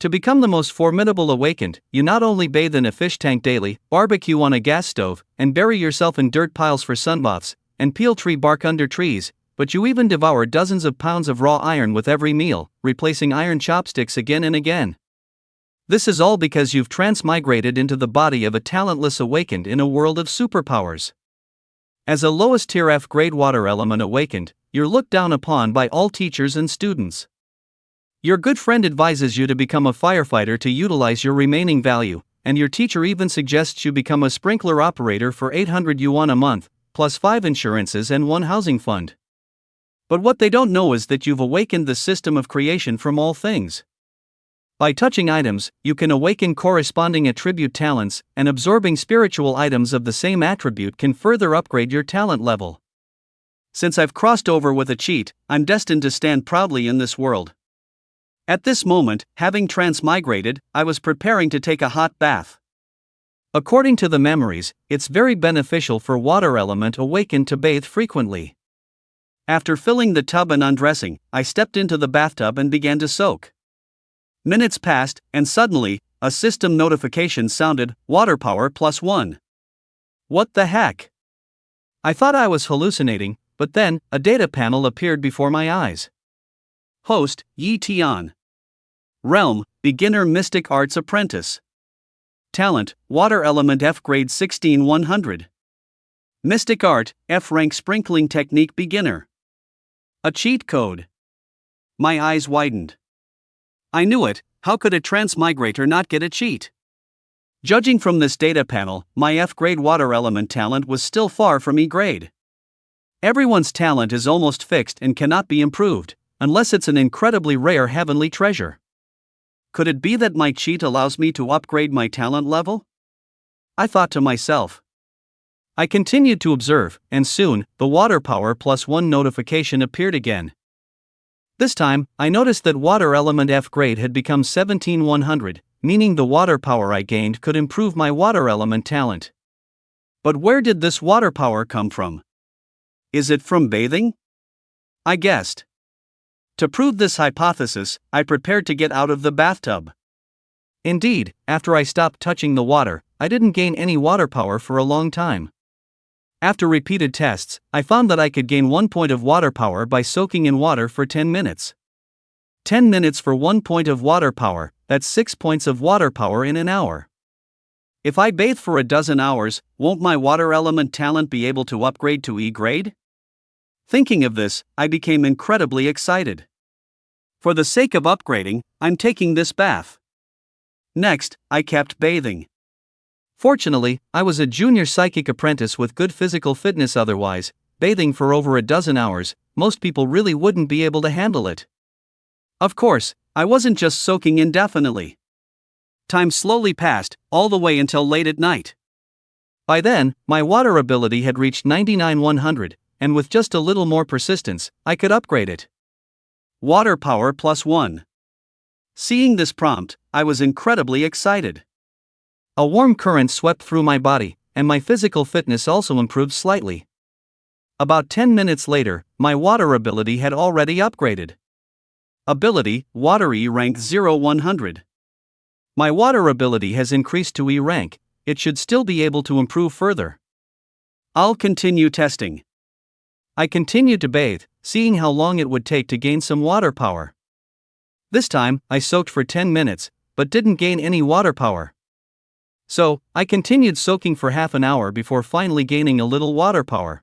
To become the most formidable awakened, you not only bathe in a fish tank daily, barbecue on a gas stove, and bury yourself in dirt piles for sunbaths, and peel tree bark under trees, but you even devour dozens of pounds of raw iron with every meal, replacing iron chopsticks again and again. This is all because you've transmigrated into the body of a talentless awakened in a world of superpowers. As a lowest tier F grade water element awakened, you're looked down upon by all teachers and students. Your good friend advises you to become a firefighter to utilize your remaining value, and your teacher even suggests you become a sprinkler operator for 800 yuan a month, plus 5 insurances and 1 housing fund. But what they don't know is that you've awakened the system of creation from all things. By touching items, you can awaken corresponding attribute talents, and absorbing spiritual items of the same attribute can further upgrade your talent level. Since I've crossed over with a cheat, I'm destined to stand proudly in this world. At this moment, having transmigrated, I was preparing to take a hot bath. According to the memories, it's very beneficial for water element awakened to bathe frequently. After filling the tub and undressing, I stepped into the bathtub and began to soak. Minutes passed, and suddenly, a system notification sounded, water power +1. What the heck? I thought I was hallucinating, but then, a data panel appeared before my eyes. Host, Yi Tian. Realm, Beginner Mystic Arts Apprentice. Talent, Water Element F Grade 16-100. Mystic Art, F Rank Sprinkling Technique Beginner. A cheat code. My eyes widened. I knew it, how could a transmigrator not get a cheat? Judging from this data panel, my F grade water element talent was still far from E grade. Everyone's talent is almost fixed and cannot be improved, unless it's an incredibly rare heavenly treasure. Could it be that my cheat allows me to upgrade my talent level? I thought to myself. I continued to observe, and soon, the water power +1 notification appeared again. This time, I noticed that water element F grade had become 17-100, meaning the water power I gained could improve my water element talent. But where did this water power come from? Is it from bathing? I guessed. To prove this hypothesis, I prepared to get out of the bathtub. Indeed, after I stopped touching the water, I didn't gain any water power for a long time. After repeated tests, I found that I could gain 1 point of water power by soaking in water for 10 minutes. 10 minutes for 1 point of water power, that's 6 points of water power in an hour. If I bathe for a dozen hours, won't my water element talent be able to upgrade to E grade? Thinking of this, I became incredibly excited. For the sake of upgrading, I'm taking this bath. Next, I kept bathing. Fortunately, I was a junior psychic apprentice with good physical fitness. Otherwise, bathing for over a dozen hours, most people really wouldn't be able to handle it. Of course, I wasn't just soaking indefinitely. Time slowly passed, all the way until late at night. By then, my water ability had reached 99-100, and with just a little more persistence, I could upgrade it. Water power +1. Seeing this prompt, I was incredibly excited. A warm current swept through my body, and my physical fitness also improved slightly. About 10 minutes later, my water ability had already upgraded. Ability, Water E rank 0-100. My water ability has increased to E rank, it should still be able to improve further. I'll continue testing. I continued to bathe, seeing how long it would take to gain some water power. This time, I soaked for 10 minutes, but didn't gain any water power. So, I continued soaking for half an hour before finally gaining a little water power.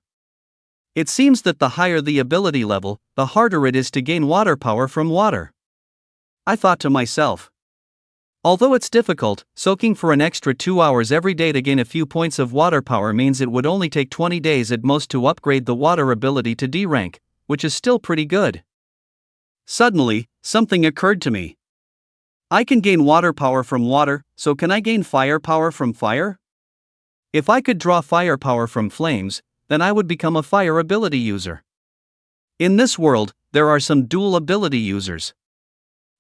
It seems that the higher the ability level, the harder it is to gain water power from water. I thought to myself. Although it's difficult, soaking for an extra 2 hours every day to gain a few points of water power means it would only take 20 days at most to upgrade the water ability to D rank, which is still pretty good. Suddenly, something occurred to me. I can gain water power from water, so can I gain fire power from fire? If I could draw fire power from flames, then I would become a fire ability user. In this world, there are some dual ability users.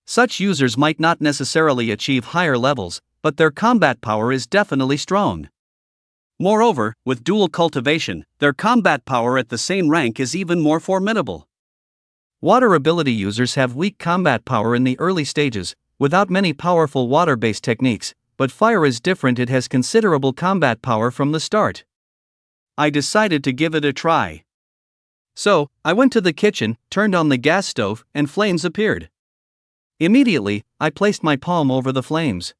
Such users might not necessarily achieve higher levels, but their combat power is definitely strong. Moreover, with dual cultivation, their combat power at the same rank is even more formidable. Water ability users have weak combat power in the early stages, without many powerful water-based techniques, but fire is different. It has considerable combat power from the start. I decided to give it a try. So, I went to the kitchen, turned on the gas stove, and flames appeared. Immediately, I placed my palm over the flames.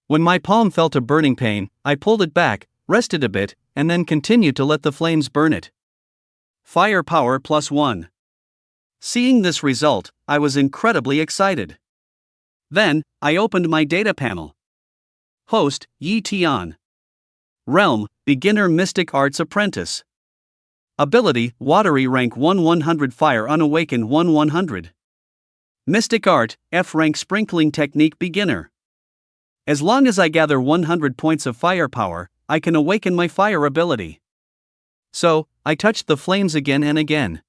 When my palm felt a burning pain, I pulled it back, rested a bit, and then continued to let the flames burn it. Firepower +1. Seeing this result, I was incredibly excited. Then, I opened my data panel. Host, Yi Tian. Realm, Beginner Mystic Arts Apprentice. Ability, Watery rank 1 100 Fire Unawakened 1 100. Mystic Art, F rank Sprinkling Technique Beginner. As long as I gather 100 points of firepower, I can awaken my fire ability. So, I touched the flames again and again.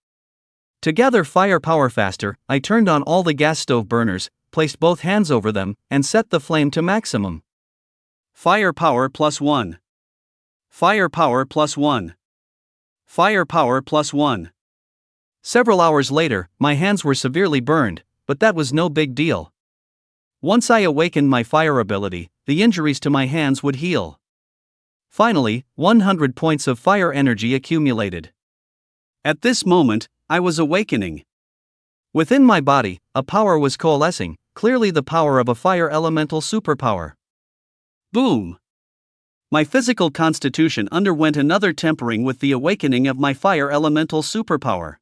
To gather firepower faster, I turned on all the gas stove burners, placed both hands over them, and set the flame to maximum. Firepower +1. Firepower +1. Firepower +1. Several hours later, my hands were severely burned, but that was no big deal. Once I awakened my fire ability, the injuries to my hands would heal. Finally, 100 points of fire energy accumulated. At this moment, I was awakening. Within my body, a power was coalescing, clearly the power of a fire elemental superpower. Boom! My physical constitution underwent another tempering with the awakening of my fire elemental superpower.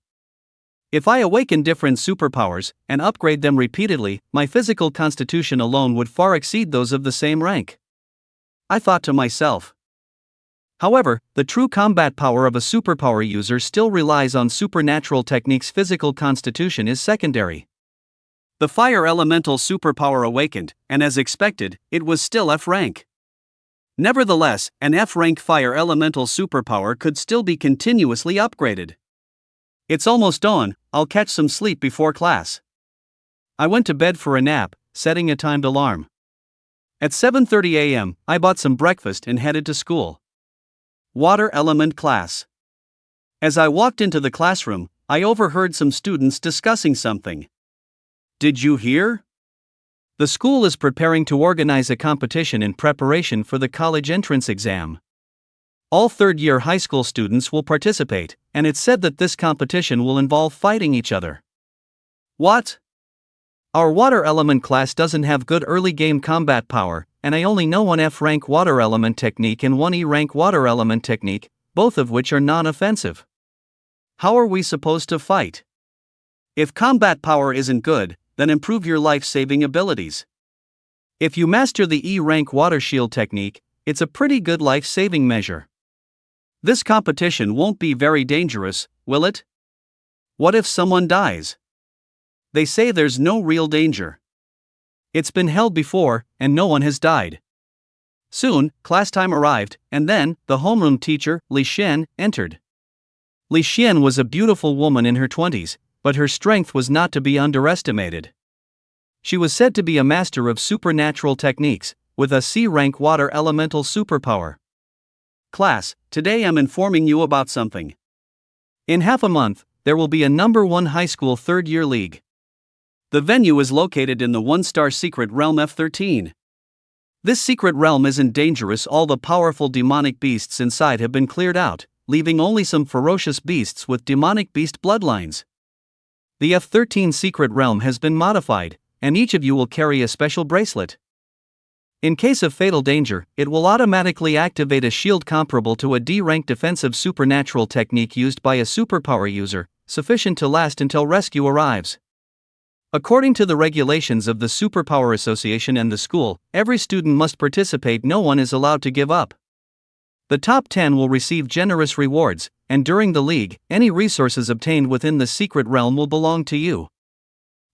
If I awaken different superpowers and upgrade them repeatedly, my physical constitution alone would far exceed those of the same rank. I thought to myself. However, the true combat power of a superpower user still relies on supernatural techniques. Physical constitution is secondary. The fire elemental superpower awakened, and as expected, it was still F rank. Nevertheless, an F rank fire elemental superpower could still be continuously upgraded. It's almost dawn, I'll catch some sleep before class. I went to bed for a nap, setting a timed alarm. At 7:30 a.m., I bought some breakfast and headed to school. Water element class. As I walked into the classroom, I overheard some students discussing something. Did you hear? The school is preparing to organize a competition in preparation for the college entrance exam. All third-year high school students will participate, and it's said that this competition will involve fighting each other. What? Our water element class doesn't have good early game combat power, and I only know one F rank water element technique and one E rank water element technique, both of which are non-offensive. How are we supposed to fight? If combat power isn't good, then improve your life-saving abilities. If you master the E rank water shield technique, it's a pretty good life-saving measure. This competition won't be very dangerous, will it? What if someone dies? They say there's no real danger. It's been held before, and no one has died. Soon, class time arrived, and then, the homeroom teacher, Li Xian, entered. Li Xian was a beautiful woman in her 20s, but her strength was not to be underestimated. She was said to be a master of supernatural techniques, with a C-rank water elemental superpower. Class, today I'm informing you about something. In half a month, there will be a number 1 high school third-year league. The venue is located in the 1-star secret realm F13. This secret realm isn't dangerous. All the powerful demonic beasts inside have been cleared out, leaving only some ferocious beasts with demonic beast bloodlines. The F13 secret realm has been modified, and each of you will carry a special bracelet. In case of fatal danger, it will automatically activate a shield comparable to a D-rank defensive supernatural technique used by a superpower user, sufficient to last until rescue arrives. According to the regulations of the Superpower Association and the school, every student must participate. No one is allowed to give up. The top 10 will receive generous rewards, and during the league, any resources obtained within the secret realm will belong to you.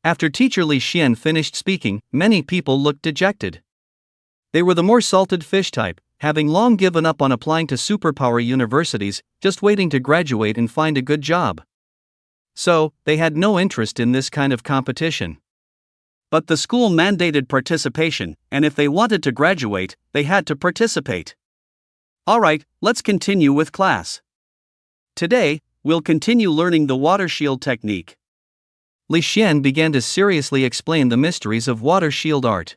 After teacher Li Xian finished speaking, many people looked dejected. They were the more salted fish type, having long given up on applying to superpower universities, just waiting to graduate and find a good job. So, they had no interest in this kind of competition. But the school mandated participation, and if they wanted to graduate, they had to participate. Alright, let's continue with class. Today, we'll continue learning the water shield technique. Li Xian began to seriously explain the mysteries of water shield art.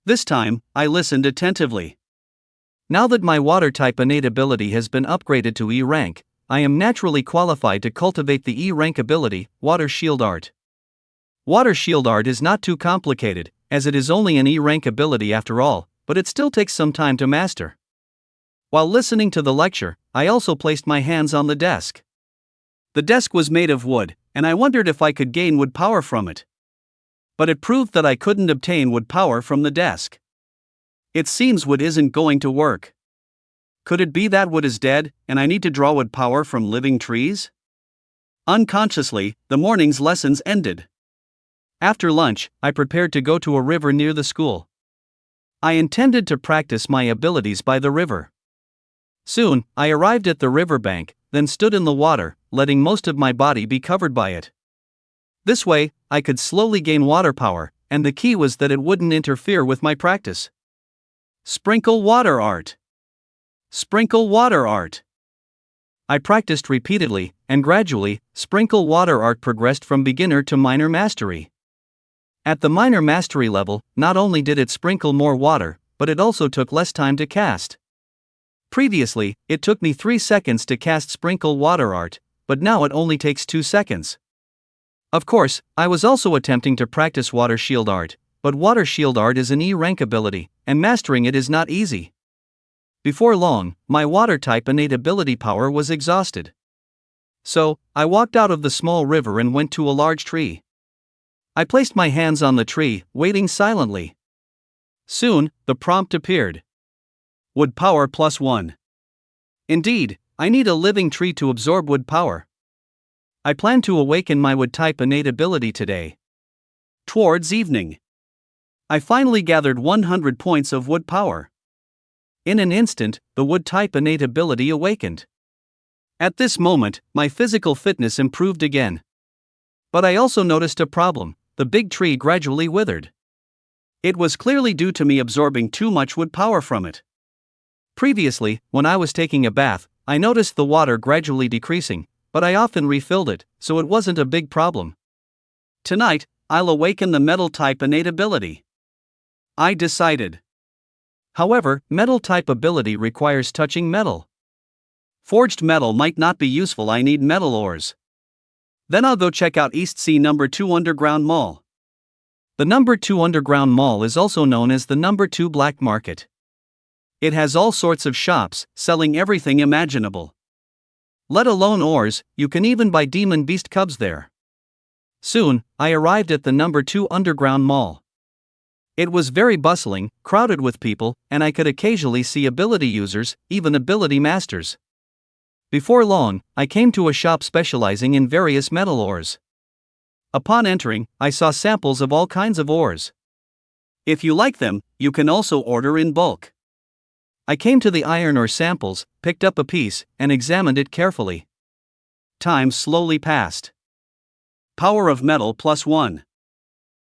This time, I listened attentively. Now that my water-type innate ability has been upgraded to E rank, I am naturally qualified to cultivate the E rank ability, Water Shield Art. Water Shield Art is not too complicated, as it is only an E rank ability after all, but it still takes some time to master. While listening to the lecture, I also placed my hands on the desk. The desk was made of wood, and I wondered if I could gain wood power from it. But it proved that I couldn't obtain wood power from the desk. It seems wood isn't going to work. Could it be that wood is dead, and I need to draw wood power from living trees? Unconsciously, the morning's lessons ended. After lunch, I prepared to go to a river near the school. I intended to practice my abilities by the river. Soon, I arrived at the riverbank, then stood in the water, letting most of my body be covered by it. This way, I could slowly gain water power, and the key was that it wouldn't interfere with my practice. Sprinkle water art. Sprinkle water art. I practiced repeatedly, and gradually, sprinkle water art progressed from beginner to minor mastery. At the minor mastery level, not only did it sprinkle more water, but it also took less time to cast. Previously, it took me 3 seconds to cast sprinkle water art, but now it only takes 2 seconds. Of course, I was also attempting to practice water shield art, but water shield art is an E rank ability, and mastering it is not easy. Before long, my water type innate ability power was exhausted. So, I walked out of the small river and went to a large tree. I placed my hands on the tree, waiting silently. Soon, the prompt appeared. Wood power +1. Indeed, I need a living tree to absorb wood power. I plan to awaken my wood type innate ability today. Towards evening, I finally gathered 100 points of wood power. In an instant, the wood type innate ability awakened. At this moment, my physical fitness improved again. But I also noticed a problem: the big tree gradually withered. It was clearly due to me absorbing too much wood power from it. Previously, when I was taking a bath, I noticed the water gradually decreasing, but I often refilled it, so it wasn't a big problem. Tonight, I'll awaken the metal type innate ability. I decided. However, metal type ability requires touching metal. Forged metal might not be useful, I need metal ores. Then I'll go check out East C No. 2 Underground Mall. The No. 2 Underground Mall is also known as the No. 2 Black Market. It has all sorts of shops, selling everything imaginable. Let alone ores, you can even buy demon beast cubs there. Soon, I arrived at the No. 2 Underground Mall. It was very bustling, crowded with people, and I could occasionally see ability users, even ability masters. Before long, I came to a shop specializing in various metal ores. Upon entering, I saw samples of all kinds of ores. If you like them, you can also order in bulk. I came to the iron ore samples, picked up a piece, and examined it carefully. Time slowly passed. Power of metal +1.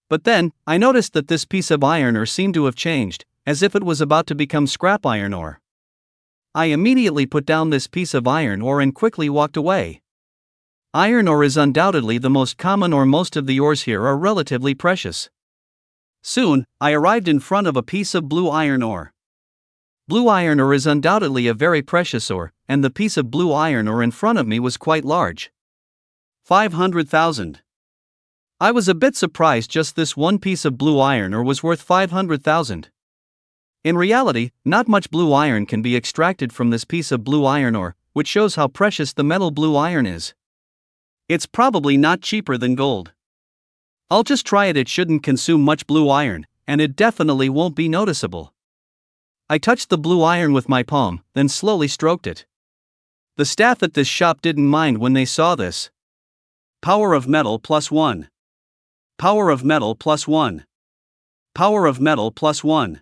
But then, I noticed that this piece of iron ore seemed to have changed, as if it was about to become scrap iron ore. I immediately put down this piece of iron ore and quickly walked away. Iron ore is undoubtedly the most common ore. Most of the ores here are relatively precious. Soon, I arrived in front of a piece of blue iron ore. Blue iron ore is undoubtedly a very precious ore, and the piece of blue iron ore in front of me was quite large. 500,000. I was a bit surprised just this one piece of blue iron ore was worth 500,000. In reality, not much blue iron can be extracted from this piece of blue iron ore, which shows how precious the metal blue iron is. It's probably not cheaper than gold. I'll just try it. It shouldn't consume much blue iron, and it definitely won't be noticeable. I touched the blue iron with my palm, then slowly stroked it. The staff at this shop didn't mind when they saw this. Power of metal +1. Power of metal +1. Power of metal +1.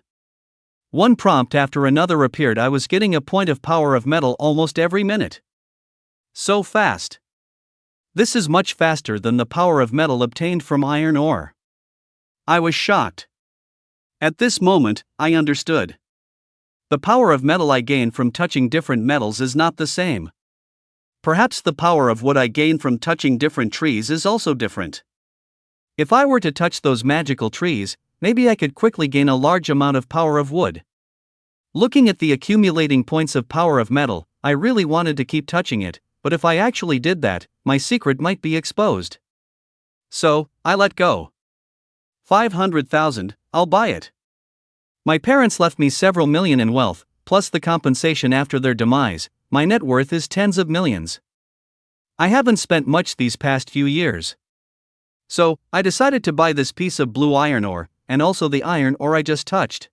One prompt after another appeared. I was getting a point of power of metal almost every minute. So fast. This is much faster than the power of metal obtained from iron ore. I was shocked. At this moment, I understood. The power of metal I gain from touching different metals is not the same. Perhaps the power of wood I gain from touching different trees is also different. If I were to touch those magical trees, maybe I could quickly gain a large amount of power of wood. Looking at the accumulating points of power of metal, I really wanted to keep touching it, but if I actually did that, my secret might be exposed. So, I let go. 500,000, I'll buy it. My parents left me several million in wealth, plus the compensation after their demise. My net worth is tens of millions. I haven't spent much these past few years. So, I decided to buy this piece of blue iron ore, and also the iron ore I just touched.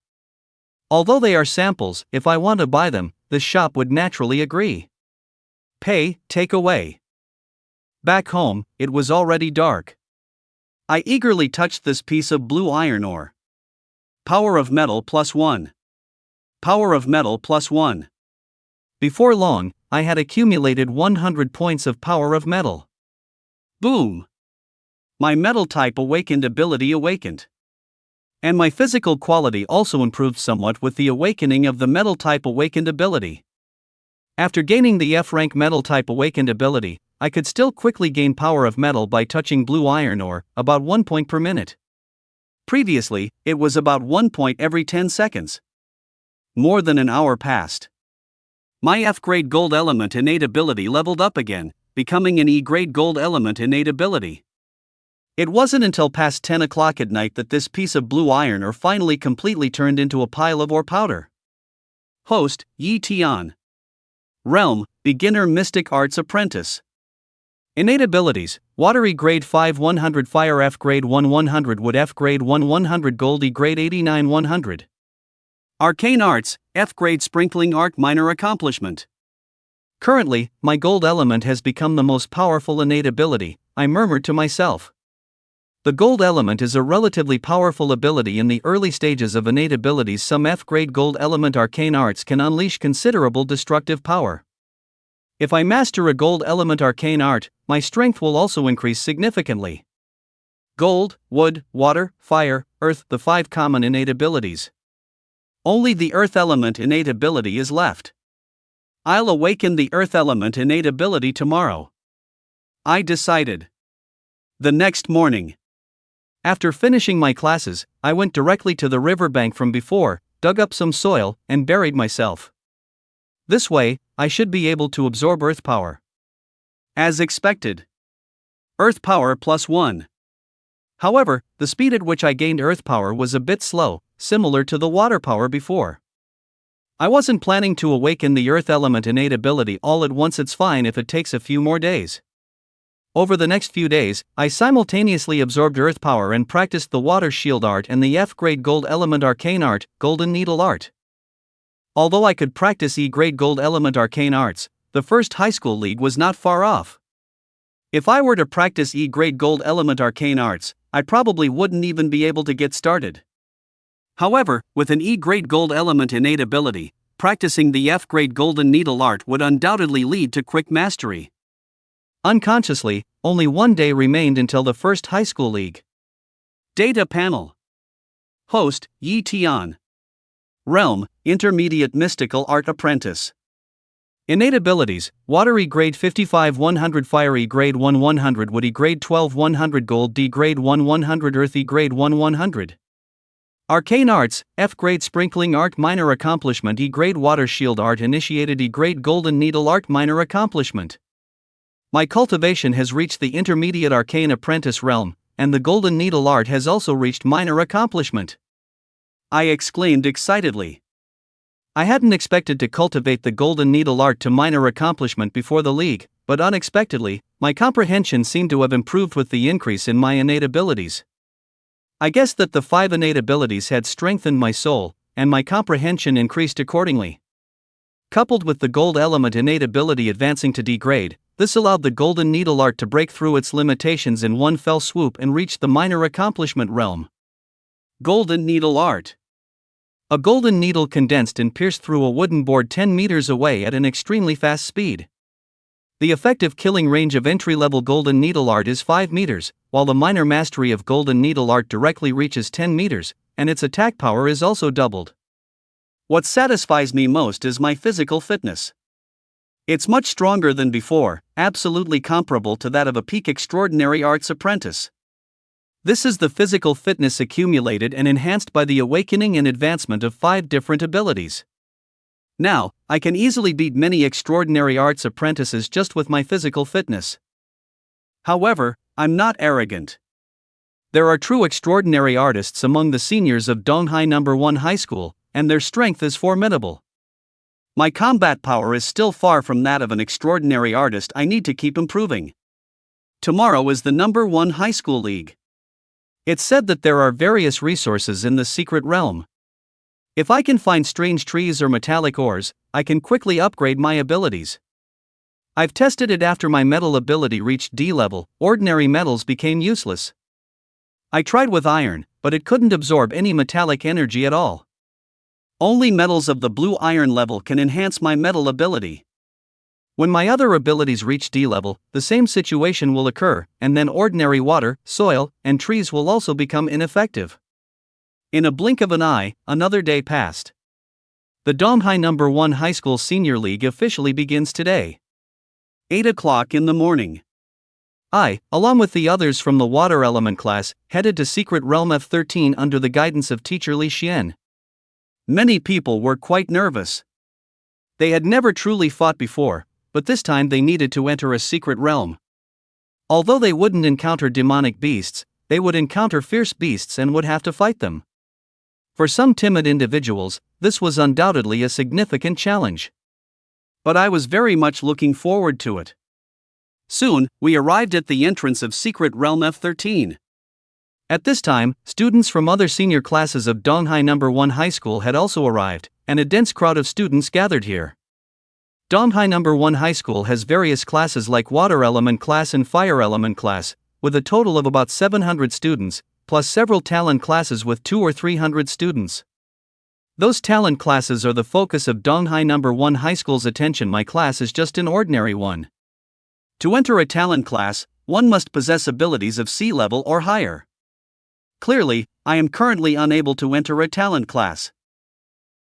Although they are samples, if I want to buy them, this shop would naturally agree. Pay, take away. Back home, it was already dark. I eagerly touched this piece of blue iron ore. Power of metal +1. Power of metal +1. Before long, I had accumulated 100 points of power of metal. Boom! My metal type awakened ability awakened. And my physical quality also improved somewhat with the awakening of the metal type awakened ability. After gaining the F rank metal type awakened ability, I could still quickly gain power of metal by touching blue iron ore, about 1 point per minute. Previously, it was about 1 point every 10 seconds. More than an hour passed. My F grade gold element innate ability leveled up again, becoming an E grade gold element innate ability. It wasn't until past 10 o'clock at night that this piece of blue iron ore finally completely turned into a pile of ore powder. Host, Yi Tian. Realm, Beginner Mystic Arts Apprentice. Innate abilities: Watery grade 5 100, Fire F grade 1 100, Wood F grade 1 100, Gold E grade 89 100. Arcane Arts, F grade Sprinkling Art Minor Accomplishment. Currently, my gold element has become the most powerful innate ability, I murmured to myself. The gold element is a relatively powerful ability in the early stages of innate abilities. Some F-grade gold element arcane arts can unleash considerable destructive power. If I master a gold element arcane art, my strength will also increase significantly. Gold, wood, water, fire, earth, the 5 common innate abilities. Only the earth element innate ability is left. I'll awaken the earth element innate ability tomorrow. I decided. The next morning. After finishing my classes, I went directly to the riverbank from before, dug up some soil, and buried myself. This way, I should be able to absorb earth power. As expected. Earth power +1. However, the speed at which I gained earth power was a bit slow, similar to the water power before. I wasn't planning to awaken the earth element innate ability all at once. It's fine if it takes a few more days. Over the next few days, I simultaneously absorbed earth power and practiced the water shield art and the F-grade gold element arcane art, golden needle art. Although I could practice E-grade gold element arcane arts, the first high school league was not far off. If I were to practice E-grade gold element arcane arts, I probably wouldn't even be able to get started. However, with an E-grade gold element innate ability, practicing the F-grade golden needle art would undoubtedly lead to quick mastery. Unconsciously, only 1 day remained until the first high school league. Data panel. Host, Yi Tian. Realm, Intermediate Mystical Art Apprentice. Innate abilities: Watery grade 55 100, Fiery grade 1 100, Woody grade 12 100, Gold D grade 1 100, Earthy grade 1 100. Arcane Arts, F grade Sprinkling Art Minor Accomplishment, E grade Water Shield Art Initiated, E grade Golden Needle Art Minor Accomplishment. My cultivation has reached the Intermediate Arcane Apprentice realm, and the Golden Needle Art has also reached Minor Accomplishment. I exclaimed excitedly. I hadn't expected to cultivate the Golden Needle Art to Minor Accomplishment before the league, but unexpectedly, my comprehension seemed to have improved with the increase in my innate abilities. I guessed that the 5 innate abilities had strengthened my soul, and my comprehension increased accordingly. Coupled with the gold element innate ability advancing to D grade, this allowed the Golden Needle Art to break through its limitations in one fell swoop and reach the Minor Accomplishment realm. Golden Needle Art. A golden needle condensed and pierced through a wooden board 10 meters away at an extremely fast speed. The effective killing range of entry-level Golden Needle Art is 5 meters, while the minor mastery of Golden Needle Art directly reaches 10 meters, and its attack power is also doubled. What satisfies me most is my physical fitness. It's much stronger than before, absolutely comparable to that of a peak extraordinary arts apprentice. This is the physical fitness accumulated and enhanced by the awakening and advancement of 5 different abilities. Now, I can easily beat many extraordinary arts apprentices just with my physical fitness. However, I'm not arrogant. There are true extraordinary artists among the seniors of Donghai No. 1 High School, and their strength is formidable. My combat power is still far from that of an extraordinary artist. I need to keep improving. Tomorrow is the No. 1 High School League. It's said that there are various resources in the secret realm. If I can find strange trees or metallic ores, I can quickly upgrade my abilities. I've tested it after my metal ability reached D level, ordinary metals became useless. I tried with iron, but it couldn't absorb any metallic energy at all. Only metals of the blue iron level can enhance my metal ability. When my other abilities reach D level, the same situation will occur, and then ordinary water, soil, and trees will also become ineffective. In a blink of an eye, another day passed. The Donghai No. 1 High School Senior League officially begins today. 8 o'clock in the morning. I, along with the others from the water element class, headed to Secret Realm F13 under the guidance of teacher Li Xian. Many people were quite nervous. They had never truly fought before, but this time they needed to enter a secret realm. Although they wouldn't encounter demonic beasts, they would encounter fierce beasts and would have to fight them. For some timid individuals, this was undoubtedly a significant challenge. But I was very much looking forward to it. Soon, we arrived at the entrance of Secret Realm F13. At this time, students from other senior classes of Donghai No. 1 High School had also arrived, and a dense crowd of students gathered here. Donghai No. 1 High School has various classes like Water Element class and Fire Element class, with a total of about 700 students, plus several talent classes with 200 or 300 students. Those talent classes are the focus of Donghai No. 1 High School's attention. My class is just an ordinary one. To enter a talent class, one must possess abilities of C level or higher. Clearly, I am currently unable to enter a talent class.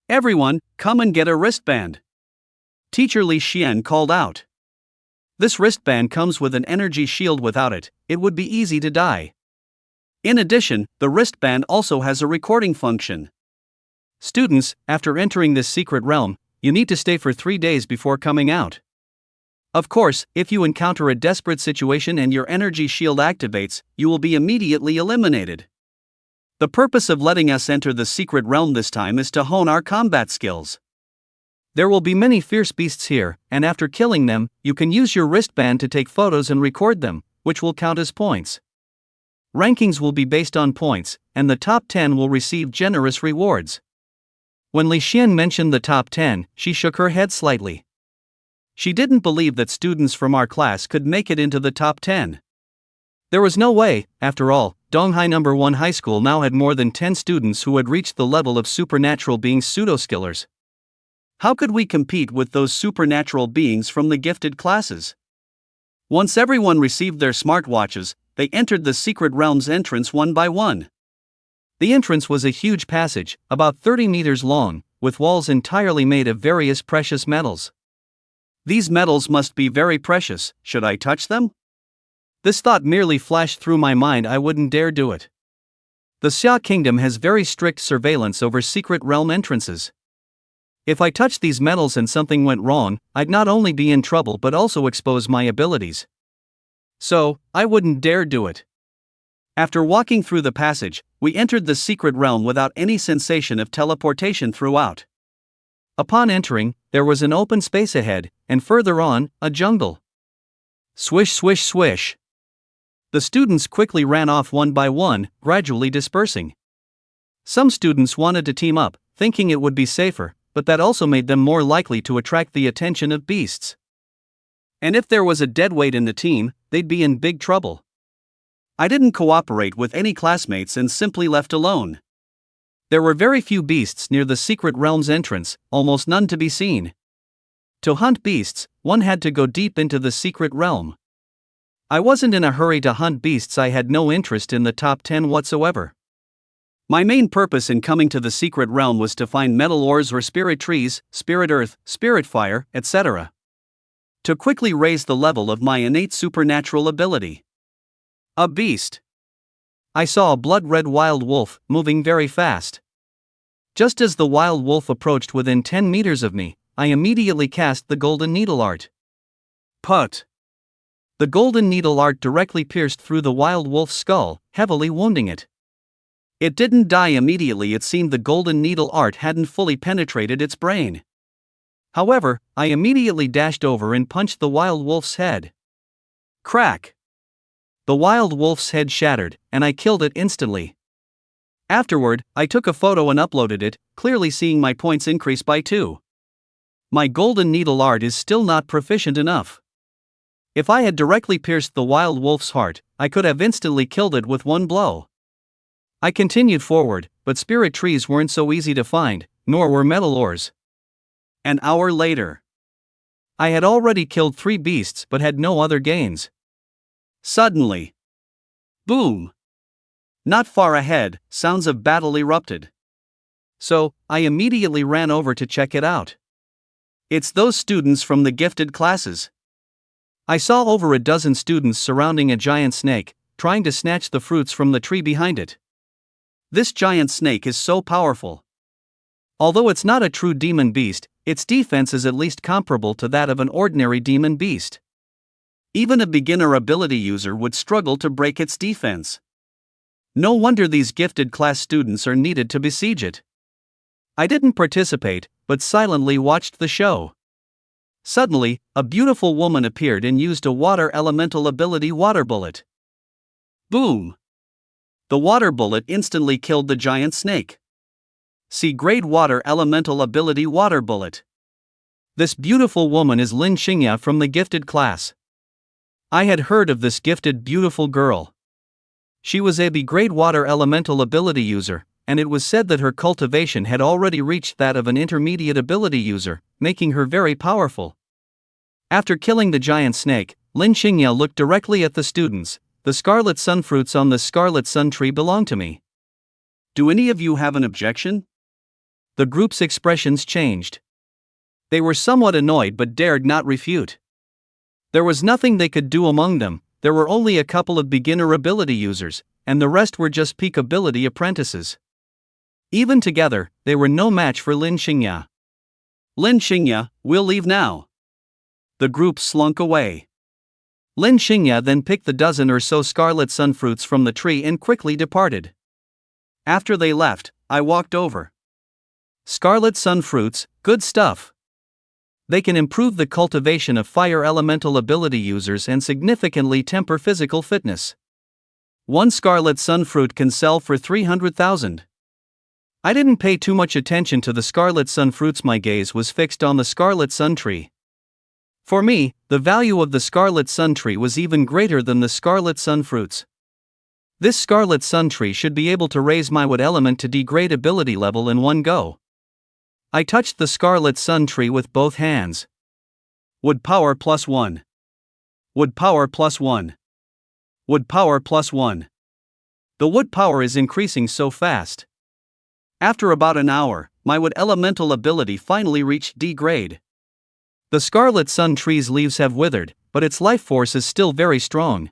Everyone, come and get a wristband. Teacher Li Xian called out. This wristband comes with an energy shield. Without it, it would be easy to die. In addition, the wristband also has a recording function. Students, after entering this secret realm, you need to stay for 3 days before coming out. Of course, if you encounter a desperate situation and your energy shield activates, you will be immediately eliminated. The purpose of letting us enter the secret realm this time is to hone our combat skills. There will be many fierce beasts here, and after killing them, you can use your wristband to take photos and record them, which will count as points. Rankings will be based on points, and the top 10 will receive generous rewards. When Li Xian mentioned the top 10, she shook her head slightly. She didn't believe that students from our class could make it into the top 10. There was no way. After all, Donghai No. 1 High School now had more than 10 students who had reached the level of supernatural beings, pseudo-skillers. How could we compete with those supernatural beings from the gifted classes? Once everyone received their smartwatches, they entered the secret realm's entrance one by one. The entrance was a huge passage, about 30 meters long, with walls entirely made of various precious metals. These metals must be very precious. Should I touch them? This thought merely flashed through my mind. I wouldn't dare do it. The Xia Kingdom has very strict surveillance over secret realm entrances. If I touched these metals and something went wrong, I'd not only be in trouble but also expose my abilities. So, I wouldn't dare do it. After walking through the passage, we entered the secret realm without any sensation of teleportation throughout. Upon entering, there was an open space ahead, and further on, a jungle. Swish, swish, swish. The students quickly ran off one by one, gradually dispersing. Some students wanted to team up, thinking it would be safer, but that also made them more likely to attract the attention of beasts. And if there was a deadweight in the team, they'd be in big trouble. I didn't cooperate with any classmates and simply left alone. There were very few beasts near the secret realm's entrance, almost none to be seen. To hunt beasts, one had to go deep into the secret realm. I wasn't in a hurry to hunt beasts. I had no interest in the top 10 whatsoever. My main purpose in coming to the secret realm was to find metal ores or spirit trees, spirit earth, spirit fire, etc. To quickly raise the level of my innate supernatural ability. A beast. I saw a blood-red wild wolf, moving very fast. Just as the wild wolf approached within 10 meters of me, I immediately cast the golden needle art. Put! The golden needle art directly pierced through the wild wolf's skull, heavily wounding it. It didn't die immediately. It seemed the golden needle art hadn't fully penetrated its brain. However, I immediately dashed over and punched the wild wolf's head. Crack! The wild wolf's head shattered, and I killed it instantly. Afterward, I took a photo and uploaded it, clearly seeing my points increase by 2. My golden needle art is still not proficient enough. If I had directly pierced the wild wolf's heart, I could have instantly killed it with one blow. I continued forward, but spirit trees weren't so easy to find, nor were metal ores. An hour later, I had already killed 3 beasts but had no other gains. Suddenly, boom! Not far ahead, sounds of battle erupted. So, I immediately ran over to check it out. It's those students from the gifted classes. I saw over a dozen students surrounding a giant snake, trying to snatch the fruits from the tree behind it. This giant snake is so powerful. Although it's not a true demon beast, its defense is at least comparable to that of an ordinary demon beast. Even a beginner ability user would struggle to break its defense. No wonder these gifted class students are needed to besiege it. I didn't participate, but silently watched the show. Suddenly, a beautiful woman appeared and used a water elemental ability water bullet. Boom! The water bullet instantly killed the giant snake. See grade water elemental ability water bullet. This beautiful woman is Lin Xingya from the gifted class. I had heard of this gifted beautiful girl. She was a B-grade water elemental ability user, and it was said that her cultivation had already reached that of an intermediate ability user, making her very powerful. After killing the giant snake, Lin Xingya looked directly at the students. The scarlet sun fruits on the scarlet sun tree belong to me. Do any of you have an objection? The group's expressions changed. They were somewhat annoyed but dared not refute. There was nothing they could do among them. There were only a couple of beginner ability users, and the rest were just peak ability apprentices. Even together, they were no match for Lin Xingya. Lin Xingya, we'll leave now. The group slunk away. Lin Xingya then picked the dozen or so scarlet sun fruits from the tree and quickly departed. After they left, I walked over. Scarlet sun fruits, good stuff. They can improve the cultivation of fire elemental ability users and significantly temper physical fitness. One scarlet sun fruit can sell for 300,000. I didn't pay too much attention to the scarlet sun fruits. My gaze was fixed on the scarlet sun tree. For me, the value of the scarlet sun tree was even greater than the scarlet sun fruits. This scarlet sun tree should be able to raise my wood element to D-grade ability level in one go. I touched the scarlet sun tree with both hands. Wood power +1. Wood power +1. Wood power +1. The wood power is increasing so fast. After about an hour, my wood elemental ability finally reached D grade. The scarlet sun tree's leaves have withered, but its life force is still very strong.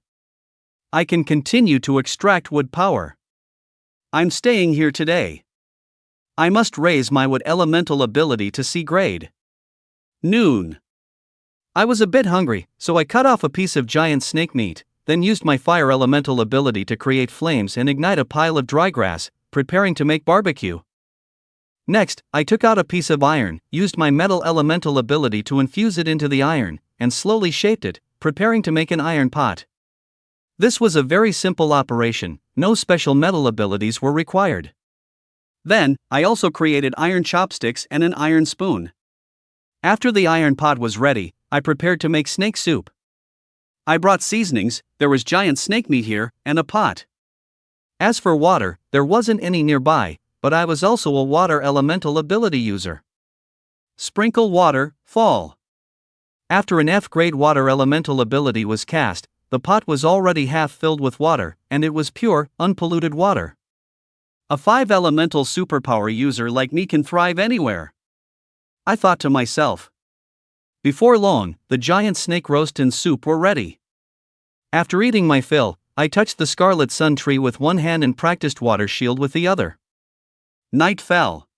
I can continue to extract wood power. I'm staying here today. I must raise my wood elemental ability to C grade. Noon. I was a bit hungry, so I cut off a piece of giant snake meat, then used my fire elemental ability to create flames and ignite a pile of dry grass, preparing to make barbecue. Next, I took out a piece of iron, used my metal elemental ability to infuse it into the iron, and slowly shaped it, preparing to make an iron pot. This was a very simple operation, no special metal abilities were required. Then, I also created iron chopsticks and an iron spoon. After the iron pot was ready, I prepared to make snake soup. I brought seasonings, there was giant snake meat here, and a pot. As for water, there wasn't any nearby, but I was also a water elemental ability user. Sprinkle water, fall. After an F-grade water elemental ability was cast, the pot was already half filled with water, and it was pure, unpolluted water. A 5 elemental superpower user like me can thrive anywhere. I thought to myself. Before long, the giant snake roast and soup were ready. After eating my fill, I touched the Scarlet Sun tree with one hand and practiced water shield with the other. Night fell.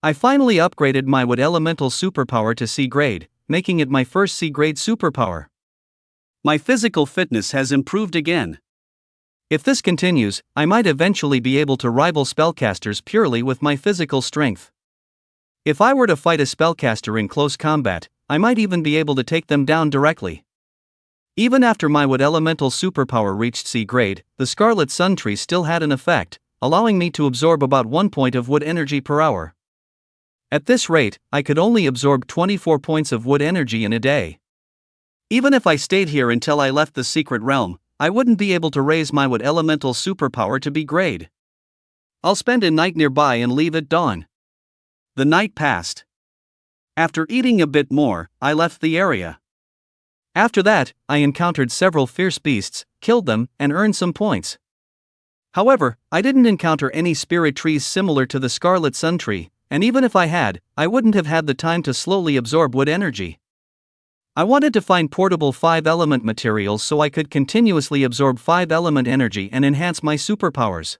I finally upgraded my wood elemental superpower to C grade, making it my first C grade superpower. My physical fitness has improved again. If this continues, I might eventually be able to rival spellcasters purely with my physical strength. If I were to fight a spellcaster in close combat, I might even be able to take them down directly. Even after my wood elemental superpower reached C grade, the Scarlet Sun tree still had an effect, allowing me to absorb about 1 point of wood energy per hour. At this rate, I could only absorb 24 points of wood energy in a day. Even if I stayed here until I left the secret realm, I wouldn't be able to raise my wood elemental superpower to B grade. I'll spend a night nearby and leave at dawn. The night passed. After eating a bit more, I left the area. After that, I encountered several fierce beasts, killed them, and earned some points. However, I didn't encounter any spirit trees similar to the Scarlet Sun tree, and even if I had, I wouldn't have had the time to slowly absorb wood energy. I wanted to find portable 5-element materials so I could continuously absorb 5-element energy and enhance my superpowers.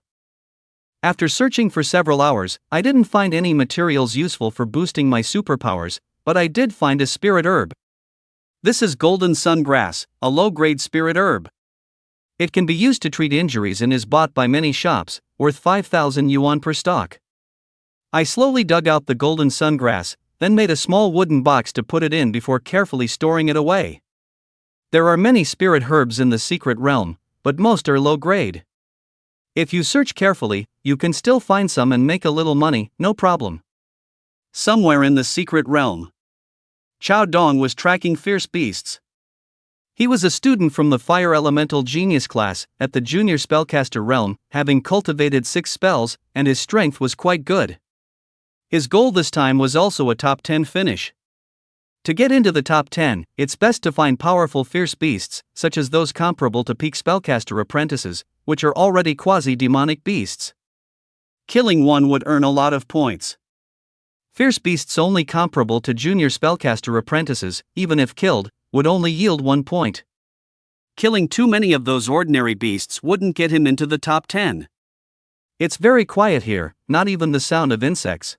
After searching for several hours, I didn't find any materials useful for boosting my superpowers, but I did find a spirit herb. This is Golden Sun Grass, a low-grade spirit herb. It can be used to treat injuries and is bought by many shops, worth 5,000 yuan per stalk. I slowly dug out the Golden Sun Grass, then made a small wooden box to put it in before carefully storing it away. There are many spirit herbs in the secret realm, but most are low grade. If you search carefully, you can still find some and make a little money, no problem. Somewhere in the secret realm, Chao Dong was tracking fierce beasts. He was a student from the Fire Elemental Genius class at the Junior Spellcaster realm, having cultivated 6 spells, and his strength was quite good. His goal this time was also a top 10 finish. To get into the top 10, it's best to find powerful fierce beasts, such as those comparable to peak spellcaster apprentices, which are already quasi-demonic beasts. Killing one would earn a lot of points. Fierce beasts only comparable to junior spellcaster apprentices, even if killed, would only yield 1 point. Killing too many of those ordinary beasts wouldn't get him into the top 10. It's very quiet here, not even the sound of insects.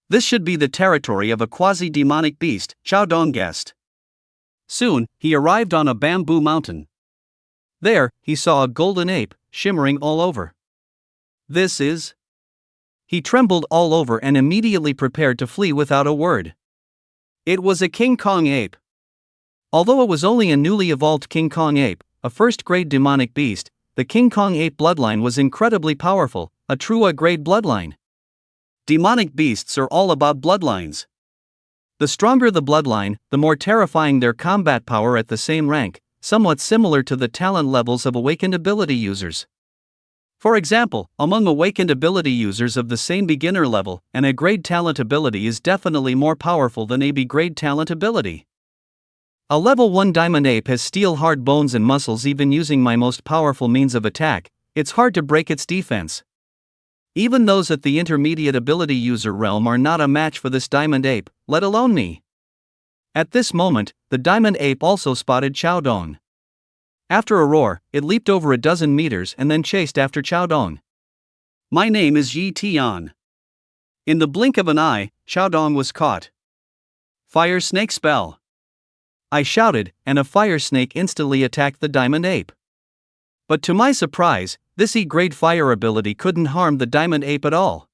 This should be the territory of a quasi-demonic beast, Chao Dong guessed. Soon, he arrived on a bamboo mountain. There, he saw a golden ape, shimmering all over. This is... He trembled all over and immediately prepared to flee without a word. It was a King Kong ape. Although it was only a newly evolved King Kong ape, a first-grade demonic beast, the King Kong ape bloodline was incredibly powerful, a true A-grade bloodline. Demonic beasts are all about bloodlines. The stronger the bloodline, the more terrifying their combat power at the same rank, somewhat similar to the talent levels of awakened ability users. For example, among awakened ability users of the same beginner level, an A-grade talent ability is definitely more powerful than a B-grade talent ability. A level 1 diamond ape has steel-hard bones and muscles. Even using my most powerful means of attack, it's hard to break its defense. Even those at the intermediate ability user realm are not a match for this diamond ape, let alone me. At this moment, the diamond ape also spotted Chao Dong. After a roar, it leaped over a dozen meters and then chased after Chao Dong. My name is Yi Tian. In the blink of an eye, Chao Dong was caught. Fire snake spell. I shouted, and a fire snake instantly attacked the diamond ape. But to my surprise, this E-grade fire ability couldn't harm the diamond ape at all.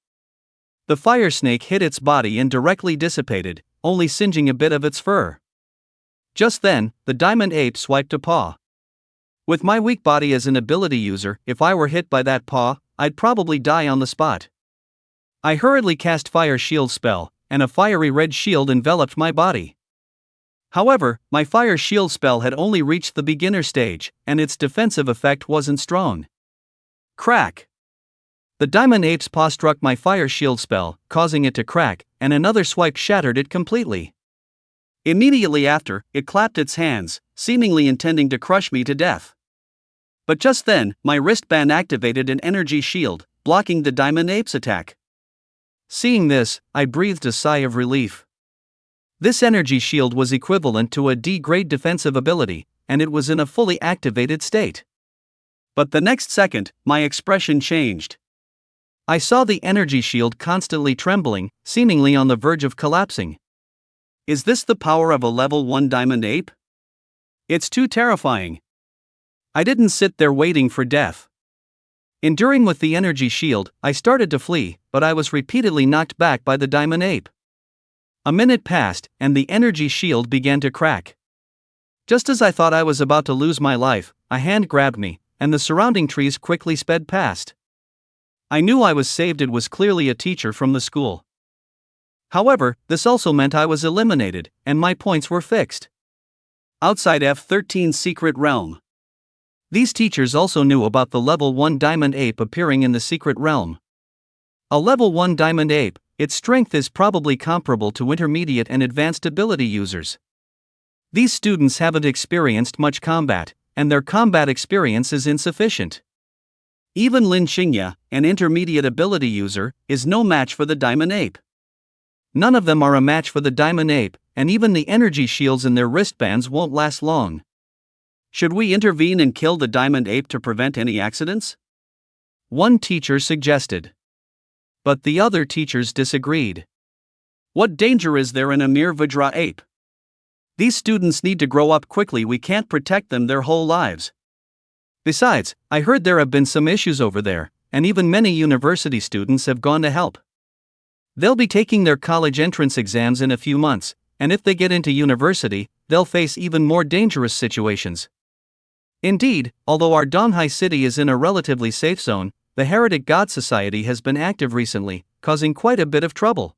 The fire snake hit its body and directly dissipated, only singeing a bit of its fur. Just then, the diamond ape swiped a paw. With my weak body as an ability user, if I were hit by that paw, I'd probably die on the spot. I hurriedly cast Fire Shield spell, and a fiery red shield enveloped my body. However, my Fire Shield spell had only reached the beginner stage, and its defensive effect wasn't strong. Crack! The diamond ape's paw struck my Fire Shield spell, causing it to crack, and another swipe shattered it completely. Immediately after, it clapped its hands, seemingly intending to crush me to death. But just then, my wristband activated an energy shield, blocking the diamond ape's attack. Seeing this, I breathed a sigh of relief. This energy shield was equivalent to a D-grade defensive ability, and it was in a fully activated state. But the next second, my expression changed. I saw the energy shield constantly trembling, seemingly on the verge of collapsing. Is this the power of a level 1 diamond ape? It's too terrifying. I didn't sit there waiting for death. Enduring with the energy shield, I started to flee, but I was repeatedly knocked back by the diamond ape. A minute passed, and the energy shield began to crack. Just as I thought I was about to lose my life, a hand grabbed me, and the surrounding trees quickly sped past. I knew I was saved. It was clearly a teacher from the school. However, this also meant I was eliminated, and my points were fixed. Outside F13's secret realm. These teachers also knew about the level 1 diamond ape appearing in the secret realm. A level 1 diamond ape, its strength is probably comparable to intermediate and advanced ability users. These students haven't experienced much combat, and their combat experience is insufficient. Even Lin Xingya, an intermediate ability user, is no match for the diamond ape. None of them are a match for the diamond ape, and even the energy shields in their wristbands won't last long. Should we intervene and kill the diamond ape to prevent any accidents? One teacher suggested. But the other teachers disagreed. What danger is there in a mere Vajra ape? These students need to grow up quickly. We can't protect them their whole lives. Besides, I heard there have been some issues over there, and even many university students have gone to help. They'll be taking their college entrance exams in a few months, and if they get into university, they'll face even more dangerous situations. Indeed, although our Donghai city is in a relatively safe zone, the Heretic God Society has been active recently, causing quite a bit of trouble.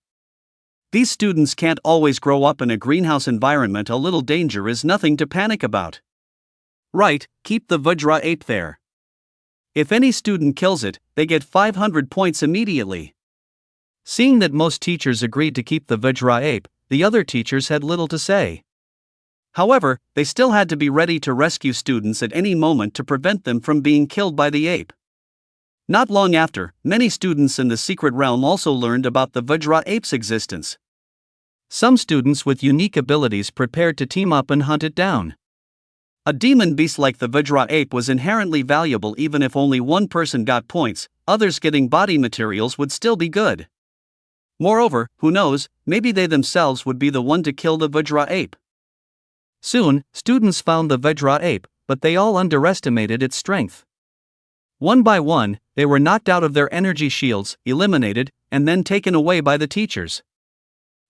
These students can't always grow up in a greenhouse environment. A little danger is nothing to panic about. Right, keep the Vajra ape there. If any student kills it, they get 500 points immediately. Seeing that most teachers agreed to keep the Vajra ape, the other teachers had little to say. However, they still had to be ready to rescue students at any moment to prevent them from being killed by the ape. Not long after, many students in the secret realm also learned about the Vajra ape's existence. Some students with unique abilities prepared to team up and hunt it down. A demon beast like the Vajra ape was inherently valuable. Even if only one person got points, others getting body materials would still be good. Moreover, who knows, maybe they themselves would be the one to kill the Vajra ape. Soon, students found the Vajra ape, but they all underestimated its strength. One by one, they were knocked out of their energy shields, eliminated, and then taken away by the teachers.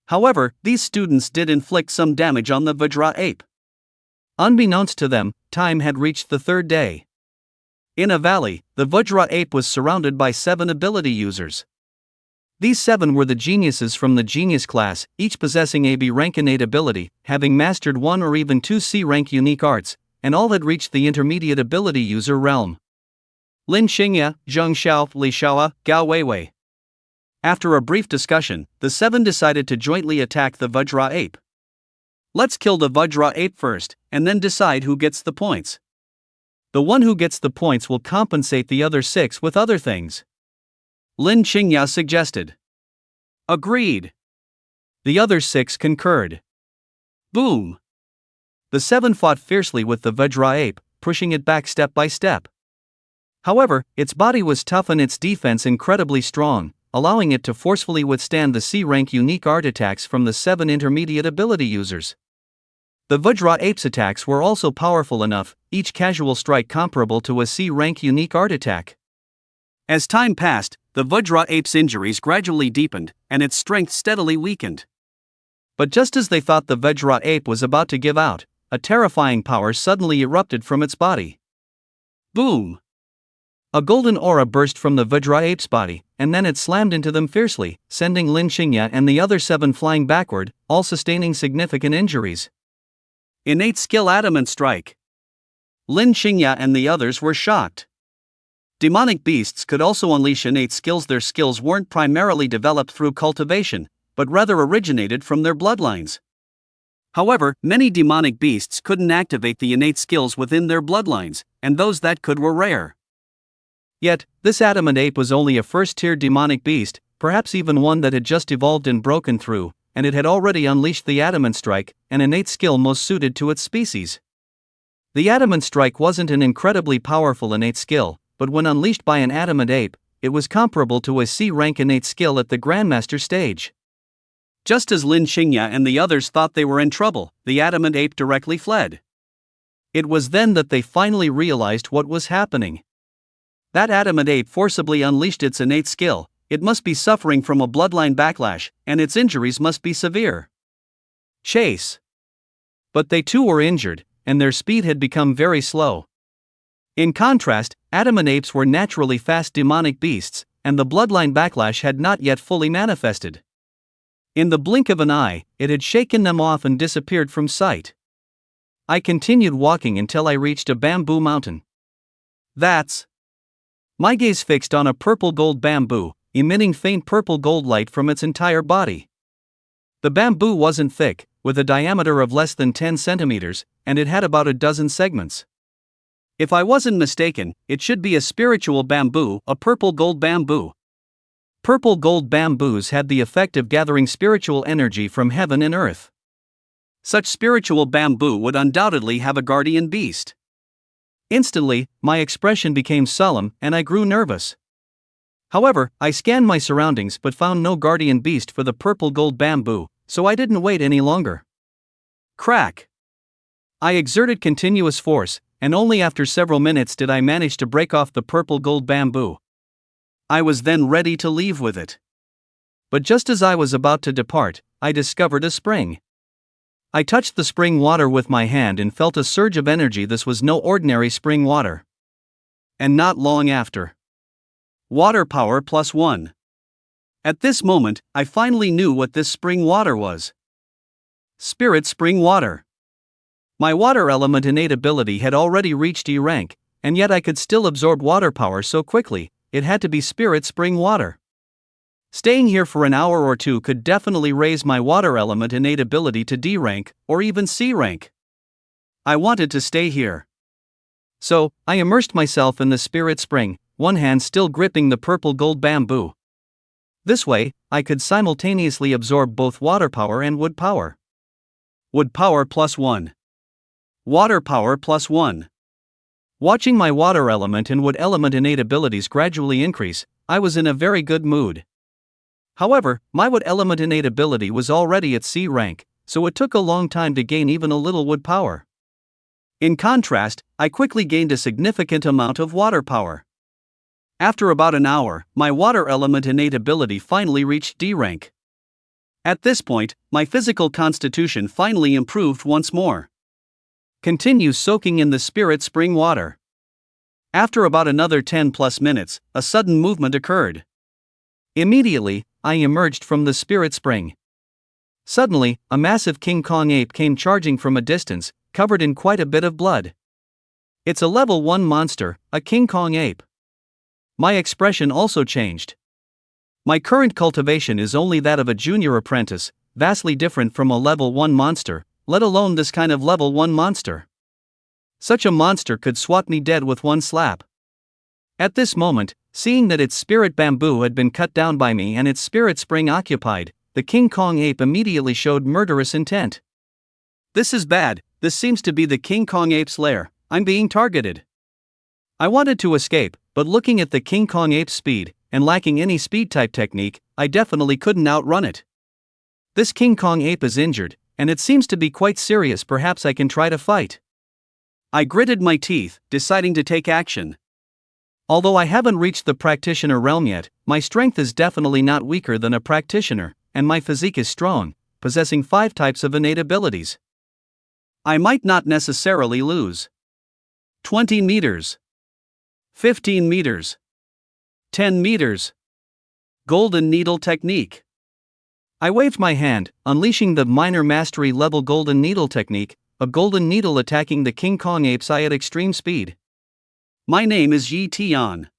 However, these students did inflict some damage on the Vajra ape. Unbeknownst to them, time had reached the third day. In a valley, the Vajra ape was surrounded by 7 ability users. These 7 were the geniuses from the genius class, each possessing a B rank innate ability, having mastered 1 or even 2 C rank unique arts, and all had reached the intermediate ability user realm. Lin Xingya, Zheng Xiao, Li Xiaoa, Gao Weiwei. After a brief discussion, the 7 decided to jointly attack the Vajra ape. Let's kill the Vajra ape first, and then decide who gets the points. The one who gets the points will compensate the other 6 with other things. Lin Xingya suggested. Agreed. The other 6 concurred. Boom! The 7 fought fiercely with the Vajra ape, pushing it back step by step. However, its body was tough and its defense incredibly strong, allowing it to forcefully withstand the C-rank unique art attacks from the 7 intermediate ability users. The Vajra ape's attacks were also powerful enough, each casual strike comparable to a C-rank unique art attack. As time passed, the Vajra ape's injuries gradually deepened, and its strength steadily weakened. But just as they thought the Vajra ape was about to give out, a terrifying power suddenly erupted from its body. Boom! A golden aura burst from the Vajra ape's body, and then it slammed into them fiercely, sending Lin Xingya and the other 7 flying backward, all sustaining significant injuries. Innate skill adamant strike. Lin Xingya and the others were shocked. Demonic beasts could also unleash innate skills. Their skills weren't primarily developed through cultivation, but rather originated from their bloodlines. However, many demonic beasts couldn't activate the innate skills within their bloodlines, and those that could were rare. Yet, this adamant ape was only a first-tier demonic beast, perhaps even one that had just evolved and broken through, and it had already unleashed the adamant strike, an innate skill most suited to its species. The adamant strike wasn't an incredibly powerful innate skill, but when unleashed by an adamant ape, it was comparable to a C-rank innate skill at the Grandmaster stage. Just as Lin Xingya and the others thought they were in trouble, the adamant ape directly fled. It was then that they finally realized what was happening. That adamant ape forcibly unleashed its innate skill. It must be suffering from a bloodline backlash, and its injuries must be severe. Chase. But they too were injured, and their speed had become very slow. In contrast, adamant apes were naturally fast demonic beasts, and the bloodline backlash had not yet fully manifested. In the blink of an eye, it had shaken them off and disappeared from sight. I continued walking until I reached a bamboo mountain. That's. My gaze fixed on a purple-gold bamboo, emitting faint purple-gold light from its entire body. The bamboo wasn't thick, with a diameter of less than 10 centimeters, and it had about a dozen segments. If I wasn't mistaken, it should be a spiritual bamboo, a purple-gold bamboo. Purple-gold bamboos had the effect of gathering spiritual energy from heaven and earth. Such spiritual bamboo would undoubtedly have a guardian beast. Instantly, my expression became solemn and I grew nervous. However, I scanned my surroundings but found no guardian beast for the purple-gold bamboo, so I didn't wait any longer. Crack! I exerted continuous force, and only after several minutes did I manage to break off the purple-gold bamboo. I was then ready to leave with it. But just as I was about to depart, I discovered a spring. I touched the spring water with my hand and felt a surge of energy. This was no ordinary spring water. And not long after. Water power +1. At this moment, I finally knew what this spring water was. Spirit spring water. My water element innate ability had already reached E rank, and yet I could still absorb water power so quickly. It had to be spirit spring water. Staying here for an hour or two could definitely raise my water element innate ability to D rank, or even C rank. I wanted to stay here. So, I immersed myself in the spirit spring, one hand still gripping the purple-gold bamboo. This way, I could simultaneously absorb both water power and wood power. Wood power +1. Water power +1. Watching my water element and wood element innate abilities gradually increase, I was in a very good mood. However, my wood element innate ability was already at C rank, so it took a long time to gain even a little wood power. In contrast, I quickly gained a significant amount of water power. After about an hour, my water element innate ability finally reached D rank. At this point, my physical constitution finally improved once more. Continue soaking in the spirit spring water. After about another 10+ minutes, a sudden movement occurred. Immediately, I emerged from the spirit spring. Suddenly, a massive King Kong ape came charging from a distance, covered in quite a bit of blood. It's a level 1 monster, a King Kong ape. My expression also changed. My current cultivation is only that of a junior apprentice, vastly different from a level 1 monster, let alone this kind of level 1 monster. Such a monster could swat me dead with one slap. At this moment, seeing that its spirit bamboo had been cut down by me and its spirit spring occupied, the King Kong ape immediately showed murderous intent. This is bad, this seems to be the King Kong ape's lair, I'm being targeted. I wanted to escape, but looking at the King Kong ape's speed, and lacking any speed type technique, I definitely couldn't outrun it. This King Kong ape is injured, and it seems to be quite serious. Perhaps I can try to fight. I gritted my teeth, deciding to take action. Although I haven't reached the practitioner realm yet, my strength is definitely not weaker than a practitioner, and my physique is strong, possessing 5 types of innate abilities. I might not necessarily lose. 20 meters. 15 meters. 10 meters. Golden Needle Technique. I waved my hand, unleashing the minor mastery level Golden Needle Technique, a golden needle attacking the King Kong ape's eye at extreme speed. My name is Yi Tian.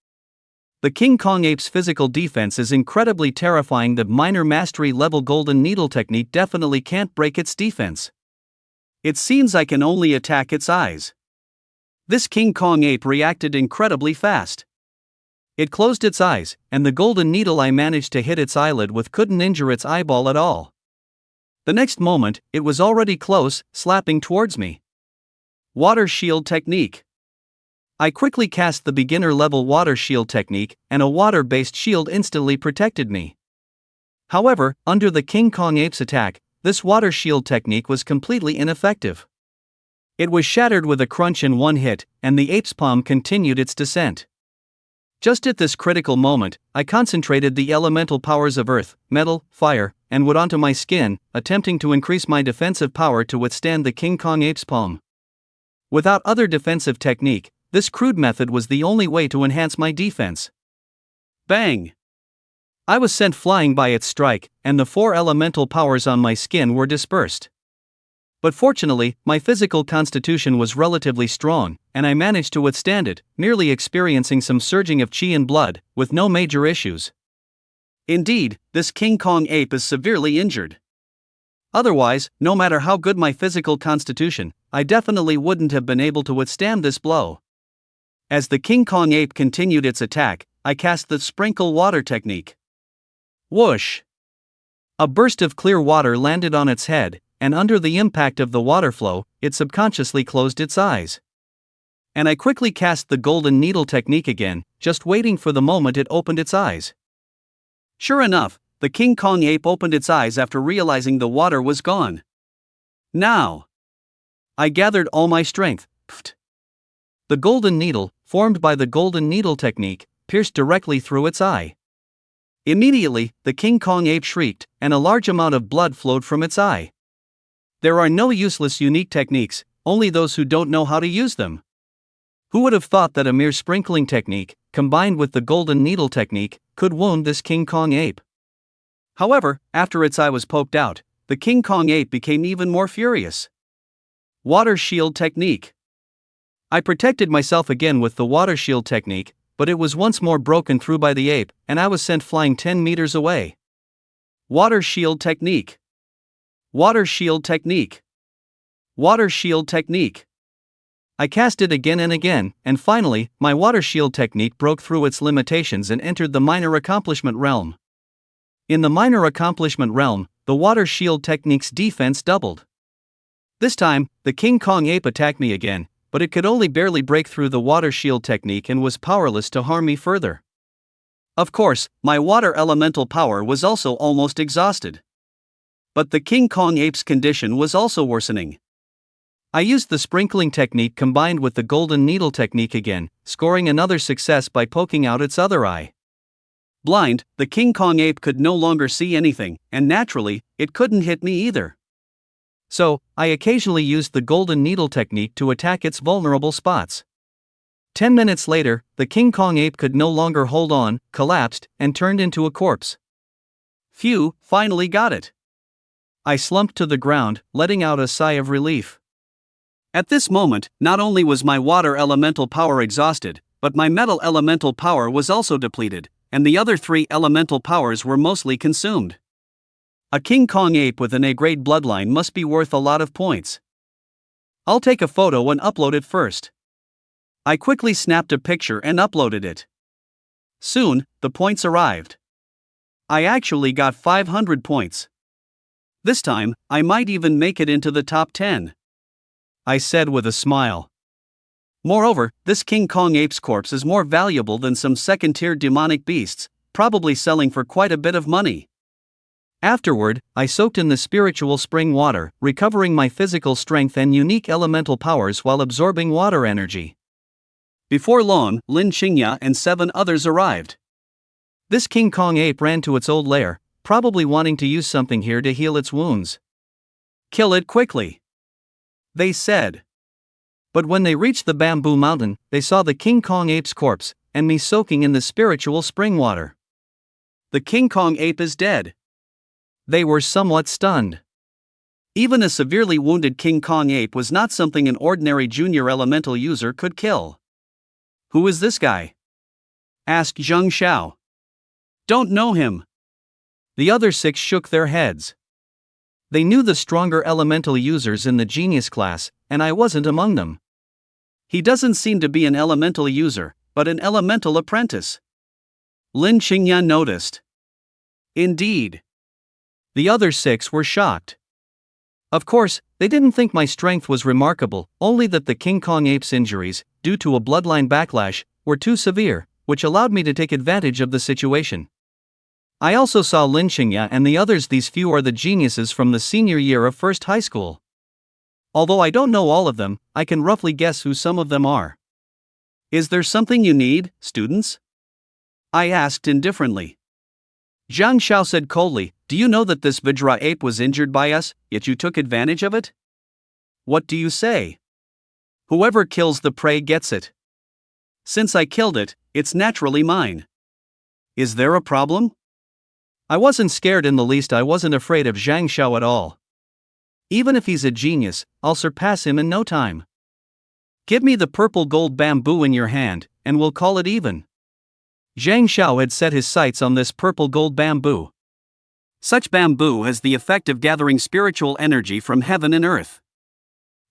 The King Kong ape's physical defense is incredibly terrifying. The minor mastery level Golden Needle Technique definitely can't break its defense. It seems I can only attack its eyes. This King Kong ape reacted incredibly fast. It closed its eyes, and the golden needle I managed to hit its eyelid with couldn't injure its eyeball at all. The next moment, it was already close, slapping towards me. Water shield technique. I quickly cast the beginner level water shield technique, and a water-based shield instantly protected me. However, under the King Kong ape's attack, this water shield technique was completely ineffective. It was shattered with a crunch in one hit, and the ape's palm continued its descent. Just at this critical moment, I concentrated the elemental powers of earth, metal, fire, and wood onto my skin, attempting to increase my defensive power to withstand the King Kong ape's palm. Without other defensive technique, this crude method was the only way to enhance my defense. Bang! I was sent flying by its strike, and the 4 elemental powers on my skin were dispersed. But fortunately, my physical constitution was relatively strong, and I managed to withstand it, merely experiencing some surging of chi and blood, with no major issues. Indeed, this King Kong ape is severely injured. Otherwise, no matter how good my physical constitution, I definitely wouldn't have been able to withstand this blow. As the King Kong ape continued its attack, I cast the sprinkle water technique. Whoosh! A burst of clear water landed on its head, and under the impact of the water flow, it subconsciously closed its eyes. And I quickly cast the golden needle technique again, just waiting for the moment it opened its eyes. Sure enough, the King Kong ape opened its eyes after realizing the water was gone. Now! I gathered all my strength. Pfft. The golden needle, formed by the golden needle technique, pierced directly through its eye. Immediately, the King Kong ape shrieked, and a large amount of blood flowed from its eye. There are no useless unique techniques, only those who don't know how to use them. Who would have thought that a mere sprinkling technique, combined with the golden needle technique, could wound this King Kong ape? However, after its eye was poked out, the King Kong ape became even more furious. Water shield technique. I protected myself again with the water shield technique, but it was once more broken through by the ape, and I was sent flying 10 meters away. Water shield technique. Water shield technique. Water shield technique. I cast it again and again, and finally, my water shield technique broke through its limitations and entered the minor accomplishment realm. In the minor accomplishment realm, the water shield technique's defense doubled. This time, the King Kong ape attacked me again, but it could only barely break through the water shield technique and was powerless to harm me further. Of course, my water elemental power was also almost exhausted. But the King Kong ape's condition was also worsening. I used the sprinkling technique combined with the golden needle technique again, scoring another success by poking out its other eye. Blind, the King Kong ape could no longer see anything, and naturally, it couldn't hit me either. So, I occasionally used the golden needle technique to attack its vulnerable spots. 10 minutes later, the King Kong ape could no longer hold on, collapsed, and turned into a corpse. Phew, finally got it. I slumped to the ground, letting out a sigh of relief. At this moment, not only was my water elemental power exhausted, but my metal elemental power was also depleted, and the other 3 elemental powers were mostly consumed. A King Kong ape with an A-grade bloodline must be worth a lot of points. I'll take a photo and upload it first. I quickly snapped a picture and uploaded it. Soon, the points arrived. I actually got 500 points. This time, I might even make it into the top 10. I said with a smile. Moreover, this King Kong ape's corpse is more valuable than some second-tier demonic beasts, probably selling for quite a bit of money. Afterward, I soaked in the spiritual spring water, recovering my physical strength and unique elemental powers while absorbing water energy. Before long, Lin Xingya and 7 others arrived. This King Kong ape ran to its old lair, probably wanting to use something here to heal its wounds. Kill it quickly, they said. But when they reached the bamboo mountain, they saw the King Kong ape's corpse, and me soaking in the spiritual spring water. The King Kong ape is dead. They were somewhat stunned. Even a severely wounded King Kong ape was not something an ordinary junior elemental user could kill. Who is this guy? Asked Zheng Xiao. Don't know him. The other 6 shook their heads. They knew the stronger elemental users in the genius class, and I wasn't among them. He doesn't seem to be an elemental user, but an elemental apprentice. Lin Xingyan noticed. Indeed. The other 6 were shocked. Of course, They didn't think my strength was remarkable, only that the King Kong ape's injuries, due to a bloodline backlash, were too severe, which allowed me to take advantage of the situation. I also saw Lin Xingya and the others. These few are the geniuses from the senior year of first high school. Although I don't know all of them, I can roughly guess who some of them are. Is there something you need, students? I asked indifferently. Zhang Xiao said coldly, do you know that this Vajra ape was injured by us, yet you took advantage of it? What do you say? Whoever kills the prey gets it. Since I killed it, it's naturally mine. Is there a problem? I wasn't scared in the least. I wasn't afraid of Zhang Xiao at all. Even if he's a genius, I'll surpass him in no time. Give me the purple gold bamboo in your hand, and we'll call it even. Zhang Xiao had set his sights on this purple gold bamboo. Such bamboo has the effect of gathering spiritual energy from heaven and earth.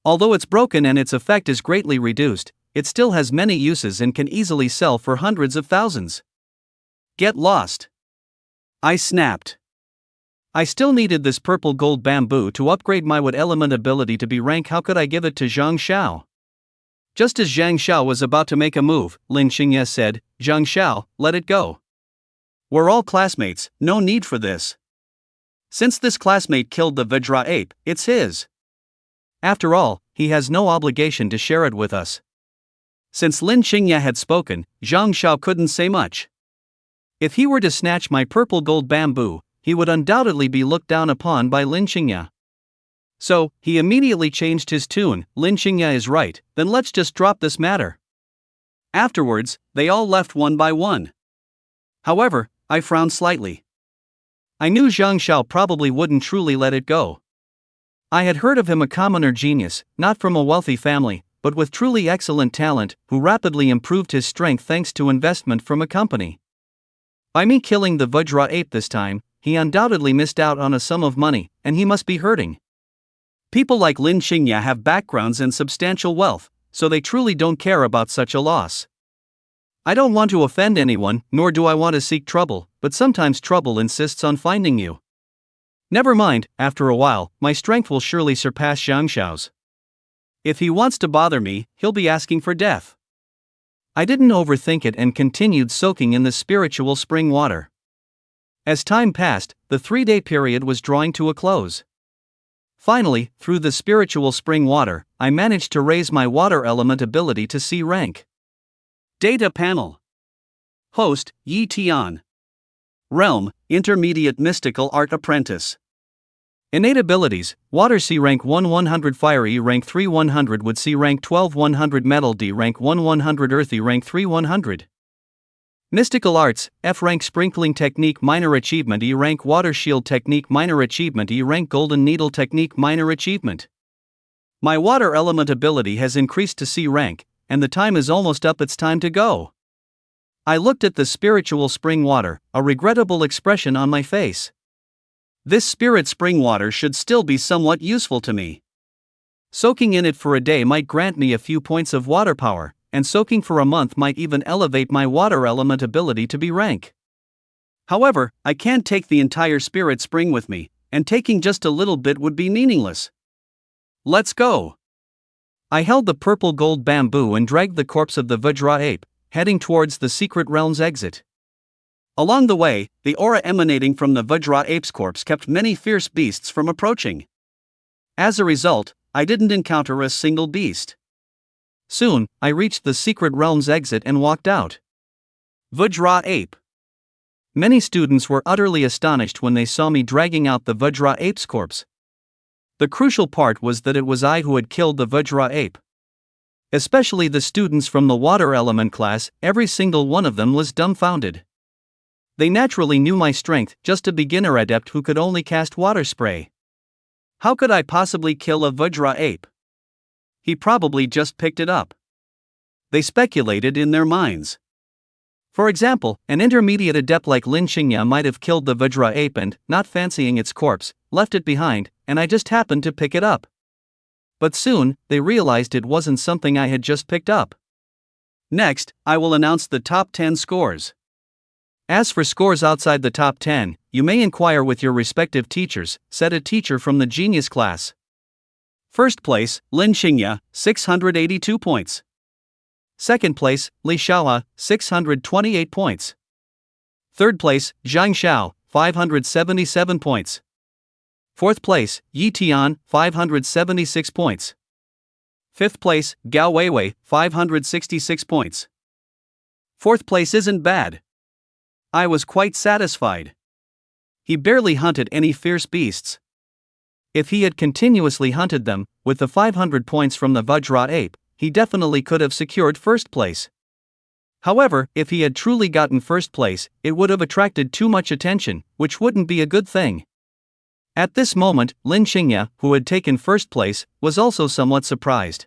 Although it's broken and its effect is greatly reduced, it still has many uses and can easily sell for hundreds of thousands. Get lost! I snapped. I still needed this purple gold bamboo to upgrade my wood element ability to be rank. How could I give it to Zhang Xiao? Just as Zhang Xiao was about to make a move, Lin Xingye said, Zhang Xiao, let it go. We're all classmates, no need for this. Since this classmate killed the Vajra ape, it's his. After all, he has no obligation to share it with us. Since Lin Xingye had spoken, Zhang Xiao couldn't say much. If he were to snatch my purple gold bamboo, he would undoubtedly be looked down upon by Lin Xingye. So, he immediately changed his tune. Lin Xingye is right, then let's just drop this matter. Afterwards, they all left one by one. However, I frowned slightly. I knew Zhang Xiao probably wouldn't truly let it go. I had heard of him, a commoner genius, not from a wealthy family, but with truly excellent talent, who rapidly improved his strength thanks to investment from a company. By me killing the Vajra ape this time, he undoubtedly missed out on a sum of money, and he must be hurting. People like Lin Xingye have backgrounds and substantial wealth, so they truly don't care about such a loss. I don't want to offend anyone, nor do I want to seek trouble, but sometimes trouble insists on finding you. Never mind, after a while, my strength will surely surpass Zhang Xiao's. If he wants to bother me, he'll be asking for death. I didn't overthink it and continued soaking in the spiritual spring water. As time passed, the 3-day period was drawing to a close. Finally, through the spiritual spring water, I managed to raise my water element ability to C rank. Data panel. Host, Yi Tian. Realm, Intermediate Mystical Art Apprentice. Innate abilities, Water C rank 1 100, Fire E rank 3 100, Wood C rank 12 100, Metal D rank 1 100, Earth E rank 3 100. Mystical Arts, F rank Sprinkling Technique Minor Achievement, E rank Water Shield Technique Minor Achievement, E rank Golden Needle Technique Minor Achievement. My water element ability has increased to C rank, and the time is almost up. It's time to go. I looked at the spiritual spring water, a regrettable expression on my face. This spirit spring water should still be somewhat useful to me. Soaking in it for a day might grant me a few points of water power, and soaking for a month might even elevate my water element ability to B rank. However, I can't take the entire spirit spring with me, and taking just a little bit would be meaningless. Let's go. I held the purple gold bamboo and dragged the corpse of the Vajra ape, heading towards the secret realm's exit. Along the way, the aura emanating from the Vajra ape's corpse kept many fierce beasts from approaching. As a result, I didn't encounter a single beast. Soon, I reached the secret realm's exit and walked out. Vajra ape. Many students were utterly astonished when they saw me dragging out the Vajra ape's corpse. The crucial part was that it was I who had killed the Vajra ape. Especially the students from the water element class, every single one of them was dumbfounded. They naturally knew my strength, just a beginner adept who could only cast water spray. How could I possibly kill a Vajra ape? He probably just picked it up. They speculated in their minds. For example, an intermediate adept like Lin Xingye might have killed the Vajra ape and, not fancying its corpse, left it behind, and I just happened to pick it up. But soon, they realized it wasn't something I had just picked up. Next, I will announce the top 10 scores. As for scores outside the top 10, you may inquire with your respective teachers, said a teacher from the genius class. First place, Lin Xingya, 682 points. Second place, Li Xiaoa, 628 points. Third place, Zhang Xiao, 577 points. Fourth place, Yi Tian, 576 points. Fifth place, Gao Weiwei, 566 points. Fourth place isn't bad. I was quite satisfied. He barely hunted any fierce beasts. If he had continuously hunted them, with the 500 points from the Vajra ape, he definitely could have secured first place. However, if he had truly gotten first place, it would have attracted too much attention, which wouldn't be a good thing. At this moment, Lin Xingya, who had taken first place, was also somewhat surprised.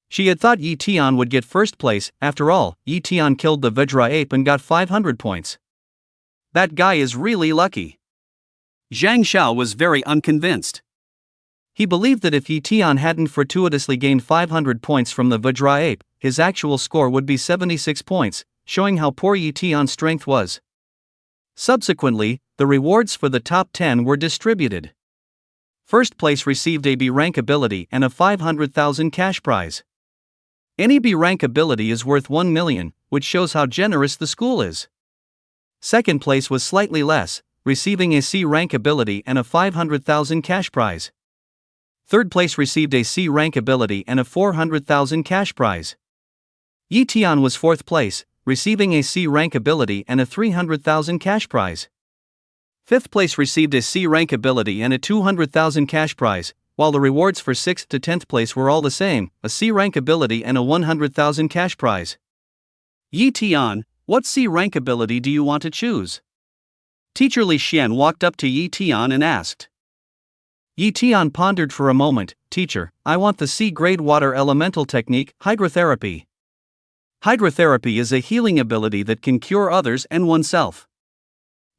She had thought Yi Tian would get first place. After all, Yi Tian killed the Vajra ape and got 500 points. That guy is really lucky. Zhang Xiao was very unconvinced. He believed that if Yi Tian hadn't fortuitously gained 500 points from the Vajra ape, his actual score would be 76 points, showing how poor Yi Tian's strength was. Subsequently, the rewards for the top 10 were distributed. First place received a B rank ability and a 500,000 cash prize. Any B rank ability is worth 1 million, which shows how generous the school is. Second place was slightly less, receiving a C rank ability and a 500,000 cash prize. Third place received a C rank ability and a 400,000 cash prize. Yi Tian was fourth place, receiving a C rank ability and a 300,000 cash prize. Fifth place received a C rank ability and a 200,000 cash prize, while the rewards for 6th to 10th place were all the same, a C rank ability and a 100,000 cash prize. Yi Tian, what C rank ability do you want to choose? Teacher Li Xian walked up to Yi Tian and asked. Yi Tian pondered for a moment. Teacher, I want the C-grade water elemental technique, hydrotherapy. Hydrotherapy is a healing ability that can cure others and oneself.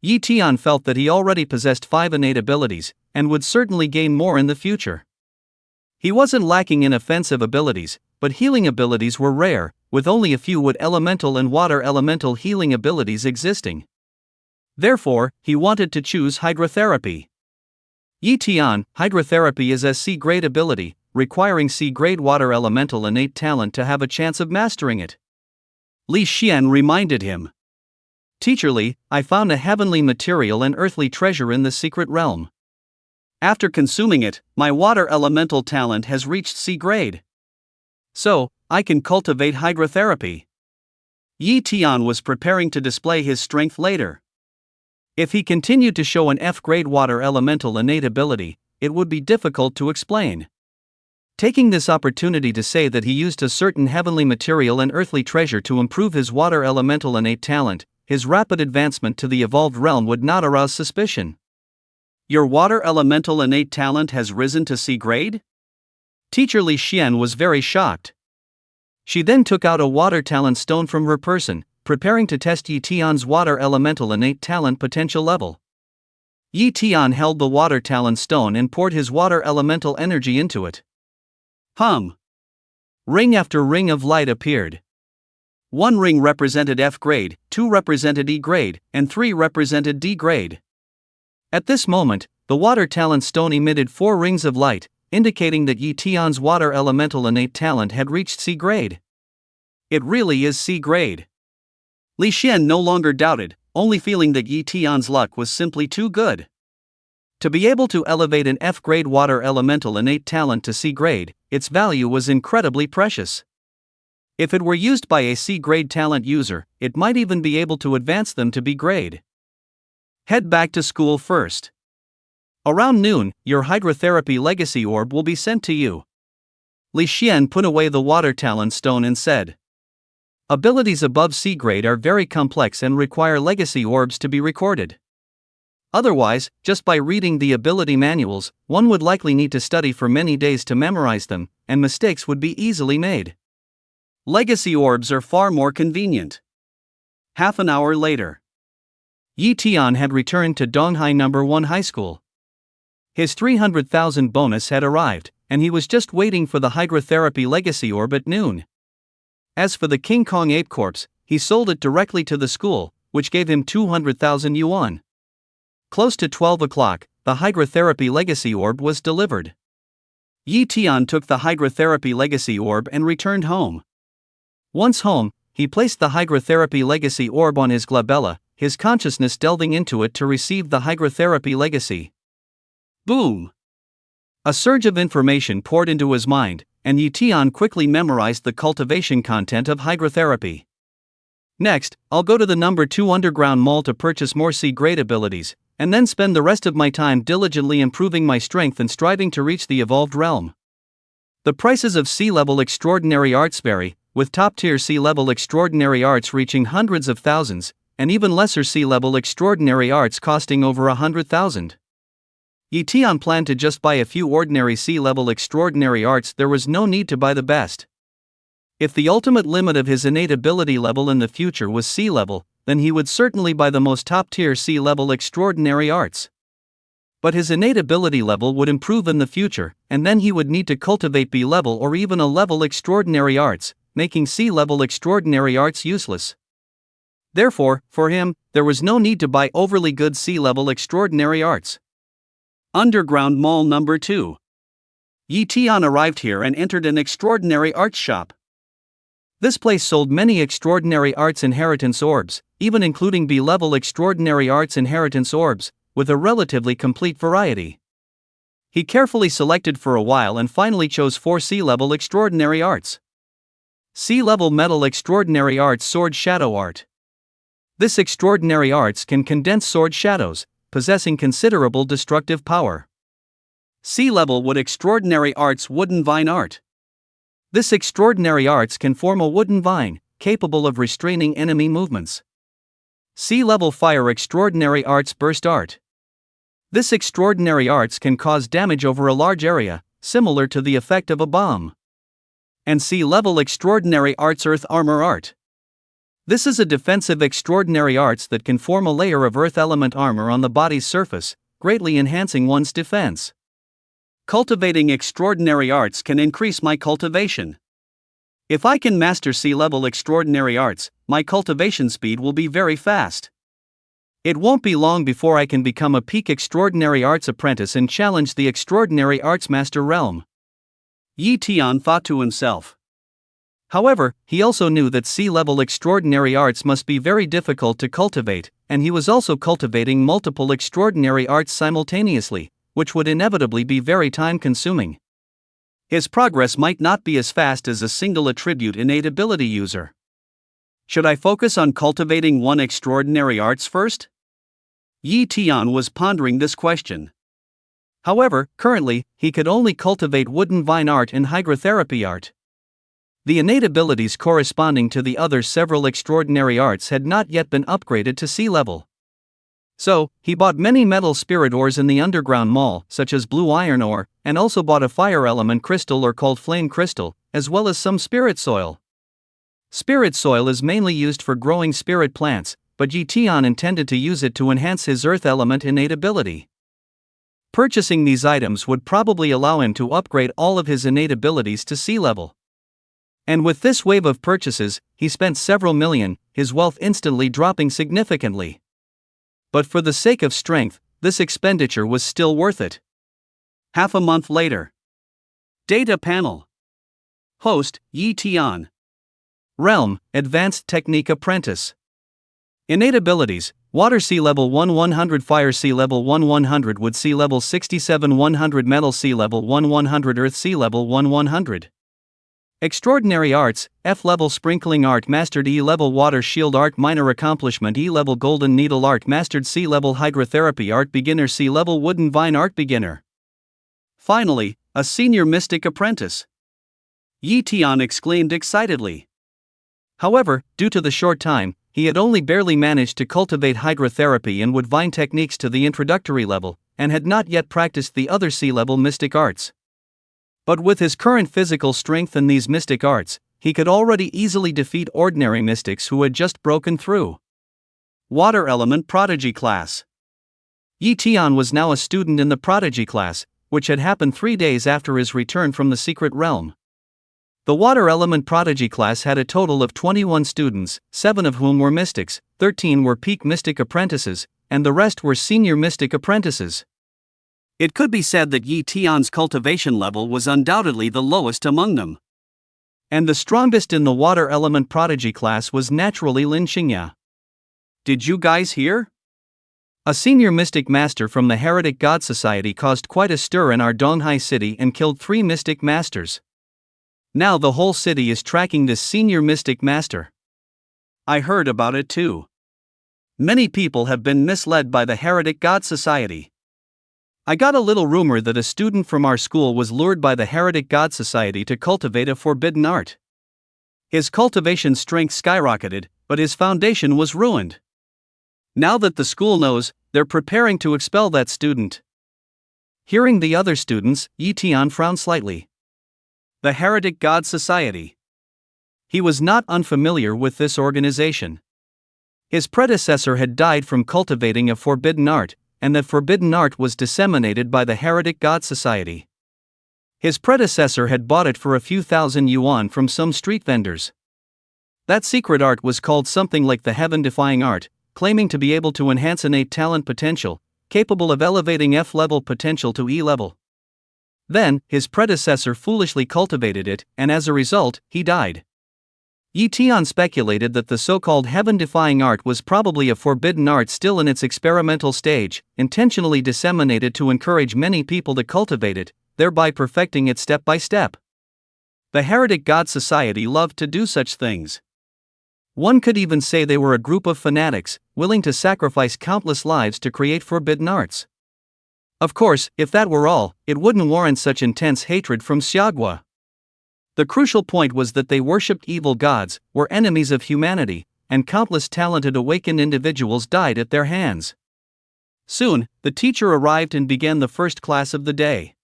Yi Tian felt that he already possessed 5 innate abilities, and would certainly gain more in the future. He wasn't lacking in offensive abilities, but healing abilities were rare, with only a few wood elemental and water elemental healing abilities existing. Therefore, he wanted to choose hydrotherapy. Yi Tian, hydrotherapy is a C-grade ability, requiring C-grade water elemental innate talent to have a chance of mastering it. Li Xian reminded him. Teacher Li, I found a heavenly material and earthly treasure in the secret realm. After consuming it, my water elemental talent has reached C-grade. So, I can cultivate hydrotherapy. Yi Tian was preparing to display his strength later. If he continued to show an F-grade water elemental innate ability, it would be difficult to explain. Taking this opportunity to say that he used a certain heavenly material and earthly treasure to improve his water elemental innate talent, his rapid advancement to the evolved realm would not arouse suspicion. Your water elemental innate talent has risen to C-grade? Teacher Li Xian was very shocked. She then took out a water talent stone from her person, preparing to test Yi Tian's water elemental innate talent potential level. Yi Tian held the water talent stone and poured his water elemental energy into it. Ring after ring of light appeared. 1 ring represented F grade, 2 represented E grade, and 3 represented D grade. At this moment, the water talent stone emitted 4 rings of light, indicating that Yi Tian's water elemental innate talent had reached C grade. It really is C grade. Li Xian no longer doubted, only feeling that Yi Tian's luck was simply too good. To be able to elevate an F-grade water elemental innate talent to C-grade, its value was incredibly precious. If it were used by a C-grade talent user, it might even be able to advance them to B-grade. Head back to school first. Around noon, your hydrotherapy legacy orb will be sent to you. Li Xian put away the water talent stone and said. Abilities above C-grade are very complex and require legacy orbs to be recorded. Otherwise, just by reading the ability manuals, one would likely need to study for many days to memorize them, and mistakes would be easily made. Legacy orbs are far more convenient. Half an hour later. Yi Tian had returned to Donghai No. 1 High School. His 300,000 bonus had arrived, and he was just waiting for the hydrotherapy legacy orb at noon. As for the King Kong Ape Corpse, he sold it directly to the school, which gave him 200,000 yuan. Close to 12 o'clock, the hydrotherapy legacy orb was delivered. Yi Tian took the hydrotherapy legacy orb and returned home. Once home, he placed the hydrotherapy legacy orb on his glabella, his consciousness delving into it to receive the hydrotherapy legacy. Boom! A surge of information poured into his mind, and Yi Tian quickly memorized the cultivation content of hydrotherapy. Next, I'll go to the number 2 underground mall to purchase more C-grade abilities, and then spend the rest of my time diligently improving my strength and striving to reach the evolved realm. The prices of C-level extraordinary arts vary, with top-tier C-level extraordinary arts reaching hundreds of thousands, and even lesser C-level extraordinary arts costing over 100,000. Yi Tian planned to just buy a few ordinary C-level extraordinary arts. There was no need to buy the best. If the ultimate limit of his innate ability level in the future was C-level, then he would certainly buy the most top-tier C-level extraordinary arts. But his innate ability level would improve in the future, and then he would need to cultivate B-level or even a level extraordinary arts, making C-level extraordinary arts useless. Therefore, for him, there was no need to buy overly good C-level extraordinary arts. Underground Mall number 2. Yi Tian arrived here and entered an extraordinary arts shop. This place sold many extraordinary arts inheritance orbs, even including B-level extraordinary arts inheritance orbs, with a relatively complete variety. He carefully selected for a while and finally chose 4 C-level extraordinary arts. C-level metal extraordinary arts sword shadow art. This extraordinary arts can condense sword shadows, possessing considerable destructive power. C-level wood extraordinary arts wooden vine art. This extraordinary arts can form a wooden vine, capable of restraining enemy movements. C-level fire extraordinary arts burst art. This extraordinary arts can cause damage over a large area, similar to the effect of a bomb. And C-level extraordinary arts earth armor art. This is a defensive extraordinary arts that can form a layer of earth element armor on the body's surface, greatly enhancing one's defense. Cultivating extraordinary arts can increase my cultivation. If I can master C-level extraordinary arts, my cultivation speed will be very fast. It won't be long before I can become a peak extraordinary arts apprentice and challenge the extraordinary arts master realm. Yi Tian thought to himself. However, he also knew that C-level extraordinary arts must be very difficult to cultivate, and he was also cultivating multiple extraordinary arts simultaneously, which would inevitably be very time-consuming. His progress might not be as fast as a single attribute innate ability user. Should I focus on cultivating one extraordinary arts first? Yi Tian was pondering this question. However, currently, he could only cultivate wooden vine art and hydrotherapy art. The innate abilities corresponding to the other several extraordinary arts had not yet been upgraded to C-level. So, he bought many metal spirit ores in the underground mall, such as blue iron ore, and also bought a fire element crystal or called flame crystal, as well as some spirit soil. Spirit soil is mainly used for growing spirit plants, but Yi Tian intended to use it to enhance his earth element innate ability. Purchasing these items would probably allow him to upgrade all of his innate abilities to C-level. And with this wave of purchases, he spent several million, his wealth instantly dropping significantly. But for the sake of strength, this expenditure was still worth it. Half a month later. Data panel. Host, Yi Tian. Realm, Advanced Technique Apprentice. Innate abilities, Water C-level 1 100 Fire C-level 1 100 Wood C-level 67 100 Metal C-level 1 100 Earth C-level 1 100. Extraordinary Arts, F-level Sprinkling Art Mastered E-level Water Shield Art Minor Accomplishment E-level Golden Needle Art Mastered C-level Hydrotherapy Art Beginner C-level Wooden Vine Art Beginner. Finally, a Senior Mystic Apprentice. Yi Tian exclaimed excitedly. However, due to the short time, he had only barely managed to cultivate hydrotherapy and wood vine techniques to the introductory level, and had not yet practiced the other C-level mystic arts. But with his current physical strength and these mystic arts, he could already easily defeat ordinary mystics who had just broken through. Water Element Prodigy Class. Yi Tian was now a student in the Prodigy class, which had happened 3 days after his return from the secret realm. The Water Element Prodigy class had a total of 21 students, 7 of whom were mystics, 13 were peak mystic apprentices, and the rest were senior mystic apprentices. It could be said that Yi Tian's cultivation level was undoubtedly the lowest among them. And the strongest in the water element prodigy class was naturally Lin Xingya. Did you guys hear? A senior mystic master from the Heretic God Society caused quite a stir in our Donghai city and killed 3 mystic masters. Now the whole city is tracking this senior mystic master. I heard about it too. Many people have been misled by the Heretic God Society. I got a little rumor that a student from our school was lured by the Heretic God Society to cultivate a forbidden art. His cultivation strength skyrocketed, but his foundation was ruined. Now that the school knows, they're preparing to expel that student. Hearing the other students, Yi Tian frowned slightly. The Heretic God Society. He was not unfamiliar with this organization. His predecessor had died from cultivating a forbidden art, and that forbidden art was disseminated by the Heretic God Society. His predecessor had bought it for a few thousand yuan from some street vendors. That secret art was called something like the heaven-defying art, claiming to be able to enhance innate talent potential, capable of elevating F-level potential to E-level. Then, his predecessor foolishly cultivated it, and as a result, he died. Yi Tian speculated that the so-called heaven-defying art was probably a forbidden art still in its experimental stage, intentionally disseminated to encourage many people to cultivate it, thereby perfecting it step by step. The Heretic God Society loved to do such things. One could even say they were a group of fanatics, willing to sacrifice countless lives to create forbidden arts. Of course, if that were all, it wouldn't warrant such intense hatred from Xiagua. The crucial point was that they worshipped evil gods, were enemies of humanity, and countless talented awakened individuals died at their hands. Soon, the teacher arrived and began the first class of the day.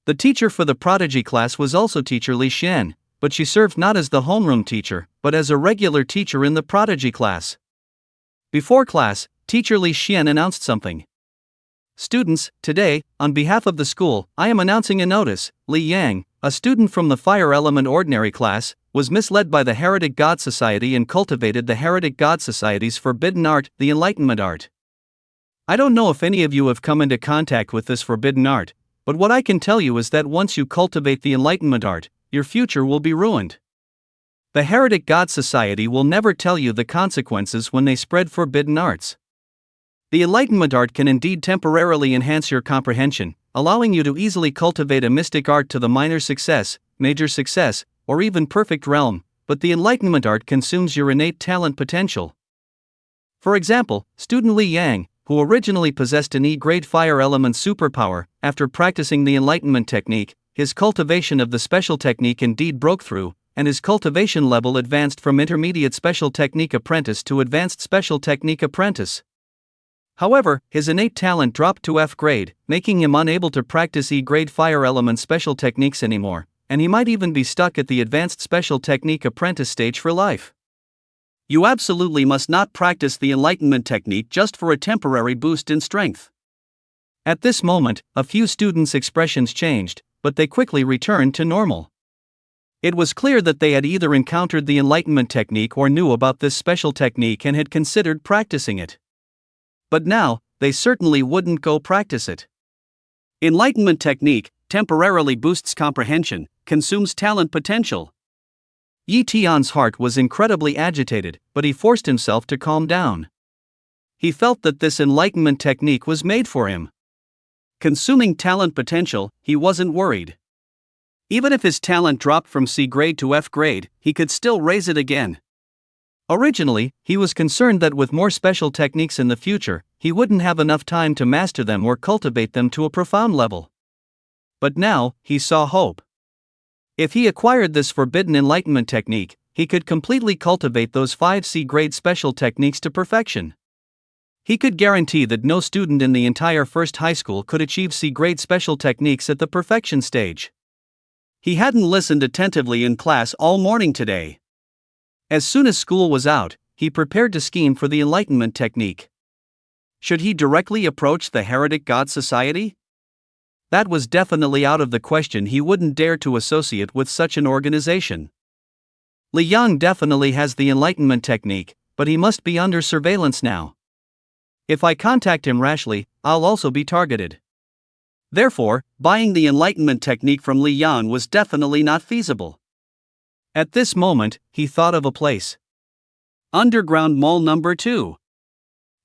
The teacher for the prodigy class was also teacher Li Xian, but she served not as the homeroom teacher, but as a regular teacher in the prodigy class. Before class, teacher Li Xian announced something. Students, today, on behalf of the school, I am announcing a notice. Li Yang, a student from the Fire Element Ordinary class, was misled by the Heretic God Society and cultivated the Heretic God Society's forbidden art, the Enlightenment art. I don't know if any of you have come into contact with this forbidden art, but what I can tell you is that once you cultivate the Enlightenment art, your future will be ruined. The Heretic God Society will never tell you the consequences when they spread forbidden arts. The Enlightenment art can indeed temporarily enhance your comprehension, allowing you to easily cultivate a mystic art to the minor success, major success, or even perfect realm, but the Enlightenment art consumes your innate talent potential. For example, student Li Yang, who originally possessed an E-grade fire element superpower, after practicing the Enlightenment technique, his cultivation of the special technique indeed broke through, and his cultivation level advanced from intermediate special technique apprentice to advanced special technique apprentice. However, his innate talent dropped to F grade, making him unable to practice E-grade fire element special techniques anymore, and he might even be stuck at the advanced special technique apprentice stage for life. You absolutely must not practice the Enlightenment technique just for a temporary boost in strength. At this moment, a few students' expressions changed, but they quickly returned to normal. It was clear that they had either encountered the Enlightenment technique or knew about this special technique and had considered practicing it. But now, they certainly wouldn't go practice it. Enlightenment technique temporarily boosts comprehension, consumes talent potential. Yi Tian's heart was incredibly agitated, but he forced himself to calm down. He felt that this Enlightenment technique was made for him. Consuming talent potential, he wasn't worried. Even if his talent dropped from C grade to F grade, he could still raise it again. Originally, he was concerned that with more special techniques in the future, he wouldn't have enough time to master them or cultivate them to a profound level. But now, he saw hope. If he acquired this forbidden Enlightenment technique, he could completely cultivate those 5 C-grade special techniques to perfection. He could guarantee that no student in the entire first high school could achieve C-grade special techniques at the perfection stage. He hadn't listened attentively in class all morning today. As soon as school was out, he prepared to scheme for the Enlightenment technique. Should he directly approach the Heretic God Society? That was definitely out of the question. He wouldn't dare to associate with such an organization. Li Yang definitely has the Enlightenment technique, but he must be under surveillance now. If I contact him rashly, I'll also be targeted. Therefore, buying the Enlightenment technique from Li Yan was definitely not feasible. At this moment, he thought of a place. Underground Mall Number 2.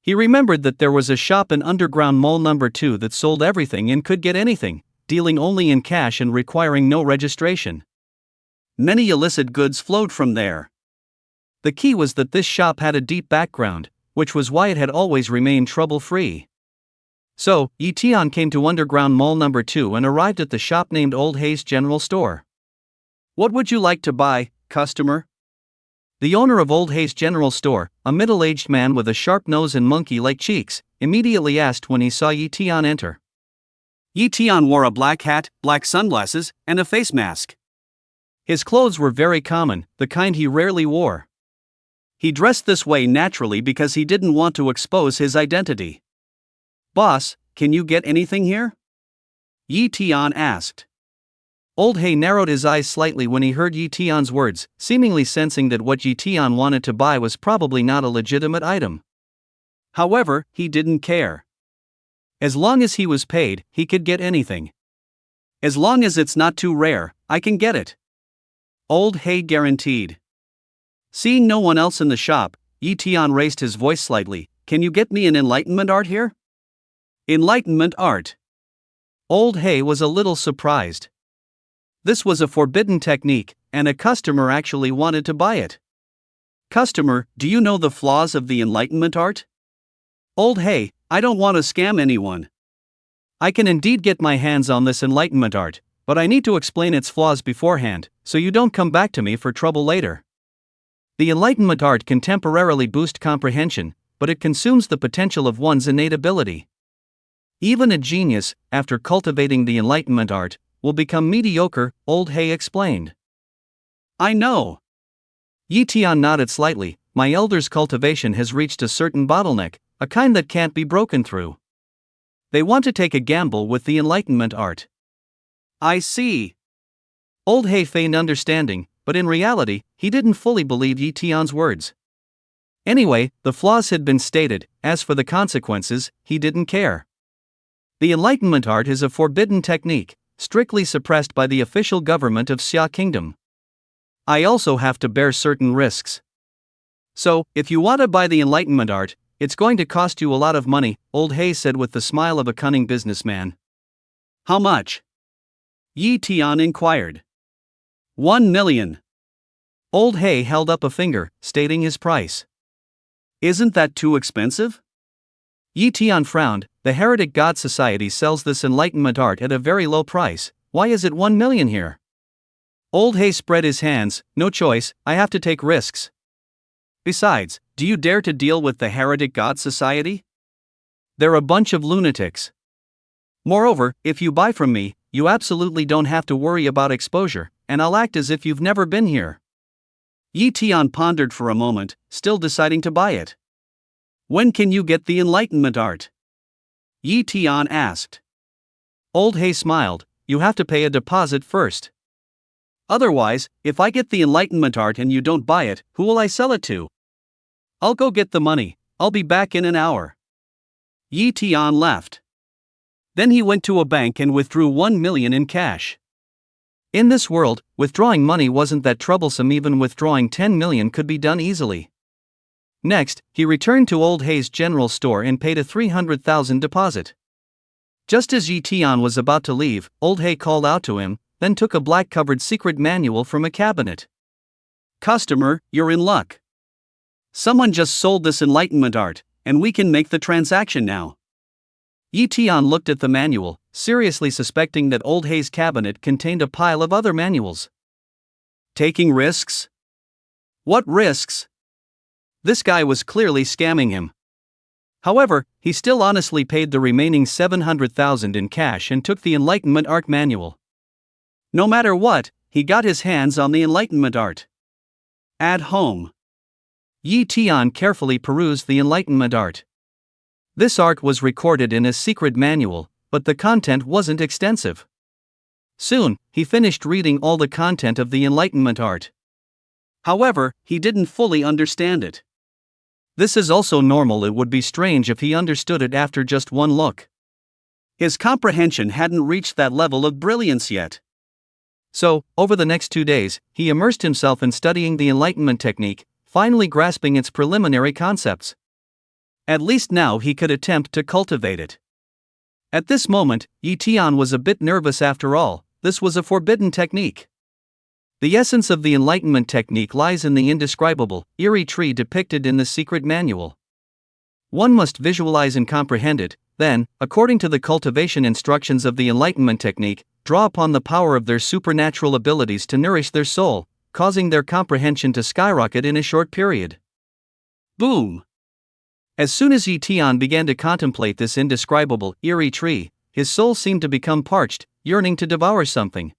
He remembered that there was a shop in Underground Mall Number 2 that sold everything and could get anything, dealing only in cash and requiring no registration. Many illicit goods flowed from there. The key was that this shop had a deep background, which was why it had always remained trouble-free. So, Yi Tian came to Underground Mall Number 2 and arrived at the shop named Old Hay's General Store. What would you like to buy, customer? The owner of Old Hay's General Store, a middle-aged man with a sharp nose and monkey-like cheeks, immediately asked when he saw Yi Tian enter. Yi Tian wore a black hat, black sunglasses, and a face mask. His clothes were very common, the kind he rarely wore. He dressed this way naturally because he didn't want to expose his identity. Boss, can you get anything here? Yi Tian asked. Old Hay narrowed his eyes slightly when he heard Yi Tian's words, seemingly sensing that what Yi Tian wanted to buy was probably not a legitimate item. However, he didn't care. As long as he was paid, he could get anything. As long as it's not too rare, I can get it. Old Hay guaranteed. Seeing no one else in the shop, Yi Tian raised his voice slightly. Can you get me an Enlightenment art here? Enlightenment art. Old Hay was a little surprised. This was a forbidden technique, and a customer actually wanted to buy it. Customer, do you know the flaws of the Enlightenment art? Old Hay, I don't want to scam anyone. I can indeed get my hands on this Enlightenment art, but I need to explain its flaws beforehand, so you don't come back to me for trouble later. The Enlightenment art can temporarily boost comprehension, but it consumes the potential of one's innate ability. Even a genius, after cultivating the Enlightenment art, will become mediocre, Old Hay explained. I know. Yi Tian nodded slightly. My elder's cultivation has reached a certain bottleneck, a kind that can't be broken through. They want to take a gamble with the Enlightenment art. I see. Old Hay feigned understanding, but in reality, he didn't fully believe Yi Tian's words. Anyway, the flaws had been stated. As for the consequences, he didn't care. The Enlightenment art is a forbidden technique, strictly suppressed by the official government of Xia Kingdom. I also have to bear certain risks. So, if you want to buy the Enlightenment art, it's going to cost you a lot of money, Old Hay said with the smile of a cunning businessman. How much? Yi Tian inquired. 1 million. Old Hay held up a finger, stating his price. Isn't that too expensive? Yi Tian frowned. The Heretic God Society sells this Enlightenment art at a very low price. Why is it 1 million here? Old Hay spread his hands. No choice, I have to take risks. Besides, do you dare to deal with the Heretic God Society? They're a bunch of lunatics. Moreover, if you buy from me, you absolutely don't have to worry about exposure, and I'll act as if you've never been here. Yi Tian pondered for a moment, still deciding to buy it. When can you get the Enlightenment art? Yi Tian asked. Old Hay smiled. You have to pay a deposit first. Otherwise, if I get the Enlightenment art and you don't buy it, who will I sell it to? I'll go get the money. I'll be back in an hour. Yi Tian left. Then he went to a bank and withdrew 1 million in cash. In this world, withdrawing money wasn't that troublesome. Even withdrawing 10 million could be done easily. Next, he returned to Old Hay's General Store and paid a 300,000 deposit. Just as Yi Tian was about to leave, Old Hay called out to him, then took a black-covered secret manual from a cabinet. Customer, you're in luck. Someone just sold this Enlightenment art, and we can make the transaction now. Yi Tian looked at the manual, seriously suspecting that Old Hay's cabinet contained a pile of other manuals. Taking risks? What risks? This guy was clearly scamming him. However, he still honestly paid the remaining 700,000 in cash and took the Enlightenment art manual. No matter what, he got his hands on the Enlightenment art. At home. Yi Tian carefully perused the Enlightenment art. This art was recorded in a secret manual, but the content wasn't extensive. Soon, he finished reading all the content of the Enlightenment art. However, he didn't fully understand it. This is also normal. It would be strange if he understood it after just one look. His comprehension hadn't reached that level of brilliance yet. So, over the next 2 days, he immersed himself in studying the Enlightenment technique, finally grasping its preliminary concepts. At least now he could attempt to cultivate it. At this moment, Yi Tian was a bit nervous after all. This was a forbidden technique. The essence of the Enlightenment technique lies in the indescribable, eerie tree depicted in the secret manual. One must visualize and comprehend it, then, according to the cultivation instructions of the Enlightenment technique, draw upon the power of their supernatural abilities to nourish their soul, causing their comprehension to skyrocket in a short period. Boom! As soon as Yi Tian began to contemplate this indescribable, eerie tree, his soul seemed to become parched, yearning to devour something.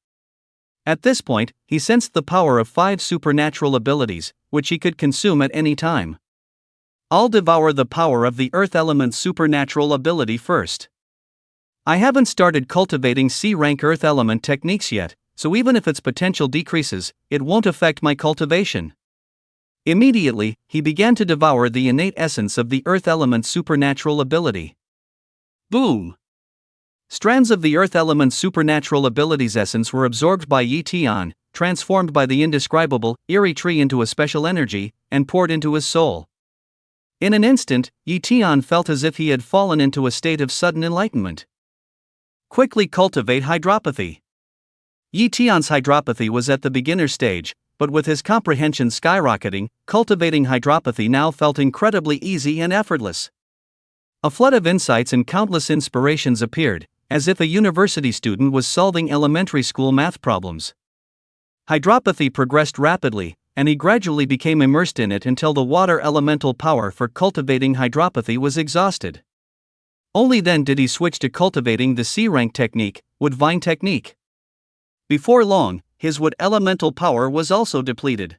At this point, he sensed the power of 5 supernatural abilities, which he could consume at any time. I'll devour the power of the earth element's supernatural ability first. I haven't started cultivating C-rank earth element techniques yet, so even if its potential decreases, it won't affect my cultivation. Immediately, he began to devour the innate essence of the earth element's supernatural ability. Boom! Strands of the earth element's supernatural ability's essence were absorbed by Yi Tian, transformed by the indescribable, eerie tree into a special energy, and poured into his soul. In an instant, Yi Tian felt as if he had fallen into a state of sudden enlightenment. Quickly cultivate hydropathy. Yi Tian's hydropathy was at the beginner stage, but with his comprehension skyrocketing, cultivating hydropathy now felt incredibly easy and effortless. A flood of insights and countless inspirations appeared, as if a university student was solving elementary school math problems. Hydropathy progressed rapidly, and he gradually became immersed in it until the water elemental power for cultivating hydropathy was exhausted. Only then did he switch to cultivating the C-rank technique, wood vine technique. Before long, his wood elemental power was also depleted.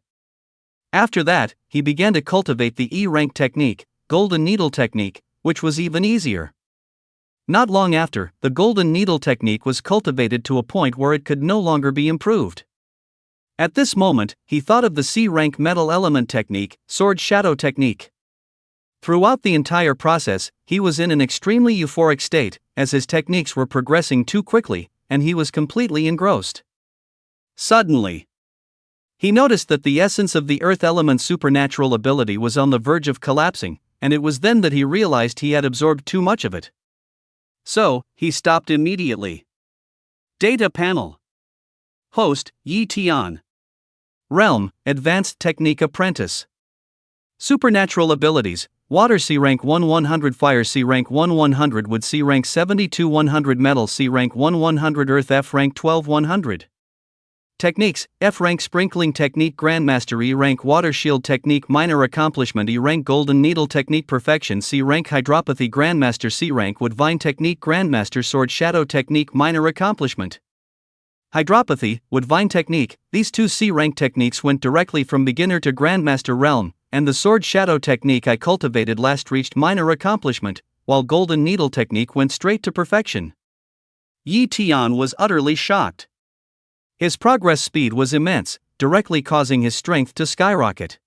After that, he began to cultivate the E-rank technique, golden needle technique, which was even easier. Not long after, the golden needle technique was cultivated to a point where it could no longer be improved. At this moment, he thought of the C-rank metal element technique, sword shadow technique. Throughout the entire process, he was in an extremely euphoric state, as his techniques were progressing too quickly, and he was completely engrossed. Suddenly, he noticed that the essence of the earth element's supernatural ability was on the verge of collapsing, and it was then that he realized he had absorbed too much of it. So, he stopped immediately. Data panel. Host, Yi Tian. Realm, Advanced Technique Apprentice. Supernatural abilities, Water C-rank 1 100, Fire C-rank 1 100, Wood C-rank 72 100, Metal C-rank 1 100, Earth F-rank 12 100. Techniques, F-rank Sprinkling Technique, Grandmaster E-rank Water Shield Technique, Minor Accomplishment, E-rank Golden Needle Technique, Perfection C-rank Hydropathy, Grandmaster C-rank Wood Vine Technique, Grandmaster Sword Shadow Technique, Minor Accomplishment. Hydropathy, Wood Vine Technique. These two C-rank techniques went directly from beginner to Grandmaster realm, and the Sword Shadow Technique I cultivated last reached Minor Accomplishment, while Golden Needle Technique went straight to perfection. Yi Tian was utterly shocked. His progress speed was immense, directly causing his strength to skyrocket.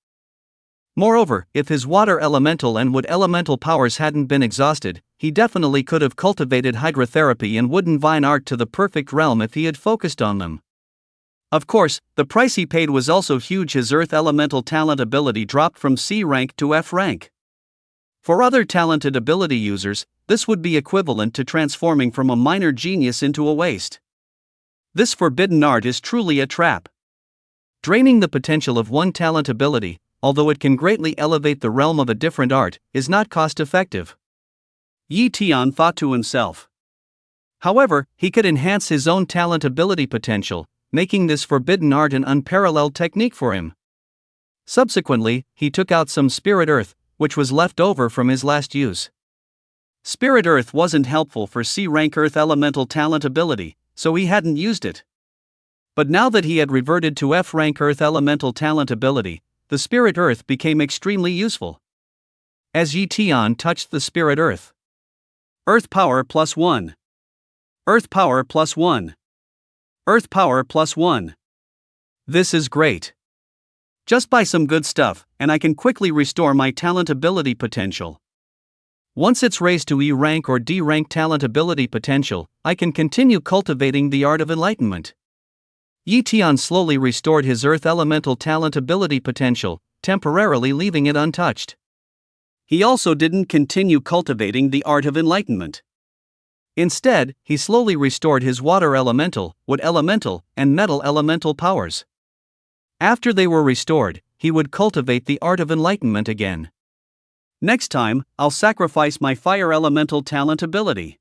Moreover, if his water elemental and wood elemental powers hadn't been exhausted, he definitely could have cultivated hydrotherapy and wooden vine art to the perfect realm if he had focused on them. Of course, the price he paid was also huge. His earth elemental talent ability dropped from C rank to F rank. For other talented ability users, this would be equivalent to transforming from a minor genius into a waste. This forbidden art is truly a trap. Draining the potential of one talent ability, although it can greatly elevate the realm of a different art, is not cost-effective. Yi Tian thought to himself. However, he could enhance his own talent ability potential, making this forbidden art an unparalleled technique for him. Subsequently, he took out some spirit earth, which was left over from his last use. Spirit earth wasn't helpful for C-rank earth elemental talent ability, so he hadn't used it. But now that he had reverted to F-rank earth elemental talent ability, the spirit earth became extremely useful. As Yi Tian touched the spirit earth, Earth power +1. Earth power +1. Earth power +1. This is great. Just buy some good stuff, and I can quickly restore my talent ability potential. Once it's raised to E rank or D rank talent ability potential, I can continue cultivating the art of enlightenment. Yi Tian slowly restored his earth elemental talent ability potential, temporarily leaving it untouched. He also didn't continue cultivating the art of enlightenment. Instead, he slowly restored his water elemental, wood elemental, and metal elemental powers. After they were restored, he would cultivate the art of enlightenment again. Next time, I'll sacrifice my fire elemental talent ability.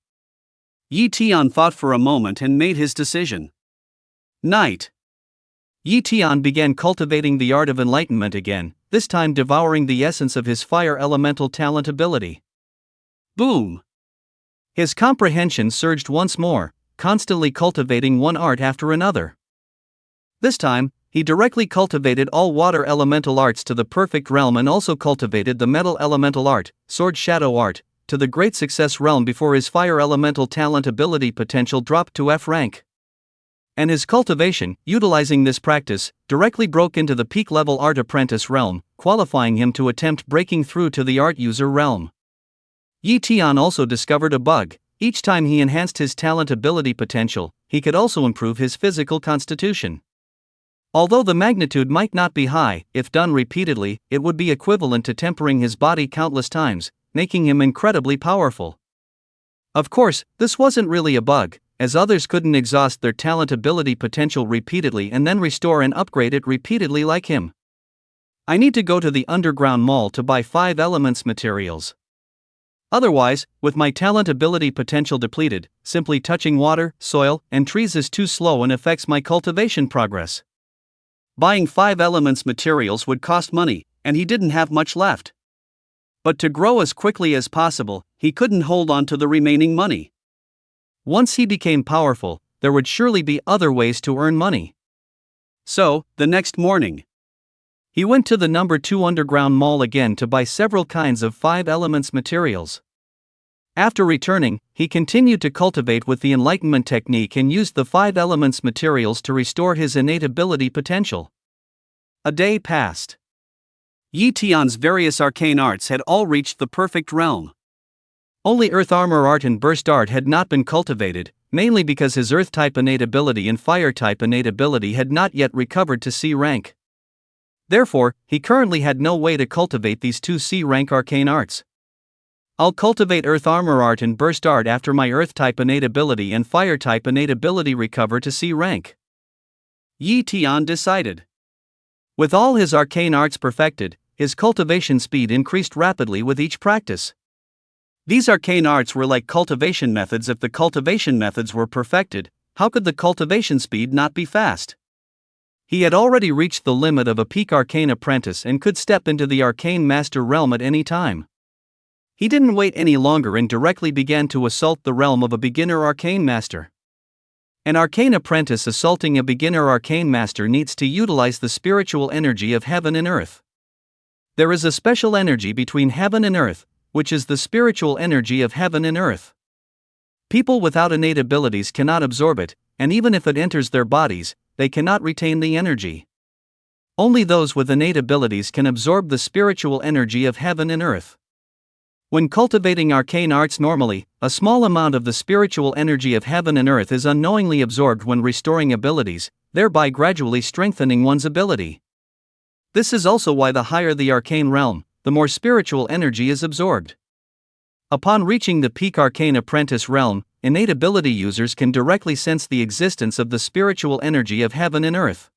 Yi Tian thought for a moment and made his decision. Night. Yi Tian began cultivating the art of enlightenment again, this time devouring the essence of his fire elemental talent ability. Boom! His comprehension surged once more, constantly cultivating one art after another. This time, he directly cultivated all water elemental arts to the perfect realm and also cultivated the metal elemental art, sword shadow art, to the great success realm before his fire elemental talent ability potential dropped to F rank. And his cultivation, utilizing this practice, directly broke into the peak level art apprentice realm, qualifying him to attempt breaking through to the art user realm. Yi Tian also discovered a bug. Each time he enhanced his talent ability potential, he could also improve his physical constitution. Although the magnitude might not be high, if done repeatedly, it would be equivalent to tempering his body countless times, making him incredibly powerful. Of course, this wasn't really a bug, as others couldn't exhaust their talent ability potential repeatedly and then restore and upgrade it repeatedly like him. I need to go to the underground mall to buy 5 elements materials. Otherwise, with my talent ability potential depleted, simply touching water, soil, and trees is too slow and affects my cultivation progress. Buying 5 elements materials would cost money, and he didn't have much left. But to grow as quickly as possible, he couldn't hold on to the remaining money. Once he became powerful, there would surely be other ways to earn money. So, the next morning, he went to the number 2 underground mall again to buy several kinds of 5 elements materials. After returning, he continued to cultivate with the enlightenment technique and used the 5 elements materials to restore his innate ability potential. A day passed. Yi Tian's various arcane arts had all reached the perfect realm. Only Earth Armor Art and Burst Art had not been cultivated, mainly because his Earth-type innate ability and Fire-type innate ability had not yet recovered to C rank. Therefore, he currently had no way to cultivate these 2 C-rank arcane arts. I'll cultivate Earth Armor Art and Burst Art after my Earth-type innate ability and Fire-type innate ability recover to C rank. Yi Tian decided. With all his arcane arts perfected, his cultivation speed increased rapidly with each practice. These arcane arts were like cultivation methods. If the cultivation methods were perfected, how could the cultivation speed not be fast? He had already reached the limit of a peak arcane apprentice and could step into the arcane master realm at any time. He didn't wait any longer and directly began to assault the realm of a beginner arcane master. An arcane apprentice assaulting a beginner arcane master needs to utilize the spiritual energy of heaven and earth. There is a special energy between heaven and earth, which is the spiritual energy of heaven and earth. People without innate abilities cannot absorb it, and even if it enters their bodies, they cannot retain the energy. Only those with innate abilities can absorb the spiritual energy of heaven and earth. When cultivating arcane arts normally, a small amount of the spiritual energy of heaven and earth is unknowingly absorbed when restoring abilities, thereby gradually strengthening one's ability. This is also why the higher the arcane realm, the more spiritual energy is absorbed. Upon reaching the peak arcane apprentice realm, innate ability users can directly sense the existence of the spiritual energy of heaven and earth.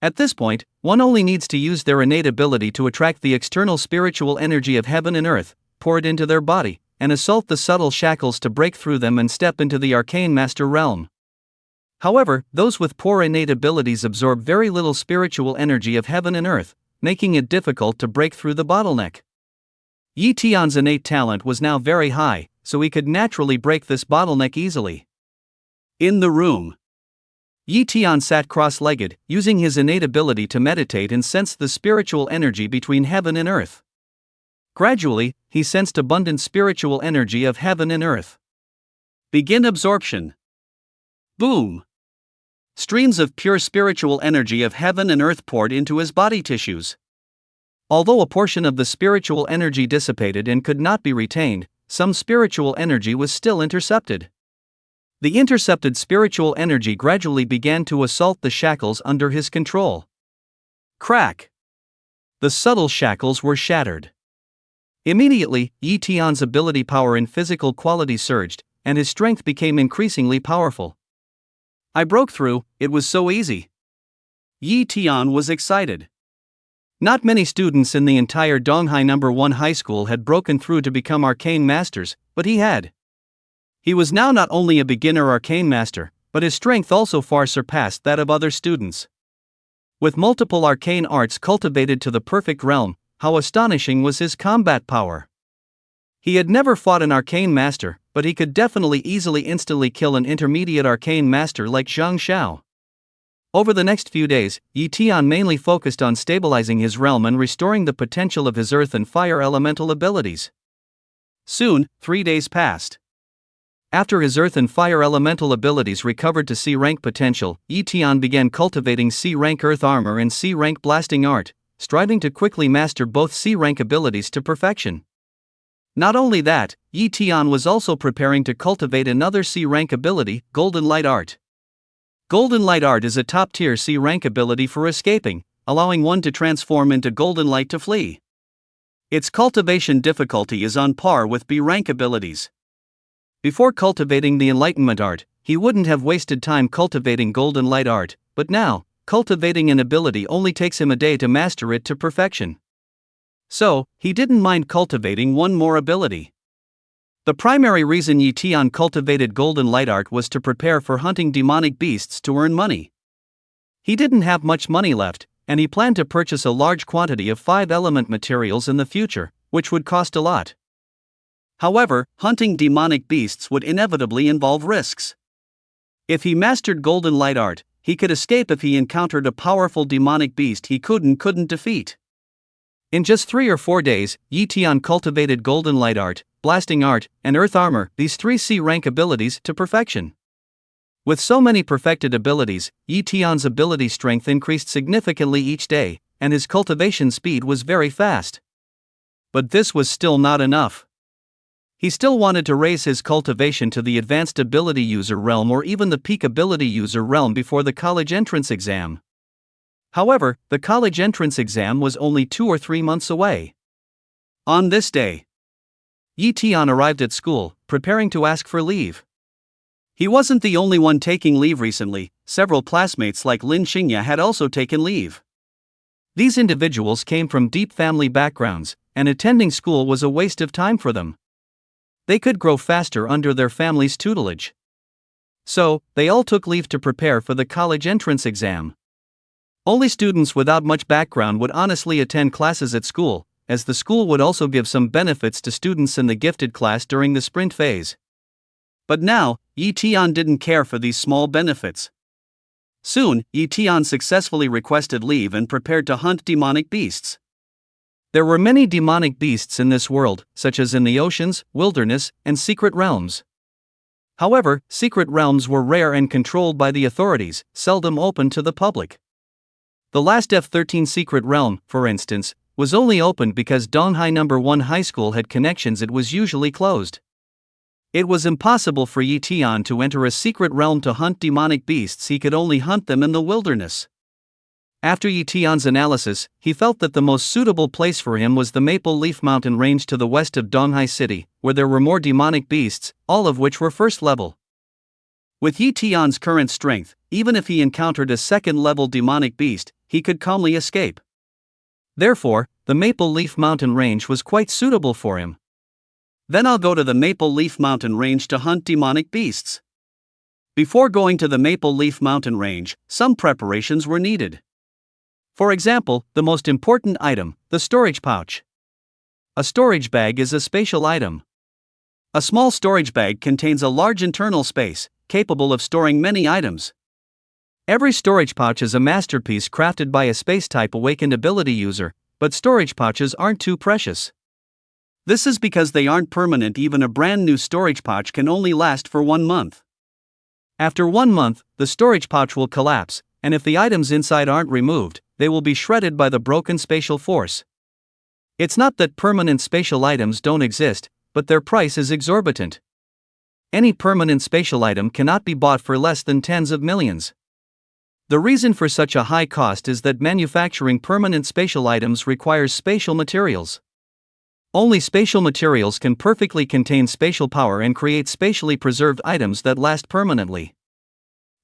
At this point, one only needs to use their innate ability to attract the external spiritual energy of heaven and earth, pour it into their body, and assault the subtle shackles to break through them and step into the arcane master realm. However, those with poor innate abilities absorb very little spiritual energy of heaven and earth, making it difficult to break through the bottleneck. Yi Tian's innate talent was now very high, so he could naturally break this bottleneck easily. In the room, Yi Tian sat cross-legged, using his innate ability to meditate and sense the spiritual energy between heaven and earth. Gradually, he sensed abundant spiritual energy of heaven and earth. Begin absorption. Boom! Streams of pure spiritual energy of heaven and earth poured into his body tissues. Although a portion of the spiritual energy dissipated and could not be retained, some spiritual energy was still intercepted. The intercepted spiritual energy gradually began to assault the shackles under his control. Crack! The subtle shackles were shattered. Immediately, Yi Tian's ability power and physical quality surged, and his strength became increasingly powerful. I broke through, it was so easy. Yi Tian was excited. Not many students in the entire Donghai No. 1 high school had broken through to become arcane masters, but he had. He was now not only a beginner arcane master, but his strength also far surpassed that of other students. With multiple arcane arts cultivated to the perfect realm, how astonishing was his combat power! He had never fought an arcane master, but he could definitely instantly kill an intermediate arcane master like Zhang Xiao. Over the next few days, Yi Tian mainly focused on stabilizing his realm and restoring the potential of his earth and fire elemental abilities. Soon, 3 days passed. After his earth and fire elemental abilities recovered to C-rank potential, Yi Tian began cultivating C-rank earth armor and C-rank blasting art, striving to quickly master both C-rank abilities to perfection. Not only that, Yi Tian was also preparing to cultivate another C-rank ability, Golden Light Art. Golden Light Art is a top-tier C-rank ability for escaping, allowing one to transform into golden light to flee. Its cultivation difficulty is on par with B-rank abilities. Before cultivating the Enlightenment Art, he wouldn't have wasted time cultivating Golden Light Art, but now, cultivating an ability only takes him a day to master it to perfection. So, he didn't mind cultivating one more ability. The primary reason Yi Tian cultivated Golden Light Art was to prepare for hunting demonic beasts to earn money. He didn't have much money left, and he planned to purchase a large quantity of 5-element materials in the future, which would cost a lot. However, hunting demonic beasts would inevitably involve risks. If he mastered Golden Light Art, he could escape if he encountered a powerful demonic beast he couldn't defeat. In just 3 or 4 days, Yi Tian cultivated Golden Light Art, Blasting Art, and Earth Armor, these 3 C-rank abilities, to perfection. With so many perfected abilities, Yi Tian's ability strength increased significantly each day, and his cultivation speed was very fast. But this was still not enough. He still wanted to raise his cultivation to the Advanced Ability User realm or even the Peak Ability User realm before the college entrance exam. However, the college entrance exam was only 2 or 3 months away. On this day, Yi Tian arrived at school, preparing to ask for leave. He wasn't the only one taking leave recently, several classmates like Lin Xingya had also taken leave. These individuals came from deep family backgrounds, and attending school was a waste of time for them. They could grow faster under their family's tutelage. So, they all took leave to prepare for the college entrance exam. Only students without much background would honestly attend classes at school, as the school would also give some benefits to students in the gifted class during the sprint phase. But now, Yi Tian didn't care for these small benefits. Soon, Yi Tian successfully requested leave and prepared to hunt demonic beasts. There were many demonic beasts in this world, such as in the oceans, wilderness, and secret realms. However, secret realms were rare and controlled by the authorities, seldom open to the public. The last F-13 secret realm, for instance, was only opened because Donghai No. 1 high school had connections. It was usually closed. It was impossible for Yi Tian to enter a secret realm to hunt demonic beasts. He could only hunt them in the wilderness. After Yi Tian's analysis, he felt that the most suitable place for him was the Maple Leaf Mountain range to the west of Donghai City, where there were more demonic beasts, all of which were first level. With Yi Tian's current strength, even if he encountered a second-level demonic beast, he could calmly escape. Therefore, the Maple Leaf Mountain range was quite suitable for him. Then I'll go to the Maple Leaf Mountain range to hunt demonic beasts. Before going to the Maple Leaf Mountain range, some preparations were needed. For example, the most important item, the storage pouch. A storage bag is a spatial item. A small storage bag contains a large internal space, capable of storing many items. Every storage pouch is a masterpiece crafted by a space-type awakened ability user, but storage pouches aren't too precious. This is because they aren't permanent. Even a brand new storage pouch can only last for 1 month. After 1 month, the storage pouch will collapse, and if the items inside aren't removed, they will be shredded by the broken spatial force. It's not that permanent spatial items don't exist, but their price is exorbitant. Any permanent spatial item cannot be bought for less than tens of millions. The reason for such a high cost is that manufacturing permanent spatial items requires spatial materials. Only spatial materials can perfectly contain spatial power and create spatially preserved items that last permanently.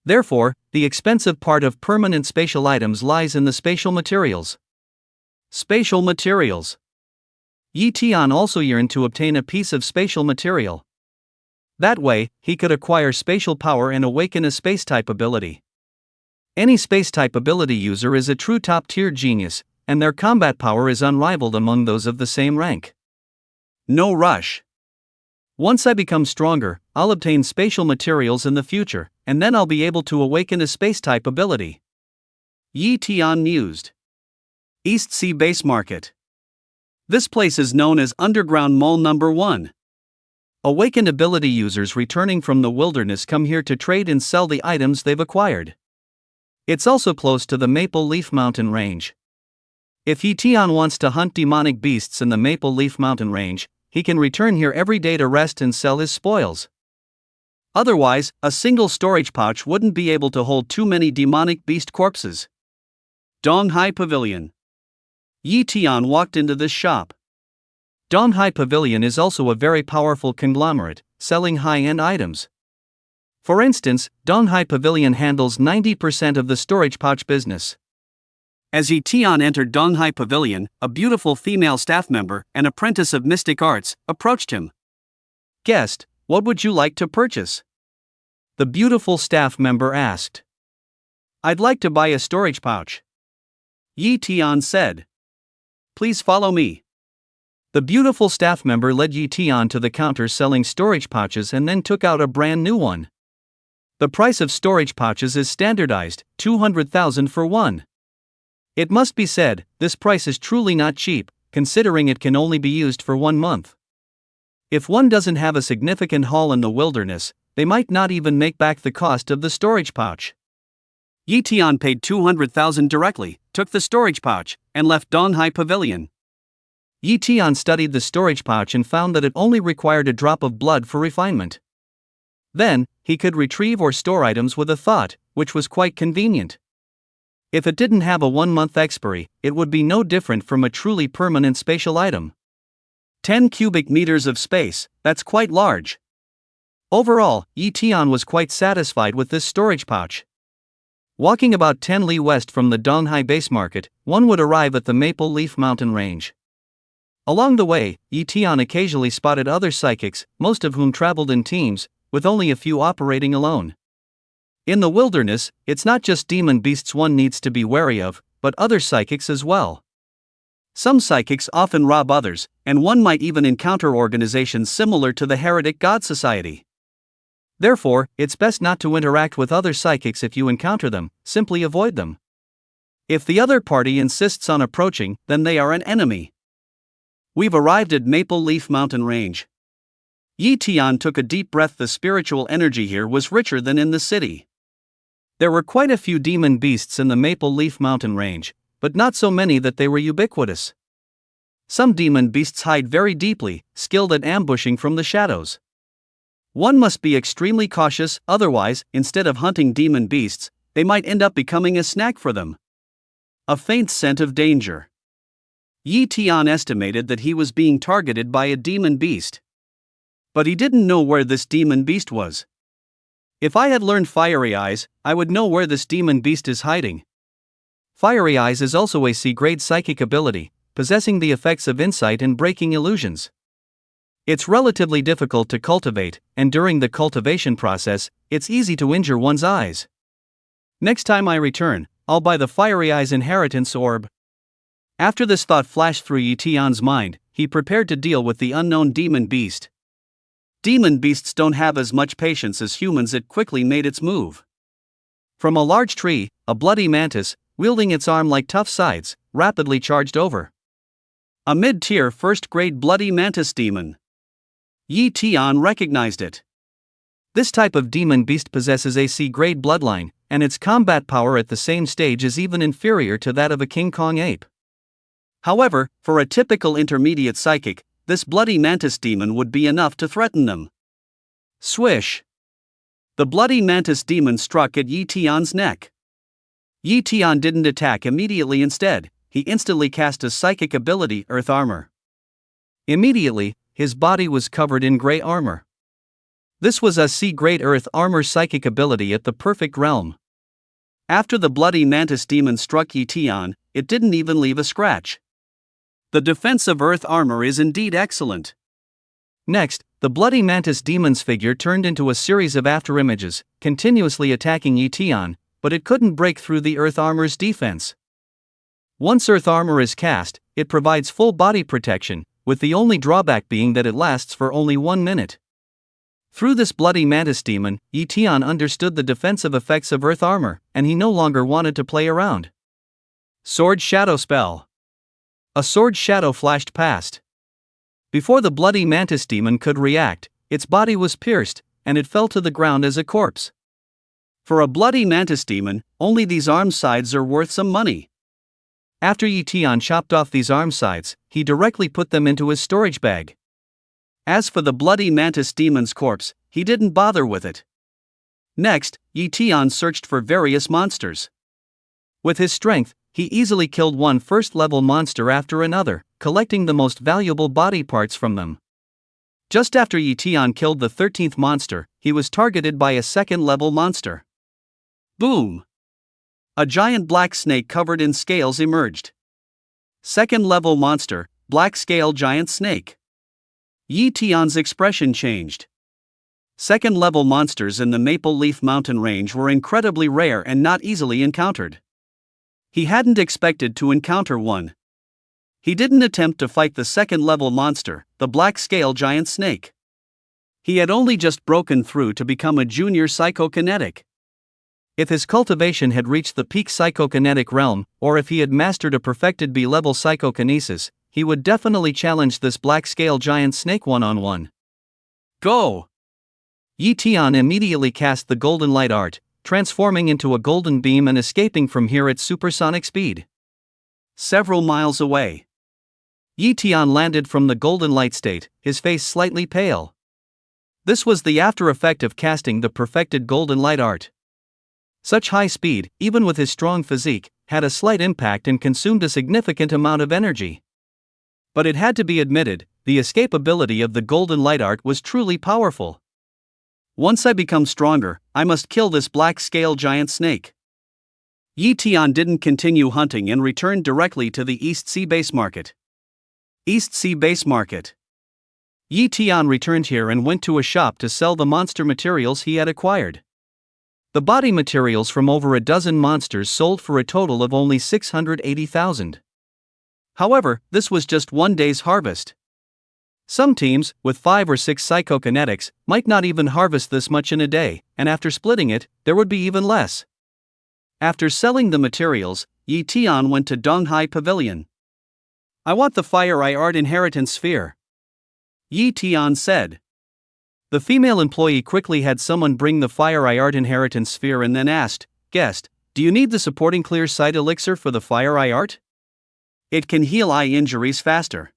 Therefore, the expensive part of permanent spatial items lies in the spatial materials. Spatial materials. Yi Tian also yearned to obtain a piece of spatial material. That way, he could acquire spatial power and awaken a space-type ability. Any space-type ability user is a true top-tier genius, and their combat power is unrivaled among those of the same rank. No rush. Once I become stronger, I'll obtain spatial materials in the future, and then I'll be able to awaken a space-type ability. Yi Tian mused. East Sea Base Market. This place is known as Underground Mall Number 1. Awakened ability users returning from the wilderness come here to trade and sell the items they've acquired. It's also close to the Maple Leaf Mountain Range. If Yi Tian wants to hunt demonic beasts in the Maple Leaf Mountain Range, he can return here every day to rest and sell his spoils. Otherwise, a single storage pouch wouldn't be able to hold too many demonic beast corpses. Donghai Pavilion. Yi Tian walked into this shop. Donghai Pavilion is also a very powerful conglomerate, selling high-end items. For instance, Donghai Pavilion handles 90% of the storage pouch business. As Yi Tian entered Donghai Pavilion, a beautiful female staff member, an apprentice of mystic arts, approached him. "Guest, what would you like to purchase?" The beautiful staff member asked. "I'd like to buy a storage pouch," Yi Tian said. "Please follow me." The beautiful staff member led Yi Tian to the counter selling storage pouches and then took out a brand new one. The price of storage pouches is standardized, 200,000 for one. It must be said, this price is truly not cheap, considering it can only be used for 1 month. If one doesn't have a significant haul in the wilderness, they might not even make back the cost of the storage pouch. Yi Tian paid 200,000 directly, took the storage pouch, and left Donghai Pavilion. Yi Tian studied the storage pouch and found that it only required a drop of blood for refinement. Then, he could retrieve or store items with a thought, which was quite convenient. If it didn't have a 1-month expiry, it would be no different from a truly permanent spatial item. 10 cubic meters of space, that's quite large. Overall, Yi Tian was quite satisfied with this storage pouch. Walking about 10 li west from the Donghai Base Market, one would arrive at the Maple Leaf Mountain Range. Along the way, Yi Tian occasionally spotted other psychics, most of whom traveled in teams, with only a few operating alone. In the wilderness, it's not just demon beasts one needs to be wary of, but other psychics as well. Some psychics often rob others, and one might even encounter organizations similar to the Heretic God Society. Therefore, it's best not to interact with other psychics if you encounter them, simply avoid them. If the other party insists on approaching, then they are an enemy. We've arrived at Maple Leaf Mountain Range. Yi Tian took a deep breath. The spiritual energy here was richer than in the city. There were quite a few demon beasts in the Maple Leaf Mountain Range, but not so many that they were ubiquitous. Some demon beasts hide very deeply, skilled at ambushing from the shadows. One must be extremely cautious, otherwise, instead of hunting demon beasts, they might end up becoming a snack for them. A faint scent of danger. Yi Tian estimated that he was being targeted by a demon beast. But he didn't know where this demon beast was. If I had learned Fiery Eyes, I would know where this demon beast is hiding. Fiery Eyes is also a C-grade psychic ability, possessing the effects of insight and breaking illusions. It's relatively difficult to cultivate, and during the cultivation process, it's easy to injure one's eyes. Next time I return, I'll buy the Fiery Eyes Inheritance Orb. After this thought flashed through Yi Tian's mind, he prepared to deal with the unknown demon beast. Demon beasts don't have as much patience as humans. It quickly made its move. From a large tree, a bloody mantis, wielding its arm like tough sides, rapidly charged over. A mid-tier first-grade bloody mantis demon. Yi Tian recognized it. This type of demon beast possesses a C-grade bloodline, and its combat power at the same stage is even inferior to that of a King Kong ape. However, for a typical intermediate psychic, this bloody mantis demon would be enough to threaten them. Swish! The bloody mantis demon struck at Yi Tian's neck. Yi Tian didn't attack immediately. Instead, he instantly cast a psychic ability, Earth Armor. Immediately, his body was covered in gray armor. This was a C-grade Earth Armor psychic ability at the perfect realm. After the bloody mantis demon struck Yi Tian, it didn't even leave a scratch. The defense of Earth Armor is indeed excellent. Next, the bloody mantis demon's figure turned into a series of afterimages, continuously attacking Yi Tian, but it couldn't break through the Earth Armor's defense. Once Earth Armor is cast, it provides full body protection, with the only drawback being that it lasts for only 1 minute. Through this bloody mantis demon, Yi Tian understood the defensive effects of Earth Armor, and he no longer wanted to play around. Sword Shadow Spell. A sword shadow flashed past. Before the bloody mantis demon could react, its body was pierced, and it fell to the ground as a corpse. For a bloody mantis demon, only these arm sides are worth some money. After Yi Tian chopped off these arm sides, he directly put them into his storage bag. As for the bloody mantis demon's corpse, he didn't bother with it. Next, Yi Tian searched for various monsters. With his strength, he easily killed one first-level monster after another, collecting the most valuable body parts from them. Just after Yi Tian killed the 13th monster, he was targeted by a second-level monster. Boom! A giant black snake covered in scales emerged. Second-level monster, black scale giant snake. Yi Tian's expression changed. Second-level monsters in the Maple Leaf Mountain Range were incredibly rare and not easily encountered. He hadn't expected to encounter one. He didn't attempt to fight the second-level monster, the black scale giant snake. He had only just broken through to become a junior psychokinetic. If his cultivation had reached the peak psychokinetic realm, or if he had mastered a perfected B-level psychokinesis, he would definitely challenge this black scale giant snake one-on-one. Go! Yi Tian immediately cast the golden light art, transforming into a golden beam and escaping from here at supersonic speed. Several miles away, Yi Tian landed from the golden light state, his face slightly pale. This was the after effect of casting the perfected golden light art. Such high speed, even with his strong physique, had a slight impact and consumed a significant amount of energy. But it had to be admitted, the escapability of the golden light art was truly powerful. Once I become stronger, I must kill this black scale giant snake. Yi Tian didn't continue hunting and returned directly to the East Sea Base Market. East Sea Base Market. Yi Tian returned here and went to a shop to sell the monster materials he had acquired. The body materials from over a dozen monsters sold for a total of only 680,000. However, this was just one day's harvest. Some teams, with 5 or 6 psychokinetics, might not even harvest this much in a day, and after splitting it, there would be even less. After selling the materials, Yi Tian went to Donghai Pavilion. I want the Fire Eye Art Inheritance Sphere, Yi Tian said. The female employee quickly had someone bring the Fire Eye Art Inheritance Sphere and then asked, "Guest, do you need the supporting clear sight elixir for the Fire Eye Art? It can heal eye injuries faster."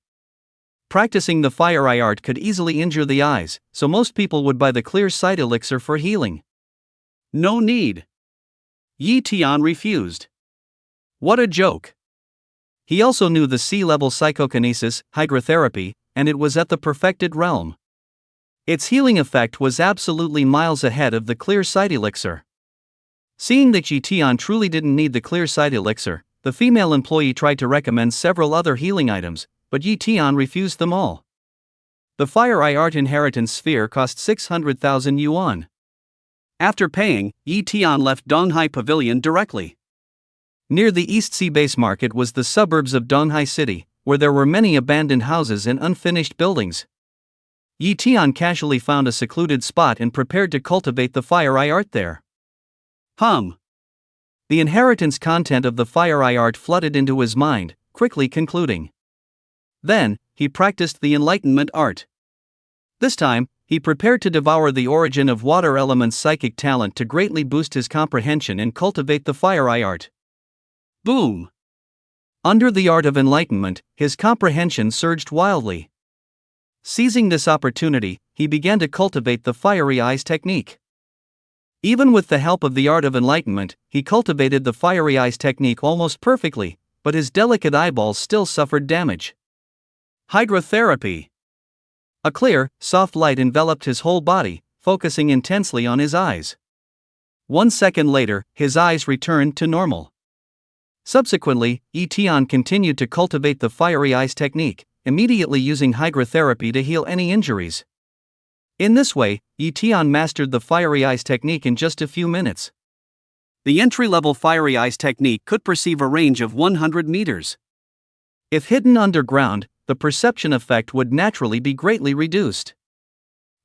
Practicing the Fire Eye Art could easily injure the eyes, so most people would buy the clear sight elixir for healing. No need. Yi Tian refused. What a joke. He also knew the sea-level psychokinesis, hydrotherapy, and it was at the perfected realm. Its healing effect was absolutely miles ahead of the clear sight elixir. Seeing that Yi Tian truly didn't need the clear sight elixir, the female employee tried to recommend several other healing items, but Yi Tian refused them all. The Fire Eye Art Inheritance Sphere cost 600,000 yuan. After paying, Yi Tian left Donghai Pavilion directly. Near the East Sea Base Market was the suburbs of Donghai City, where there were many abandoned houses and unfinished buildings. Yi Tian casually found a secluded spot and prepared to cultivate the Fire Eye Art there. The inheritance content of the Fire Eye Art flooded into his mind, quickly concluding. Then, he practiced the Enlightenment Art. This time, he prepared to devour the origin of water element's psychic talent to greatly boost his comprehension and cultivate the Fire Eye Art. Boom! Under the art of enlightenment, his comprehension surged wildly. Seizing this opportunity, he began to cultivate the fiery eyes technique. Even with the help of the art of enlightenment, he cultivated the fiery eyes technique almost perfectly, but his delicate eyeballs still suffered damage. Hydrotherapy. A clear, soft light enveloped his whole body, focusing intensely on his eyes. 1 second later, his eyes returned to normal. Subsequently, Etienne continued to cultivate the fiery eyes technique, immediately using hydrotherapy to heal any injuries. In this way, Etienne mastered the fiery eyes technique in just a few minutes. The entry-level fiery eyes technique could perceive a range of 100 meters. If hidden underground, the perception effect would naturally be greatly reduced.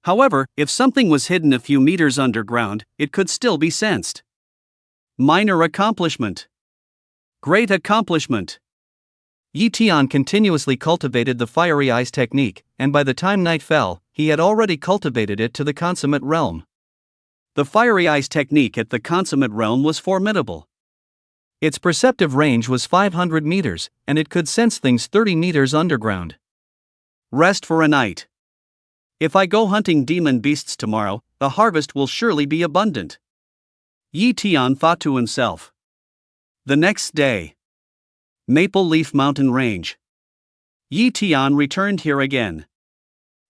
However, if something was hidden a few meters underground, it could still be sensed. Minor accomplishment. Great accomplishment. Etienne continuously cultivated the fiery eyes technique, and by the time night fell, he had already cultivated it to the consummate realm. The fiery eyes technique at the consummate realm was formidable. Its perceptive range was 500 meters, and it could sense things 30 meters underground. Rest for a night. If I go hunting demon beasts tomorrow, the harvest will surely be abundant. Yi Tian thought to himself. The next day. Maple Leaf Mountain Range. Yi Tian returned here again.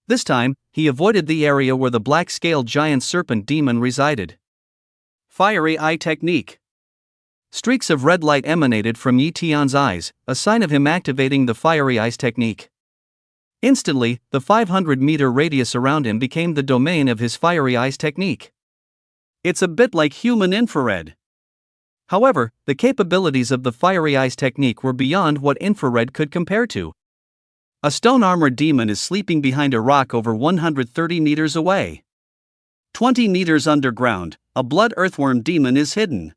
This time, he avoided the area where the black-scaled giant serpent demon resided. Fiery eye technique. Streaks of red light emanated from Yi Tian's eyes, a sign of him activating the fiery eyes technique. Instantly, the 500-meter radius around him became the domain of his fiery eyes technique. It's a bit like human infrared. However, the capabilities of the fiery eyes technique were beyond what infrared could compare to. A stone-armored demon is sleeping behind a rock over 130 meters away. 20 meters underground, a blood earthworm demon is hidden.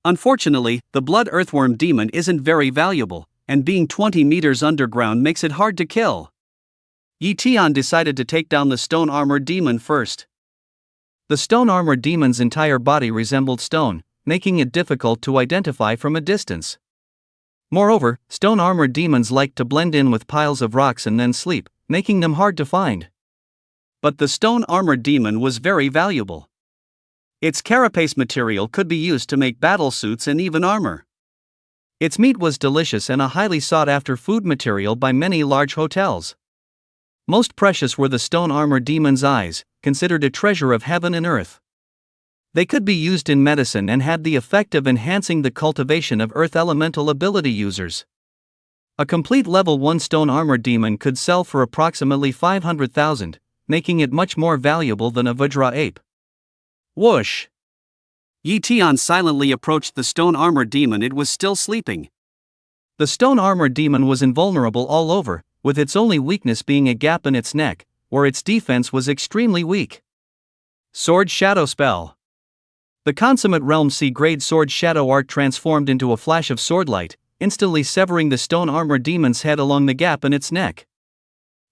Unfortunately, the blood earthworm demon isn't very valuable, and being 20 meters underground makes it hard to kill. Yi Tian decided to take down the stone-armored demon first. The stone-armored demon's entire body resembled stone, making it difficult to identify from a distance. Moreover, stone-armored demons like to blend in with piles of rocks and then sleep, making them hard to find. But the stone-armored demon was very valuable. Its carapace material could be used to make battle suits and even armor. Its meat was delicious and a highly sought-after food material by many large hotels. Most precious were the stone-armored demon's eyes, considered a treasure of heaven and earth. They could be used in medicine and had the effect of enhancing the cultivation of earth elemental ability users. A complete level 1 stone-armored demon could sell for approximately 500,000, making it much more valuable than a Vajra ape. Whoosh! Yi Tian silently approached the stone-armored demon. It was still sleeping. The stone-armored demon was invulnerable all over, with its only weakness being a gap in its neck, where its defense was extremely weak. Sword Shadow Spell. The consummate realm C-grade sword shadow art transformed into a flash of swordlight, instantly severing the stone-armored demon's head along the gap in its neck.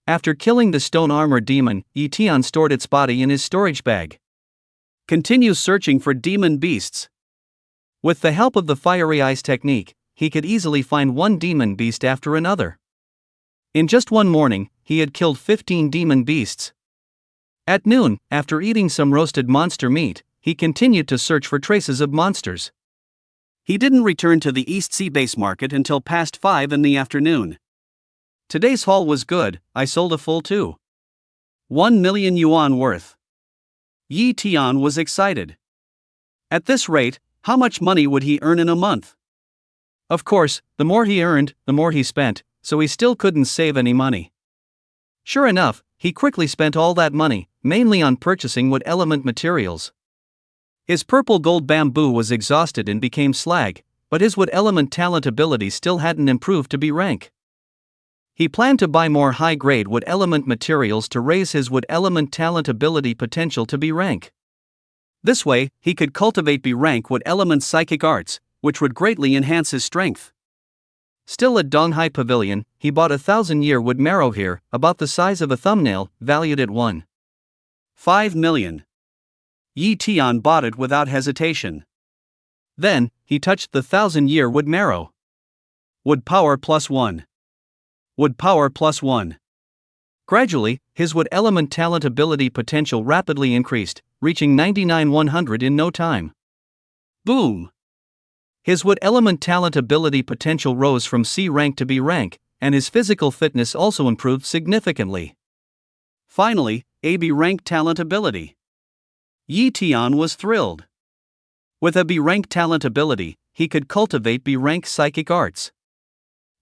After killing the stone-armored demon, Yi Tian stored its body in his storage bag. Continue searching for demon beasts. With the help of the fiery eyes technique, he could easily find one demon beast after another. In just one morning, he had killed 15 demon beasts. At noon, after eating some roasted monster meat, he continued to search for traces of monsters. He didn't return to the East Sea Base Market until past 5 in the afternoon. Today's haul was good, I sold a full 1 million yuan worth. Yi Tian was excited. At this rate, how much money would he earn in a month? Of course, the more he earned, the more he spent, so he still couldn't save any money. Sure enough, he quickly spent all that money, mainly on purchasing wood element materials. His purple gold bamboo was exhausted and became slag, but his wood element talent ability still hadn't improved to be rank. He planned to buy more high-grade wood element materials to raise his wood element talent ability potential to be rank. This way, he could cultivate B rank wood element psychic arts, which would greatly enhance his strength. Still at Donghai Pavilion, he bought 1,000-year wood marrow here, about the size of a thumbnail, valued at 1.5 million. Yi Tian bought it without hesitation. Then, he touched the 1,000-year wood marrow. Wood power +1. Wood power +1. Gradually, his wood element talent ability potential rapidly increased, reaching 99-100 in no time. Boom! His wood element talent ability potential rose from C rank to B rank, and his physical fitness also improved significantly. Finally, AB rank talent ability. Yi Tian was thrilled. With a B rank talent ability, he could cultivate B rank psychic arts.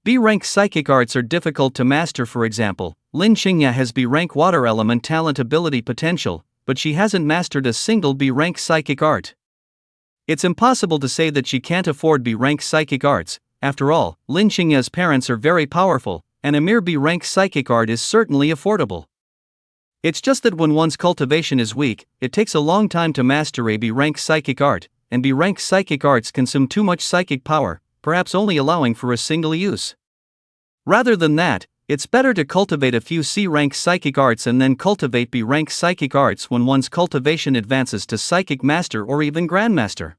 B rank psychic arts are difficult to master. For example, Lin Xingya has B rank water element talent ability potential, but she hasn't mastered a single B rank psychic art. It's impossible to say that she can't afford B rank psychic arts. After all, Lin Xingya's parents are very powerful, and a mere B rank psychic art is certainly affordable. It's just that when one's cultivation is weak, it takes a long time to master a B rank psychic art, and B rank psychic arts consume too much psychic power, perhaps only allowing for a single use. Rather than that, it's better to cultivate a few C rank psychic arts and then cultivate B rank psychic arts when one's cultivation advances to psychic master or even grandmaster.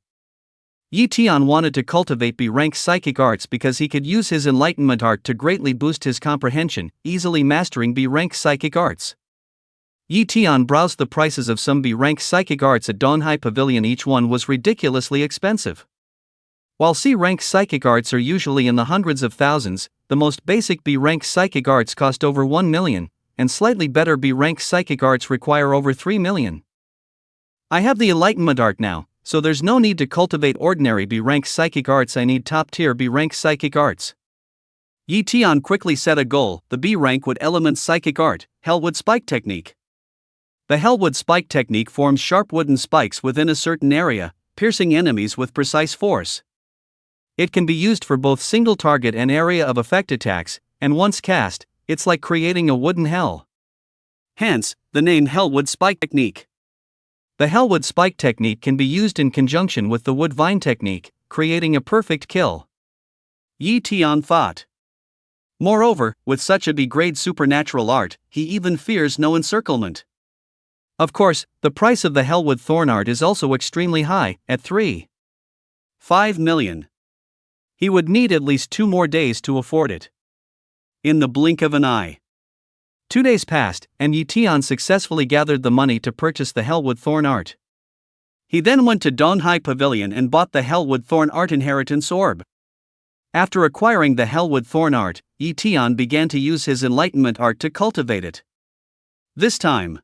Yi Tian wanted to cultivate B rank psychic arts because he could use his enlightenment art to greatly boost his comprehension, easily mastering B rank psychic arts. Yi Tian browsed the prices of some B rank psychic arts at Donghai Pavilion. Each one was ridiculously expensive. While C rank psychic arts are usually in the hundreds of thousands, the most basic B rank psychic arts cost over 1 million, and slightly better B rank psychic arts require over 3 million. I have the enlightenment art now, so there's no need to cultivate ordinary B rank psychic arts. I need top tier B rank psychic arts. Yi Tian quickly set a goal: the B rank wood element psychic art, Hellwood Spike Technique. The Hellwood Spike Technique forms sharp wooden spikes within a certain area, piercing enemies with precise force. It can be used for both single target and area of effect attacks, and once cast, it's like creating a wooden hell. Hence, the name Hellwood Spike Technique. The Hellwood Spike Technique can be used in conjunction with the Wood Vine Technique, creating a perfect kill. Yi Tian thought. Moreover, with such a B-grade supernatural art, he even fears no encirclement. Of course, the price of the Hellwood Thorn art is also extremely high, at 3.5 million. He would need at least 2 more days to afford it. In the blink of an eye. 2 days passed, and Yi Tian successfully gathered the money to purchase the Hellwood Thorn art. He then went to Donghai Pavilion and bought the Hellwood Thorn art inheritance orb. After acquiring the Hellwood Thorn art, Yi Tian began to use his enlightenment art to cultivate it. This time,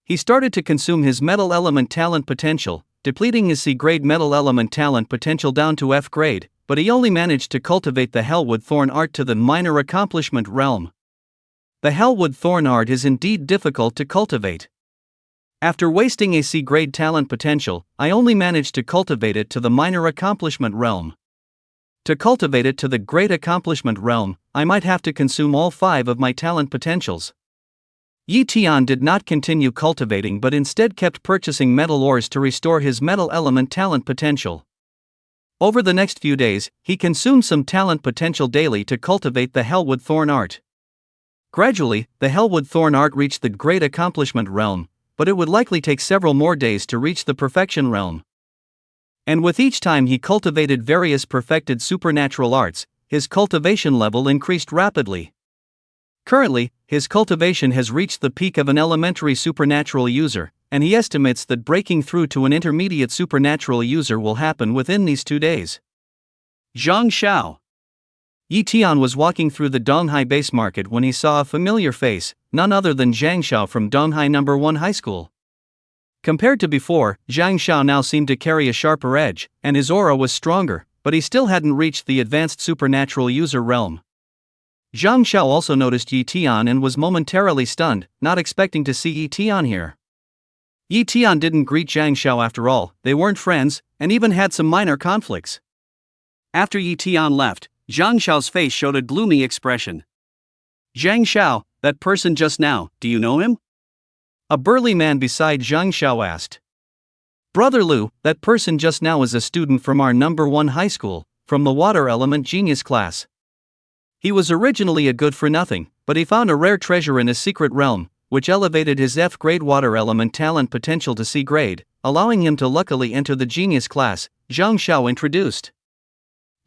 he started to consume his metal element talent potential, depleting his C-grade metal element talent potential down to F grade, but he only managed to cultivate the Hellwood Thorn art to the minor accomplishment realm. The Hellwood Thorn art is indeed difficult to cultivate. After wasting a C-grade talent potential, I only managed to cultivate it to the minor accomplishment realm. To cultivate it to the great accomplishment realm, I might have to consume all 5 of my talent potentials. Yi Tian did not continue cultivating but instead kept purchasing metal ores to restore his metal element talent potential. Over the next few days, he consumed some talent potential daily to cultivate the Hellwood Thorn art. Gradually, the Hellwood Thorn art reached the great accomplishment realm, but it would likely take several more days to reach the perfection realm. And with each time he cultivated various perfected supernatural arts, his cultivation level increased rapidly. Currently, his cultivation has reached the peak of an elementary supernatural user, and he estimates that breaking through to an intermediate supernatural user will happen within these 2 days. Zhang Xiao. Yi Tian was walking through the Donghai base market when he saw a familiar face, none other than Zhang Xiao from Donghai No. 1 High School. Compared to before, Zhang Xiao now seemed to carry a sharper edge, and his aura was stronger, but he still hadn't reached the advanced supernatural user realm. Zhang Xiao also noticed Yi Tian and was momentarily stunned, not expecting to see Yi Tian here. Yi Tian didn't greet Zhang Xiao after all, they weren't friends, and even had some minor conflicts. After Yi Tian left, Zhang Xiao's face showed a gloomy expression. Zhang Xiao, that person just now, do you know him? A burly man beside Zhang Xiao asked. Brother Lu, that person just now is a student from our No. 1 high school, from the water element genius class. He was originally a good-for-nothing, but he found a rare treasure in a secret realm, which elevated his F-grade water element talent potential to C-grade, allowing him to luckily enter the genius class, Zhang Xiao introduced.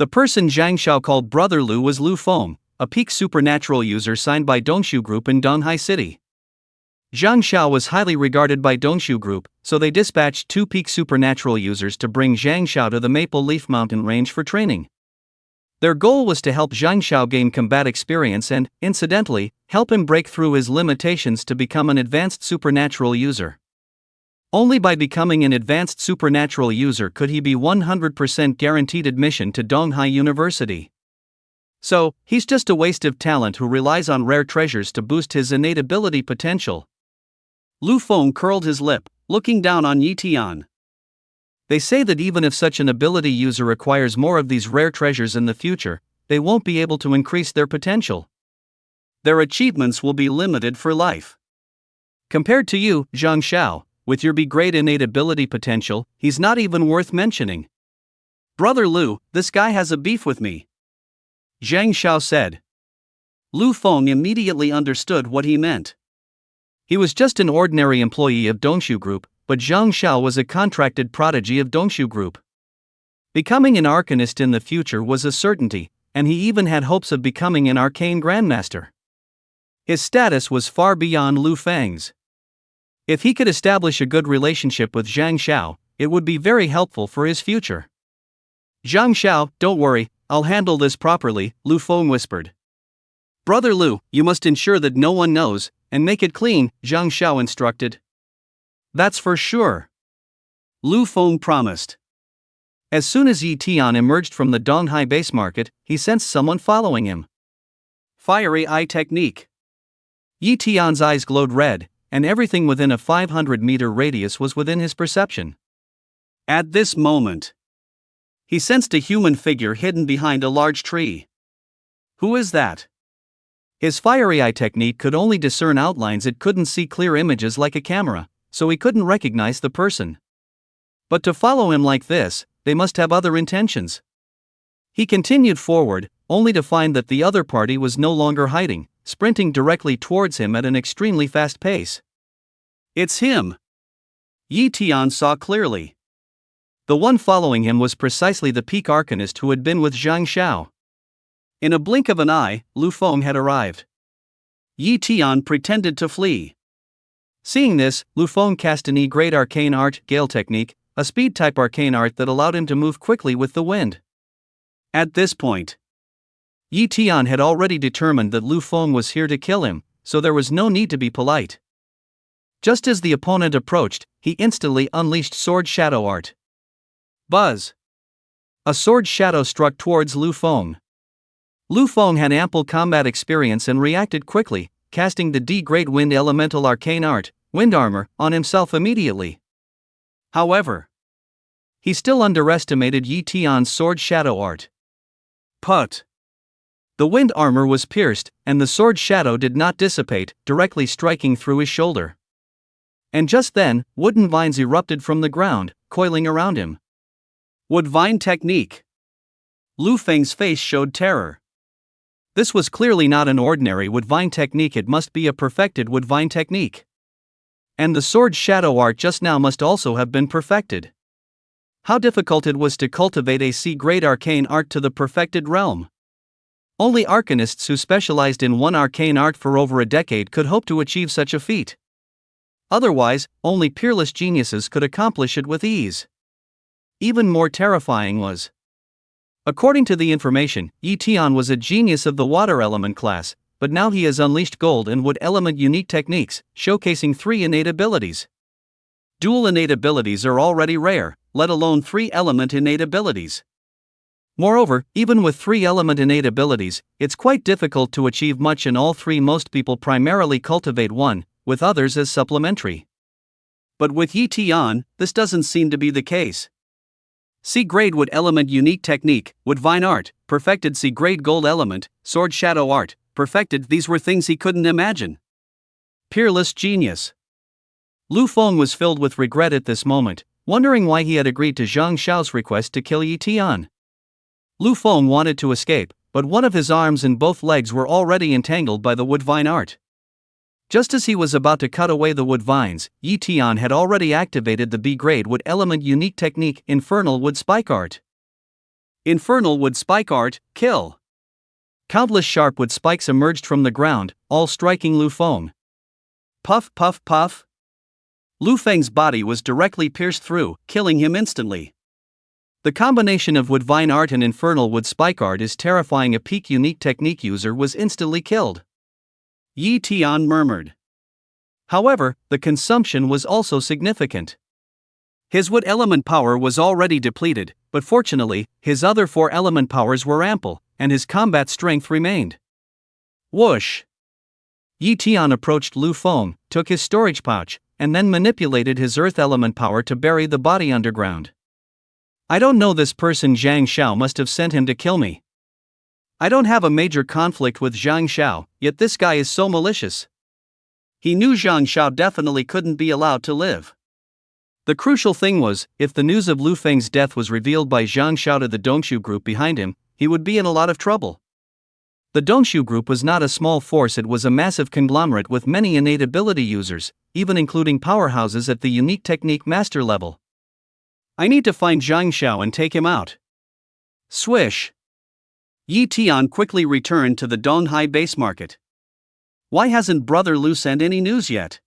The person Zhang Xiao called Brother Lu was Lu Feng, a peak supernatural user signed by Dongshu Group in Donghai City. Zhang Xiao was highly regarded by Dongshu Group, so they dispatched 2 peak supernatural users to bring Zhang Xiao to the Maple Leaf Mountain range for training. Their goal was to help Zhang Xiao gain combat experience and, incidentally, help him break through his limitations to become an advanced supernatural user. Only by becoming an advanced supernatural user could he be 100% guaranteed admission to Donghai University. So, he's just a waste of talent who relies on rare treasures to boost his innate ability potential. Lu Feng curled his lip, looking down on Yi Tian. They say that even if such an ability user acquires more of these rare treasures in the future, they won't be able to increase their potential. Their achievements will be limited for life. Compared to you, Zhang Xiao, with your great innate ability potential, he's not even worth mentioning. Brother Lu, this guy has a beef with me, Zhang Xiao said. Lu Feng immediately understood what he meant. He was just an ordinary employee of Dongshu Group, but Zhang Xiao was a contracted prodigy of Dongshu Group. Becoming an arcanist in the future was a certainty, and he even had hopes of becoming an arcane grandmaster. His status was far beyond Lu Feng's. If he could establish a good relationship with Zhang Xiao, it would be very helpful for his future. Zhang Xiao, don't worry, I'll handle this properly, Lu Feng whispered. Brother Lu, you must ensure that no one knows, and make it clean, Zhang Xiao instructed. That's for sure, Lu Feng promised. As soon as Yi Tian emerged from the Donghai base market, he sensed someone following him. Fiery eye technique. Yi Tian's eyes glowed red, and everything within a 500-meter radius was within his perception. At this moment, he sensed a human figure hidden behind a large tree. Who is that? His fiery eye technique could only discern outlines, it couldn't see clear images like a camera, so he couldn't recognize the person. But to follow him like this, they must have other intentions. He continued forward, only to find that the other party was no longer hiding, sprinting directly towards him at an extremely fast pace. It's him! Yi Tian saw clearly. The one following him was precisely the peak arcanist who had been with Zhang Xiao. In a blink of an eye, Lu Feng had arrived. Yi Tian pretended to flee. Seeing this, Lu Feng cast an great arcane art, Gale technique, a speed-type arcane art that allowed him to move quickly with the wind. At this point, Yi Tian had already determined that Lu Feng was here to kill him, so there was no need to be polite. Just as the opponent approached, he instantly unleashed Sword Shadow Art. Buzz! A sword shadow struck towards Lu Feng. Lu Feng had ample combat experience and reacted quickly, casting the Great Wind Elemental Arcane Art, Wind Armor, on himself immediately. However, he still underestimated Yi Tian's Sword Shadow Art. Put! The wind armor was pierced, and the sword shadow did not dissipate, directly striking through his shoulder. And just then, wooden vines erupted from the ground, coiling around him. Wood vine technique. Lu Feng's face showed terror. This was clearly not an ordinary wood vine technique, it must be a perfected wood vine technique. And the sword shadow art just now must also have been perfected. How difficult it was to cultivate a C-grade arcane art to the perfected realm. Only arcanists who specialized in one arcane art for over a decade could hope to achieve such a feat. Otherwise, only peerless geniuses could accomplish it with ease. Even more terrifying was, according to the information, Yi Tian was a genius of the water element class, but now he has unleashed gold and wood element unique techniques, showcasing 3 innate abilities. Dual innate abilities are already rare, let alone 3 element innate abilities. Moreover, even with 3 element innate abilities, it's quite difficult to achieve much in all 3. Most people primarily cultivate one, with others as supplementary. But with Yi Tian, this doesn't seem to be the case. C-grade wood element unique technique, wood vine art, perfected C-grade gold element, sword shadow art, perfected. These were things he couldn't imagine. Peerless genius. Lu Feng was filled with regret at this moment, wondering why he had agreed to Zhang Xiao's request to kill Yi Tian. Lu Feng wanted to escape, but one of his arms and both legs were already entangled by the wood vine art. Just as he was about to cut away the wood vines, Yi Tian had already activated the B-grade wood element unique technique, infernal wood spike art. Infernal wood spike art, kill. Countless sharp wood spikes emerged from the ground, all striking Lu Feng. Puff, puff, puff. Lu Feng's body was directly pierced through, killing him instantly. The combination of wood vine art and infernal wood spike art is terrifying. A peak unique technique user was instantly killed. Yi Tian murmured. However, the consumption was also significant. His wood element power was already depleted, but fortunately, his other 4 element powers were ample, and his combat strength remained. Whoosh! Yi Tian approached Lu Feng, took his storage pouch, and then manipulated his earth element power to bury the body underground. I don't know, this person Zhang Xiao must have sent him to kill me. I don't have a major conflict with Zhang Xiao, yet this guy is so malicious. He knew Zhang Xiao definitely couldn't be allowed to live. The crucial thing was, if the news of Lu Feng's death was revealed by Zhang Xiao to the Dongshu group behind him, he would be in a lot of trouble. The Dongshu group was not a small force, it was a massive conglomerate with many innate ability users, even including powerhouses at the unique technique master level. I need to find Zhang Xiao and take him out. Swish! Yi Tian quickly returned to the Donghai base market. Why hasn't Brother Lu sent any news yet?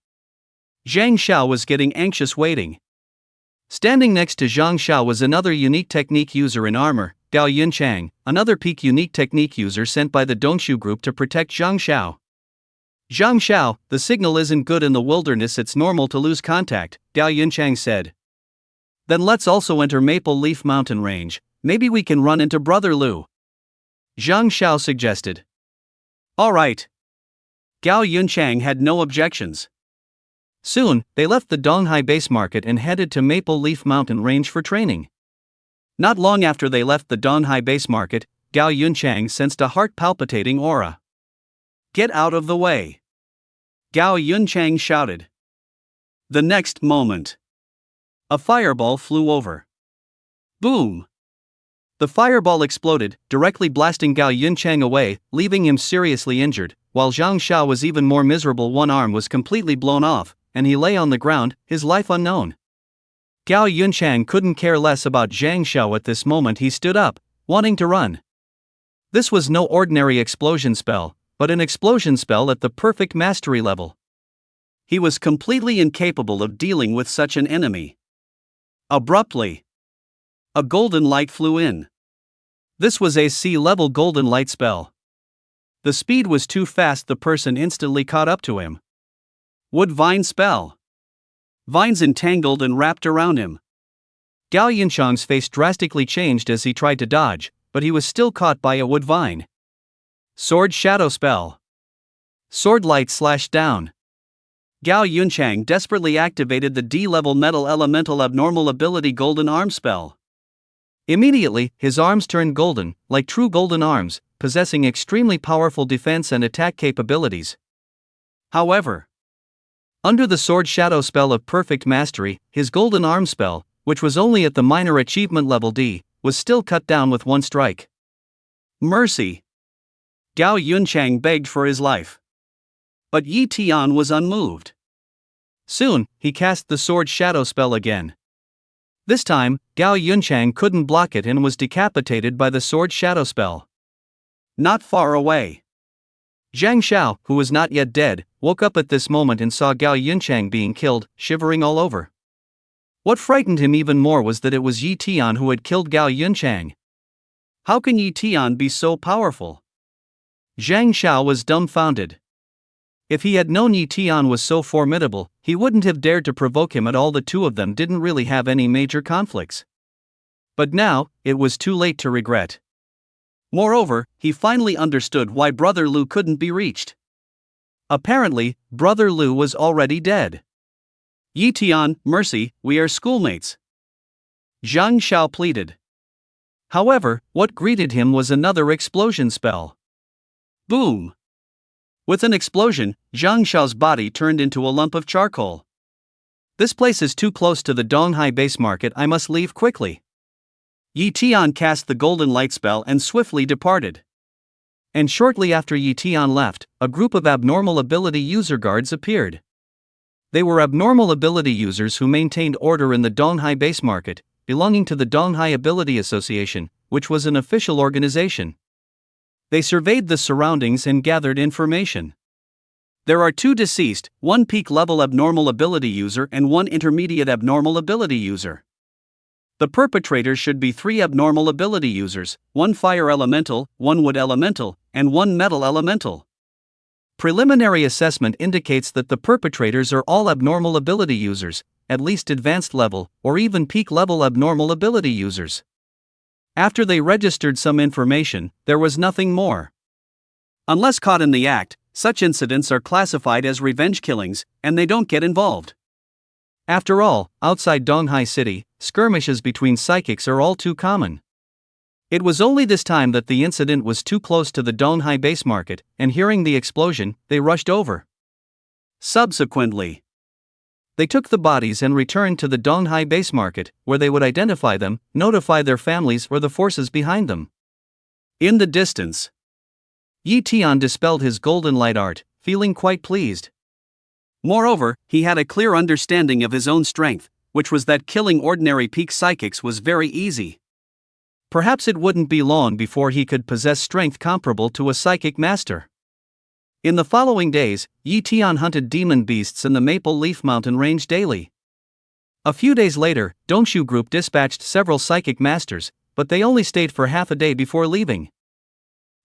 Zhang Xiao was getting anxious waiting. Standing next to Zhang Xiao was another unique technique user in armor, Gao Yunchang, another peak unique technique user sent by the Dongshu group to protect Zhang Xiao. Zhang Xiao, the signal isn't good in the wilderness, it's normal to lose contact, Gao Yunchang said. Then let's also enter Maple Leaf Mountain Range, maybe we can run into Brother Lu. Zhang Xiao suggested. Alright. Gao Yunchang had no objections. Soon, they left the Donghai base market and headed to Maple Leaf Mountain Range for training. Not long after they left the Donghai base market, Gao Yunchang sensed a heart-palpitating aura. Get out of the way! Gao Yunchang shouted. The next moment, a fireball flew over. Boom! The fireball exploded, directly blasting Gao Yunchang away, leaving him seriously injured, while Zhang Xiao was even more miserable. One arm was completely blown off, and he lay on the ground, his life unknown. Gao Yunchang couldn't care less about Zhang Xiao at this moment. He stood up, wanting to run. This was no ordinary explosion spell, but an explosion spell at the perfect mastery level. He was completely incapable of dealing with such an enemy. Abruptly, a golden light flew in. This was a sea-level golden light spell. The speed was too fast, the person instantly caught up to him. Wood vine spell. Vines entangled and wrapped around him. Gao Yunchang's face drastically changed as he tried to dodge, but he was still caught by a wood vine. Sword shadow spell. Sword light slashed down. Gao Yunchang desperately activated the D-level metal elemental abnormal ability golden arm spell. Immediately, his arms turned golden, like true golden arms, possessing extremely powerful defense and attack capabilities. However, under the sword shadow spell of perfect mastery, his golden arm spell, which was only at the minor achievement level D, was still cut down with one strike. Mercy! Gao Yunchang begged for his life. But Yi Tian was unmoved. Soon, he cast the sword shadow spell again. This time, Gao Yunchang couldn't block it and was decapitated by the sword shadow spell. Not far away, Zhang Xiao, who was not yet dead, woke up at this moment and saw Gao Yunchang being killed, shivering all over. What frightened him even more was that it was Yi Tian who had killed Gao Yunchang. How can Yi Tian be so powerful? Zhang Xiao was dumbfounded. If he had known Yi Tian was so formidable, he wouldn't have dared to provoke him at all. The two of them didn't really have any major conflicts. But now, it was too late to regret. Moreover, he finally understood why Brother Lu couldn't be reached. Apparently, Brother Lu was already dead. Yi Tian, mercy, we are schoolmates, Zhang Xiao pleaded. However, what greeted him was another explosion spell. Boom! With an explosion, Zhang Xiao's body turned into a lump of charcoal. This place is too close to the Donghai base market, I must leave quickly. Yi Tian cast the golden light spell and swiftly departed. And shortly after Yi Tian left, a group of abnormal ability user guards appeared. They were abnormal ability users who maintained order in the Donghai base market, belonging to the Donghai Ability Association, which was an official organization. They surveyed the surroundings and gathered information. There are 2 deceased, 1 peak level abnormal ability user and 1 intermediate abnormal ability user. The perpetrators should be 3 abnormal ability users, 1 fire elemental, 1 wood elemental, and 1 metal elemental. Preliminary assessment indicates that the perpetrators are all abnormal ability users, at least advanced level, or even peak level abnormal ability users. After they registered some information, there was nothing more. Unless caught in the act, such incidents are classified as revenge killings, and they don't get involved. After all, outside Donghai City, skirmishes between psychics are all too common. It was only this time that the incident was too close to the Donghai base market, and hearing the explosion, they rushed over. Subsequently, they took the bodies and returned to the Donghai base market, where they would identify them, notify their families or the forces behind them. In the distance, Yi Tian dispelled his golden light art, feeling quite pleased. Moreover, he had a clear understanding of his own strength, which was that killing ordinary peak psychics was very easy. Perhaps it wouldn't be long before he could possess strength comparable to a psychic master. In the following days, Yi Tian hunted demon beasts in the Maple Leaf Mountain range daily. A few days later, Dongshu Group dispatched several psychic masters, but they only stayed for half a day before leaving.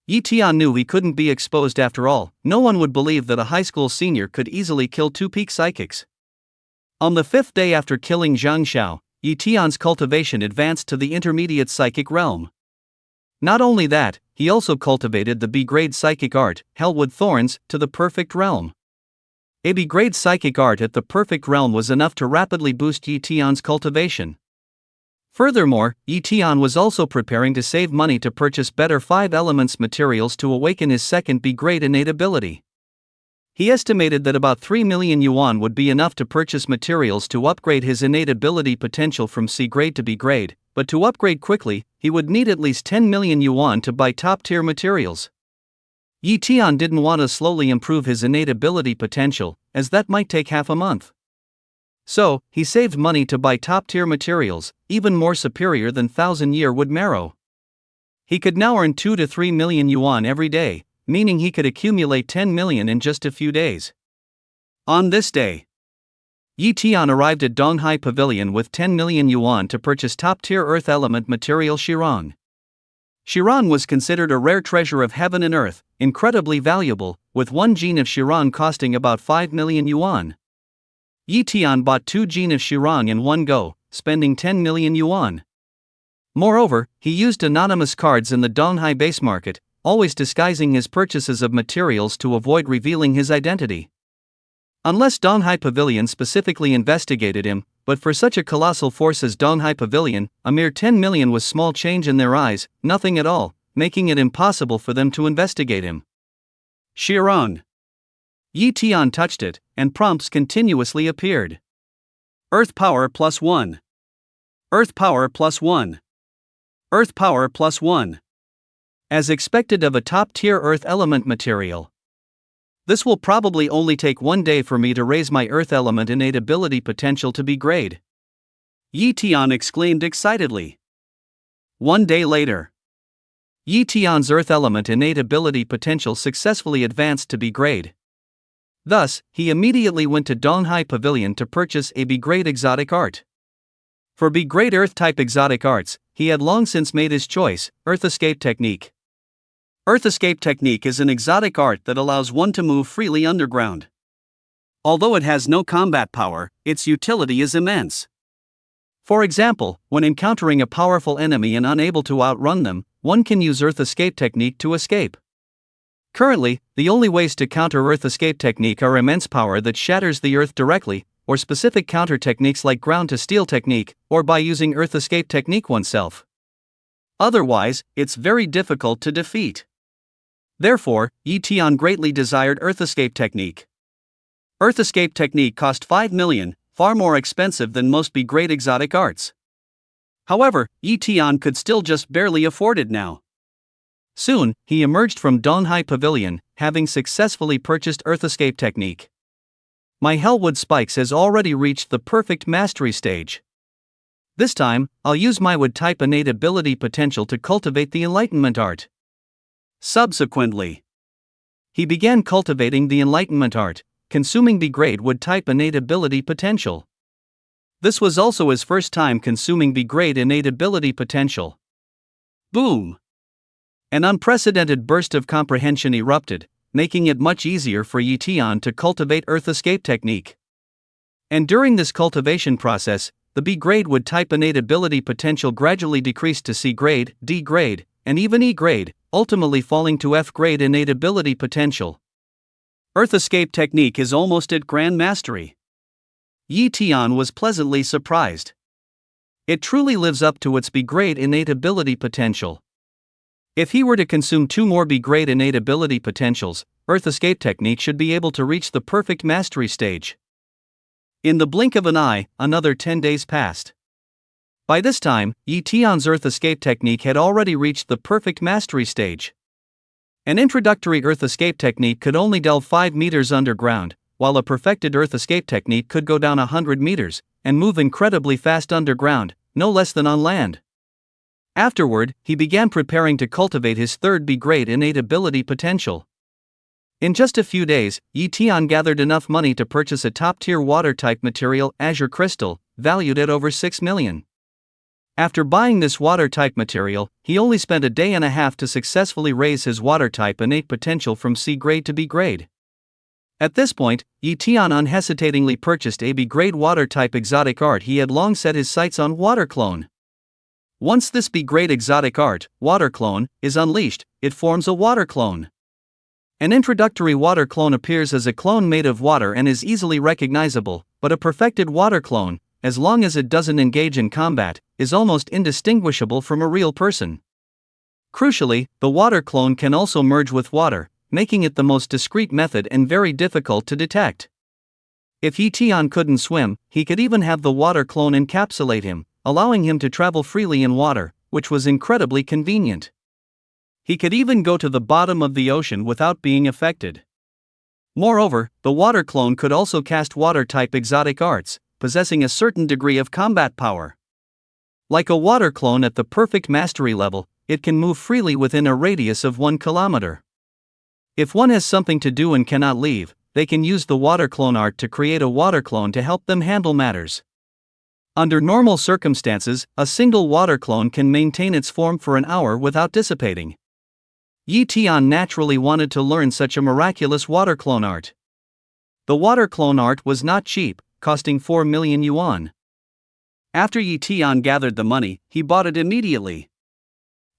Yi Tian knew he couldn't be exposed after all. No one would believe that a high school senior could easily kill 2 peak psychics. On the 5th day after killing Zhang Xiao, Yi Tian's cultivation advanced to the intermediate psychic realm. Not only that, he also cultivated the B-grade psychic art, Hellwood Thorns, to the perfect realm. A B-grade psychic art at the perfect realm was enough to rapidly boost Yi Tian's cultivation. Furthermore, Yi Tian was also preparing to save money to purchase better 5 elements materials to awaken his second B-grade innate ability. He estimated that about 3 million yuan would be enough to purchase materials to upgrade his innate ability potential from C-grade to B-grade, but to upgrade quickly, he would need at least 10 million yuan to buy top-tier materials. Yi Tian didn't want to slowly improve his innate ability potential, as that might take half a month. So, he saved money to buy top-tier materials, even more superior than 1,000-year wood marrow. He could now earn 2 to 3 million yuan every day, meaning he could accumulate 10 million in just a few days. On this day, Yi Tian arrived at Donghai Pavilion with 10 million yuan to purchase top-tier earth element material Shirang. Shirang was considered a rare treasure of heaven and earth, incredibly valuable, with 1 gene of Shirang costing about 5 million yuan. Yi Tian bought 2 gene of Shirang in one go, spending 10 million yuan. Moreover, he used anonymous cards in the Donghai base market, always disguising his purchases of materials to avoid revealing his identity. Unless Donghai Pavilion specifically investigated him, but for such a colossal force as Donghai Pavilion, a mere 10 million was small change in their eyes, nothing at all, making it impossible for them to investigate him. Shirang. Yi Tian touched it, and prompts continuously appeared. Earth power +1. Earth power +1. Earth power +1. As expected of a top-tier earth element material. This will probably only take 1 day for me to raise my earth element innate ability potential to B-grade. Yi Tian exclaimed excitedly. 1 day later, Yi Tian's earth element innate ability potential successfully advanced to B-grade. Thus, he immediately went to Donghai Pavilion to purchase a B-grade exotic art. For B-grade earth-type exotic arts, he had long since made his choice, Earth Escape Technique. Earth Escape Technique is an exotic art that allows one to move freely underground. Although it has no combat power, its utility is immense. For example, when encountering a powerful enemy and unable to outrun them, one can use Earth Escape Technique to escape. Currently, the only ways to counter Earth Escape Technique are immense power that shatters the Earth directly, or specific counter techniques like Ground to Steel Technique, or by using Earth Escape Technique oneself. Otherwise, it's very difficult to defeat. Therefore, Yi Tian greatly desired Earth Escape Technique. Earth Escape Technique cost 5 million, far more expensive than most B-grade exotic arts. However, Yi Tian could still just barely afford it now. Soon, he emerged from Donghai Pavilion, having successfully purchased Earth Escape Technique. My Hellwood Spikes has already reached the perfect mastery stage. This time, I'll use my would type innate ability potential to cultivate the enlightenment art. Subsequently, He began cultivating the enlightenment art, consuming B grade would type innate ability potential. This was also his first time consuming B grade innate ability potential. boom! An unprecedented burst of comprehension erupted, making it much easier for Yi Tian to cultivate Earth Escape technique. And during this cultivation process, the B grade would type innate ability potential gradually decreased to C grade, D grade, and even E grade, ultimately falling to F grade innate ability potential. Earth Escape technique is almost at grand mastery. Yi Tian was pleasantly surprised. It truly lives up to its B grade innate ability potential. If he were to consume 2 more B grade innate ability potentials, Earth Escape technique should be able to reach the perfect mastery stage. In the blink of an eye, another 10 days passed. By this time, Yi Tian's Earth Escape technique had already reached the perfect mastery stage. An introductory Earth Escape technique could only delve 5 meters underground, while a perfected Earth Escape technique could go down 100 meters and move incredibly fast underground, no less than on land. Afterward, he began preparing to cultivate his third B grade innate ability potential. In just a few days, Yi Tian gathered enough money to purchase a top-tier water-type material, azure crystal, valued at over 6 million. After buying this water-type material, he only spent a day and a half to successfully raise his water-type innate potential from C grade to B grade. At this point, Yi Tian unhesitatingly purchased a B grade water-type exotic art. He had long set his sights on water clone. Once this B grade exotic art, water clone, is unleashed, it forms a water clone. An introductory water clone appears as a clone made of water and is easily recognizable, but a perfected water clone, as long as it doesn't engage in combat, is almost indistinguishable from a real person. Crucially, the water clone can also merge with water, making it the most discreet method and very difficult to detect. If Yi Tian couldn't swim, he could even have the water clone encapsulate him, allowing him to travel freely in water, which was incredibly convenient. He could even go to the bottom of the ocean without being affected. Moreover, the water clone could also cast water-type exotic arts, possessing a certain degree of combat power. Like a water clone at the perfect mastery level, it can move freely within a radius of 1 kilometer. If one has something to do and cannot leave, they can use the water clone art to create a water clone to help them handle matters. Under normal circumstances, a single water clone can maintain its form for an hour without dissipating. Yi Tian naturally wanted to learn such a miraculous water clone art. The water clone art was not cheap, costing 4 million yuan. After Yi Tian gathered the money, he bought it immediately.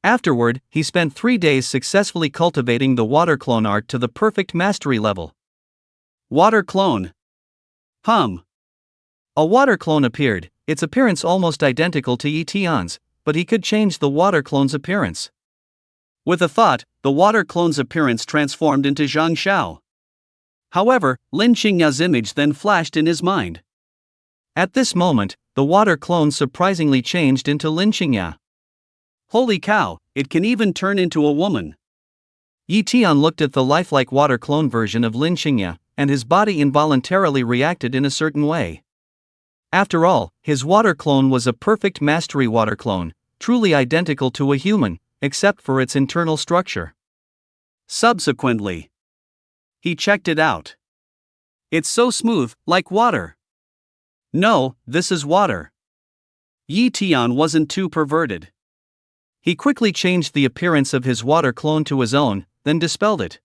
Afterward, he spent 3 days successfully cultivating the water clone art to the perfect mastery level. Water clone. A water clone appeared, its appearance almost identical to Yi Tian's, but he could change the water clone's appearance. With a thought, the water clone's appearance transformed into Zhang Xiao. However, Lin Qingya's image then flashed in his mind. At this moment, the water clone surprisingly changed into Lin Qingya. Holy cow, it can even turn into a woman. Yi Tian looked at the lifelike water clone version of Lin Qingya, and his body involuntarily reacted in a certain way. After all, his water clone was a perfect mastery water clone, truly identical to a human, except for its internal structure. Subsequently, he checked it out. It's so smooth, like water. No, this is water. Yi Tian wasn't too perverted. He quickly changed the appearance of his water clone to his own, then dispelled it.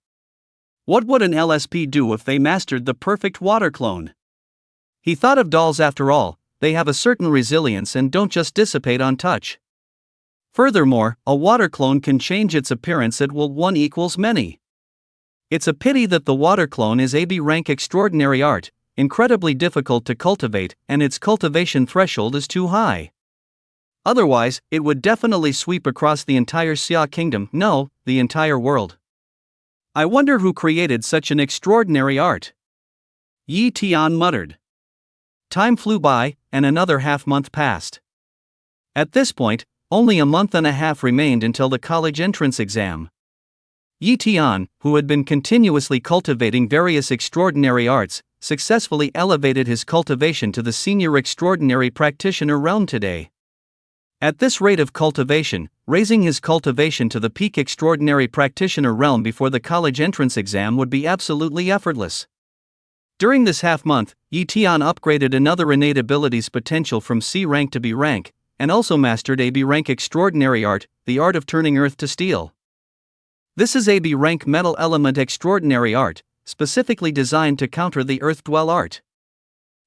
What would an LSP do if they mastered the perfect water clone? He thought of dolls after all, they have a certain resilience and don't just dissipate on touch. Furthermore, a water clone can change its appearance at will 1 equals many. It's a pity that the water clone is AB rank extraordinary art, incredibly difficult to cultivate, and its cultivation threshold is too high. Otherwise, it would definitely sweep across the entire Xia kingdom, no, the entire world. I wonder who created such an extraordinary art. Yi Tian muttered. Time flew by, and another half-month passed. At this point, only a month and a half remained until the college entrance exam. Yi Tian, who had been continuously cultivating various extraordinary arts, successfully elevated his cultivation to the senior extraordinary practitioner realm today. At this rate of cultivation, raising his cultivation to the peak extraordinary practitioner realm before the college entrance exam would be absolutely effortless. During this half-month, Yi Tian upgraded another innate ability's potential from C rank to B rank, and also mastered a B rank extraordinary art, the art of turning earth to steel. This is a B rank metal element extraordinary art, specifically designed to counter the earth dwell art.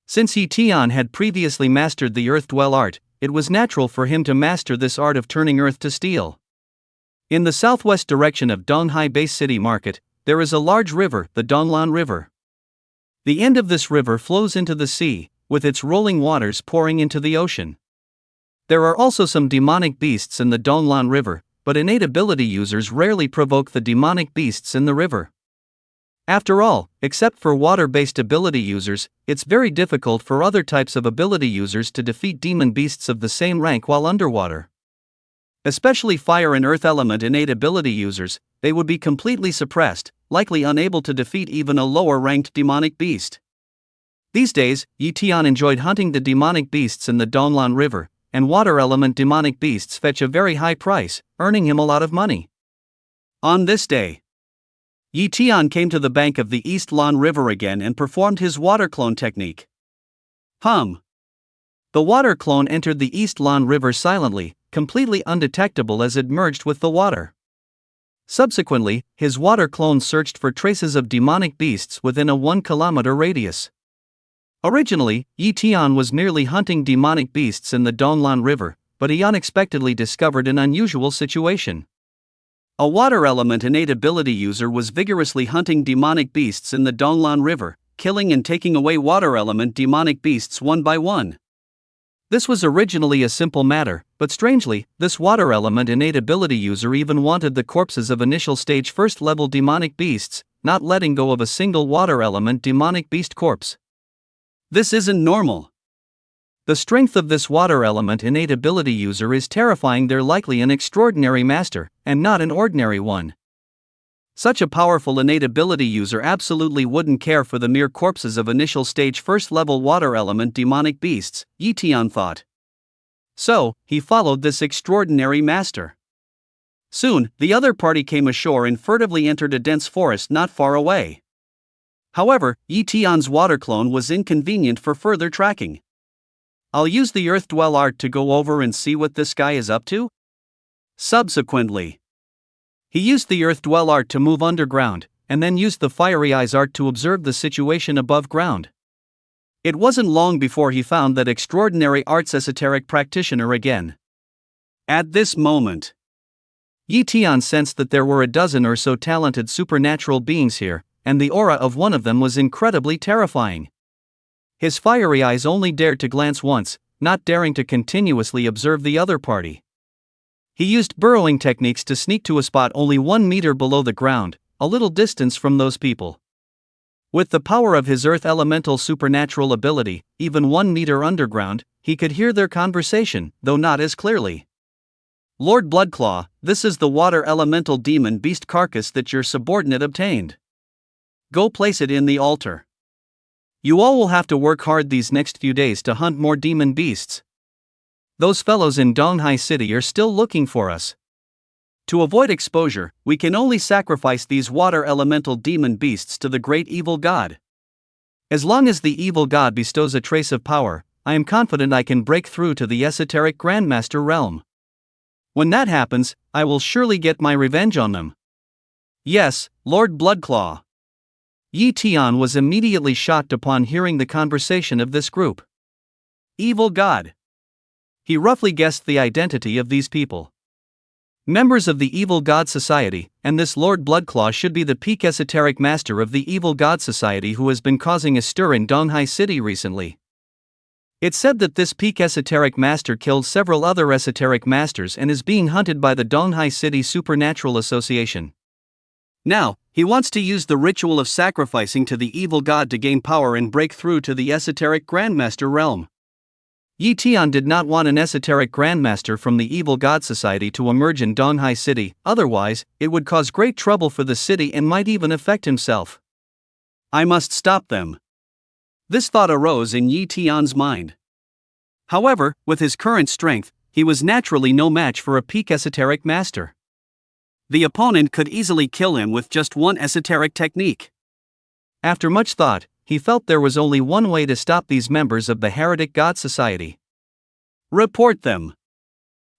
Since Yi Tian had previously mastered the earth dwell art, it was natural for him to master this art of turning earth to steel. In the southwest direction of Donghai Base City Market, there is a large river, the Donglan River. The end of this river flows into the sea, with its rolling waters pouring into the ocean. There are also some demonic beasts in the Donglan River, but innate ability users rarely provoke the demonic beasts in the river. After all, except for water-based ability users, it's very difficult for other types of ability users to defeat demon beasts of the same rank while underwater. Especially fire and earth element innate ability users, they would be completely suppressed, likely unable to defeat even a lower-ranked demonic beast. These days, Yi Tian enjoyed hunting the demonic beasts in the Donglan River, and water element demonic beasts fetch a very high price, earning him a lot of money. On this day, Yi Tian came to the bank of the East Lan River again and performed his water clone technique. The water clone entered the East Lan River silently, completely undetectable as it merged with the water. Subsequently, his water clone searched for traces of demonic beasts within a 1-kilometer radius. Originally, Yi Tian was merely hunting demonic beasts in the Donglan River, but he unexpectedly discovered an unusual situation. A water element innate ability user was vigorously hunting demonic beasts in the Donglan River, killing and taking away water element demonic beasts one by one. This was originally a simple matter, but strangely, this water element innate ability user even wanted the corpses of initial stage first level demonic beasts, not letting go of a single water element demonic beast corpse. This isn't normal. The strength of this water element innate ability user is terrifying. They're likely an extraordinary master, and not an ordinary one. Such a powerful innate ability user absolutely wouldn't care for the mere corpses of initial stage first level water element demonic beasts, Yi Tian thought. So, he followed this extraordinary master. Soon, the other party came ashore and furtively entered a dense forest not far away. However, Yi Tian's water clone was inconvenient for further tracking. I'll use the Earth Dwell art to go over and see what this guy is up to? Subsequently, he used the Earth Dwell art to move underground, and then used the Fiery Eyes art to observe the situation above ground. It wasn't long before he found that extraordinary art's esoteric practitioner again. At this moment, Yi Tian sensed that there were a dozen or so talented supernatural beings here, and the aura of one of them was incredibly terrifying. His fiery eyes only dared to glance once, not daring to continuously observe the other party. He used burrowing techniques to sneak to a spot only 1 meter below the ground, a little distance from those people. With the power of his earth elemental supernatural ability, even 1 meter underground, he could hear their conversation, though not as clearly. Lord Bloodclaw, this is the water elemental demon beast carcass that your subordinate obtained. Go place it in the altar. You all will have to work hard these next few days to hunt more demon beasts. Those fellows in Donghai City are still looking for us. To avoid exposure, we can only sacrifice these water elemental demon beasts to the great evil god. As long as the evil god bestows a trace of power, I am confident I can break through to the esoteric Grandmaster realm. When that happens, I will surely get my revenge on them. Yes, Lord Bloodclaw. Yi Tian was immediately shocked upon hearing the conversation of this group. Evil god. He roughly guessed the identity of these people. Members of the Evil God Society, and this Lord Bloodclaw should be the peak esoteric master of the Evil God Society who has been causing a stir in Donghai City recently. It's said that this peak esoteric master killed several other esoteric masters and is being hunted by the Donghai City Supernatural Association. Now, he wants to use the ritual of sacrificing to the evil god to gain power and break through to the esoteric Grandmaster realm. Yi Tian did not want an esoteric Grandmaster from the Evil God Society to emerge in Donghai City, otherwise, it would cause great trouble for the city and might even affect himself. I must stop them. This thought arose in Yi Tian's mind. However, with his current strength, he he was naturally no match for a peak esoteric master. The opponent could easily kill him with just one esoteric technique. After much thought, he felt there was only one way to stop these members of the Heretic God Society. Report them.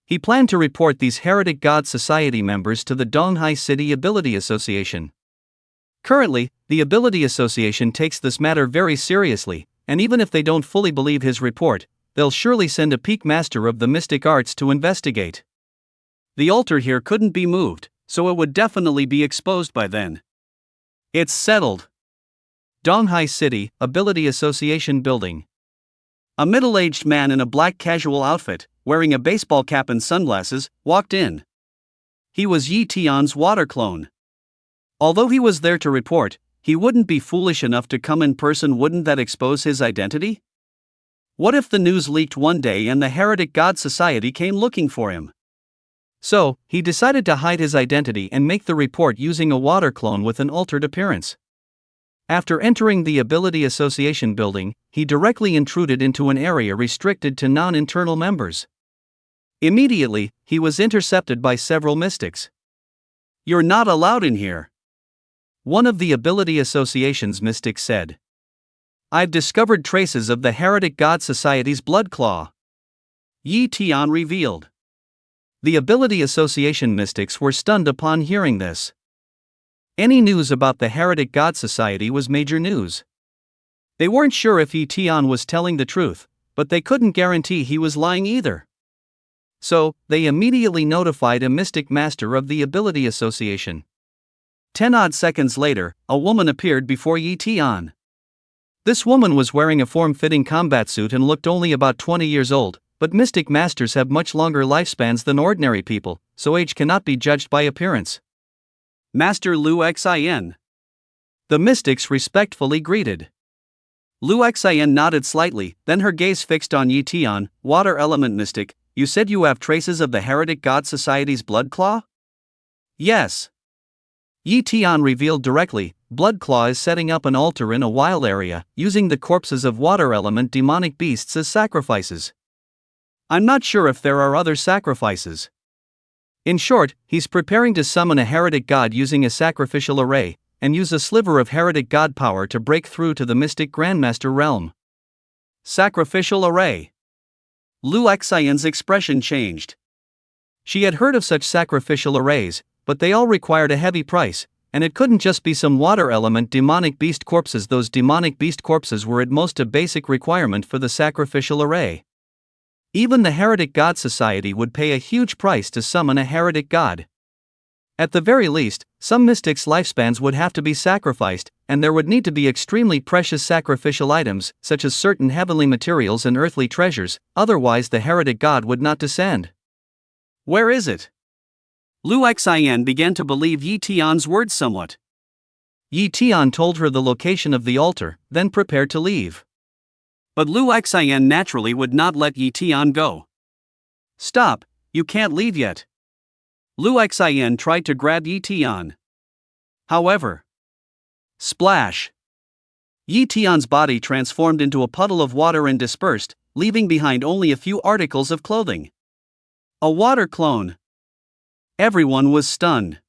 He planned to report these Heretic God Society members to the Donghai City Ability Association. Currently, the Ability Association takes this matter very seriously, and even if they don't fully believe his report, they'll surely send a peak master of the mystic arts to investigate. The altar here couldn't be moved, so it would definitely be exposed by then. It's settled. Donghai City Ability Association Building. A middle-aged man in a black casual outfit, wearing a baseball cap and sunglasses, walked in. He was Yi Tian's water clone. Although he was there to report, he wouldn't be foolish enough to come in person. Wouldn't that expose his identity? What if the news leaked one day and the Heretic God Society came looking for him? So, he decided to hide his identity and make the report using a water clone with an altered appearance. After entering the Ability Association building, he directly intruded into an area restricted to non-internal members. Immediately, he was intercepted by several mystics. "You're not allowed in here," one of the Ability Association's mystics said. "I've discovered traces of the Heretic God Society's blood claw," Yi Tian revealed. The Ability Association mystics were stunned upon hearing this. Any news about the Heretic God Society was major news. They weren't sure if Yi Tian was telling the truth, but they couldn't guarantee he was lying either. So, they immediately notified a mystic master of the Ability Association. 10 odd seconds later, a woman appeared before Yi Tian. This woman was wearing a form-fitting combat suit and looked only about 20 years old, but mystic masters have much longer lifespans than ordinary people, so age cannot be judged by appearance. "Master Lu Xin." The mystics respectfully greeted. Lu Xin nodded slightly, then her gaze fixed on Yi Tian. "Water element mystic, you said you have traces of the Heretic God Society's blood claw?" "Yes." Yi Tian revealed directly, Blood Claw is setting up an altar in a wild area, using the corpses of water element demonic beasts as sacrifices. "I'm not sure if there are other sacrifices." In short, he's preparing to summon a heretic god using a sacrificial array, and use a sliver of heretic god power to break through to the mystic grandmaster realm. Sacrificial array. Lu Xian's expression changed. She had heard of such sacrificial arrays, but they all required a heavy price, and it couldn't just be some water element demonic beast corpses. Those demonic beast corpses were at most a basic requirement for the sacrificial array. Even the Heretic God Society would pay a huge price to summon a heretic god. At the very least, some mystics' lifespans would have to be sacrificed, and there would need to be extremely precious sacrificial items, such as certain heavenly materials and earthly treasures, otherwise the heretic god would not descend. "Where is it?" Lu Xian began to believe Yi Tian's words somewhat. Yi Tian told her the location of the altar, then prepared to leave. But Lu Xian naturally would not let Yi Tian go. "Stop, you can't leave yet." Lu Xian tried to grab Yi Tian. However, splash! Yi Tian's body transformed into a puddle of water and dispersed, leaving behind only a few articles of clothing. A water clone. Everyone was stunned.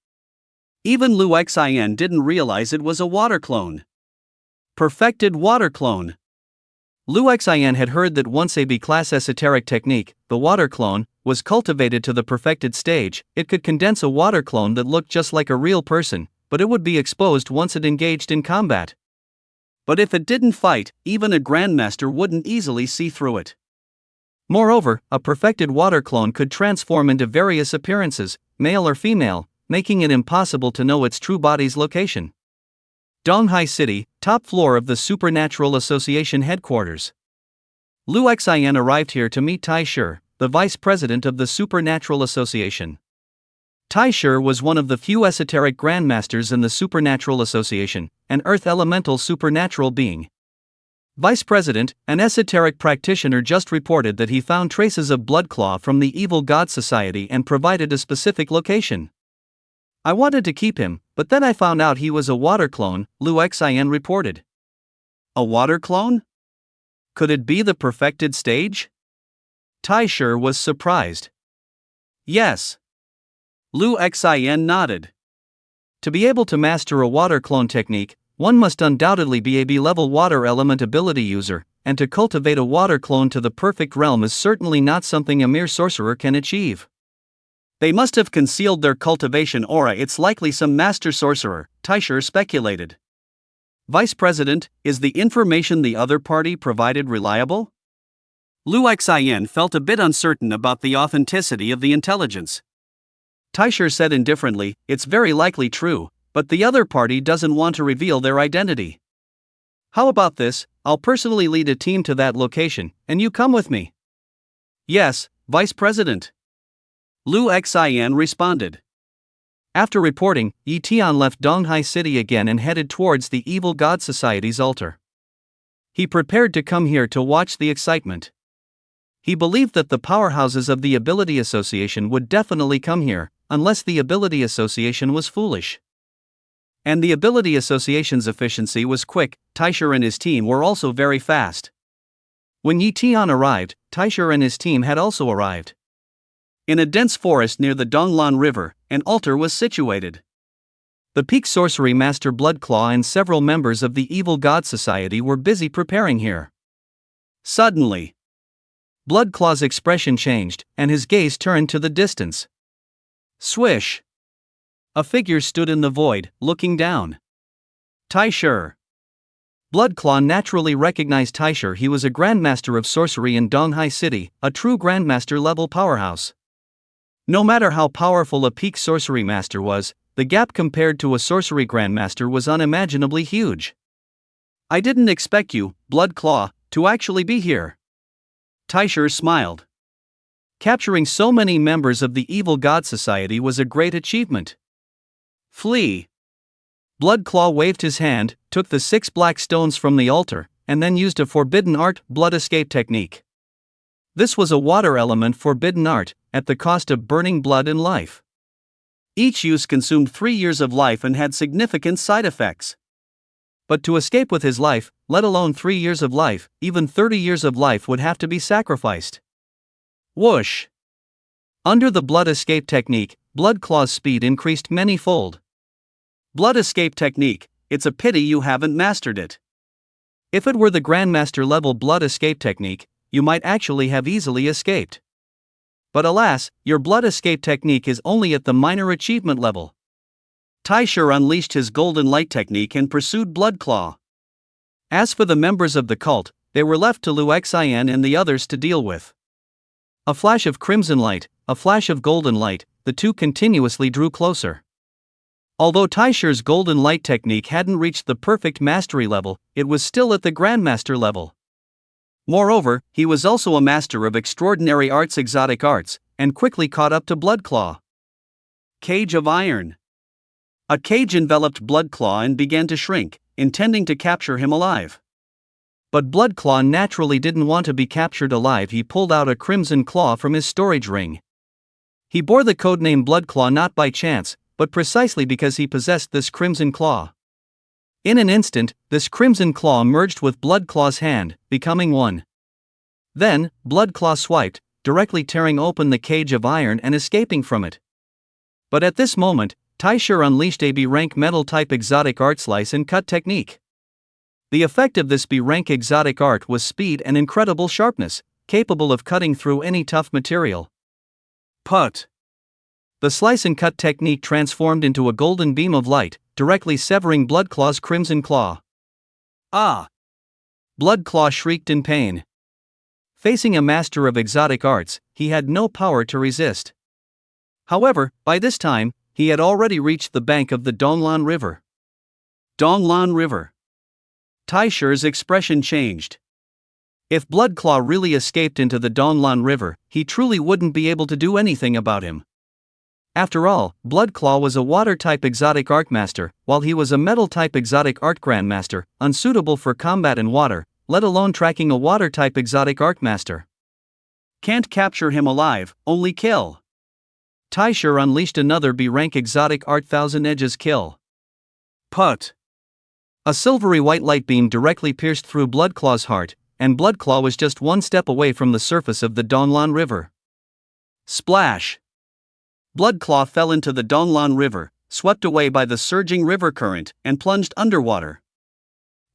Even Lu Xian didn't realize it was a water clone. Perfected water clone. Lu Xian had heard that once a B-class esoteric technique, the water clone, was cultivated to the perfected stage, it could condense a water clone that looked just like a real person, but it would be exposed once it engaged in combat. But if it didn't fight, even a grandmaster wouldn't easily see through it. Moreover, a perfected water clone could transform into various appearances, male or female, making it impossible to know its true body's location. Donghai City, top floor of the Supernatural Association headquarters. Lu Xian arrived here to meet Tai Shi, the vice president of the Supernatural Association. Tai Shi was one of the few esoteric grandmasters in the Supernatural Association, an earth elemental supernatural being. Vice President, an esoteric practitioner, just reported that he found traces of blood claw from the Evil God Society and provided a specific location. "I wanted to keep him, but then I found out he was a water clone," Lu Xian reported. A water clone? Could it be the perfected stage? Taisher was surprised. Yes. Lu Xin nodded. To be able to master a water clone technique, one must undoubtedly be a B-level water element ability user, and to cultivate a water clone to the perfect realm is certainly not something a mere sorcerer can achieve. They must have concealed their cultivation aura. It's likely some master sorcerer, Taisher speculated. Vice President, is the information the other party provided reliable? Lu Xin felt a bit uncertain about the authenticity of the intelligence. Taisher said indifferently, "It's very likely true, but the other party doesn't want to reveal their identity. How about this? I'll personally lead a team to that location, and you come with me." "Yes, Vice President," Lu Xin responded. After reporting, Yi Tian left Donghai City again and headed towards the Evil God Society's altar. He prepared to come here to watch the excitement. He believed that the powerhouses of the Ability Association would definitely come here, unless the Ability Association was foolish. And the Ability Association's efficiency was quick. Taisher and his team were also very fast. When Yi Tian arrived, Taisher and his team had also arrived. In a dense forest near the Donglan River, an altar was situated. The Peak Sorcery Master Bloodclaw and several members of the Evil God Society were busy preparing here. Suddenly, Bloodclaw's expression changed, and his gaze turned to the distance. Swish! A figure stood in the void, looking down. Taisher. Bloodclaw naturally recognized Taisher. He was a Grandmaster of Sorcery in Donghai City, a true Grandmaster-level powerhouse. No matter how powerful a Peak Sorcery Master was, the gap compared to a Sorcery Grandmaster was unimaginably huge. "I didn't expect you, Bloodclaw, to actually be here." Taisher smiled. Capturing so many members of the Evil God Society was a great achievement. "Flee." Bloodclaw waved his hand, took the 6 black stones from the altar, and then used a forbidden art, blood escape technique. This was a water element forbidden art, at the cost of burning blood and life. Each use consumed 3 years of life and had significant side effects. But to escape with his life, let alone 3 years of life, even 30 years of life would have to be sacrificed. Whoosh! Under the blood escape technique, Bloodclaw's speed increased many-fold. Blood escape technique, it's a pity you haven't mastered it. If it were the Grandmaster level blood escape technique, you might actually have easily escaped. But alas, your blood escape technique is only at the minor achievement level. Taisher unleashed his golden light technique and pursued Bloodclaw. As for the members of the cult, they were left to Lu Xian and the others to deal with. A flash of crimson light, a flash of golden light, the two continuously drew closer. Although Taisher's golden light technique hadn't reached the perfect mastery level, it was still at the Grandmaster level. Moreover, he was also a master of extraordinary arts, exotic arts, and quickly caught up to Bloodclaw. Cage of iron. A cage enveloped Bloodclaw and began to shrink, intending to capture him alive. But Bloodclaw naturally didn't want to be captured alive. He pulled out a crimson claw from his storage ring. He bore the codename Bloodclaw not by chance, but precisely because he possessed this crimson claw. In an instant, this crimson claw merged with Bloodclaw's hand, becoming one. Then, Bloodclaw swiped, directly tearing open the cage of iron and escaping from it. But at this moment, Taisher unleashed a B-rank metal-type exotic art slice and cut technique. The effect of this B-rank exotic art was speed and incredible sharpness, capable of cutting through any tough material. Put. The slice and cut technique transformed into a golden beam of light, directly severing Bloodclaw's crimson claw. Ah! Bloodclaw shrieked in pain. Facing a master of exotic arts, he had no power to resist. However, by this time, he had already reached the bank of the Donglan River. Donglan River. Taisher's expression changed. If Bloodclaw really escaped into the Donglan River, he truly wouldn't be able to do anything about him. After all, Bloodclaw was a water-type exotic art master, while he was a metal-type exotic art grandmaster, unsuitable for combat in water, let alone tracking a water-type exotic art master. Can't capture him alive, only kill. Taisher unleashed another B-rank exotic art Thousand Edges kill. Put. A silvery white light beam directly pierced through Bloodclaw's heart, and Bloodclaw was just one step away from the surface of the Donlan River. Splash! Bloodclaw fell into the Donlan River, swept away by the surging river current, and plunged underwater.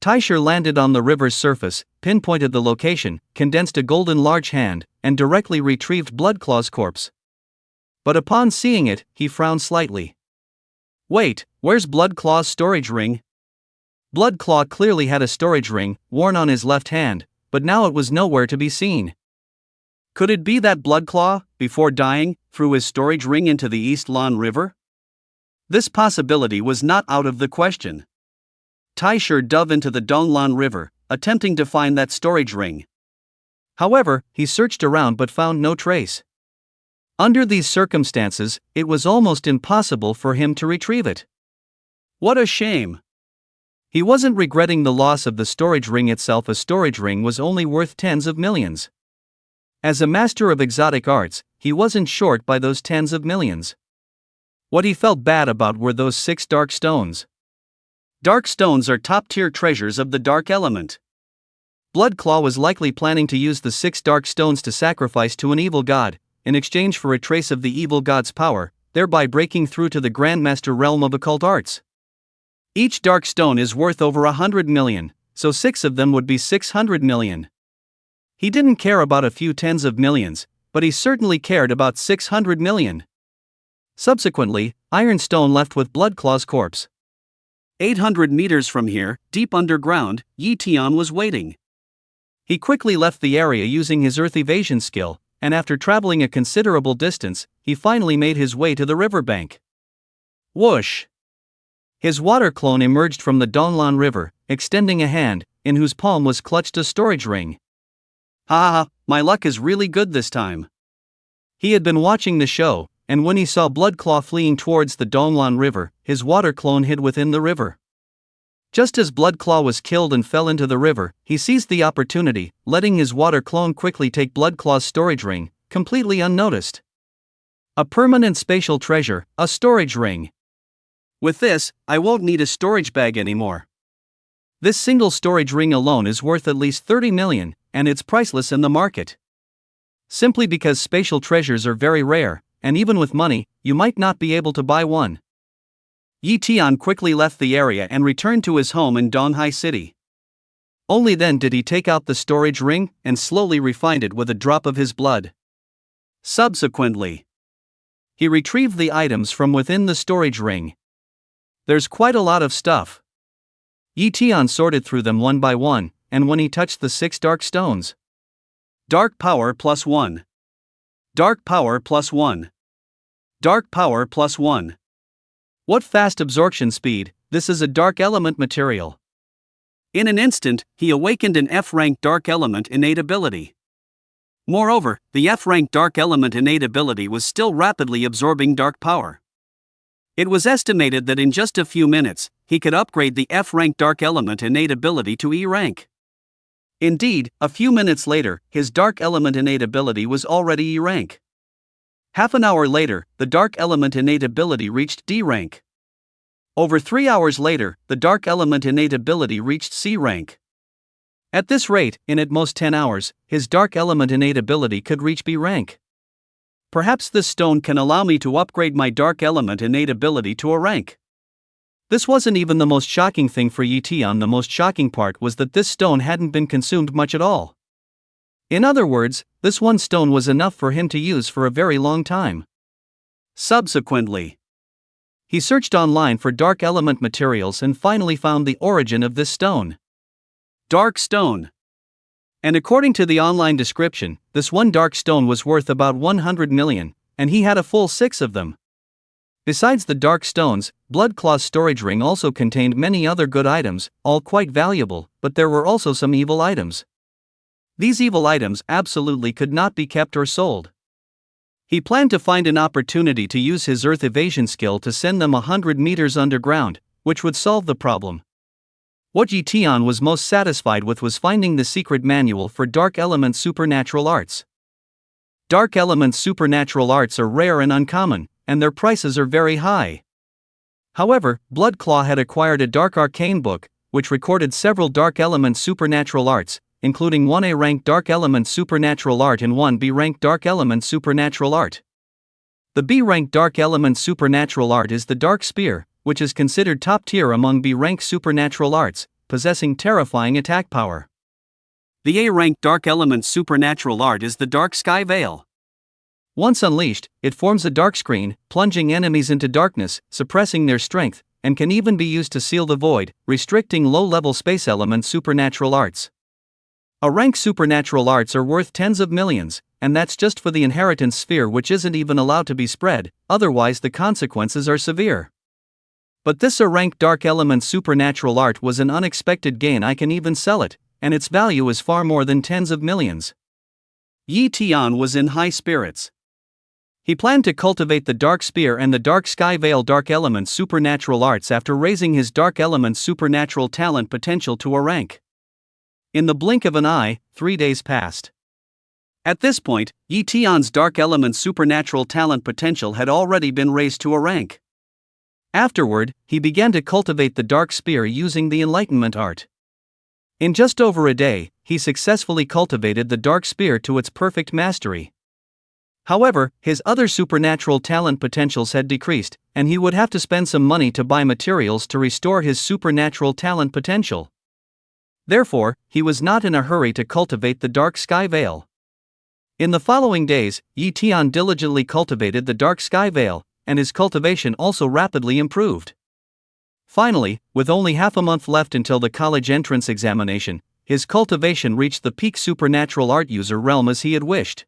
Taisher landed on the river's surface, pinpointed the location, condensed a golden large hand, and directly retrieved Bloodclaw's corpse. But upon seeing it, he frowned slightly. Wait, where's Bloodclaw's storage ring? Bloodclaw clearly had a storage ring, worn on his left hand, but now it was nowhere to be seen. Could it be that Bloodclaw, before dying, threw his storage ring into the East Lan River? This possibility was not out of the question. Taisher dove into the Donlan River, attempting to find that storage ring. However, he searched around but found no trace. Under these circumstances, it was almost impossible for him to retrieve it. What a shame! He wasn't regretting the loss of the storage ring itself. A storage ring was only worth tens of millions. As a master of exotic arts, he wasn't short by those tens of millions. What he felt bad about were those 6 dark stones. Dark stones are top-tier treasures of the dark element. Bloodclaw was likely planning to use the 6 dark stones to sacrifice to an evil god, in exchange for a trace of the evil god's power, thereby breaking through to the Grandmaster realm of occult arts. Each dark stone is worth over 100 million, so 6 of them would be 600 million. He didn't care about a few tens of millions, but he certainly cared about 600 million. Subsequently, Ironstone left with Bloodclaw's corpse. 800 meters from here, deep underground, Yi Tian was waiting. He quickly left the area using his earth evasion skill, and after traveling a considerable distance, he finally made his way to the riverbank. Whoosh! His water clone emerged from the Donlan River, extending a hand, in whose palm was clutched a storage ring. Ha! My luck is really good this time. He had been watching the show, and when he saw Bloodclaw fleeing towards the Donlan River, his water clone hid within the river. Just as Bloodclaw was killed and fell into the river, he seized the opportunity, letting his water clone quickly take Bloodclaw's storage ring, completely unnoticed. A permanent spatial treasure, a storage ring. With this, I won't need a storage bag anymore. This single storage ring alone is worth at least 30 million, and it's priceless in the market. Simply because spatial treasures are very rare, and even with money, you might not be able to buy one. Yi Tian quickly left the area and returned to his home in Donghai City. Only then did he take out the storage ring and slowly refine it with a drop of his blood. Subsequently, he retrieved the items from within the storage ring. There's quite a lot of stuff. Yi Tian sorted through them one by one, and when he touched the 6 dark stones. Dark power +1. Dark power +1. Dark power +1. What fast absorption speed! This is a dark element material. In an instant, he awakened an F-rank dark element innate ability. Moreover, the F-rank dark element innate ability was still rapidly absorbing dark power. It was estimated that in just a few minutes, he could upgrade the F-rank dark element innate ability to E rank. Indeed, a few minutes later, his dark element innate ability was already E rank. Half an hour later, the dark element innate ability reached D rank. Over 3 hours later, the dark element innate ability reached C rank. At this rate, in at most 10 hours, his dark element innate ability could reach B rank. Perhaps this stone can allow me to upgrade my dark element innate ability to a rank. This wasn't even the most shocking thing for Yi Tian. The most shocking part was that this stone hadn't been consumed much at all. In other words, this one stone was enough for him to use for a very long time. Subsequently, he searched online for dark element materials and finally found the origin of this stone. Dark stone. And according to the online description, this one dark stone was worth about 100 million, and he had a full 6 of them. Besides the dark stones, Bloodclaw's storage ring also contained many other good items, all quite valuable, but there were also some evil items. These evil items absolutely could not be kept or sold. He planned to find an opportunity to use his earth evasion skill to send them 100 meters underground, which would solve the problem. What Yi Tian was most satisfied with was finding the secret manual for dark element supernatural arts. Dark element supernatural arts are rare and uncommon, and their prices are very high. However, Bloodclaw had acquired a dark arcane book, which recorded several dark element supernatural arts, including 1A rank Dark Element Supernatural Art and 1B rank Dark Element Supernatural Art. The B rank Dark Element Supernatural Art is the Dark Spear, which is considered top tier among B rank supernatural arts, possessing terrifying attack power. The A rank Dark Element Supernatural Art is the Dark Sky Veil. Once unleashed, it forms a dark screen, plunging enemies into darkness, suppressing their strength, and can even be used to seal the void, restricting low-level space element supernatural arts. A rank supernatural arts are worth tens of millions, and that's just for the inheritance sphere, which isn't even allowed to be spread, otherwise the consequences are severe. But this A rank Dark Element Supernatural Art was an unexpected gain. I can even sell it, and its value is far more than tens of millions. Yi Tian was in high spirits. He planned to cultivate the Dark Spear and the Dark Sky Veil Dark Element Supernatural Arts after raising his Dark Element Supernatural talent potential to a rank. In the blink of an eye, 3 days passed. At this point, Yi Tian's Dark Element Supernatural talent potential had already been raised to a rank. Afterward, he began to cultivate the Dark Spear using the Enlightenment Art. In just over a day, he successfully cultivated the Dark Spear to its perfect mastery. However, his other supernatural talent potentials had decreased, and he would have to spend some money to buy materials to restore his supernatural talent potential. Therefore, he was not in a hurry to cultivate the Dark Sky Veil. In the following days, Yi Tian diligently cultivated the Dark Sky Veil, and his cultivation also rapidly improved. Finally, with only half a month left until the college entrance examination, his cultivation reached the peak supernatural art user realm as he had wished.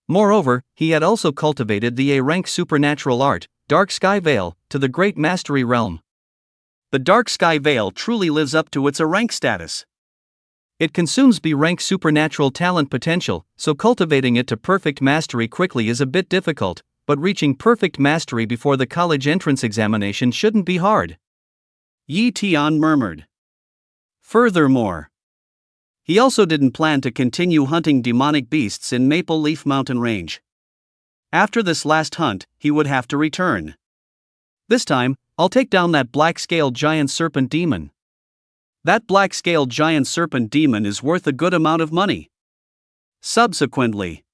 Moreover, he had also cultivated the A-rank supernatural art, Dark Sky Veil, to the Great Mastery realm. The Dark Sky Veil truly lives up to its A-rank status. It consumes B-rank supernatural talent potential, so cultivating it to perfect mastery quickly is a bit difficult, but reaching perfect mastery before the college entrance examination shouldn't be hard. Yi Tian murmured. Furthermore, he also didn't plan to continue hunting demonic beasts in Maple Leaf Mountain Range. After this last hunt, he would have to return. This time, I'll take down that black-scaled giant serpent demon. That black-scaled giant serpent demon is worth a good amount of money. Subsequently,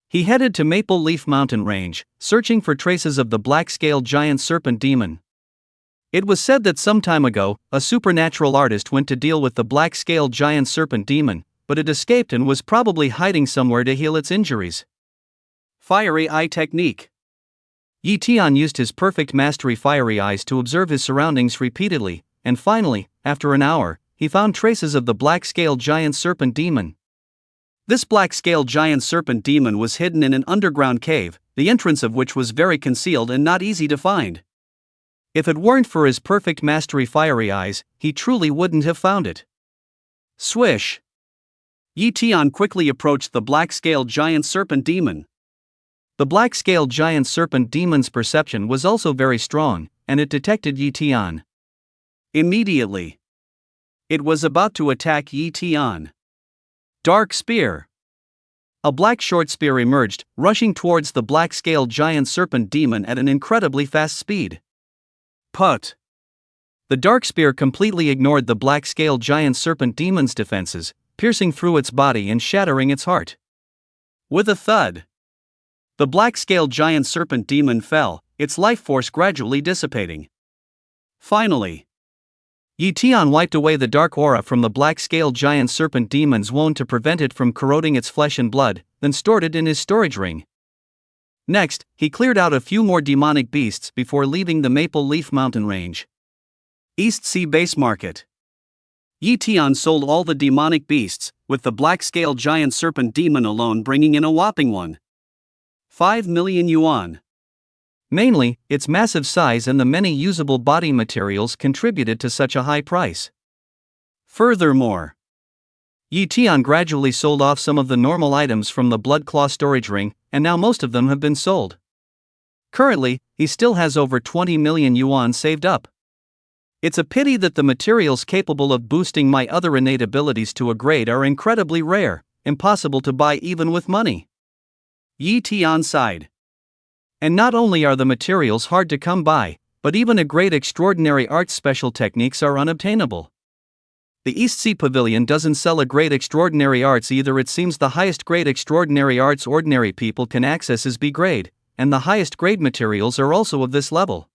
he headed to Maple Leaf Mountain Range, searching for traces of the black-scaled giant serpent demon. It was said that some time ago, a supernatural artist went to deal with the black-scaled giant serpent demon, but it escaped and was probably hiding somewhere to heal its injuries. Fiery Eye Technique. Yi Tian used his perfect mastery fiery eyes to observe his surroundings repeatedly, and finally, after an hour, he found traces of the black-scaled giant serpent demon. This black-scaled giant serpent demon was hidden in an underground cave, the entrance of which was very concealed and not easy to find. If it weren't for his perfect mastery fiery eyes, he truly wouldn't have found it. Swish! Yi Tian quickly approached the black-scaled giant serpent demon. The black-scaled giant serpent demon's perception was also very strong, and it detected Yi Tian. Immediately, it was about to attack Yi Tian. Dark Spear! A black short spear emerged, rushing towards the black-scaled giant serpent demon at an incredibly fast speed. Put! The dark spear completely ignored the black-scaled giant serpent demon's defenses, piercing through its body and shattering its heart. With a thud, the black-scaled giant serpent demon fell, its life force gradually dissipating. Finally, Yi Tian wiped away the dark aura from the black-scaled giant serpent demon's wound to prevent it from corroding its flesh and blood, then stored it in his storage ring. Next, he cleared out a few more demonic beasts before leaving the Maple Leaf Mountain Range. East Sea Base Market. Yi Tian sold all the demonic beasts, with the black-scaled giant serpent demon alone bringing in a whopping 1.5 million yuan. Mainly, its massive size and the many usable body materials contributed to such a high price. Furthermore, Yi Tian gradually sold off some of the normal items from the Blood Claw storage ring, and now most of them have been sold. Currently, he still has over 20 million yuan saved up. It's a pity that the materials capable of boosting my other innate abilities to a grade are incredibly rare, impossible to buy even with money. Yi Tian sighed. And not only are the materials hard to come by, but even a great extraordinary art special techniques are unobtainable. the East Sea Pavilion doesn't sell a grade extraordinary arts either. It seems the highest grade extraordinary arts ordinary people can access is B grade, and the highest grade materials are also of this level.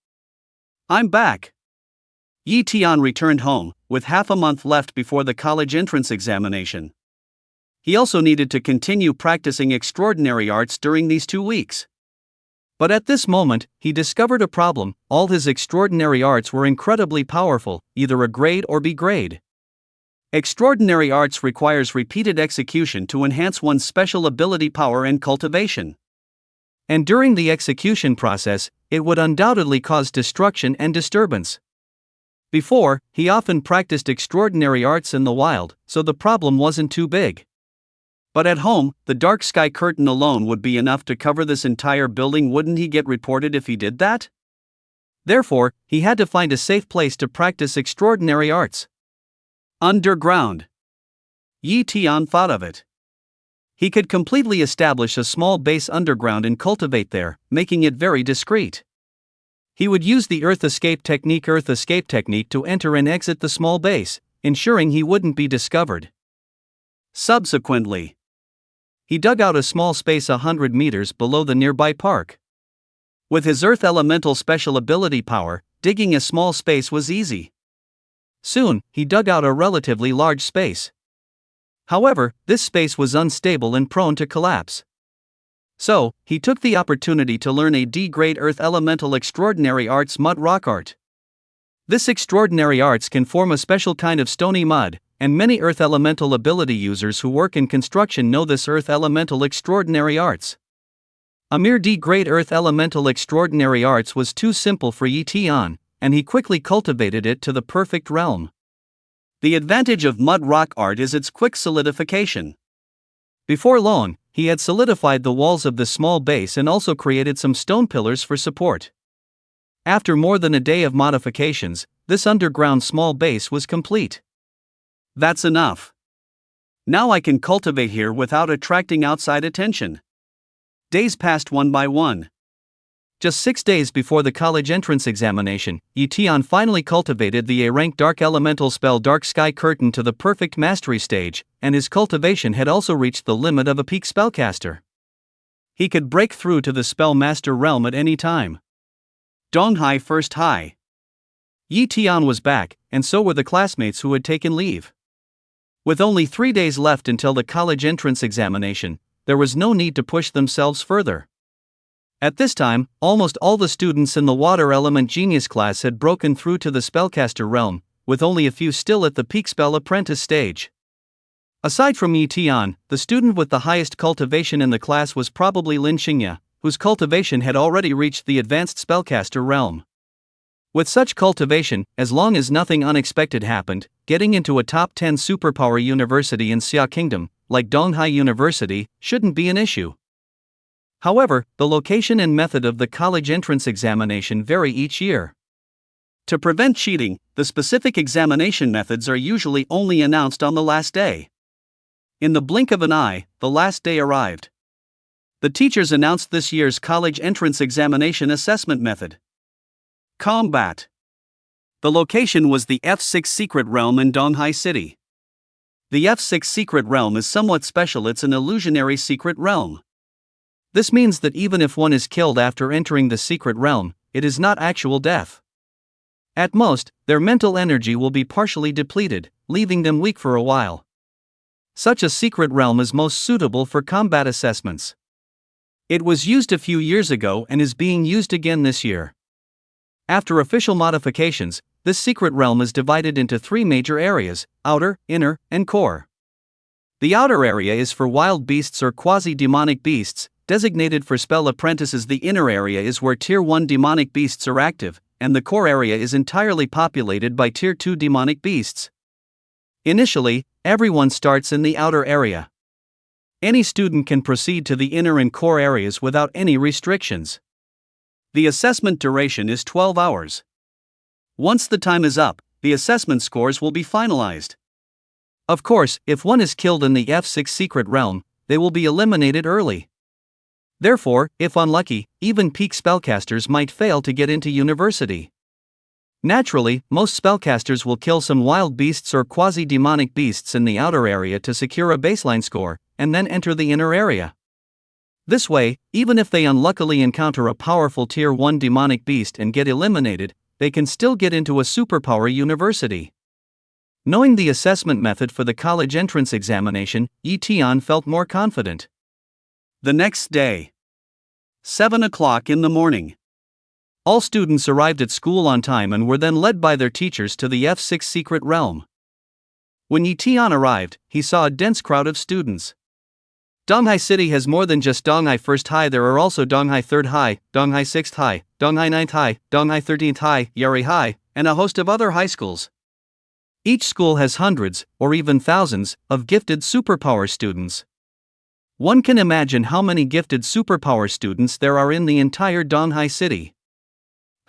I'm back. Yi Tian returned home, with half a month left before the college entrance examination. He also needed to continue practicing extraordinary arts during these 2 weeks. But at this moment, he discovered a problem: all his extraordinary arts were incredibly powerful, either a grade or B grade. Extraordinary arts requires repeated execution to enhance one's special ability, power, and cultivation. And during the execution process, it would undoubtedly cause destruction and disturbance. Before, he often practiced extraordinary arts in the wild, so the problem wasn't too big. But at home, the dark sky curtain alone would be enough to cover this entire building. Wouldn't he get reported if he did that? Therefore, he had to find a safe place to practice extraordinary arts. Underground. Yi Tian thought of it. He could completely establish a small base underground and cultivate there, making it very discreet. He would use the earth escape technique to enter and exit the small base, ensuring he wouldn't be discovered. Subsequently, he dug out a small space 100 meters below the nearby park. With his earth elemental special ability power, digging a small space was easy. Soon, he dug out a relatively large space. However, this space was unstable and prone to collapse. So, he took the opportunity to learn a D-grade earth elemental extraordinary arts mud rock art. This extraordinary arts can form a special kind of stony mud, and many earth elemental ability users who work in construction know this earth elemental extraordinary arts. A mere D-grade earth elemental extraordinary arts was too simple for Yi Tian, and he quickly cultivated it to the perfect realm. The advantage of mud rock art is its quick solidification. Before long, he had solidified the walls of the small base and also created some stone pillars for support. After more than a day of modifications, this underground small base was complete. That's enough. Now I can cultivate here without attracting outside attention. Days passed one by one. Just 6 days before the college entrance examination, Yi Tian finally cultivated the A-rank dark elemental spell Dark Sky Curtain to the perfect mastery stage, and his cultivation had also reached the limit of a peak spellcaster. He could break through to the spell master realm at any time. Donghai First High. Yi Tian was back, and so were the classmates who had taken leave. With only 3 days left until the college entrance examination, there was no need to push themselves further. At this time, almost all the students in the Water Element Genius class had broken through to the spellcaster realm, with only a few still at the peak spell apprentice stage. Aside from Yi Tian, the student with the highest cultivation in the class was probably Lin Xingya, whose cultivation had already reached the advanced spellcaster realm. With such cultivation, as long as nothing unexpected happened, getting into a top 10 superpower university in Xia Kingdom, like Donghai University, shouldn't be an issue. However, the location and method of the college entrance examination vary each year. To prevent cheating, the specific examination methods are usually only announced on the last day. In the blink of an eye, the last day arrived. The teachers announced this year's college entrance examination assessment method. Combat. The location was the F6 Secret Realm in Donghai City. The F6 Secret Realm is somewhat special. It's an illusionary secret realm. This means that even if one is killed after entering the secret realm, it is not actual death. At most, their mental energy will be partially depleted, leaving them weak for a while. Such a secret realm is most suitable for combat assessments. It was used a few years ago and is being used again this year. After official modifications, this secret realm is divided into 3 major areas: outer, inner, and core. The outer area is for wild beasts or quasi-demonic beasts, designated for spell apprentices. The inner area is where Tier 1 demonic beasts are active, and the core area is entirely populated by Tier 2 demonic beasts. Initially, everyone starts in the outer area. Any student can proceed to the inner and core areas without any restrictions. The assessment duration is 12 hours. Once the time is up, the assessment scores will be finalized. Of course, if one is killed in the F6 secret realm, they will be eliminated early. Therefore, if unlucky, even peak spellcasters might fail to get into university. Naturally, most spellcasters will kill some wild beasts or quasi-demonic beasts in the outer area to secure a baseline score, and then enter the inner area. This way, even if they unluckily encounter a powerful Tier 1 demonic beast and get eliminated, they can still get into a superpower university. Knowing the assessment method for the college entrance examination, Yi Tian felt more confident. The next day, 7 o'clock in the morning. All students arrived at school on time and were then led by their teachers to the F6 secret realm. When Yi Tian arrived, he saw a dense crowd of students. Donghai City has more than just Donghai First High. There are also Donghai Third High, Donghai Sixth High, Donghai Ninth High, Donghai 13th High, Yari High, and a host of other high schools. Each school has hundreds, or even thousands, of gifted superpower students. One can imagine how many gifted superpower students there are in the entire Donghai City.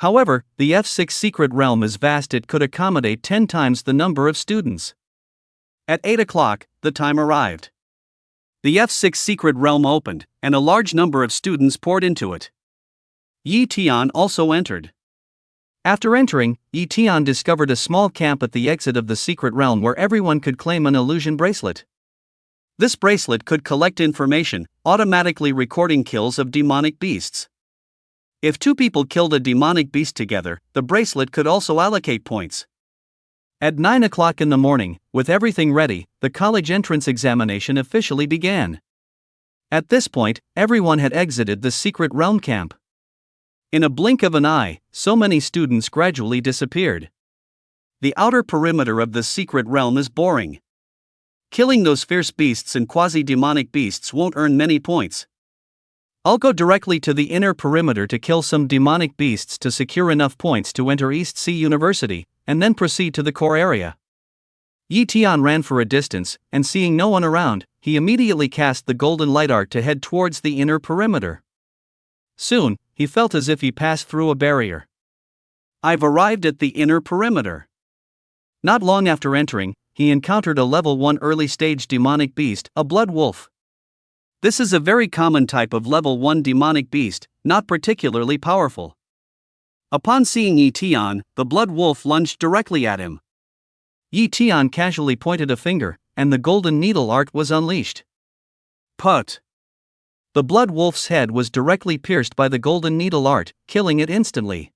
However, the F6 secret realm is vast. It could accommodate 10 times the number of students. At 8 o'clock, the time arrived. The F6 secret realm opened, and a large number of students poured into it. Yi Tian also entered. After entering, Yi Tian discovered a small camp at the exit of the secret realm where everyone could claim an illusion bracelet. This bracelet could collect information, automatically recording kills of demonic beasts. If 2 people killed a demonic beast together, the bracelet could also allocate points. At 9 o'clock in the morning, with everything ready, the college entrance examination officially began. At this point, everyone had exited the secret realm camp. In a blink of an eye, so many students gradually disappeared. The outer perimeter of the secret realm is boring. Killing those fierce beasts and quasi-demonic beasts won't earn many points. I'll go directly to the inner perimeter to kill some demonic beasts to secure enough points to enter East Sea University, and then proceed to the core area. Yi Tian ran for a distance, and seeing no one around, he immediately cast the golden light art to head towards the inner perimeter. Soon, he felt as if he passed through a barrier. I've arrived at the inner perimeter. Not long after entering, he encountered a level 1 early stage demonic beast, a blood wolf. This is a very common type of level 1 demonic beast, not particularly powerful. Upon seeing Yi Tian, the blood wolf lunged directly at him. Yi Tian casually pointed a finger, and the golden needle art was unleashed. Put! The blood wolf's head was directly pierced by the golden needle art, killing it instantly.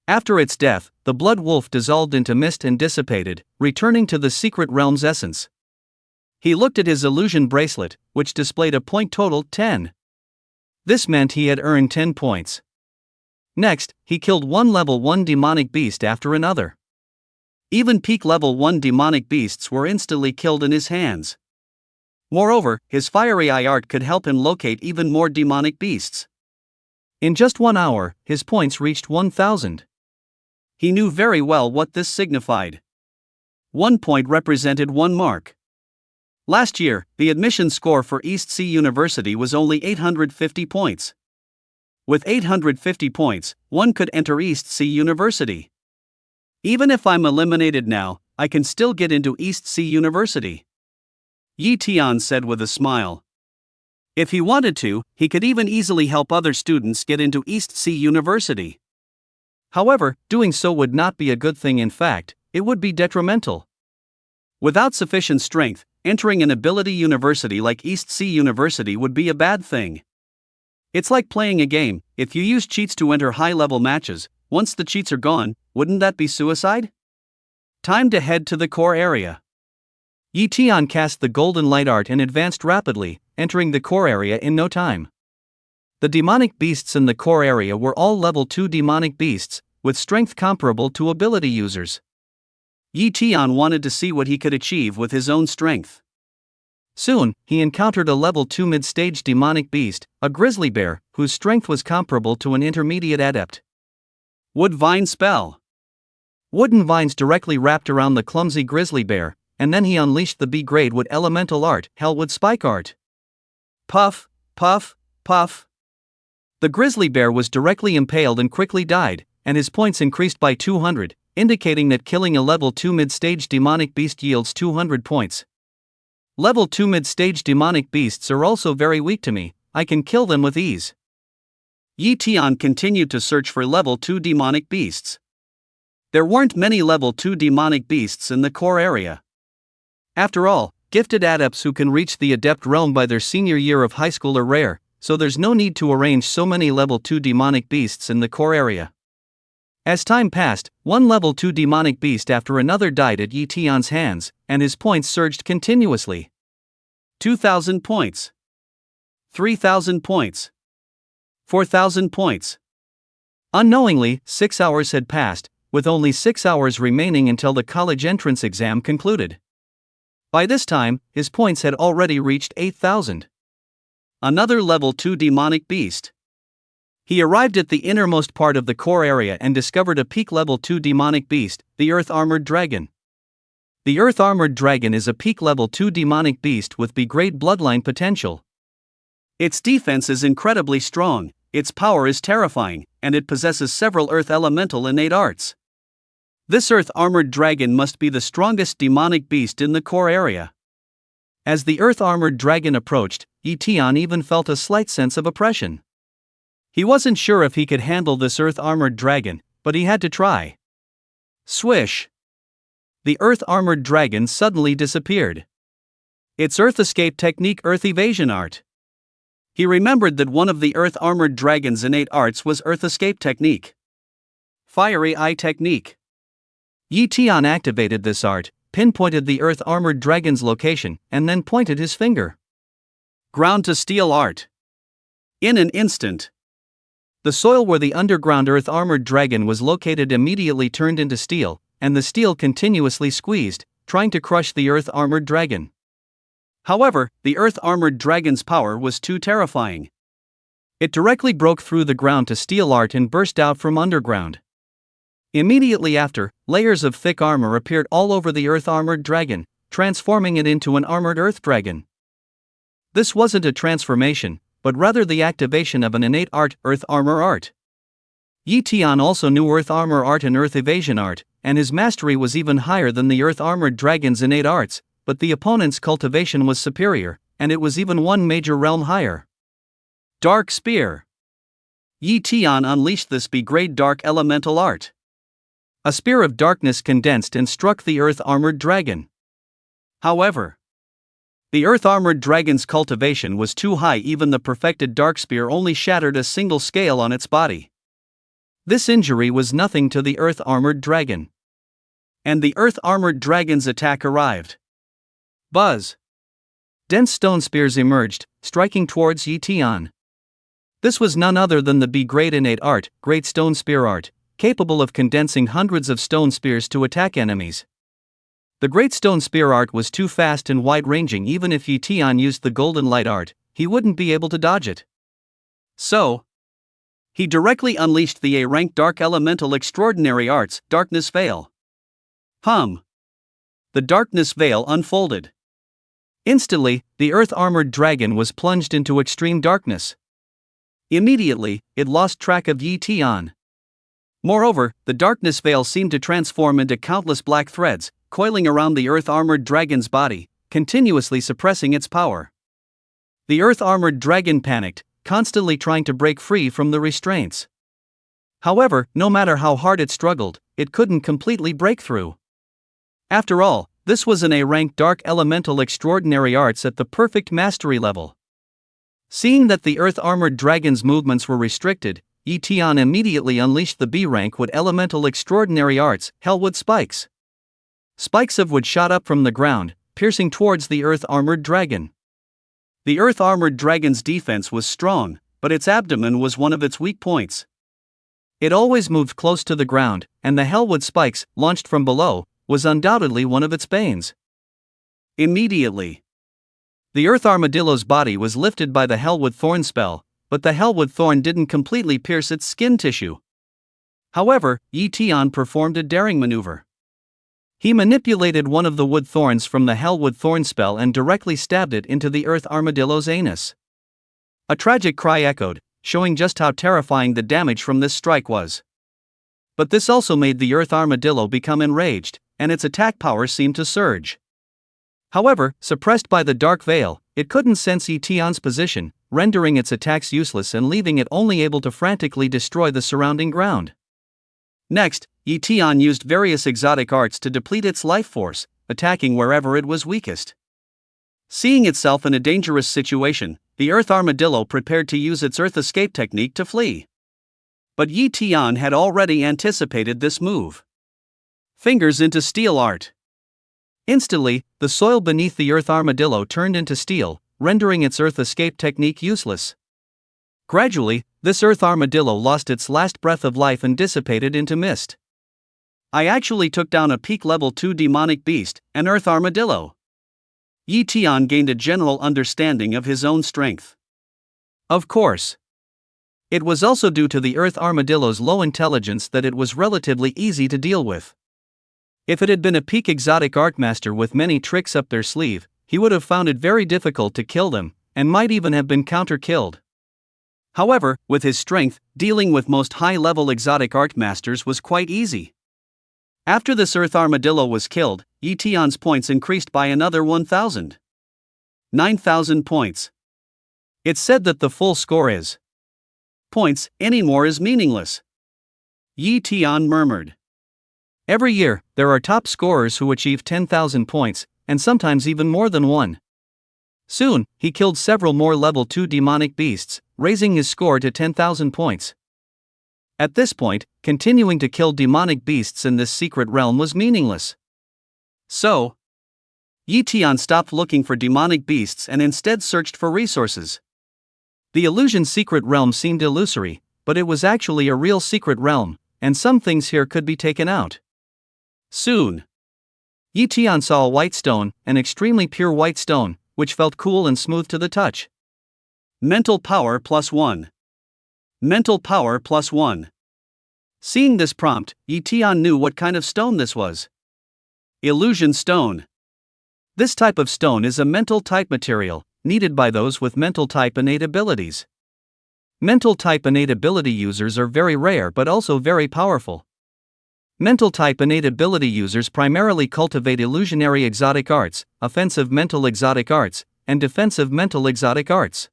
After its death, the blood wolf dissolved into mist and dissipated, returning to the secret realm's essence. He looked at his illusion bracelet, which displayed a point total 10. This meant he had earned 10 points. Next, he killed one level 1 demonic beast after another. Even peak level 1 demonic beasts were instantly killed in his hands. Moreover, his fiery eye art could help him locate even more demonic beasts. In just 1 hour, his points reached 1,000. He knew very well what this signified. 1 point represented 1 mark. Last year, the admission score for East Sea University was only 850 points. With 850 points, one could enter East Sea University. Even if I'm eliminated now, I can still get into East Sea University. Yi Tian said with a smile. If he wanted to, he could even easily help other students get into East Sea University. However, doing so would not be a good thing. In fact, it would be detrimental. Without sufficient strength, entering an ability university like East Sea University would be a bad thing. It's like playing a game. If you use cheats to enter high-level matches, once the cheats are gone, wouldn't that be suicide? Time to head to the core area. Yi Tian cast the golden light art and advanced rapidly, entering the core area in no time. The demonic beasts in the core area were all level 2 demonic beasts, with strength comparable to ability users. Yi Tian wanted to see what he could achieve with his own strength. Soon, he encountered a level 2 mid-stage demonic beast, a grizzly bear, whose strength was comparable to an intermediate adept. Wood vine spell. Wooden vines directly wrapped around the clumsy grizzly bear, and then he unleashed the B-grade wood elemental art, Hellwood spike art. Puff, puff, puff. The grizzly bear was directly impaled and quickly died, and his points increased by 200, indicating that killing a level 2 mid-stage demonic beast yields 200 points. Level 2 mid-stage demonic beasts are also very weak to me, I can kill them with ease. Yi Tian continued to search for level 2 demonic beasts. There weren't many level 2 demonic beasts in the core area. After all, gifted adepts who can reach the adept realm by their senior year of high school are rare, so there's no need to arrange so many level 2 demonic beasts in the core area. As time passed, one level 2 demonic beast after another died at Yi Tian's hands, and his points surged continuously. 2,000 points. 3,000 points. 4,000 points. Unknowingly, 6 hours had passed, with only 6 hours remaining until the college entrance exam concluded. By this time, his points had already reached 8,000. Another level 2 demonic beast. He arrived at the innermost part of the core area and discovered a peak level 2 demonic beast, the Earth Armored Dragon. The Earth Armored Dragon is a peak level 2 demonic beast with B-grade bloodline potential. Its defense is incredibly strong, its power is terrifying, and it possesses several Earth Elemental innate arts. This Earth Armored Dragon must be the strongest demonic beast in the core area. As the Earth Armored Dragon approached, Yi Tian even felt a slight sense of oppression. He wasn't sure if he could handle this Earth Armored Dragon, but he had to try. Swish! The Earth Armored Dragon suddenly disappeared. Its Earth Escape technique, Earth Evasion art. He remembered that one of the Earth Armored Dragon's innate arts was Earth Escape technique. Fiery Eye technique. Yi Tian activated this art, pinpointed the Earth Armored Dragon's location, and then pointed his finger. Ground to Steel art. In an instant, the soil where the underground Earth Armored Dragon was located immediately turned into steel, and the steel continuously squeezed, trying to crush the Earth Armored Dragon. However, the Earth Armored Dragon's power was too terrifying. It directly broke through the ground to steel art and burst out from underground. Immediately after, layers of thick armor appeared all over the Earth Armored Dragon, transforming it into an armored Earth Dragon. This wasn't a transformation, but rather the activation of an innate art, Earth Armor art. Yi Tian also knew Earth Armor art and Earth Evasion art, and his mastery was even higher than the Earth Armored Dragon's innate arts, but the opponent's cultivation was superior, and it was even one major realm higher. Dark Spear. Yi Tian unleashed this B-grade dark elemental art. A spear of darkness condensed and struck the Earth Armored Dragon. However, the Earth Armored Dragon's cultivation was too high, even the perfected dark spear only shattered a single scale on its body. This injury was nothing to the Earth Armored Dragon. And the Earth Armored Dragon's attack arrived. Buzz! Dense stone spears emerged, striking towards Yi Tian. This was none other than the B-grade innate art, Great Stone Spear art, capable of condensing hundreds of stone spears to attack enemies. The Great Stone Spear art was too fast and wide-ranging. Even if Yi Tian used the Golden Light art, he wouldn't be able to dodge it. So, he directly unleashed the A-rank Dark Elemental Extraordinary Arts, Darkness Veil. The Darkness Veil unfolded. Instantly, the Earth Armored Dragon was plunged into extreme darkness. Immediately, it lost track of Yi Tian. Moreover, the Darkness Veil seemed to transform into countless black threads, coiling around the Earth Armored Dragon's body, continuously suppressing its power. The Earth Armored Dragon panicked, constantly trying to break free from the restraints. However, no matter how hard it struggled, it couldn't completely break through. After all, this was an A-rank Dark Elemental Extraordinary Arts at the perfect mastery level. Seeing that the Earth Armored Dragon's movements were restricted, Yi Tian immediately unleashed the B-rank Wood Elemental Extraordinary Arts, Hellwood Spikes. Spikes of wood shot up from the ground, piercing towards the Earth Armored Dragon. The Earth Armored Dragon's defense was strong, but its abdomen was one of its weak points. It always moved close to the ground, and the Hellwood Spikes, launched from below, was undoubtedly one of its banes. Immediately, the Earth Armadillo's body was lifted by the Hellwood Thorn spell, but the Hellwood Thorn didn't completely pierce its skin tissue. However, Yi Tian performed a daring maneuver. He manipulated one of the wood thorns from the Hellwood Thorn spell and directly stabbed it into the Earth Armadillo's anus. A tragic cry echoed, showing just how terrifying the damage from this strike was. But this also made the Earth Armadillo become enraged, and its attack power seemed to surge. However, suppressed by the Dark Veil, it couldn't sense Yi Tian's position, rendering its attacks useless and leaving it only able to frantically destroy the surrounding ground. Next, Yi Tian used various exotic arts to deplete its life force, attacking wherever it was weakest. Seeing itself in a dangerous situation, the Earth Armadillo prepared to use its Earth Escape technique to flee. But Yi Tian had already anticipated this move. Fingers into steel art. Instantly, the soil beneath the Earth Armadillo turned into steel, rendering its Earth Escape technique useless. Gradually, this Earth Armadillo lost its last breath of life and dissipated into mist. I actually took down a peak level 2 demonic beast, an Earth Armadillo. Yi Tian gained a general understanding of his own strength. Of course. It was also due to the Earth Armadillo's low intelligence that it was relatively easy to deal with. If it had been a peak exotic art master with many tricks up their sleeve, he would have found it very difficult to kill them, and might even have been counter-killed. However, with his strength, dealing with most high-level exotic art masters was quite easy. After this Earth Armadillo was killed, Yi Tian's points increased by another 1,000. 9,000 points. It's said that the full score is points, anymore is meaningless. Yi Tian murmured. Every year, there are top scorers who achieve 10,000 points, and sometimes even more than one. Soon, he killed several more level 2 demonic beasts, raising his score to 10,000 points. At this point, continuing to kill demonic beasts in this secret realm was meaningless. So, Yi Tian stopped looking for demonic beasts and instead searched for resources. The illusion secret realm seemed illusory, but it was actually a real secret realm, and some things here could be taken out. Soon, Yi Tian saw a white stone, an extremely pure white stone, which felt cool and smooth to the touch. Mental power +1. Mental power +1. Seeing this prompt, Yi Tian knew what kind of stone this was. Illusion stone. This type of stone is a mental type material, needed by those with mental type innate abilities. Mental type innate ability users are very rare but also very powerful. Mental type innate ability users primarily cultivate illusionary exotic arts, offensive mental exotic arts, and defensive mental exotic arts.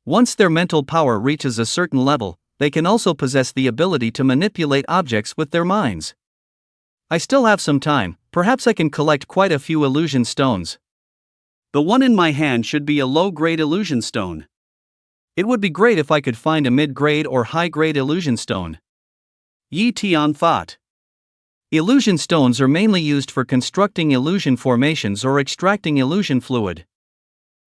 Once their mental power reaches a certain level, they can also possess the ability to manipulate objects with their minds. I still have some time, perhaps I can collect quite a few illusion stones. The one in my hand should be a low-grade illusion stone. It would be great if I could find a mid-grade or high-grade illusion stone. Yi Tian thought. Illusion stones are mainly used for constructing illusion formations or extracting illusion fluid.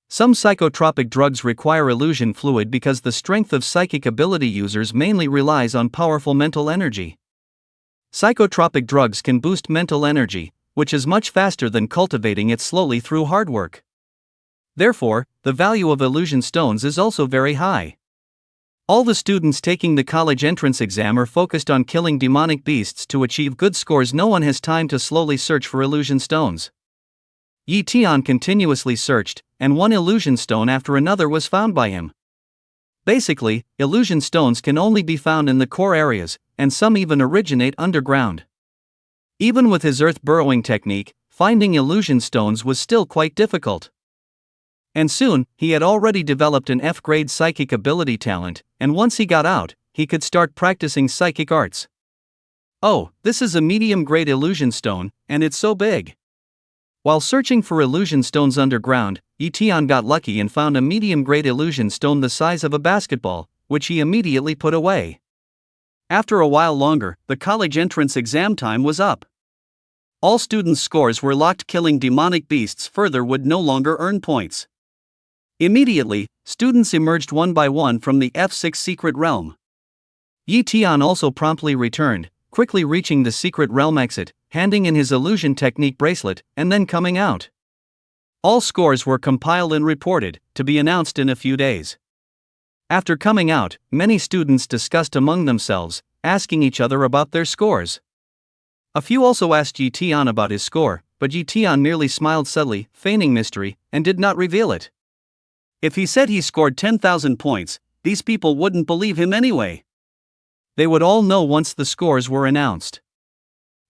Some psychotropic drugs require illusion fluid because the strength of psychic ability users mainly relies on powerful mental energy. Psychotropic drugs can boost mental energy, which is much faster than cultivating it slowly through hard work. Therefore, the value of illusion stones is also very high. All the students taking the college entrance exam are focused on killing demonic beasts to achieve good scores. No one has time to slowly search for illusion stones. Yi Tian continuously searched, and one illusion stone after another was found by him. Basically, illusion stones can only be found in the core areas, and some even originate underground. Even with his earth burrowing technique, finding illusion stones was still quite difficult. And soon, he had already developed an F-grade psychic ability talent, and once he got out, he could start practicing psychic arts. Oh, this is a medium-grade illusion stone, and it's so big. While searching for illusion stones underground, Yi Tian got lucky and found a medium-grade illusion stone the size of a basketball, which he immediately put away. After a while longer, the college entrance exam time was up. All students' scores were locked. Killing demonic beasts further would no longer earn points. Immediately, students emerged one by one from the F6 secret realm. Yi Tian also promptly returned, quickly reaching the secret realm exit, handing in his illusion technique bracelet, and then coming out. All scores were compiled and reported, to be announced in a few days. After coming out, many students discussed among themselves, asking each other about their scores. A few also asked Yi Tian about his score, but Yi Tian merely smiled subtly, feigning mystery, and did not reveal it. If he said he scored 10,000 points, these people wouldn't believe him anyway. They would all know once the scores were announced.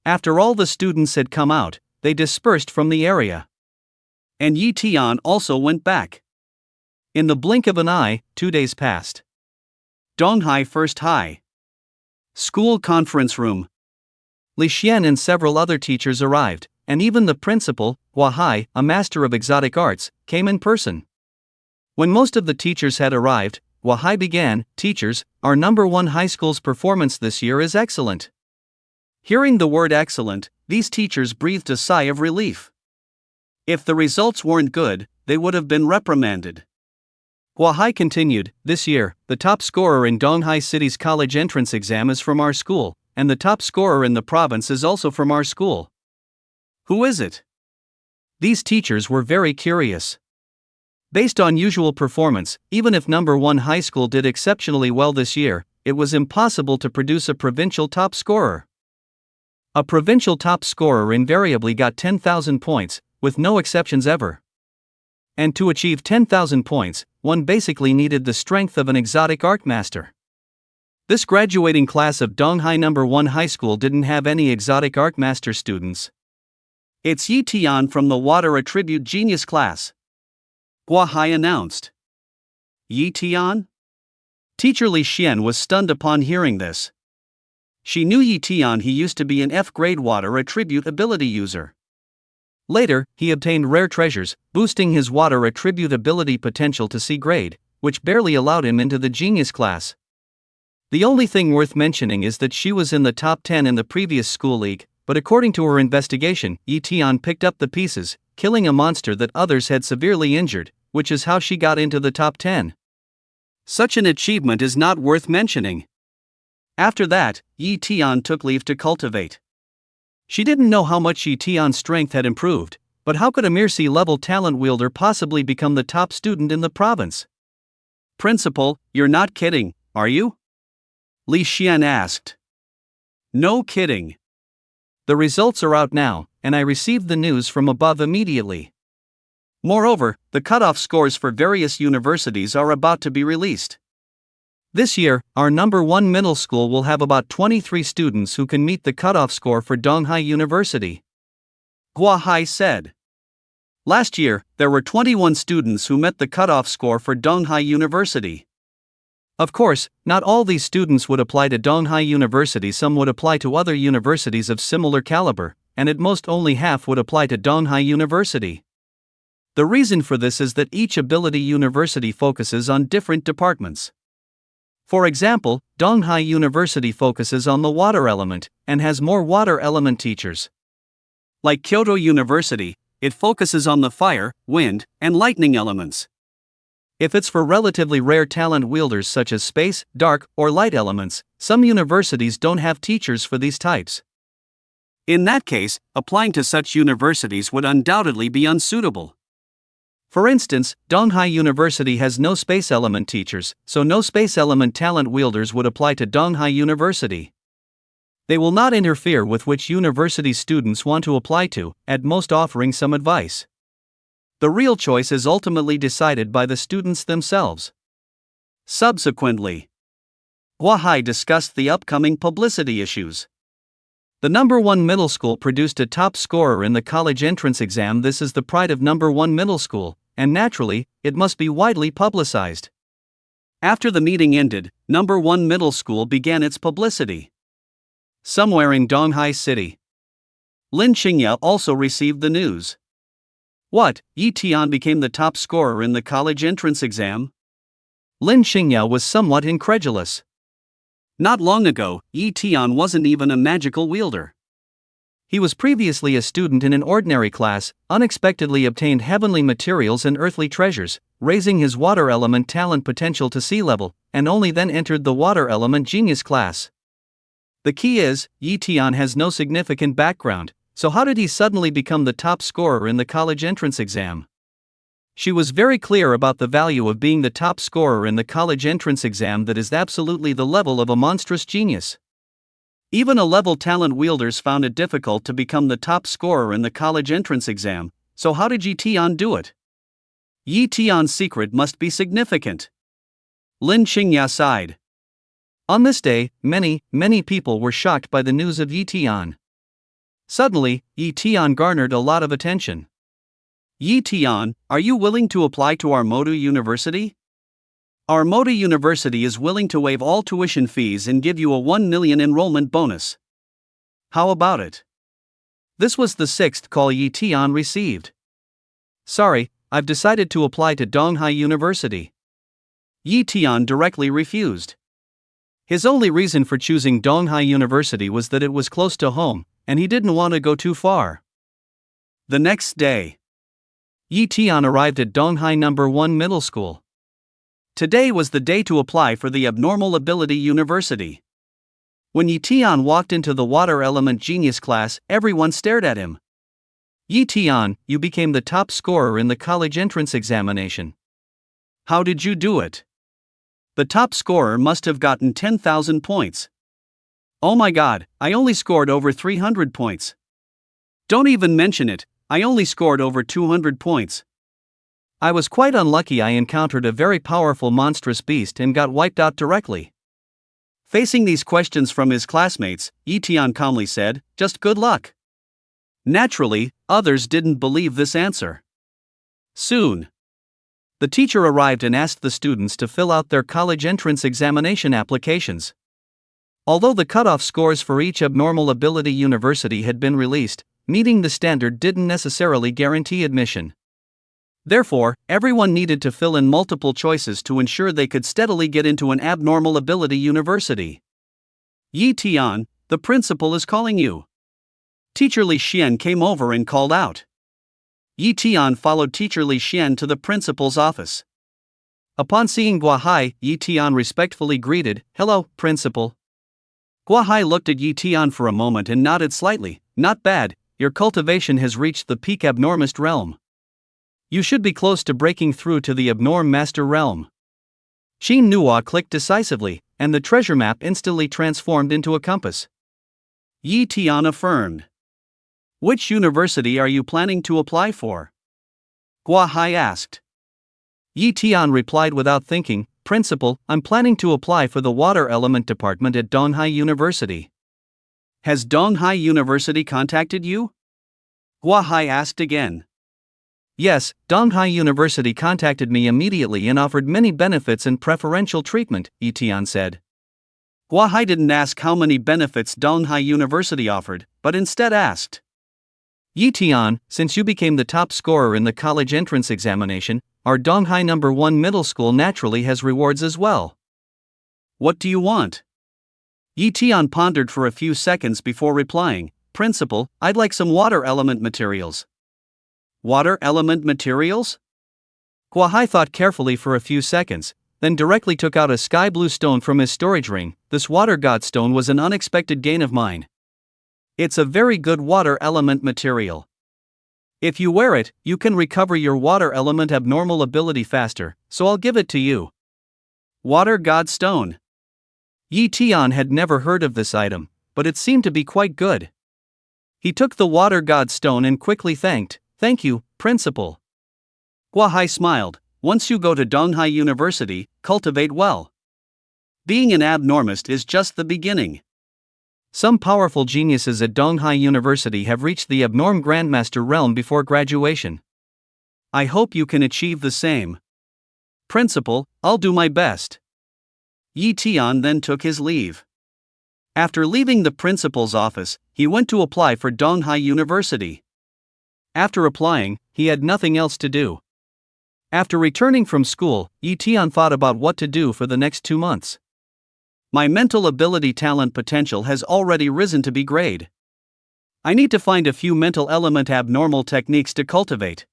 After all the students had come out, they dispersed from the area. And Yi Tian also went back. In the blink of an eye, 2 days passed. Donghai First High School Conference Room. Li Xian and several other teachers arrived, and even the principal, Hua Hai, a master of exotic arts, came in person. When most of the teachers had arrived, Hua Hai began, "Teachers, our number 1 high school's performance this year is excellent." Hearing the word excellent, these teachers breathed a sigh of relief. If the results weren't good, they would have been reprimanded. Hua Hai continued, "This year, the top scorer in Donghai City's college entrance exam is from our school, and the top scorer in the province is also from our school." "Who is it?" These teachers were very curious. Based on usual performance, even if number 1 high school did exceptionally well this year, it was impossible to produce a provincial top scorer. A provincial top scorer invariably got 10,000 points, with no exceptions ever. And to achieve 10,000 points, one basically needed the strength of an exotic art master. This graduating class of Donghai number 1 high school didn't have any exotic art master students. "It's Yi Tian from the Water Attribute Genius class," Hua Hai announced. "Yi Tian?" Teacher Li Xian was stunned upon hearing this. She knew Yi Tian. He used to be an F-grade water attribute ability user. Later, he obtained rare treasures, boosting his water attribute ability potential to C grade, which barely allowed him into the genius class. The only thing worth mentioning is that she was in the top 10 in the previous school league, but according to her investigation, Yi Tian picked up the pieces, killing a monster that others had severely injured, which is how she got into the top 10. Such an achievement is not worth mentioning. After that, Yi Tian took leave to cultivate. She didn't know how much Yi Tian's strength had improved, but how could a mere C-level talent wielder possibly become the top student in the province? "Principal, you're not kidding, are you?" Li Xian asked. "No kidding. The results are out now, and I received the news from above immediately. Moreover, the cutoff scores for various universities are about to be released. This year, our number 1 middle school will have about 23 students who can meet the cutoff score for Donghai University," Hua Hai said. Last year, there were 21 students who met the cutoff score for Donghai University. Of course, not all these students would apply to Donghai University. Some would apply to other universities of similar caliber, and at most only half would apply to Donghai University. The reason for this is that each ability university focuses on different departments. For example, Donghai University focuses on the water element, and has more water element teachers. Like Kyoto University, it focuses on the fire, wind, and lightning elements. If it's for relatively rare talent wielders such as space, dark, or light elements, some universities don't have teachers for these types. In that case, applying to such universities would undoubtedly be unsuitable. For instance, Donghai University has no space element teachers, so no space element talent wielders would apply to Donghai University. They will not interfere with which university students want to apply to, at most offering some advice. The real choice is ultimately decided by the students themselves. Subsequently, Hua Hai discussed the upcoming publicity issues. The number 1 middle school produced a top scorer in the college entrance exam. This is the pride of number 1 middle school, and naturally, it must be widely publicized. After the meeting ended, number 1 middle school began its publicity. Somewhere in Donghai City, Lin Xingya also received the news. "What, Yi Tian became the top scorer in the college entrance exam?" Lin Xingya was somewhat incredulous. Not long ago, Yi Tian wasn't even a magical wielder. He was previously a student in an ordinary class, unexpectedly obtained heavenly materials and earthly treasures, raising his water element talent potential to sea level, and only then entered the water element genius class. The key is, Yi Tian has no significant background, so how did he suddenly become the top scorer in the college entrance exam? She was very clear about the value of being the top scorer in the college entrance exam. That is absolutely the level of a monstrous genius. Even A-level talent wielders found it difficult to become the top scorer in the college entrance exam, so how did Yi Tian do it? Yi Tian's secret must be significant. Lin Xingya sighed. On this day, many people were shocked by the news of Yi Tian. Suddenly, Yi Tian garnered a lot of attention. "Yi Tian, are you willing to apply to our Modu University? Our Modu University is willing to waive all tuition fees and give you a 1 million enrollment bonus." How about it? This was the sixth call Yi Tian received. Sorry, I've decided to apply to Donghai University. Yi Tian directly refused. His only reason for choosing Donghai University was that it was close to home, and he didn't want to go too far. The next day, Yi Tian arrived at Donghai No. 1 Middle School. Today was the day to apply for the Abnormal Ability University. When Yi Tian walked into the Water Element Genius class, everyone stared at him. Yi Tian, you became the top scorer in the college entrance examination. How did you do it? The top scorer must have gotten 10,000 points. Oh my god, I only scored over 300 points. Don't even mention it, I only scored over 200 points. I was quite unlucky. I encountered a very powerful monstrous beast and got wiped out directly. Facing these questions from his classmates, Yi Tian calmly said, "Just good luck." Naturally, others didn't believe this answer. Soon, the teacher arrived and asked the students to fill out their college entrance examination applications. Although the cutoff scores for each abnormal ability university had been released, meeting the standard didn't necessarily guarantee admission. Therefore, everyone needed to fill in multiple choices to ensure they could steadily get into an abnormal ability university. Yi Tian, the principal is calling you. Teacher Li Xian came over and called out. Yi Tian followed Teacher Li Xian to the principal's office. Upon seeing Guahai, Yi Tian respectfully greeted, "Hello, principal." Guahai looked at Yi Tian for a moment and nodded slightly. "Not bad, your cultivation has reached the peak abnormist realm. You should be close to breaking through to the abnorm master realm." Xin Nuo clicked decisively, and the treasure map instantly transformed into a compass. Yi Tian affirmed. Which university are you planning to apply for? Guahai asked. Yi Tian replied without thinking, "Principal, I'm planning to apply for the water element department at Donghai University." Has Donghai University contacted you? Guahai asked again. Yes, Donghai University contacted me immediately and offered many benefits and preferential treatment, Yi Tian said. Guahai didn't ask how many benefits Donghai University offered, but instead asked, "Yi Tian, since you became the top scorer in the college entrance examination, our Donghai No. 1 Middle School naturally has rewards as well. What do you want?" Yi Tian pondered for a few seconds before replying, "Principal, I'd like some water element materials." Water element materials? Guahai thought carefully for a few seconds, then directly took out a sky blue stone from his storage ring. This water god stone was an unexpected gain of mine. It's a very good water element material. If you wear it, you can recover your water element abnormal ability faster, so I'll give it to you. Water god stone. Yi Tian had never heard of this item, but it seemed to be quite good. He took the water god stone and quickly thanked, "Thank you, principal." Guahai smiled. Once you go to Donghai University, cultivate well. Being an abnormist is just the beginning. Some powerful geniuses at Donghai University have reached the abnorm grandmaster realm before graduation. I hope you can achieve the same. Principal, I'll do my best. Yi Tian then took his leave. After leaving the principal's office, he went to apply for Donghai University. After applying, he had nothing else to do. After returning from school, Yi Tian thought about what to do for the next 2 months. My mental ability talent potential has already risen to B grade. I need to find a few mental element abnormal techniques to cultivate.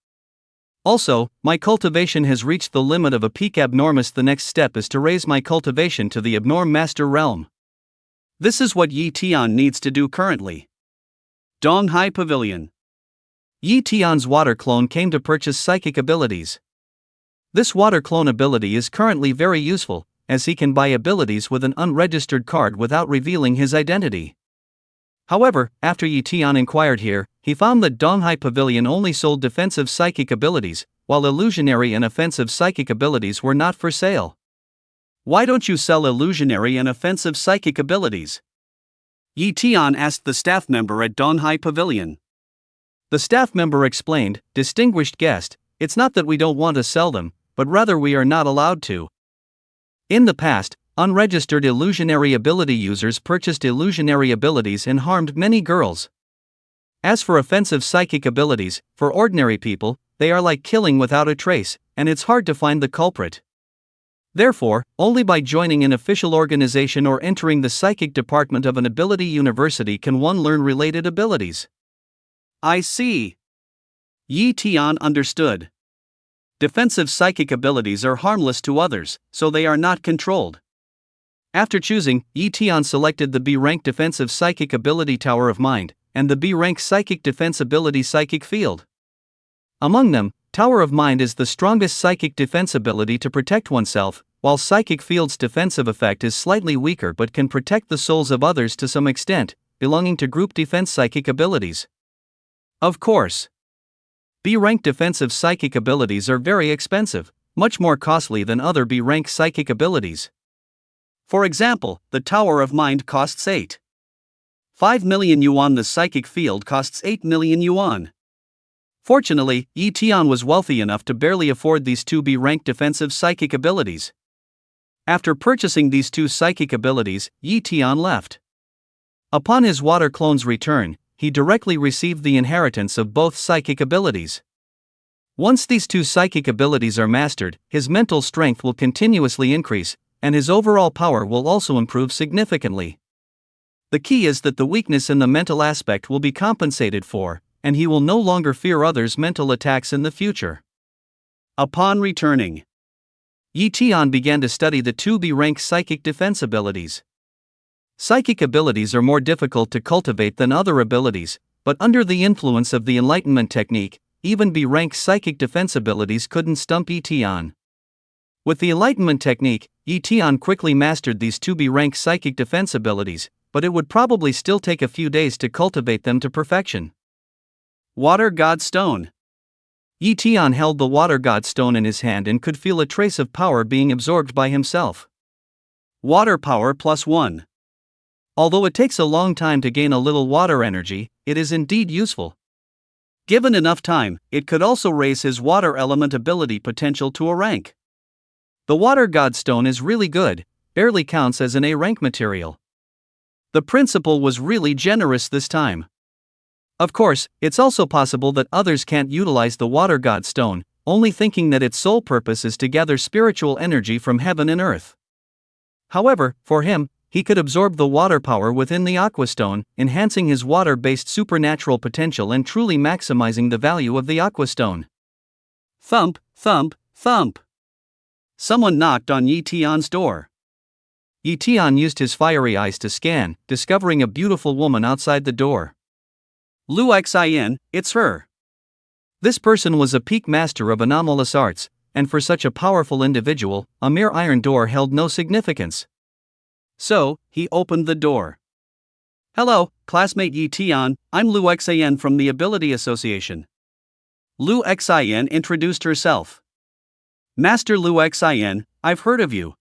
Also, my cultivation has reached the limit of a peak abnormist. The next step is to raise my cultivation to the abnorm master realm. This is what Yi Tian needs to do currently. Donghai Pavilion. Yi Tian's water clone came to purchase psychic abilities. This water clone ability is currently very useful, as he can buy abilities with an unregistered card without revealing his identity. However, after Yi Tian inquired here, he found that Donghai Pavilion only sold defensive psychic abilities, while illusionary and offensive psychic abilities were not for sale. Why don't you sell illusionary and offensive psychic abilities? Yi Tian asked the staff member at Donghai Pavilion. The staff member explained, "Distinguished guest, it's not that we don't want to sell them, but rather we are not allowed to. In the past, unregistered illusionary ability users purchased illusionary abilities and harmed many girls. As for offensive psychic abilities, for ordinary people, they are like killing without a trace, and it's hard to find the culprit. Therefore, only by joining an official organization or entering the psychic department of an ability university can one learn related abilities. I see. Yi Tian understood. Defensive psychic abilities are harmless to others, so they are not controlled. After choosing, Yi Tian selected the B-rank defensive psychic ability Tower of Mind, and the B-rank psychic defense ability Psychic Field. Among them, Tower of Mind is the strongest psychic defense ability to protect oneself, while Psychic Field's defensive effect is slightly weaker but can protect the souls of others to some extent, belonging to group defense psychic abilities. Of course, B-rank defensive psychic abilities are very expensive, much more costly than other B-rank psychic abilities. For example, the Tower of Mind costs 8.5 million yuan. The Psychic Field costs 8 million yuan. Fortunately, Yi Tian was wealthy enough to barely afford these two B-rank defensive psychic abilities. After purchasing these two psychic abilities, Yi Tian left. Upon his water clone's return, he directly received the inheritance of both psychic abilities. Once these two psychic abilities are mastered, his mental strength will continuously increase, and his overall power will also improve significantly. The key is that the weakness in the mental aspect will be compensated for, and he will no longer fear others' mental attacks in the future. Upon returning, Yi Tian began to study the two B-rank psychic defense abilities. Psychic abilities are more difficult to cultivate than other abilities, but under the influence of the enlightenment technique, even B-rank psychic defense abilities couldn't stump Yi Tian. With the enlightenment technique, Yi Tian quickly mastered these two B-rank psychic defense abilities, but it would probably still take a few days to cultivate them to perfection. Water God Stone. Yi Tian held the Water God Stone in his hand and could feel a trace of power being absorbed by himself. Water power +1. Although it takes a long time to gain a little water energy, it is indeed useful. Given enough time, it could also raise his water element ability potential to a rank. The Water God Stone is really good, barely counts as an A-rank material. The principal was really generous this time. Of course, it's also possible that others can't utilize the Water God Stone, only thinking that its sole purpose is to gather spiritual energy from heaven and earth. However, for him, he could absorb the water power within the Aqua Stone, enhancing his water-based supernatural potential and truly maximizing the value of the Aqua Stone. Thump, thump, thump. Someone knocked on Yi Tian's door. Yi Tian used his fiery eyes to scan, discovering a beautiful woman outside the door. Lu Xin, it's her. This person was a peak master of anomalous arts, and for such a powerful individual, a mere iron door held no significance. So, he opened the door. Hello, classmate Yi Tian, I'm Lu Xin from the Ability Association. Lu Xin introduced herself. Master Lu Xin, I've heard of you.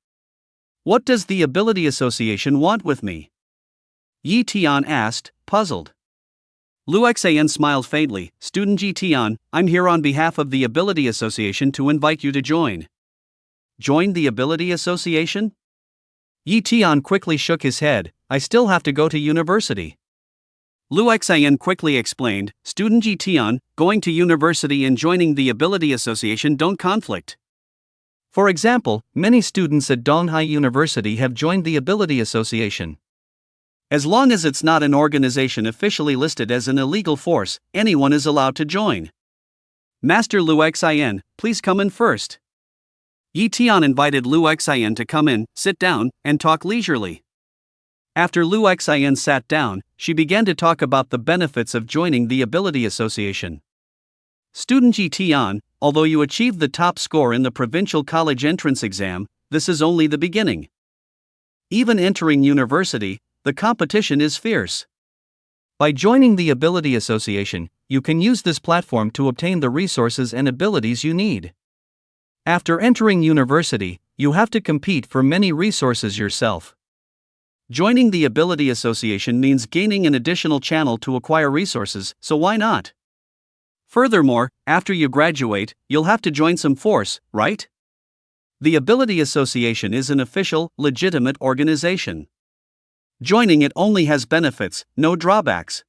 What does the Ability Association want with me? Yi Tian asked, puzzled. Lu Xin smiled faintly. Student Yi Tian, I'm here on behalf of the Ability Association to invite you to join. Join the Ability Association? Yi Tian quickly shook his head. I still have to go to university. Lu Xin quickly explained, Student Yi Tian, going to university and joining the Ability Association don't conflict. For example, many students at Donghai University have joined the Ability Association. As long as it's not an organization officially listed as an illegal force, anyone is allowed to join. Master Lu Xin, please come in first. Yi Tian invited Lu Xin to come in, sit down, and talk leisurely. After Lu Xin sat down, she began to talk about the benefits of joining the Ability Association. Student Yi Tian, although you achieved the top score in the provincial college entrance exam, this is only the beginning. Even entering university, the competition is fierce. By joining the Ability Association, you can use this platform to obtain the resources and abilities you need. After entering university, you have to compete for many resources yourself. Joining the Ability Association means gaining an additional channel to acquire resources, so why not? Furthermore, after you graduate, you'll have to join some force, right? The Ability Association is an official, legitimate organization. Joining it only has benefits, no drawbacks.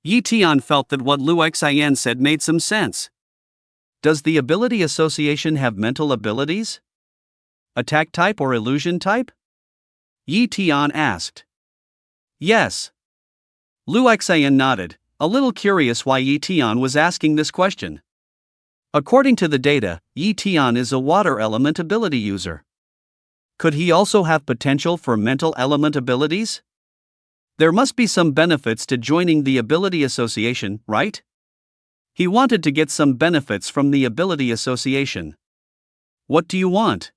Yi Tian felt that what Lu Xian said made some sense. Does the Ability Association have mental abilities? Attack type or illusion type? Yi Tian asked. Yes. Lu Xian nodded, a little curious why Yi Tian was asking this question. According to the data, Yi Tian is a water element ability user. Could he also have potential for mental element abilities? There must be some benefits to joining the Ability Association, right? He wanted to get some benefits from the Ability Association. What do you want?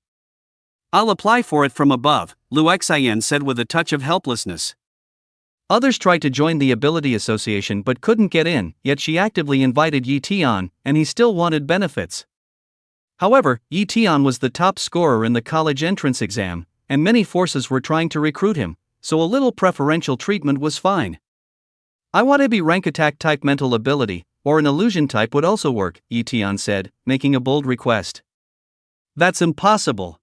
I'll apply for it from above, Lu Xian said with a touch of helplessness. Others tried to join the Ability Association but couldn't get in, yet she actively invited Yi Tian, and he still wanted benefits. However, Yi Tian was the top scorer in the college entrance exam, and many forces were trying to recruit him, so a little preferential treatment was fine. I want to be rank attack type mental ability, or an illusion type would also work, Yi Tian said, making a bold request. That's impossible.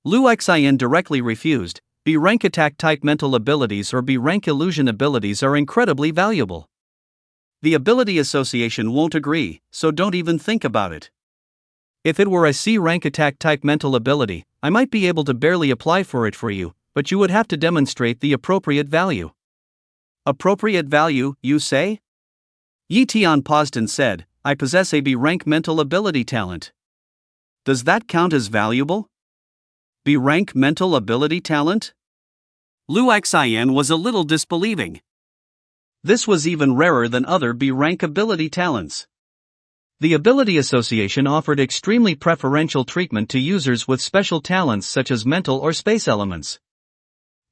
Lu Xian directly refused. B rank attack type mental abilities or B rank illusion abilities are incredibly valuable. The Ability Association won't agree, so don't even think about it. If it were a C rank attack type mental ability, I might be able to barely apply for it for you, but you would have to demonstrate the appropriate value. Appropriate value, you say? Yi Tian paused and said, I possess a B rank mental ability talent. Does that count as valuable? B rank mental ability talent? Lu Xian was a little disbelieving. This was even rarer than other B rank ability talents. The Ability Association offered extremely preferential treatment to users with special talents such as mental or space elements.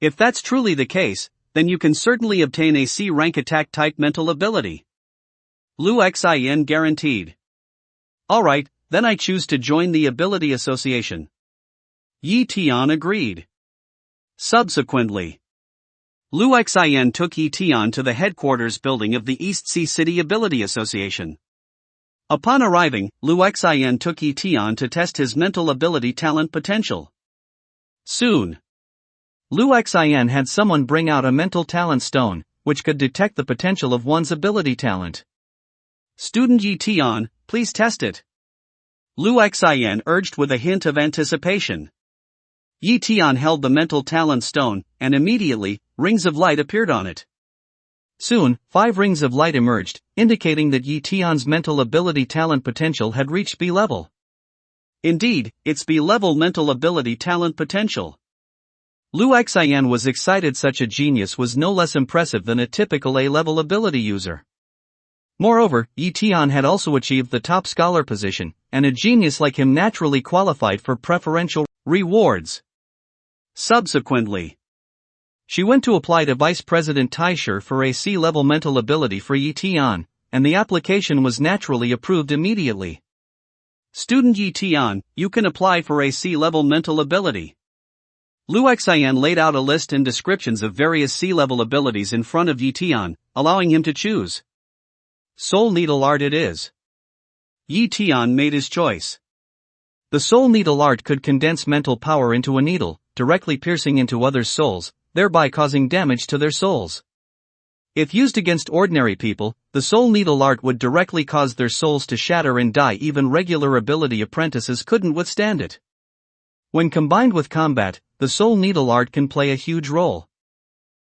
If that's truly the case, then you can certainly obtain a C rank attack type mental ability. Lu Xian guaranteed. Alright, then I choose to join the Ability Association. Yi Tian agreed. Subsequently, Lu Xian took Yi Tian to the headquarters building of the East Sea City Ability Association. Upon arriving, Lu Xian took Yi Tian to test his mental ability talent potential. Soon, Lu Xian had someone bring out a mental talent stone, which could detect the potential of one's ability talent. Student Yi Tian, please test it. Lu Xian urged with a hint of anticipation. Yi Tian held the mental talent stone, and immediately, rings of light appeared on it. Soon, 5 rings of light emerged, indicating that Yi Tian's mental ability talent potential had reached B level. Indeed, it's B level mental ability talent potential. Lu Xian was excited. Such a genius was no less impressive than a typical A level ability user. Moreover, Yi Tian had also achieved the top scholar position, and a genius like him naturally qualified for preferential rewards. Subsequently, she went to apply to Vice President Taisher for a C-level mental ability for Yi Tian, and the application was naturally approved immediately. Student Yi Tian, you can apply for a C-level mental ability. Lu Xian laid out a list and descriptions of various C-level abilities in front of Yi Tian, allowing him to choose. Soul Needle Art it is. Yi Tian made his choice. The Soul Needle Art could condense mental power into a needle, directly piercing into others' souls, thereby causing damage to their souls. If used against ordinary people, the Soul Needle Art would directly cause their souls to shatter and die. Even regular ability apprentices couldn't withstand it. When combined with combat, the Soul Needle Art can play a huge role.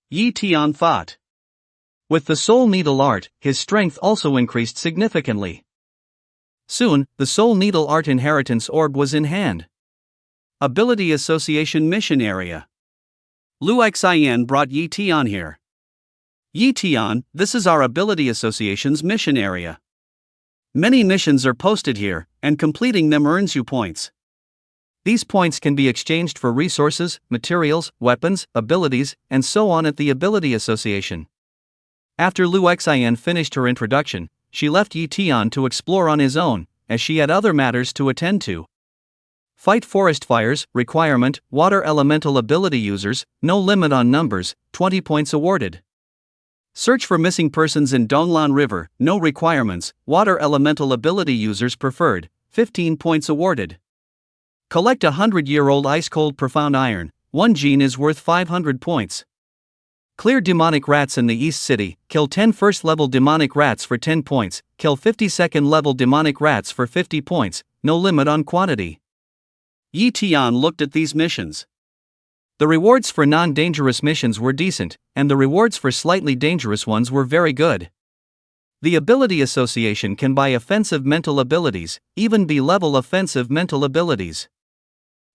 Yi Tian thought. With the Soul Needle Art, his strength also increased significantly. Soon, the Soul Needle Art Inheritance Orb was in hand. Ability Association Mission Area. Lu Xian brought Yi Tian here. Yi Tian, this is our Ability Association's mission area. Many missions are posted here, and completing them earns you points. These points can be exchanged for resources, materials, weapons, abilities, and so on at the Ability Association. After Lu Xian finished her introduction, she left Yi Tian to explore on his own, as she had other matters to attend to. Fight forest fires, requirement, water elemental ability users, no limit on numbers, 20 points awarded. Search for missing persons in Donglan River, no requirements, water elemental ability users preferred, 15 points awarded. Collect a 100-year-old ice-cold profound iron, 1 gene is worth 500 points. Clear demonic rats in the East City, kill 10 first-level demonic rats for 10 points, kill 50 second-level demonic rats for 50 points, no limit on quantity. Yi Tian looked at these missions. The rewards for non-dangerous missions were decent, and the rewards for slightly dangerous ones were very good. The ability association can buy offensive mental abilities, even B-level offensive mental abilities.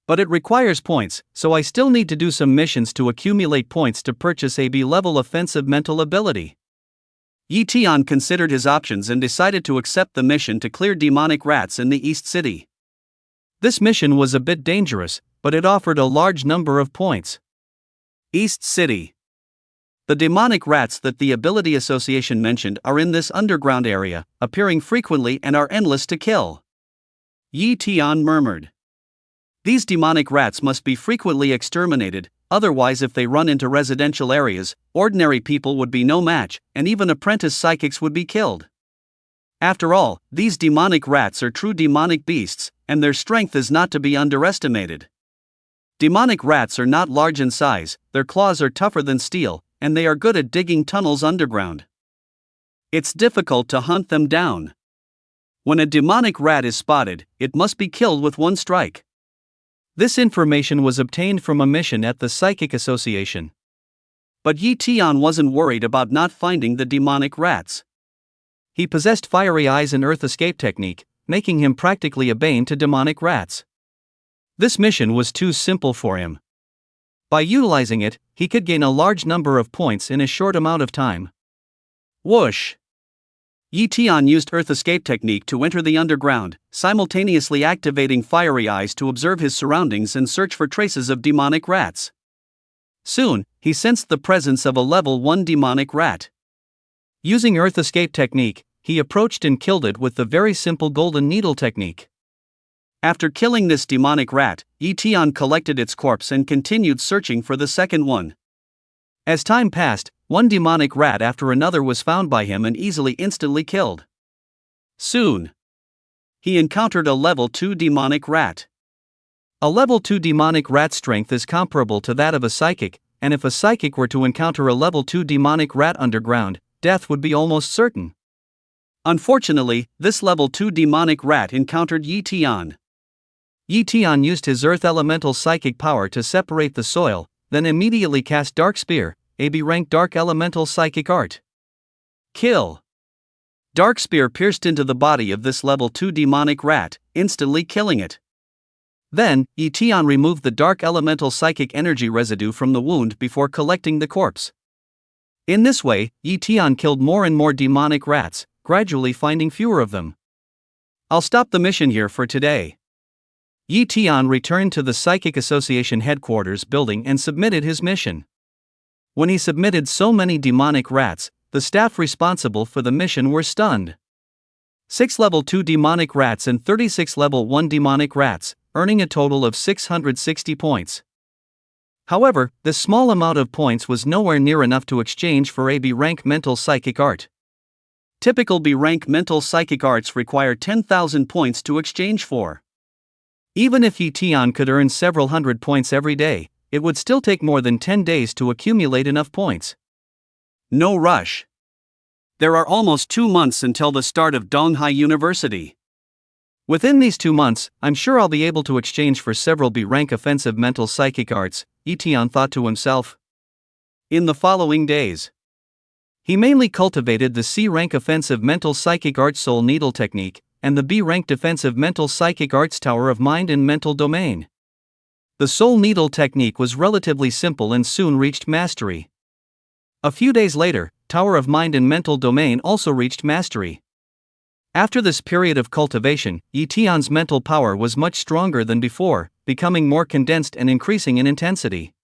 But it requires points, so I still need to do some missions to accumulate points to purchase a B-level offensive mental ability. Yi Tian considered his options and decided to accept the mission to clear demonic rats in the East City. This mission was a bit dangerous, but it offered a large number of points. East City. The demonic rats that the Ability Association mentioned are in this underground area, appearing frequently and are endless to kill. Yi Tian murmured. These demonic rats must be frequently exterminated, otherwise if they run into residential areas, ordinary people would be no match, and even apprentice psychics would be killed. After all, these demonic rats are true demonic beasts, and their strength is not to be underestimated. Demonic rats are not large in size, their claws are tougher than steel, and they are good at digging tunnels underground. It's difficult to hunt them down. When a demonic rat is spotted, it must be killed with one strike. This information was obtained from a mission at the Psychic Association. But Yi Tian wasn't worried about not finding the demonic rats. He possessed fiery eyes and earth escape technique, making him practically a bane to demonic rats. This mission was too simple for him. By utilizing it, he could gain a large number of points in a short amount of time. Whoosh! Yi Tian used earth escape technique to enter the underground, simultaneously activating fiery eyes to observe his surroundings and search for traces of demonic rats. Soon, he sensed the presence of a level 1 demonic rat. Using earth escape technique, he approached and killed it with the very simple golden needle technique. After killing this demonic rat, Yi Tian collected its corpse and continued searching for the second one. As time passed, one demonic rat after another was found by him and instantly killed. Soon, he encountered a level 2 demonic rat. A level 2 demonic rat strength is comparable to that of a psychic, and if a psychic were to encounter a level 2 demonic rat underground, death would be almost certain. Unfortunately, this level 2 demonic rat encountered Yi Tian. Yi Tian used his earth elemental psychic power to separate the soil, then immediately cast Dark Spear, a B-rank dark elemental psychic art. Kill. Dark Spear pierced into the body of this level 2 demonic rat, instantly killing it. Then, Yi Tian removed the dark elemental psychic energy residue from the wound before collecting the corpse. In this way, Yi Tian killed more and more demonic rats, gradually finding fewer of them. I'll stop the mission here for today. Yi Tian returned to the Psychic Association headquarters building and submitted his mission. When he submitted so many demonic rats, the staff responsible for the mission were stunned. 6 level 2 demonic rats and 36 level 1 demonic rats, earning a total of 660 points. However, this small amount of points was nowhere near enough to exchange for a B-rank mental psychic art. Typical B-rank mental psychic arts require 10,000 points to exchange for. Even if Yi Tian could earn several hundred points every day, it would still take more than 10 days to accumulate enough points. No rush. There are almost 2 months until the start of Donghai University. Within these 2 months, I'm sure I'll be able to exchange for several B-rank offensive mental psychic arts, Yi Tian thought to himself. In the following days, he mainly cultivated the C-rank offensive mental psychic arts soul needle technique, and the B-rank defensive mental psychic arts tower of mind and mental domain. The soul needle technique was relatively simple and soon reached mastery. A few days later, tower of mind and mental domain also reached mastery. After this period of cultivation, Yi Tian's mental power was much stronger than before, becoming more condensed and increasing in intensity.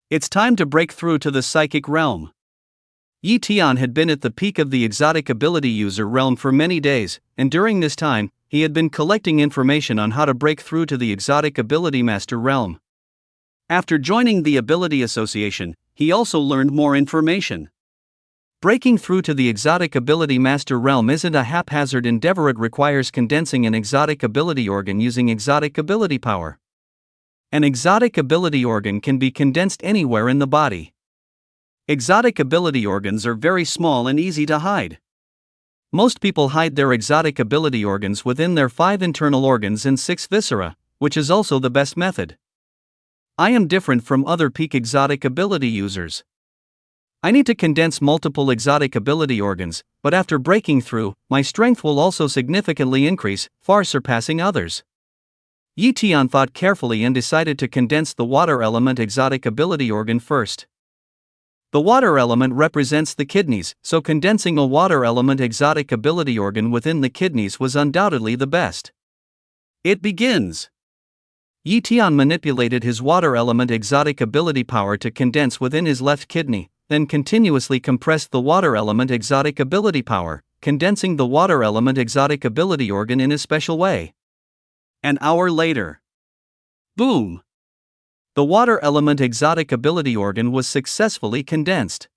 It's time to break through to the psychic realm. Yi Tian had been at the peak of the exotic ability user realm for many days, and during this time, he had been collecting information on how to break through to the exotic ability master realm. After joining the Ability Association, he also learned more information. Breaking through to the exotic ability master realm isn't a haphazard endeavor, it requires condensing an exotic ability organ using exotic ability power. An exotic ability organ can be condensed anywhere in the body. Exotic ability organs are very small and easy to hide. Most people hide their exotic ability organs within their 5 internal organs and 6 viscera, which is also the best method. I am different from other peak exotic ability users. I need to condense multiple exotic ability organs, but after breaking through, my strength will also significantly increase, far surpassing others. Yi Tian thought carefully and decided to condense the water element exotic ability organ first. The water element represents the kidneys, so condensing a water element exotic ability organ within the kidneys was undoubtedly the best. It begins. Yi Tian manipulated his water element exotic ability power to condense within his left kidney, then continuously compressed the water element exotic ability power, condensing the water element exotic ability organ in a special way. An hour later. Boom! The water element exotic ability organ was successfully condensed.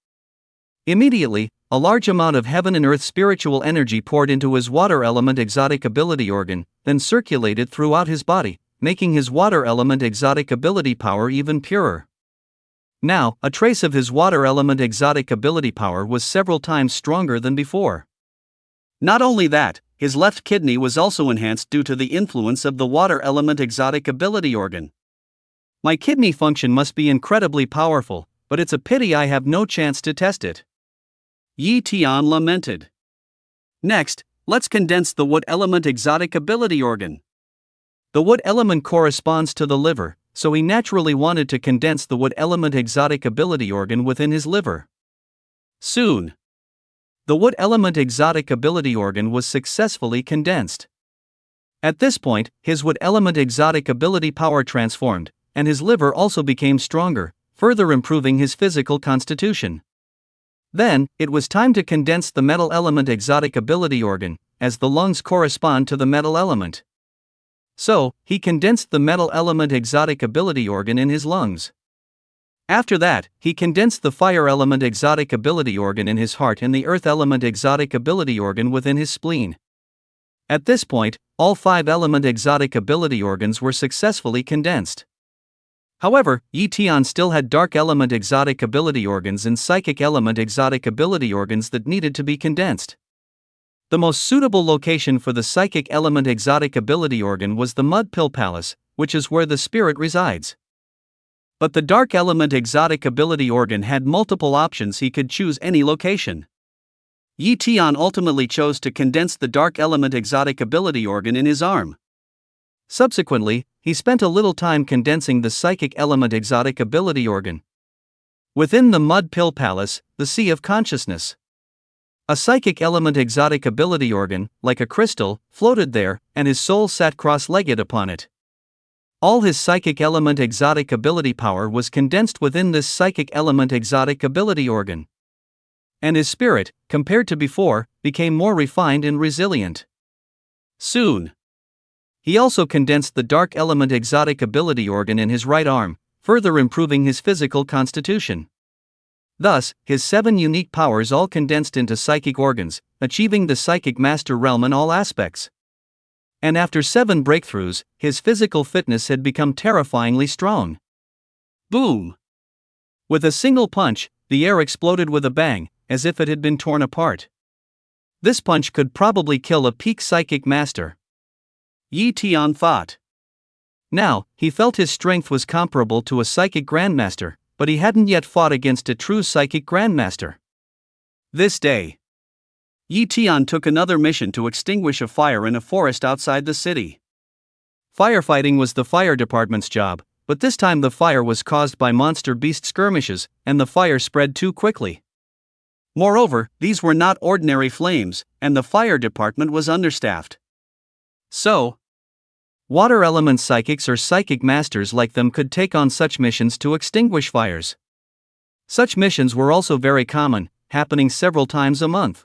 Immediately, a large amount of heaven and earth spiritual energy poured into his water element exotic ability organ, then circulated throughout his body, making his water element exotic ability power even purer. Now, a trace of his water element exotic ability power was several times stronger than before. Not only that, his left kidney was also enhanced due to the influence of the water element exotic ability organ. My kidney function must be incredibly powerful, but it's a pity I have no chance to test it. Yi Tian lamented. Next, let's condense the wood element exotic ability organ. The wood element corresponds to the liver, so he naturally wanted to condense the wood element exotic ability organ within his liver. Soon, the wood element exotic ability organ was successfully condensed. At this point, his wood element exotic ability power transformed, and his liver also became stronger, further improving his physical constitution. Then, it was time to condense the metal element exotic ability organ, as the lungs correspond to the metal element. So, he condensed the metal element exotic ability organ in his lungs. After that, he condensed the fire element exotic ability organ in his heart and the earth element exotic ability organ within his spleen. At this point, all 5 element exotic ability organs were successfully condensed. However, Yi Tian still had dark element exotic ability organs and psychic element exotic ability organs that needed to be condensed. The most suitable location for the psychic element exotic ability organ was the Mud Pill Palace, which is where the spirit resides. But the dark element exotic ability organ had multiple options, he could choose any location. Yi Tian ultimately chose to condense the dark element exotic ability organ in his arm. Subsequently, he spent a little time condensing the psychic element exotic ability organ. Within the Mud Pill Palace, the Sea of Consciousness. A psychic element exotic ability organ, like a crystal, floated there, and his soul sat cross-legged upon it. All his psychic element exotic ability power was condensed within this psychic element exotic ability organ. And his spirit, compared to before, became more refined and resilient. Soon, he also condensed the dark element exotic ability organ in his right arm, further improving his physical constitution. Thus, his 7 unique powers all condensed into psychic organs, achieving the psychic master realm in all aspects. And after 7 breakthroughs, his physical fitness had become terrifyingly strong. Boom! With a single punch, the air exploded with a bang, as if it had been torn apart. This punch could probably kill a peak psychic master. Yi Tian thought. Now, he felt his strength was comparable to a psychic grandmaster, but he hadn't yet fought against a true psychic grandmaster. This day, Yi Tian took another mission to extinguish a fire in a forest outside the city. Firefighting was the fire department's job, but this time the fire was caused by monster beast skirmishes, and the fire spread too quickly. Moreover, these were not ordinary flames, and the fire department was understaffed. So, water element psychics or psychic masters like them could take on such missions to extinguish fires. Such missions were also very common, happening several times a month.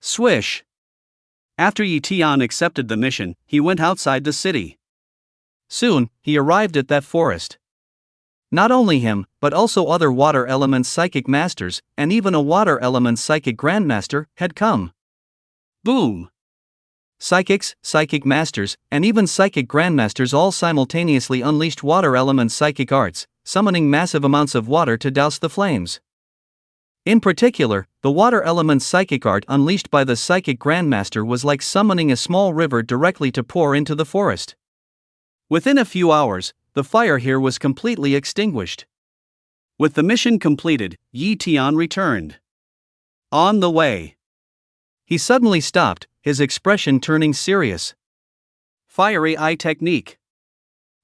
Swish! After Yi Tian accepted the mission, he went outside the city. Soon, he arrived at that forest. Not only him, but also other water element psychic masters, and even a water element psychic grandmaster, had come. Boom! Psychics, psychic masters, and even psychic grandmasters all simultaneously unleashed water element psychic arts, summoning massive amounts of water to douse the flames. In particular, the water element psychic art unleashed by the psychic grandmaster was like summoning a small river directly to pour into the forest. Within a few hours, the fire here was completely extinguished. With the mission completed, Yi Tian returned. On the way, he suddenly stopped, his expression turning serious. Fiery eye technique.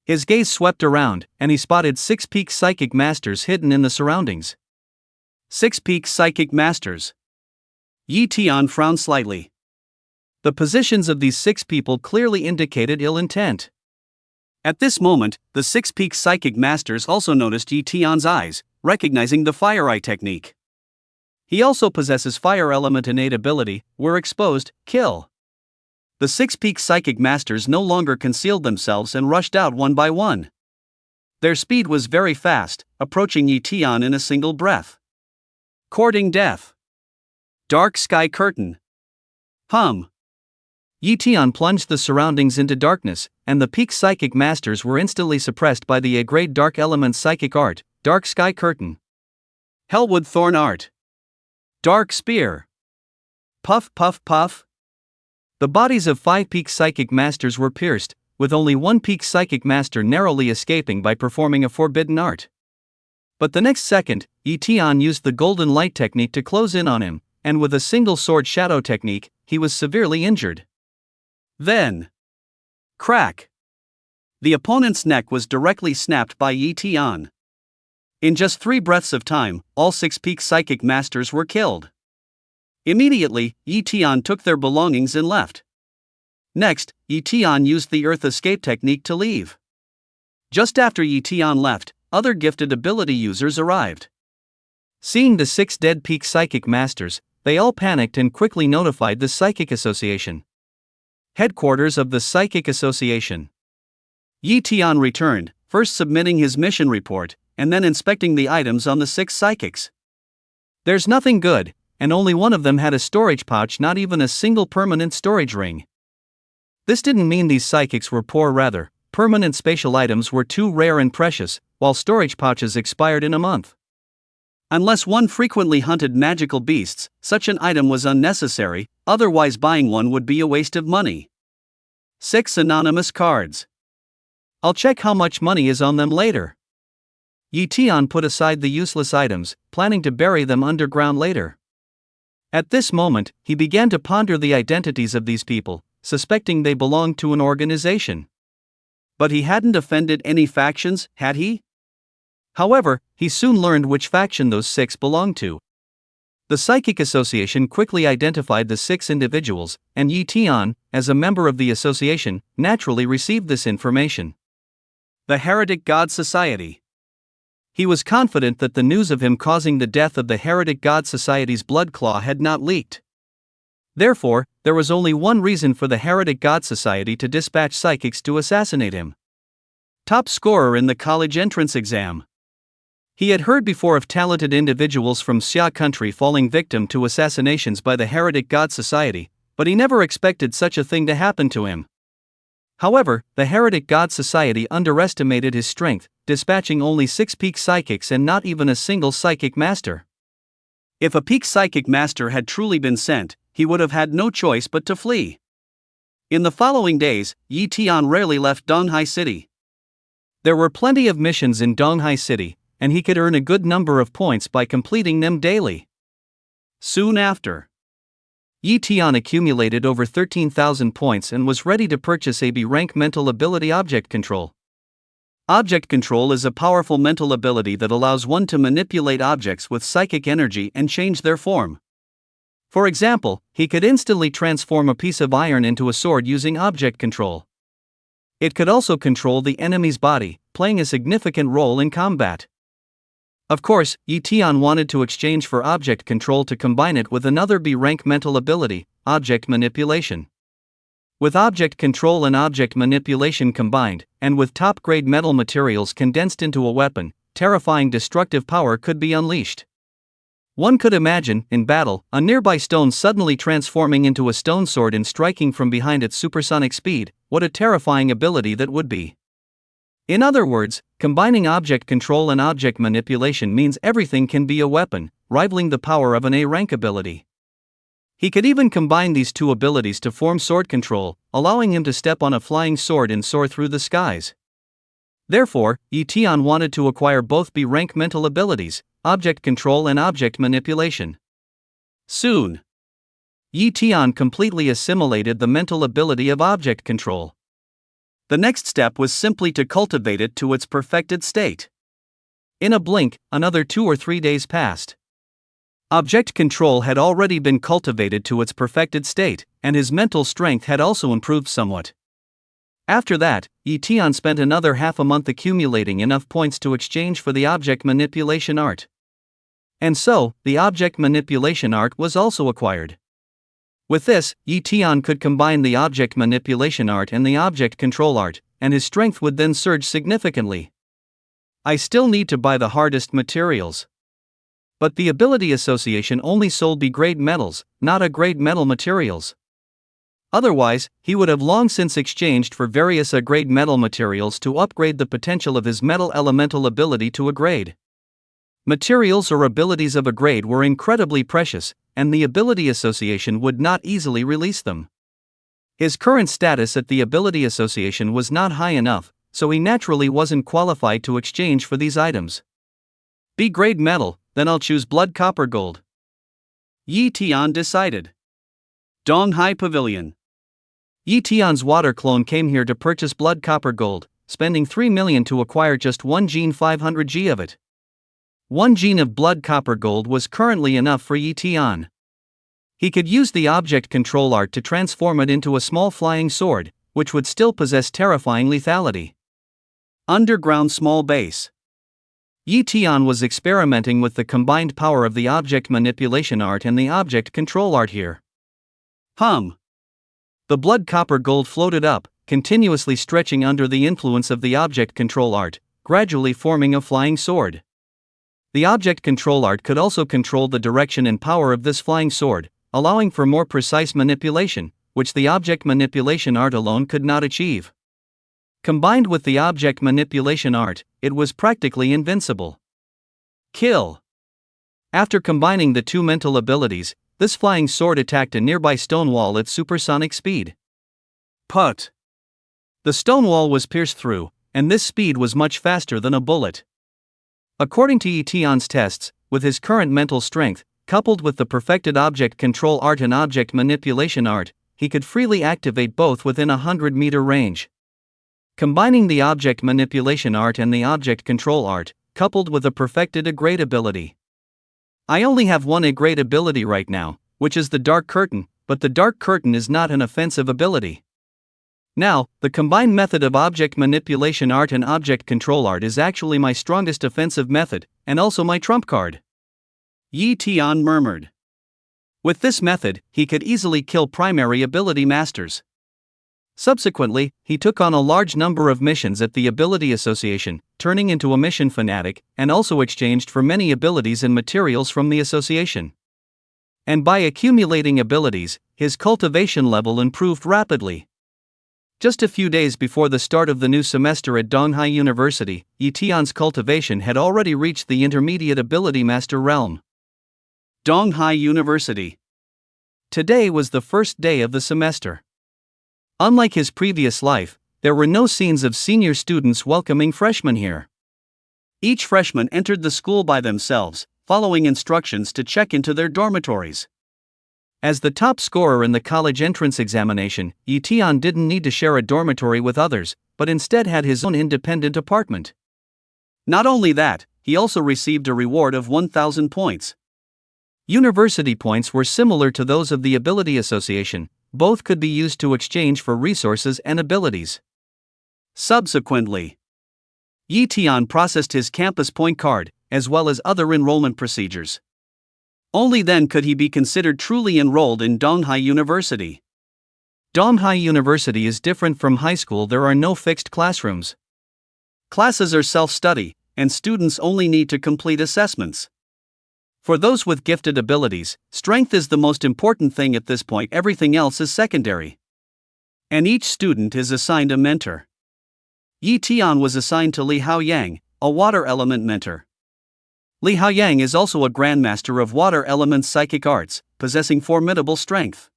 His gaze swept around, and he spotted 6 peak psychic masters hidden in the surroundings. 6 peak psychic masters. Yi Tian frowned slightly. The positions of these 6 people clearly indicated ill intent. At this moment, the 6 peak psychic masters also noticed Yi Tian's eyes, recognizing the fire eye technique. He also possesses fire element innate ability, were exposed, kill. The 6 peak psychic masters no longer concealed themselves and rushed out one by one. Their speed was very fast, approaching Yi Tian in a single breath. Courting death. Dark sky curtain. Hum. Yi Tian plunged the surroundings into darkness, and the peak psychic masters were instantly suppressed by the A-grade dark element psychic art, dark sky curtain. Hellwood thorn art. Dark spear. Puff puff puff. The bodies of 5 peak psychic masters were pierced, with only 1 peak psychic master narrowly escaping by performing a forbidden art. But the next second, Yi Tian used the golden light technique to close in on him, and with a single sword shadow technique, he was severely injured. Then, crack! The opponent's neck was directly snapped by Yi Tian. In just 3 breaths of time, all 6 peak psychic masters were killed. Immediately, Yi Tian took their belongings and left. Next, Yi Tian used the earth escape technique to leave. Just after Yi Tian left, other gifted ability users arrived. Seeing the 6 dead peak psychic masters, they all panicked and quickly notified the Psychic Association. Headquarters of the Psychic Association. Yi Tian returned, first submitting his mission report, and then inspecting the items on the 6 psychics. There's nothing good, and only one of them had a storage pouch, not even a single permanent storage ring. This didn't mean these psychics were poor, rather, permanent spatial items were too rare and precious, while storage pouches expired in a month. Unless one frequently hunted magical beasts, such an item was unnecessary, otherwise buying one would be a waste of money. 6 anonymous cards. I'll check how much money is on them later. Yi Tian put aside the useless items, planning to bury them underground later. At this moment, he began to ponder the identities of these people, suspecting they belonged to an organization. But he hadn't offended any factions, had he? However, he soon learned which faction those 6 belonged to. The Psychic Association quickly identified the 6 individuals, and Yi Tian, as a member of the association, naturally received this information. The Heretic God Society. He was confident that the news of him causing the death of the Heretic God Society's blood claw had not leaked. Therefore, there was only one reason for the Heretic God Society to dispatch psychics to assassinate him. Top scorer in the college entrance exam. He had heard before of talented individuals from Xia country falling victim to assassinations by the Heretic God Society, but he never expected such a thing to happen to him. However, the Heretic God Society underestimated his strength, dispatching only 6 peak psychics and not even a single psychic master. If a peak psychic master had truly been sent, he would have had no choice but to flee. In the following days, Yi Tian rarely left Donghai City. There were plenty of missions in Donghai City, and he could earn a good number of points by completing them daily. Soon after, Yi Tian accumulated over 13,000 points and was ready to purchase a B-rank mental ability Object Control. Object Control is a powerful mental ability that allows one to manipulate objects with psychic energy and change their form. For example, he could instantly transform a piece of iron into a sword using Object Control. It could also control the enemy's body, playing a significant role in combat. Of course, Yi Tian wanted to exchange for Object Control to combine it with another B-rank mental ability, Object Manipulation. With Object Control and Object Manipulation combined, and with top-grade metal materials condensed into a weapon, terrifying destructive power could be unleashed. One could imagine, in battle, a nearby stone suddenly transforming into a stone sword and striking from behind at supersonic speed. What a terrifying ability that would be. In other words, combining object control and object manipulation means everything can be a weapon, rivaling the power of an A-rank ability. He could even combine these two abilities to form sword control, allowing him to step on a flying sword and soar through the skies. Therefore, Yi Tian wanted to acquire both B-rank mental abilities, object control and object manipulation. Soon, Yi Tian completely assimilated the mental ability of object control. The next step was simply to cultivate it to its perfected state. In a blink, another 2 or 3 days passed. Object control had already been cultivated to its perfected state, and his mental strength had also improved somewhat. After that, Yi Tian spent another half a month accumulating enough points to exchange for the object manipulation art. And so, the object manipulation art was also acquired. With this, Yi Tian could combine the object manipulation art and the object control art, and his strength would then surge significantly. I still need to buy the hardest materials. But the ability association only sold B-grade metals, not A-grade metal materials. Otherwise, he would have long since exchanged for various A-grade metal materials to upgrade the potential of his metal elemental ability to A-grade. Materials or abilities of A-grade were incredibly precious, and the ability association would not easily release them. His current status at the ability association was not high enough, so he naturally wasn't qualified to exchange for these items. B-grade metal, then I'll choose blood copper gold. Yi Tian decided. Donghai Pavilion. Yi Tian's water clone came here to purchase blood copper gold, spending 3 million to acquire just 1 gene 500 G of it. 1 gene of blood copper gold was currently enough for Yi Tian. He could use the object control art to transform it into a small flying sword, which would still possess terrifying lethality. Underground small base. Yi Tian was experimenting with the combined power of the object manipulation art and the object control art here. The blood copper gold floated up, continuously stretching under the influence of the object control art, gradually forming a flying sword. The object control art could also control the direction and power of this flying sword, allowing for more precise manipulation, which the object manipulation art alone could not achieve. Combined with the object manipulation art, it was practically invincible. Kill. After combining the two mental abilities, this flying sword attacked a nearby stone wall at supersonic speed. Put. The stone wall was pierced through, and this speed was much faster than a bullet. According to Yi Tian's tests, with his current mental strength, coupled with the perfected object control art and object manipulation art, he could freely activate both within a 100-meter range. Combining the object manipulation art and the object control art, coupled with a perfected A-grade ability. I only have one A-grade ability right now, which is the Dark Curtain, but the Dark Curtain is not an offensive ability. Now, the combined method of object manipulation art and object control art is actually my strongest offensive method, and also my trump card. Yi Tian murmured. With this method, he could easily kill primary ability masters. Subsequently, he took on a large number of missions at the Ability Association, turning into a mission fanatic, and also exchanged for many abilities and materials from the association. And by accumulating abilities, his cultivation level improved rapidly. Just a few days before the start of the new semester at Donghai University, Yi Tian's cultivation had already reached the intermediate ability master realm. Donghai University. Today was the first day of the semester. Unlike his previous life, there were no scenes of senior students welcoming freshmen here. Each freshman entered the school by themselves, following instructions to check into their dormitories. As the top scorer in the college entrance examination, Yi Tian didn't need to share a dormitory with others, but instead had his own independent apartment. Not only that, he also received a reward of 1,000 points. University points were similar to those of the Ability Association, both could be used to exchange for resources and abilities. Subsequently, Yi Tian processed his campus point card, as well as other enrollment procedures. Only then could he be considered truly enrolled in Donghai University. Donghai University is different from high school. There are no fixed classrooms. Classes are self-study, and students only need to complete assessments. For those with gifted abilities, strength is the most important thing at this point, everything else is secondary. And each student is assigned a mentor. Yi Tian was assigned to Li Haoyang, a water element mentor. Li Haoyang is also a grandmaster of water element's psychic arts, possessing formidable strength.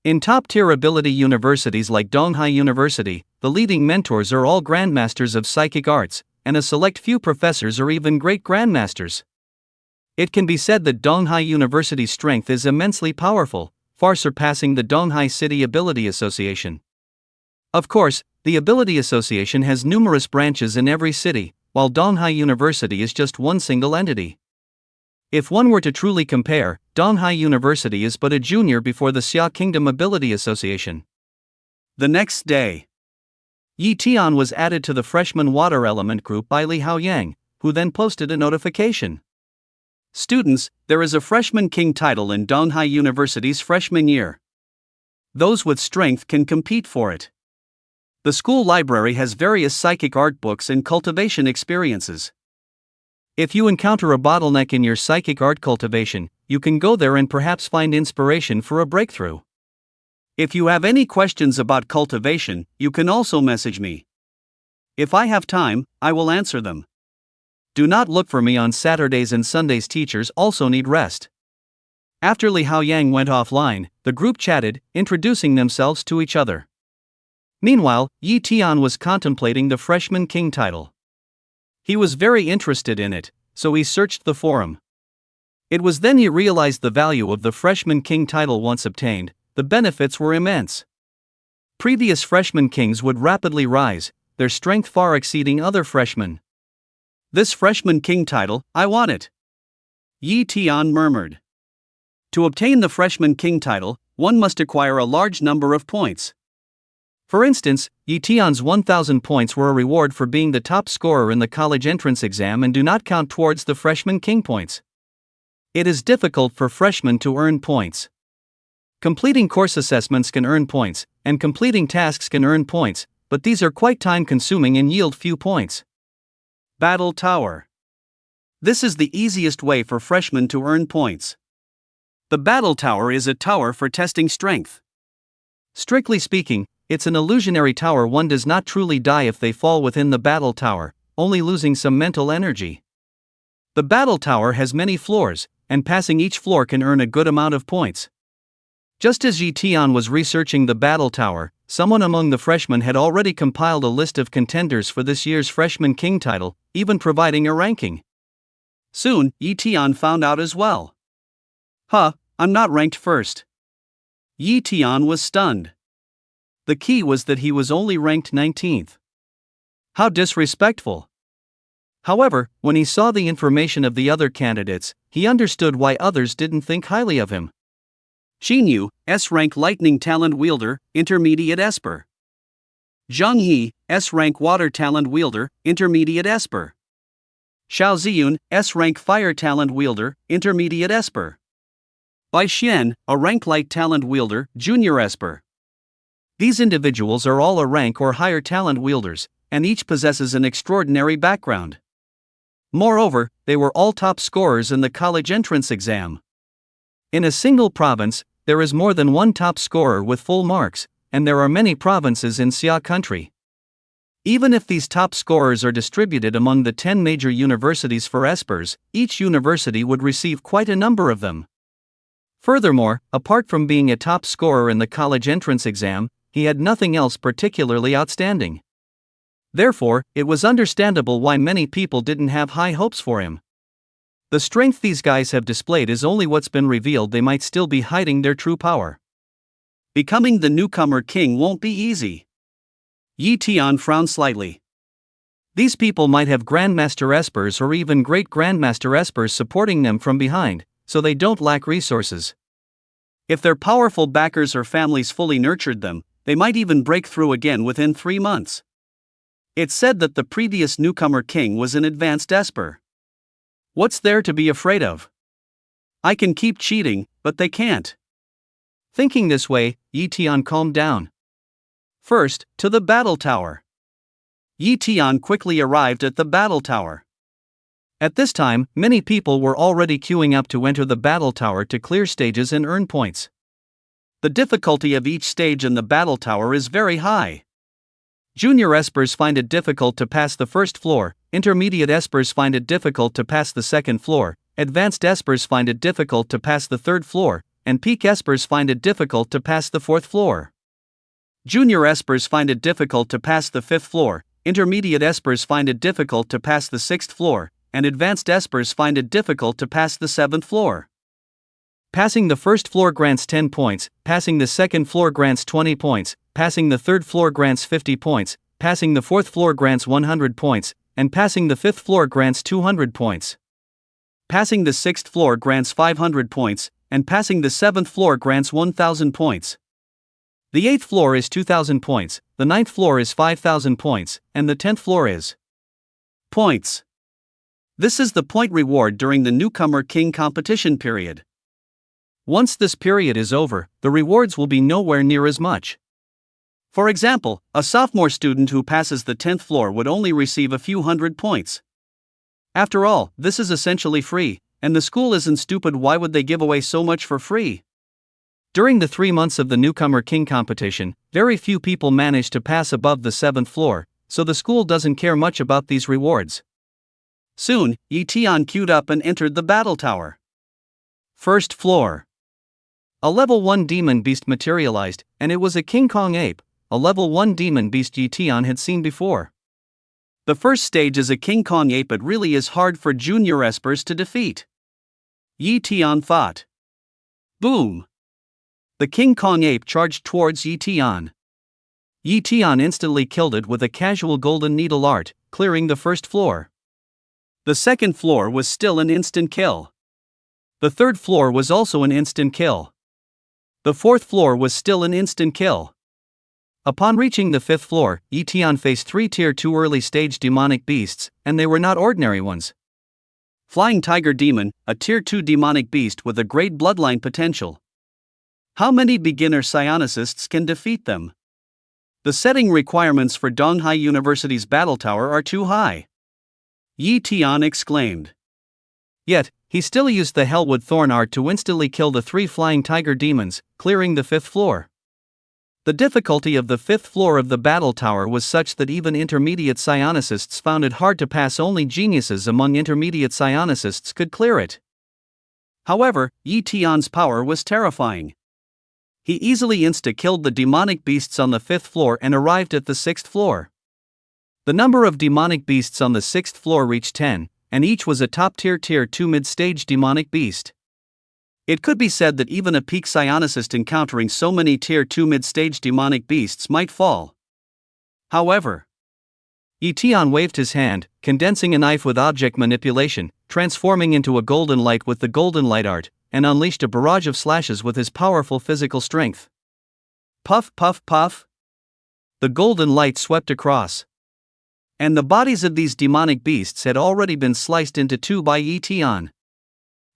In top-tier ability universities like Donghai University, the leading mentors are all grandmasters of psychic arts, and a select few professors are even great grandmasters. It can be said that Donghai University's strength is immensely powerful, far surpassing the Donghai City Ability Association. Of course, the Ability Association has numerous branches in every city, while Donghai University is just one single entity. If one were to truly compare, Donghai University is but a junior before the Xia Kingdom Ability Association. The next day, Yi Tian was added to the freshman water element group by Li Haoyang, who then posted a notification. Students, there is a freshman king title in Donghai University's freshman year. Those with strength can compete for it. The school library has various psychic art books and cultivation experiences. If you encounter a bottleneck in your psychic art cultivation, you can go there and perhaps find inspiration for a breakthrough. If you have any questions about cultivation, you can also message me. If I have time, I will answer them. Do not look for me on Saturdays and Sundays. Teachers also need rest. After Li Haoyang went offline, the group chatted, introducing themselves to each other. Meanwhile, Yi Tian was contemplating the freshman king title. He was very interested in it, so he searched the forum. It was then he realized the value of the freshman king title once obtained. The benefits were immense. Previous freshman kings would rapidly rise, their strength far exceeding other freshmen. This freshman king title, I want it. Yi Tian murmured. To obtain the freshman king title, one must acquire a large number of points. For instance, Yi Tian's 1,000 points were a reward for being the top scorer in the college entrance exam and do not count towards the freshman king points. It is difficult for freshmen to earn points. Completing course assessments can earn points, and completing tasks can earn points, but these are quite time-consuming and yield few points. Battle Tower. This is the easiest way for freshmen to earn points. The Battle Tower is a tower for testing strength. Strictly speaking, it's an illusionary tower. One does not truly die if they fall within the battle tower, only losing some mental energy. The battle tower has many floors, and passing each floor can earn a good amount of points. Just as Yi Tian was researching the battle tower, someone among the freshmen had already compiled a list of contenders for this year's freshman king title, even providing a ranking. Soon, Yi Tian found out as well. I'm not ranked first. Yi Tian was stunned. The key was that he was only ranked 19th. How disrespectful. However, when he saw the information of the other candidates, he understood why others didn't think highly of him. Xinyu, S-rank lightning talent wielder, intermediate Esper. Zhang He, S-rank water talent wielder, intermediate Esper. Xiao Ziyun, S-rank fire talent wielder, intermediate Esper. Bai Xian, a rank light talent wielder, junior Esper. These individuals are all a rank or higher talent wielders, and each possesses an extraordinary background. Moreover, they were all top scorers in the college entrance exam. In a single province, there is more than one top scorer with full marks, and there are many provinces in Xia country. Even if these top scorers are distributed among the 10 major universities for espers, each university would receive quite a number of them. Furthermore, apart from being a top scorer in the college entrance exam, he had nothing else particularly outstanding. Therefore, it was understandable why many people didn't have high hopes for him. The strength these guys have displayed is only what's been revealed. They might still be hiding their true power. Becoming the newcomer king won't be easy. Yi Tian frowned slightly. These people might have Grandmaster Espers or even Great Grandmaster Espers supporting them from behind, so they don't lack resources. If their powerful backers or families fully nurtured them, they might even break through again within 3 months. It's said that the previous newcomer king was an advanced Esper. What's there to be afraid of? I can keep cheating, but they can't. Thinking this way, Yi Tian calmed down. First, to the battle tower. Yi Tian quickly arrived at the battle tower. At this time, many people were already queuing up to enter the battle tower to clear stages and earn points. The difficulty of each stage in the battle tower is very high. Junior espers find it difficult to pass the first floor, intermediate espers find it difficult to pass the second floor, advanced espers find it difficult to pass the third floor, and peak espers find it difficult to pass the fourth floor. Junior espers find it difficult to pass the fifth floor, intermediate espers find it difficult to pass the sixth floor, and advanced espers find it difficult to pass the seventh floor. Passing the first floor grants 10 points, passing the second floor grants 20 points, passing the third floor grants 50 points, passing the fourth floor grants 100 points, and passing the fifth floor grants 200 points. Passing the sixth floor grants 500 points, and passing the seventh floor grants 1,000 points. The 8th floor is 2,000 points, the 9th floor is 5,000 points, and the 10th floor is points. This is the point reward during the Newcomer King competition period. Once this period is over, the rewards will be nowhere near as much. For example, a sophomore student who passes the 10th floor would only receive a few hundred points. After all, this is essentially free, and the school isn't stupid. Why would they give away so much for free? During the 3 months of the Newcomer King competition, very few people manage to pass above the 7th floor, so the school doesn't care much about these rewards. Soon, Yi Tian queued up and entered the battle tower. First floor. A level 1 demon beast materialized, and it was a King Kong ape, a level 1 demon beast Yi Tian had seen before. The first stage is a King Kong ape. It really is hard for junior espers to defeat. Yi Tian thought. Boom! The King Kong ape charged towards Yi Tian. Yi Tian instantly killed it with a casual golden needle art, clearing the first floor. The second floor was still an instant kill. The third floor was also an instant kill. The fourth floor was still an instant kill. Upon reaching the 5th floor, Yi Tian faced 3 Tier 2 early stage demonic beasts, and they were not ordinary ones. Flying Tiger Demon, a Tier 2 demonic beast with a great bloodline potential. How many beginner psionicists can defeat them? The setting requirements for Donghai University's battle tower are too high. Yi Tian exclaimed. Yet, he still used the Hellwood Thorn art to instantly kill the 3 flying tiger demons, clearing the 5th floor. The difficulty of the 5th floor of the battle tower was such that even intermediate psionicists found it hard to pass. Only geniuses among intermediate psionicists could clear it. However, Yi Tian's power was terrifying. He easily insta-killed the demonic beasts on the 5th floor and arrived at the 6th floor. The number of demonic beasts on the 6th floor reached 10, and each was a top-tier Tier 2 mid-stage demonic beast. It could be said that even a peak psionicist encountering so many Tier 2 mid-stage demonic beasts might fall. However, Yi Tian waved his hand, condensing a knife with object manipulation, transforming into a golden light with the golden light art, and unleashed a barrage of slashes with his powerful physical strength. Puff, puff, puff. The golden light swept across. And the bodies of these demonic beasts had already been sliced into 2 by Yi Tian.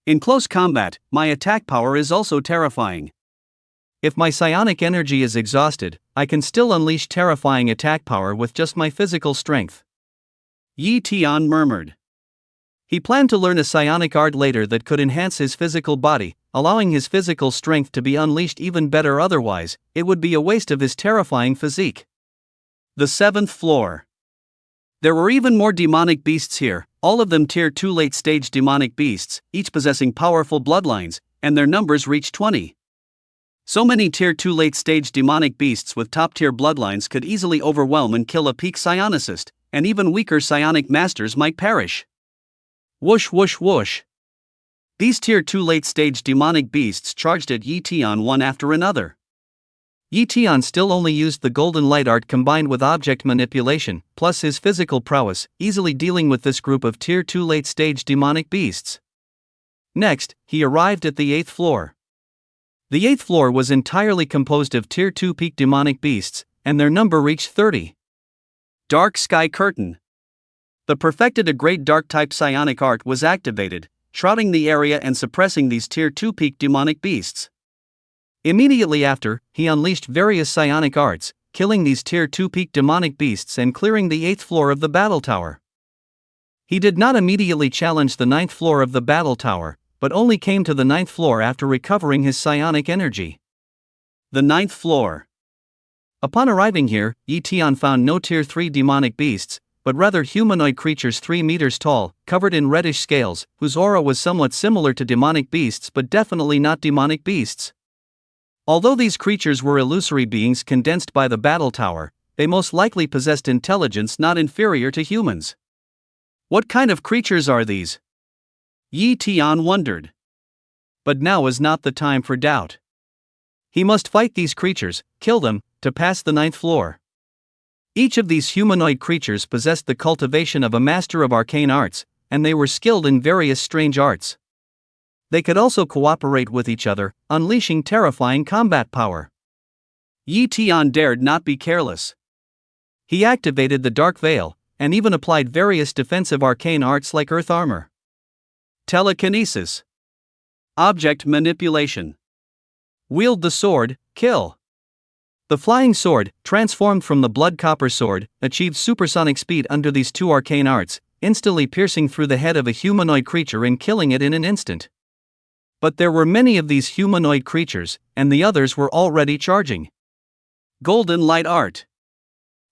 In close combat, my attack power is also terrifying. If my psionic energy is exhausted, I can still unleash terrifying attack power with just my physical strength. Yi Tian murmured. He planned to learn a psionic art later that could enhance his physical body, allowing his physical strength to be unleashed even better. Otherwise, it would be a waste of his terrifying physique. The 7th floor. There were even more demonic beasts here, all of them Tier 2 late-stage demonic beasts, each possessing powerful bloodlines, and their numbers reached 20. So many Tier 2 late-stage demonic beasts with top-tier bloodlines could easily overwhelm and kill a peak psionicist, and even weaker psionic masters might perish. Whoosh whoosh whoosh. These Tier 2 late-stage demonic beasts charged at Yi Tian one after another. Yi Tian still only used the golden light art combined with object manipulation, plus his physical prowess, easily dealing with this group of Tier 2 late-stage demonic beasts. Next, he arrived at the 8th floor. The 8th floor was entirely composed of Tier 2 peak demonic beasts, and their number reached 30. Dark Sky Curtain. The perfected a great dark-type psionic art was activated, shrouding the area and suppressing these Tier 2 peak demonic beasts. Immediately after, he unleashed various psionic arts, killing these Tier 2 peak demonic beasts and clearing the 8th floor of the battle tower. He did not immediately challenge the ninth floor of the battle tower, but only came to the ninth floor after recovering his psionic energy. The ninth floor. Upon arriving here, Yi Tian found no Tier 3 demonic beasts, but rather humanoid creatures 3 meters tall, covered in reddish scales, whose aura was somewhat similar to demonic beasts but definitely not demonic beasts. Although these creatures were illusory beings condensed by the battle tower, they most likely possessed intelligence not inferior to humans. What kind of creatures are these? Yi Tian wondered. But now is not the time for doubt. He must fight these creatures, kill them, to pass the ninth floor. Each of these humanoid creatures possessed the cultivation of a master of arcane arts, and they were skilled in various strange arts. They could also cooperate with each other, unleashing terrifying combat power. Yi Tian dared not be careless. He activated the Dark Veil, and even applied various defensive arcane arts like earth armor. Telekinesis. Object manipulation. Wield the sword, kill. The flying sword, transformed from the blood copper sword, achieved supersonic speed under these two arcane arts, instantly piercing through the head of a humanoid creature and killing it in an instant. But there were many of these humanoid creatures, and the others were already charging. Golden light art.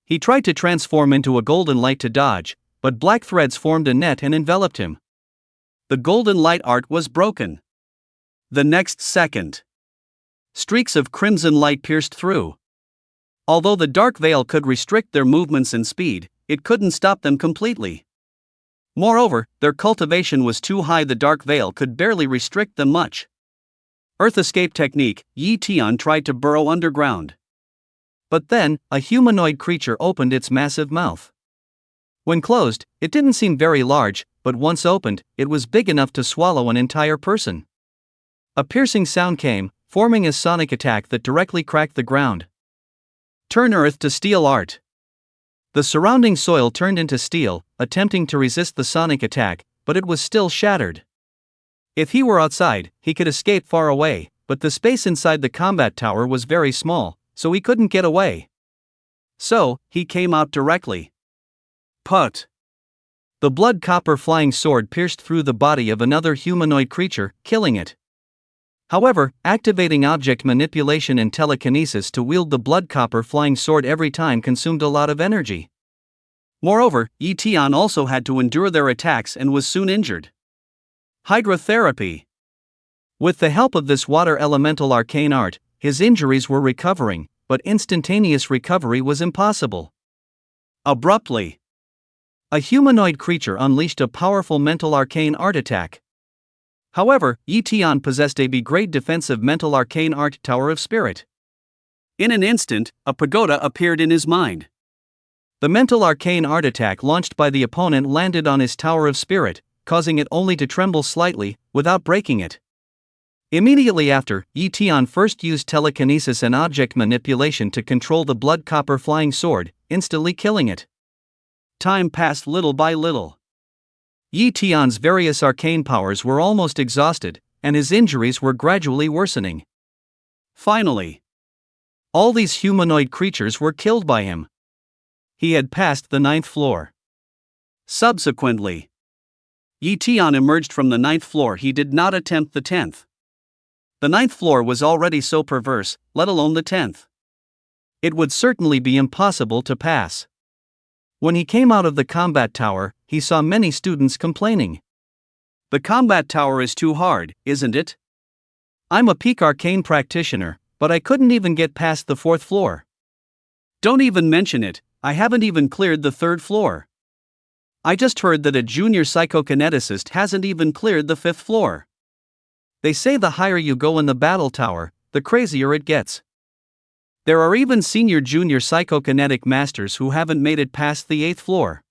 He tried to transform into a golden light to dodge, but black threads formed a net and enveloped him. The golden light art was broken. The next second, streaks of crimson light pierced through. Although the dark veil could restrict their movements and speed, it couldn't stop them completely. Moreover, their cultivation was too high, the dark veil could barely restrict them much. Earth escape technique, Yi Tian tried to burrow underground. But then, a humanoid creature opened its massive mouth. When closed, it didn't seem very large, but once opened, it was big enough to swallow an entire person. A piercing sound came, forming a sonic attack that directly cracked the ground. Turn earth to steel art. The surrounding soil turned into steel, attempting to resist the sonic attack, but it was still shattered. If he were outside, he could escape far away, but the space inside the combat tower was very small, so he couldn't get away. So, he came out directly. Put. The blood copper flying sword pierced through the body of another humanoid creature, killing it. However, activating object manipulation and telekinesis to wield the blood copper flying sword every time consumed a lot of energy. Moreover, Yi Tian also had to endure their attacks and was soon injured. Hydrotherapy. With the help of this water elemental arcane art, his injuries were recovering, but instantaneous recovery was impossible. Abruptly, a humanoid creature unleashed a powerful mental arcane art attack. However, Yi Tian possessed a B-grade defensive mental arcane art tower of spirit. In an instant, a pagoda appeared in his mind. The mental arcane art attack launched by the opponent landed on his tower of spirit, causing it only to tremble slightly, without breaking it. Immediately after, Yi Tian first used telekinesis and object manipulation to control the blood copper flying sword, instantly killing it. Time passed little by little. Yi Tian's various arcane powers were almost exhausted, and his injuries were gradually worsening. Finally, all these humanoid creatures were killed by him. He had passed the ninth floor. Subsequently, Yi Tian emerged from the ninth floor. He did not attempt the 10th. The ninth floor was already so perverse, let alone the 10th. It would certainly be impossible to pass. When he came out of the combat tower, he saw many students complaining. The combat tower is too hard, isn't it? I'm a peak arcane practitioner, but I couldn't even get past the 4th floor. Don't even mention it, I haven't even cleared the 3rd floor. I just heard that a junior psychokineticist hasn't even cleared the 5th floor. They say the higher you go in the battle tower, the crazier it gets. There are even senior junior psychokinetic masters who haven't made it past the 8th floor.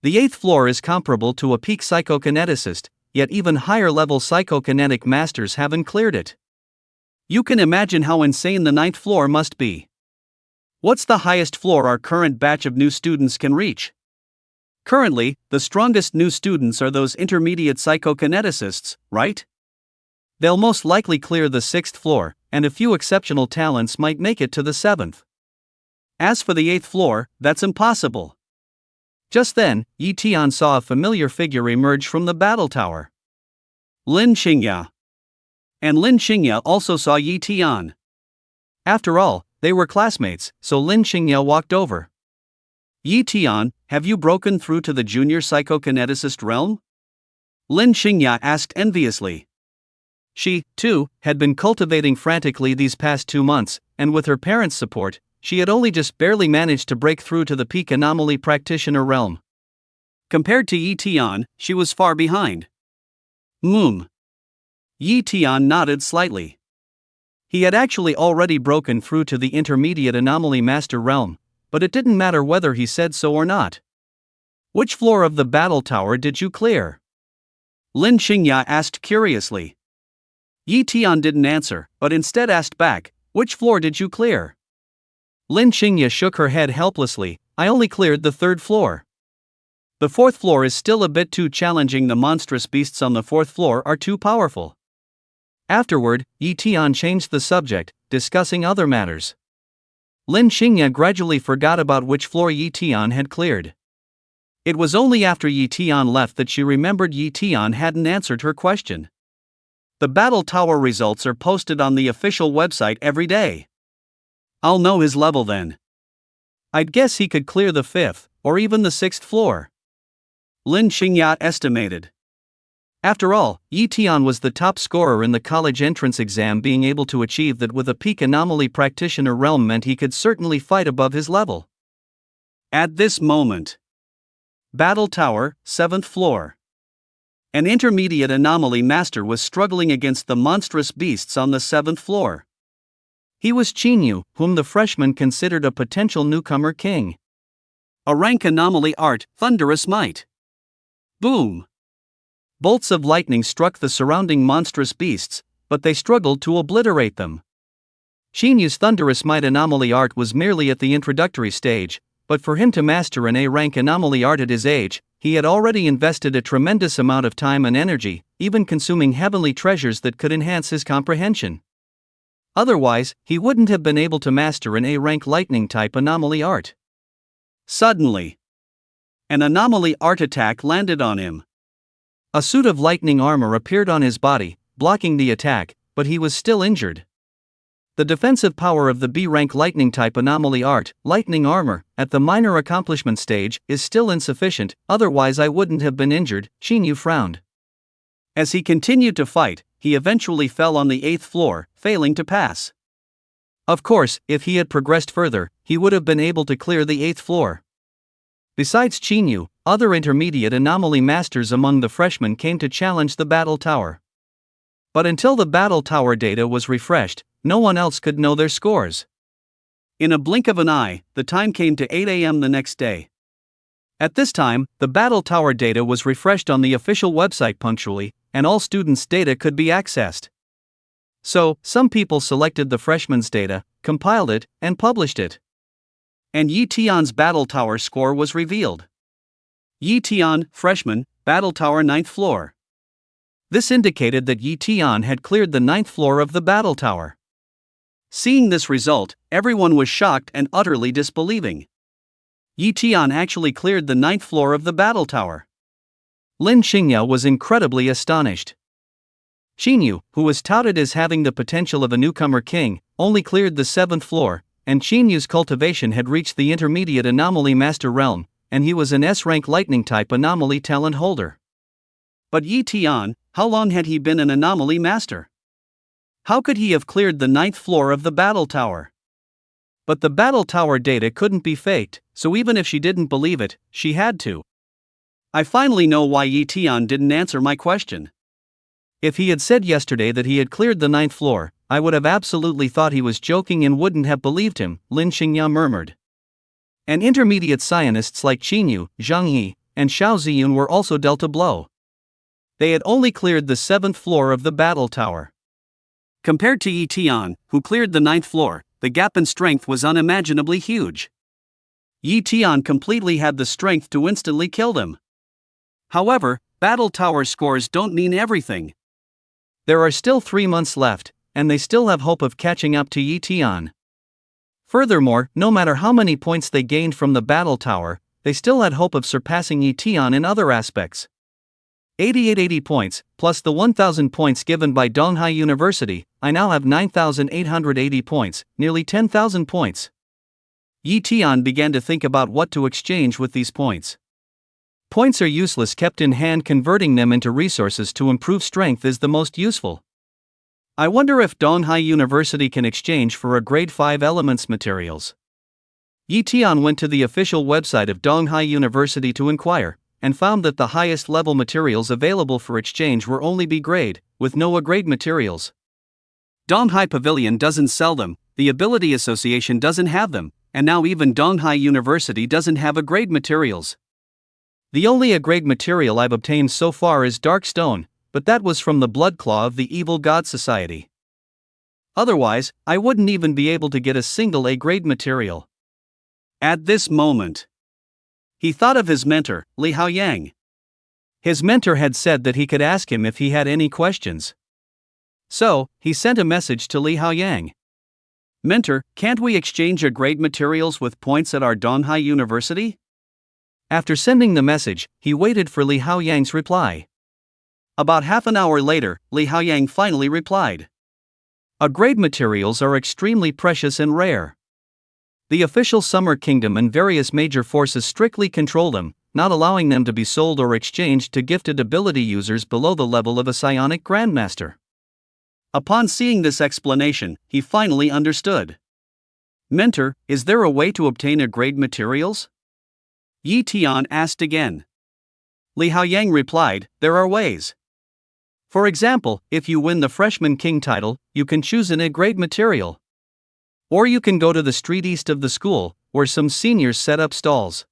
The 8th floor is comparable to a peak psychokineticist, yet even higher level psychokinetic masters haven't cleared it. You can imagine how insane the 9th floor must be. What's the highest floor our current batch of new students can reach? Currently, the strongest new students are those intermediate psychokineticists, right? They'll most likely clear the 6th floor, and a few exceptional talents might make it to the 7th. As for the 8th floor, that's impossible. Just then, Yi Tian saw a familiar figure emerge from the battle tower. Lin Xingya. And Lin Xingya also saw Yi Tian. After all, they were classmates, so Lin Xingya walked over. Yi Tian, have you broken through to the junior psychokineticist realm? Lin Xingya asked enviously. She, too, had been cultivating frantically these past 2 months, and with her parents' support, she had only just barely managed to break through to the peak anomaly practitioner realm. Compared to Yi Tian, she was far behind. Yi Tian nodded slightly. He had actually already broken through to the intermediate anomaly master realm, but it didn't matter whether he said so or not. Which floor of the battle tower did you clear? Lin Xingya asked curiously. Yi Tian didn't answer, but instead asked back, which floor did you clear? Lin Xingya shook her head helplessly. I only cleared the 3rd floor. The 4th floor is still a bit too challenging. The monstrous beasts on the 4th floor are too powerful. Afterward, Yi Tian changed the subject, discussing other matters. Lin Xingya gradually forgot about which floor Yi Tian had cleared. It was only after Yi Tian left that she remembered Yi Tian hadn't answered her question. The battle tower results are posted on the official website every day. I'll know his level then. I'd guess he could clear the 5th, or even the 6th floor. Lin Xingya estimated. After all, Yi Tian was the top scorer in the college entrance exam. Being able to achieve that with a peak anomaly practitioner realm meant he could certainly fight above his level. At this moment. Battle Tower, 7th floor. An intermediate anomaly master was struggling against the monstrous beasts on the 7th floor. He was Qinyu, whom the freshmen considered a potential newcomer king. A rank anomaly art, thunderous might. Boom! Bolts of lightning struck the surrounding monstrous beasts, but they struggled to obliterate them. Qinyu's thunderous might anomaly art was merely at the introductory stage, but for him to master an A-rank anomaly art at his age, he had already invested a tremendous amount of time and energy, even consuming heavenly treasures that could enhance his comprehension. Otherwise, he wouldn't have been able to master an A-rank lightning-type anomaly art. Suddenly, an anomaly art attack landed on him. A suit of lightning armor appeared on his body, blocking the attack, but he was still injured. The defensive power of the B-rank lightning-type anomaly art, lightning armor, at the minor accomplishment stage, is still insufficient, otherwise I wouldn't have been injured, Qinyu frowned. As he continued to fight, he eventually fell on the 8th floor, failing to pass. Of course, if he had progressed further, he would have been able to clear the 8th floor. Besides Qinyu, other intermediate anomaly masters among the freshmen came to challenge the battle tower. But until the battle tower data was refreshed, no one else could know their scores. In a blink of an eye, the time came to 8 a.m. the next day. At this time, the battle tower data was refreshed on the official website punctually, and all students' data could be accessed. So, some people selected the freshmen's data, compiled it, and published it. And Yi Tian's battle tower score was revealed. Yi Tian, freshman, battle tower 9th floor. This indicated that Yi Tian had cleared the 9th floor of the battle tower. Seeing this result, everyone was shocked and utterly disbelieving. Yi Tian actually cleared the 9th floor of the battle tower. Lin Xingya was incredibly astonished. Qinyu, who was touted as having the potential of a newcomer king, only cleared the 7th floor, and Qinyu's cultivation had reached the intermediate anomaly master realm, and he was an S-rank lightning-type anomaly talent holder. But Yi Tian, how long had he been an anomaly master? How could he have cleared the 9th floor of the battle tower? But the battle tower data couldn't be faked, so even if she didn't believe it, she had to. I finally know why Yi Tian didn't answer my question. If he had said yesterday that he had cleared the 9th floor, I would have absolutely thought he was joking and wouldn't have believed him, Lin Xingya murmured. And intermediate scientists like Qinyu, Zhang Yi, and Xiao Ziyun were also dealt a blow. They had only cleared the 7th floor of the battle tower. Compared to Yi Tian, who cleared the 9th floor, the gap in strength was unimaginably huge. Yi Tian completely had the strength to instantly kill them. However, battle tower scores don't mean everything. There are still 3 months left, and they still have hope of catching up to Yi Tian. Furthermore, no matter how many points they gained from the battle tower, they still had hope of surpassing Tian in other aspects. 8880 points, plus the 1000 points given by Donghai University, I now have 9880 points, nearly 10,000 points. Tian began to think about what to exchange with these points. Points are useless kept in hand, converting them into resources to improve strength is the most useful. I wonder if Donghai University can exchange for a grade 5 elements materials. Tian went to the official website of Donghai University to inquire, and found that the highest level materials available for exchange were only B grade, with no A grade materials. Donghai Pavilion doesn't sell them, the Ability Association doesn't have them, and now even Donghai University doesn't have A grade materials. The only A grade material I've obtained so far is Dark Stone, but that was from the Blood Claw of the Evil God Society. Otherwise, I wouldn't even be able to get a single A grade material. At this moment, he thought of his mentor, Li Haoyang. His mentor had said that he could ask him if he had any questions. So, he sent a message to Li Haoyang. Mentor, can't we exchange A grade materials with points at our Donghai University? After sending the message, he waited for Li Haoyang's reply. About half an hour later, Li Haoyang finally replied. A grade materials are extremely precious and rare. The official Summer Kingdom and various major forces strictly control them, not allowing them to be sold or exchanged to gifted ability users below the level of a psionic grandmaster. Upon seeing this explanation, he finally understood. Mentor, is there a way to obtain A grade materials? Tian asked again. Li Haoyang replied, there are ways. For example, if you win the Freshman King title, you can choose an A grade material. Or you can go to the street east of the school, where some seniors set up stalls.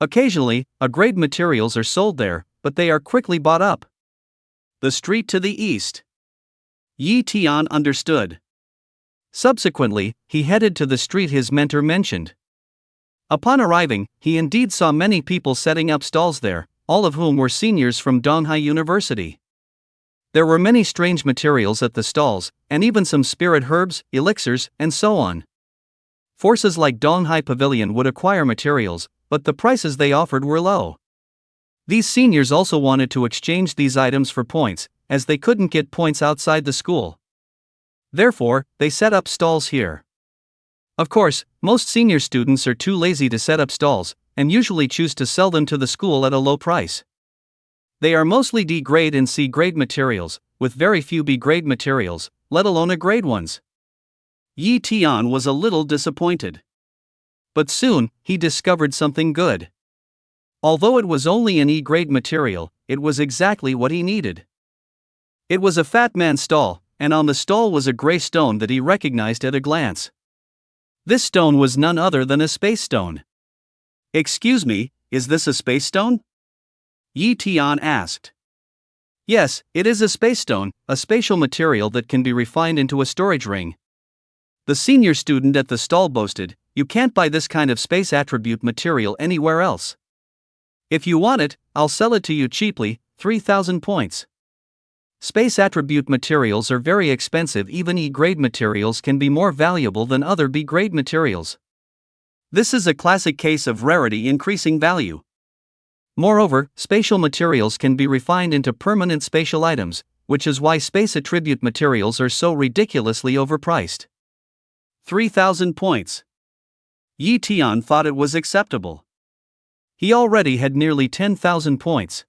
Occasionally, A grade materials are sold there, but they are quickly bought up. The street to the east. Tian understood. Subsequently, he headed to the street his mentor mentioned. Upon arriving, he indeed saw many people setting up stalls there, all of whom were seniors from Donghai University. There were many strange materials at the stalls, and even some spirit herbs, elixirs, and so on. Forces like Donghai Pavilion would acquire materials, but the prices they offered were low. These seniors also wanted to exchange these items for points, as they couldn't get points outside the school. Therefore, they set up stalls here. Of course, most senior students are too lazy to set up stalls, and usually choose to sell them to the school at a low price. They are mostly D grade and C grade materials, with very few B grade materials, let alone A grade ones. Tian was a little disappointed. But soon, he discovered something good. Although it was only an E grade material, it was exactly what he needed. It was a fat man's stall, and on the stall was a gray stone that he recognized at a glance. This stone was none other than a space stone. Excuse me, is this a space stone? Tian asked. Yes, it is a space stone, a spatial material that can be refined into a storage ring. The senior student at the stall boasted, you can't buy this kind of space attribute material anywhere else. If you want it, I'll sell it to you cheaply, 3,000 points. Space attribute materials are very expensive. Even E-grade materials can be more valuable than other B-grade materials. This is a classic case of rarity increasing value. Moreover, spatial materials can be refined into permanent spatial items, which is why space attribute materials are so ridiculously overpriced. 3,000 points. Tian thought it was acceptable. He already had nearly 10,000 points.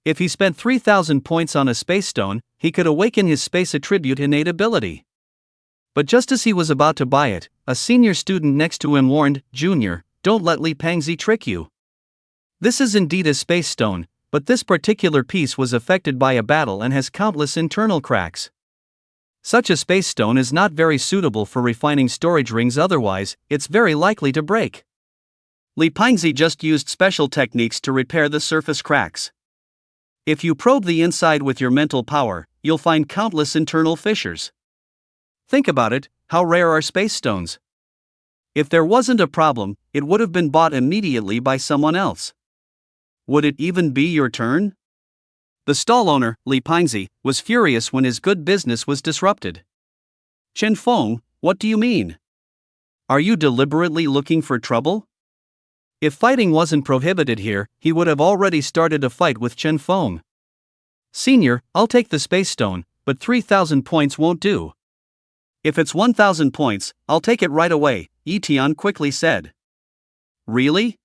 If he spent 3,000 points on a space stone, he could awaken his space attribute innate ability. But just as he was about to buy it, a senior student next to him warned, Junior, don't let Li Pangzi trick you. This is indeed a space stone, but this particular piece was affected by a battle and has countless internal cracks. Such a space stone is not very suitable for refining storage rings, otherwise, it's very likely to break. Li Pangzi just used special techniques to repair the surface cracks. If you probe the inside with your mental power, you'll find countless internal fissures. Think about it, how rare are space stones? If there wasn't a problem, it would have been bought immediately by someone else. Would it even be your turn? The stall owner, Li Pangzi, was furious when his good business was disrupted. Chen Feng, what do you mean? Are you deliberately looking for trouble? If fighting wasn't prohibited here, he would have already started a fight with Chen Feng. Senior, I'll take the space stone, but 3,000 points won't do. If it's 1,000 points, I'll take it right away, Yi Tian quickly said. Really?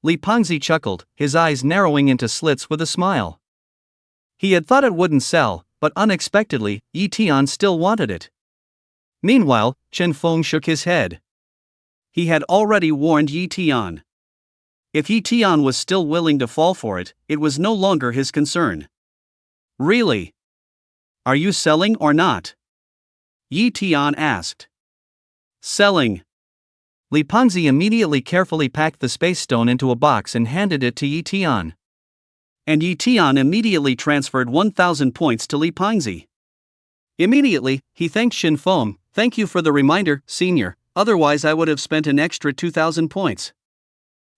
Li Pengzi chuckled, his eyes narrowing into slits with a smile. He had thought it wouldn't sell, but unexpectedly, Yi Tian still wanted it. Meanwhile, Chen Feng shook his head. He had already warned Yi Tian. If Yi Tian was still willing to fall for it, it was no longer his concern. Really? Are you selling or not? Yi Tian asked. Selling. Li Pengzi immediately carefully packed the space stone into a box and handed it to Yi Tian. And Yi Tian immediately transferred 1,000 points to Li Pengzi. Immediately, he thanked Chen Feng. Thank you for the reminder, senior, otherwise I would have spent an extra 2,000 points.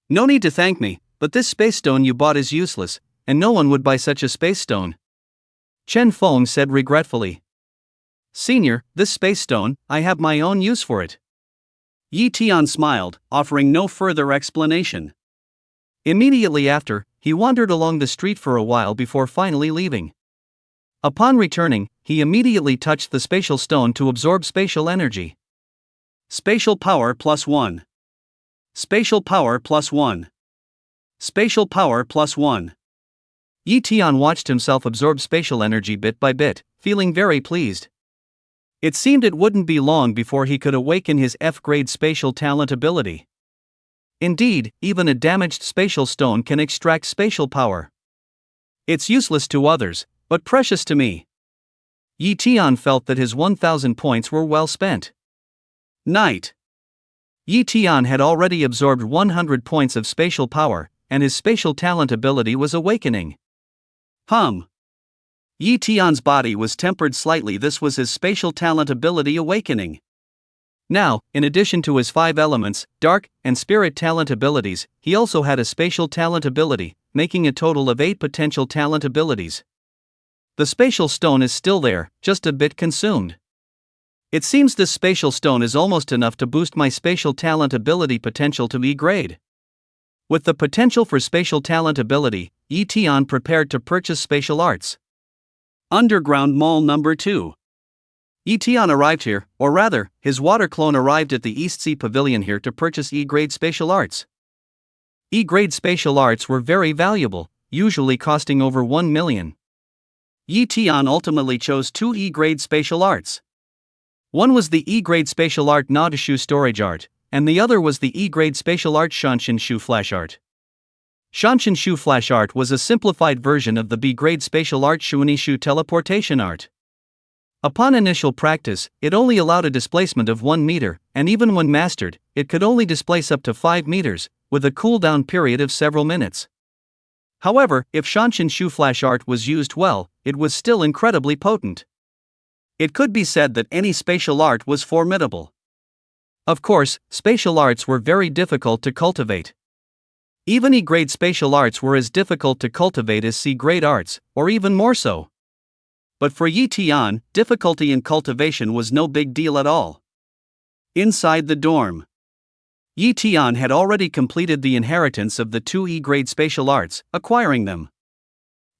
No need to thank me, but this space stone you bought is useless, and no one would buy such a space stone. Chen Feng said regretfully. Senior, this space stone, I have my own use for it. Yi Tian smiled, offering no further explanation. Immediately after, he wandered along the street for a while before finally leaving. Upon returning, he immediately touched the spatial stone to absorb spatial energy. Spatial power +1. Spatial power +1. Spatial power +1. Yi Tian watched himself absorb spatial energy bit by bit, feeling very pleased. It seemed it wouldn't be long before he could awaken his F-grade spatial talent ability. Indeed, even a damaged spatial stone can extract spatial power. It's useless to others, but precious to me. Yi Tian felt that his 1,000 points were well spent. Night. Yi Tian had already absorbed 100 points of spatial power, and his spatial talent ability was awakening. Yi Tian's body was tempered slightly. This was his spatial talent ability awakening. Now, in addition to his 5 elements, dark, and spirit talent abilities, he also had a spatial talent ability, making a total of 8 potential talent abilities. The spatial stone is still there, just a bit consumed. It seems this spatial stone is almost enough to boost my spatial talent ability potential to E grade. With the potential for spatial talent ability, Yi Tian prepared to purchase spatial arts. Underground Mall Number 2. Yi Tian arrived here, or rather, his water clone arrived at the East Sea Pavilion here to purchase E-grade spatial arts. E-grade spatial arts were very valuable, usually costing over 1 million. Yi Tian ultimately chose 2 E-grade spatial arts. One was the E-grade spatial art Nadashu storage art, and the other was the E-grade spatial art Shanshan Shu flash art. Shanshan Shu flash art was a simplified version of the B-grade spatial art Shuanishu teleportation art. Upon initial practice, it only allowed a displacement of 1 meter, and even when mastered, it could only displace up to 5 meters, with a cooldown period of several minutes. However, if Shanshan Shu flash art was used well, it was still incredibly potent. It could be said that any spatial art was formidable. Of course, spatial arts were very difficult to cultivate. Even E-grade spatial arts were as difficult to cultivate as C-grade arts, or even more so. But for Yi Tian, difficulty in cultivation was no big deal at all. Inside the dorm, Yi Tian had already completed the inheritance of the 2 E-grade spatial arts, acquiring them.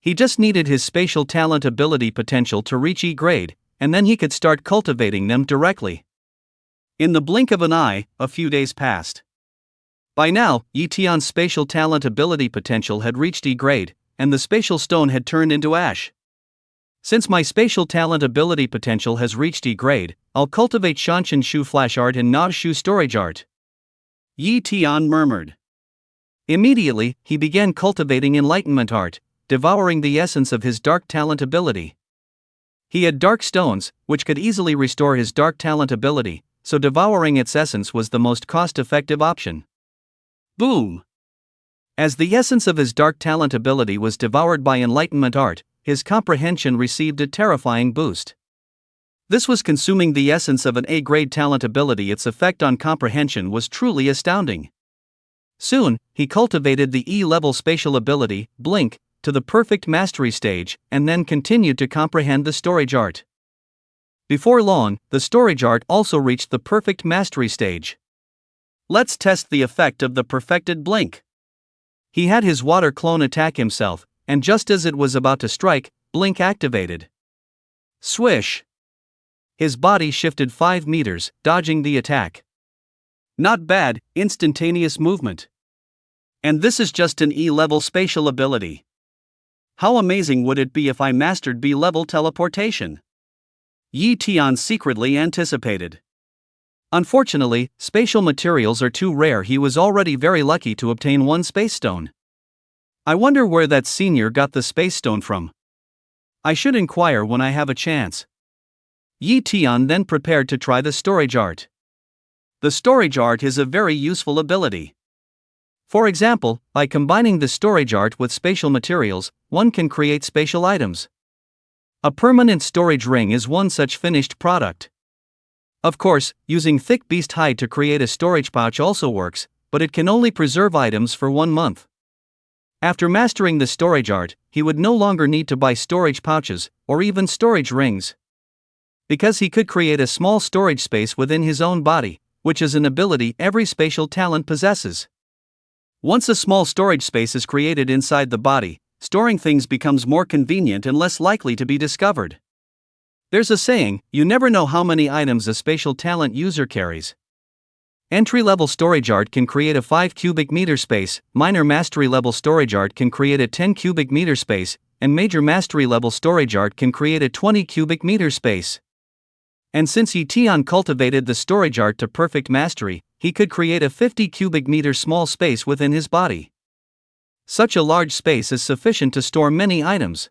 He just needed his spatial talent ability potential to reach E-grade, and then he could start cultivating them directly. In the blink of an eye, a few days passed. By now, Yi Tian's spatial talent ability potential had reached E-grade, and the spatial stone had turned into ash. Since my spatial talent ability potential has reached E-grade, I'll cultivate Shanshan Shu flash art and Nadashu storage art. Yi Tian murmured. Immediately, he began cultivating enlightenment art, devouring the essence of his dark talent ability. He had dark stones, which could easily restore his dark talent ability, so devouring its essence was the most cost-effective option. Boom! As the essence of his dark talent ability was devoured by enlightenment art, his comprehension received a terrifying boost. This was consuming the essence of an A-grade talent ability. Its effect on comprehension was truly astounding. Soon, he cultivated the E-level spatial ability, Blink, to the perfect mastery stage, and then continued to comprehend the storage art. Before long, the storage art also reached the perfect mastery stage. Let's test the effect of the perfected blink. He had his water clone attack himself, and just as it was about to strike, blink activated. Swish! His body shifted 5 meters, dodging the attack. Not bad, instantaneous movement. And this is just an E-level spatial ability. How amazing would it be if I mastered B-level teleportation? Yi Tian secretly anticipated. Unfortunately, spatial materials are too rare. He was already very lucky to obtain one space stone. I wonder where that senior got the space stone from. I should inquire when I have a chance. Yi Tian then prepared to try the storage art. The storage art is a very useful ability. For example, by combining the storage art with spatial materials, one can create spatial items. A permanent storage ring is one such finished product. Of course, using thick beast hide to create a storage pouch also works, but it can only preserve items for 1 month. After mastering the storage art, he would no longer need to buy storage pouches, or even storage rings. Because he could create a small storage space within his own body, which is an ability every spatial talent possesses. Once a small storage space is created inside the body, storing things becomes more convenient and less likely to be discovered. There's a saying, you never know how many items a spatial talent user carries. Entry-level storage art can create a 5 cubic meter space, minor mastery-level storage art can create a 10 cubic meter space, and major mastery-level storage art can create a 20 cubic meter space. And since Yi Tian cultivated the storage art to perfect mastery, he could create a 50 cubic meter small space within his body. Such a large space is sufficient to store many items.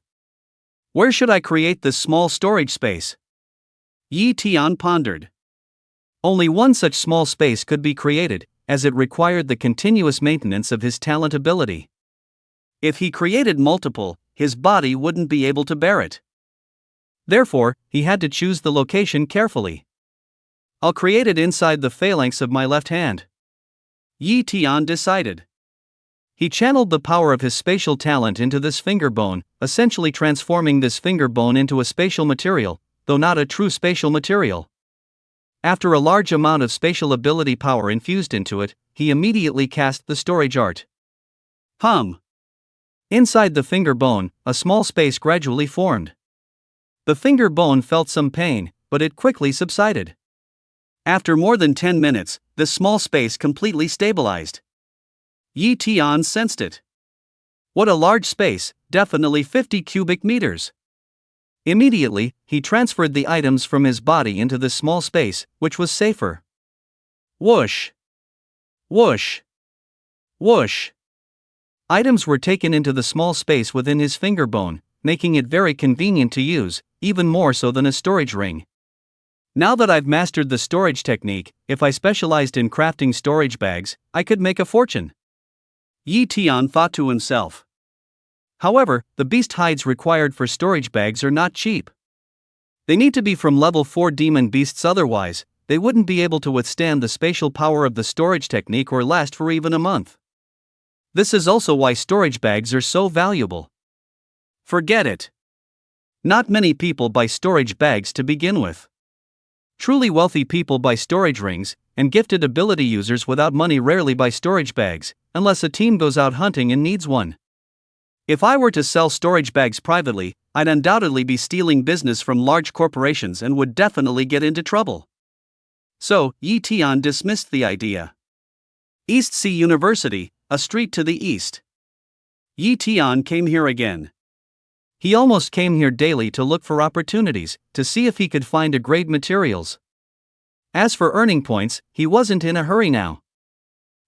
Where should I create this small storage space? Yi Tian pondered. Only one such small space could be created, as it required the continuous maintenance of his talent ability. If he created multiple, his body wouldn't be able to bear it. Therefore, he had to choose the location carefully. I'll create it inside the phalanx of my left hand. Yi Tian decided. He channeled the power of his spatial talent into this finger bone, essentially transforming this finger bone into a spatial material, though not a true spatial material. After a large amount of spatial ability power infused into it, he immediately cast the storage art. Inside the finger bone, a small space gradually formed. The finger bone felt some pain, but it quickly subsided. After more than 10 minutes, the small space completely stabilized. Yi Tian sensed it. What a large space, definitely 50 cubic meters. Immediately, he transferred the items from his body into this small space, which was safer. Whoosh! Whoosh! Whoosh! Items were taken into the small space within his finger bone, making it very convenient to use, even more so than a storage ring. Now that I've mastered the storage technique, if I specialized in crafting storage bags, I could make a fortune. Yi Tian thought to himself. However, the beast hides required for storage bags are not cheap. They need to be from level 4 demon beasts, otherwise, they wouldn't be able to withstand the spatial power of the storage technique or last for even a month. This is also why storage bags are so valuable. Forget it. Not many people buy storage bags to begin with. Truly wealthy people buy storage rings, and gifted ability users without money rarely buy storage bags, unless a team goes out hunting and needs one. If I were to sell storage bags privately, I'd undoubtedly be stealing business from large corporations and would definitely get into trouble. So, Yi Tian dismissed the idea. East Sea University, a street to the east. Yi Tian came here again. He almost came here daily to look for opportunities, to see if he could find a grade materials. As for earning points, he wasn't in a hurry now.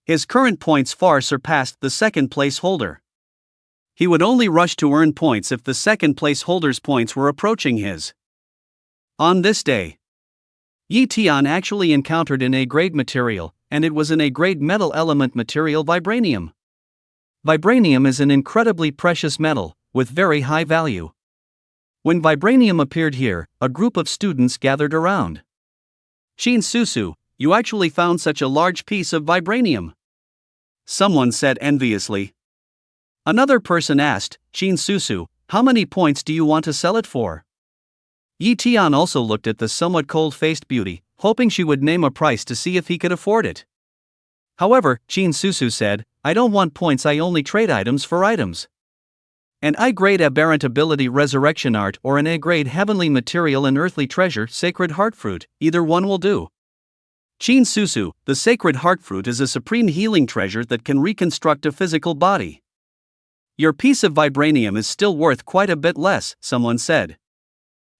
His current points far surpassed the second place holder. He would only rush to earn points if the second place holder's points were approaching his. On this day, Yi Tian actually encountered an A-grade material, and it was an A-grade metal element material, vibranium. Vibranium is an incredibly precious metal, with very high value. When vibranium appeared here, a group of students gathered around. Shin Susu, you actually found such a large piece of vibranium. Someone said enviously. Another person asked, Shin Susu, how many points do you want to sell it for? Yi Tian also looked at the somewhat cold-faced beauty, hoping she would name a price to see if he could afford it. However, Jin Susu said, I don't want points, I only trade items for items. An I-grade aberrant ability resurrection art or an A-grade heavenly material and earthly treasure sacred heartfruit, either one will do. Jin Susu, the sacred heartfruit is a supreme healing treasure that can reconstruct a physical body. Your piece of vibranium is still worth quite a bit less, someone said.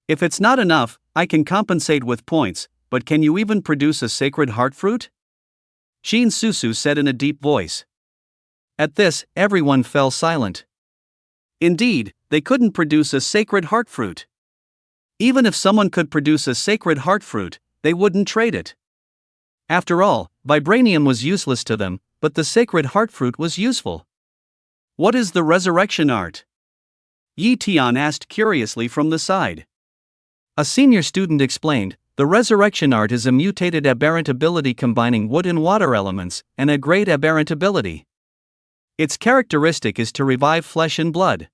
If it's not enough, I can compensate with points, but can you even produce a sacred heartfruit? Jin Susu said in a deep voice. At this, everyone fell silent. Indeed, they couldn't produce a sacred heartfruit. Even if someone could produce a sacred heartfruit, they wouldn't trade it. After all, vibranium was useless to them, but the sacred heartfruit was useful. What is the resurrection art? Yi Tian asked curiously from the side. A senior student explained, the resurrection art is a mutated aberrant ability combining wood and water elements, and a great aberrant ability. Its characteristic is to revive flesh and blood.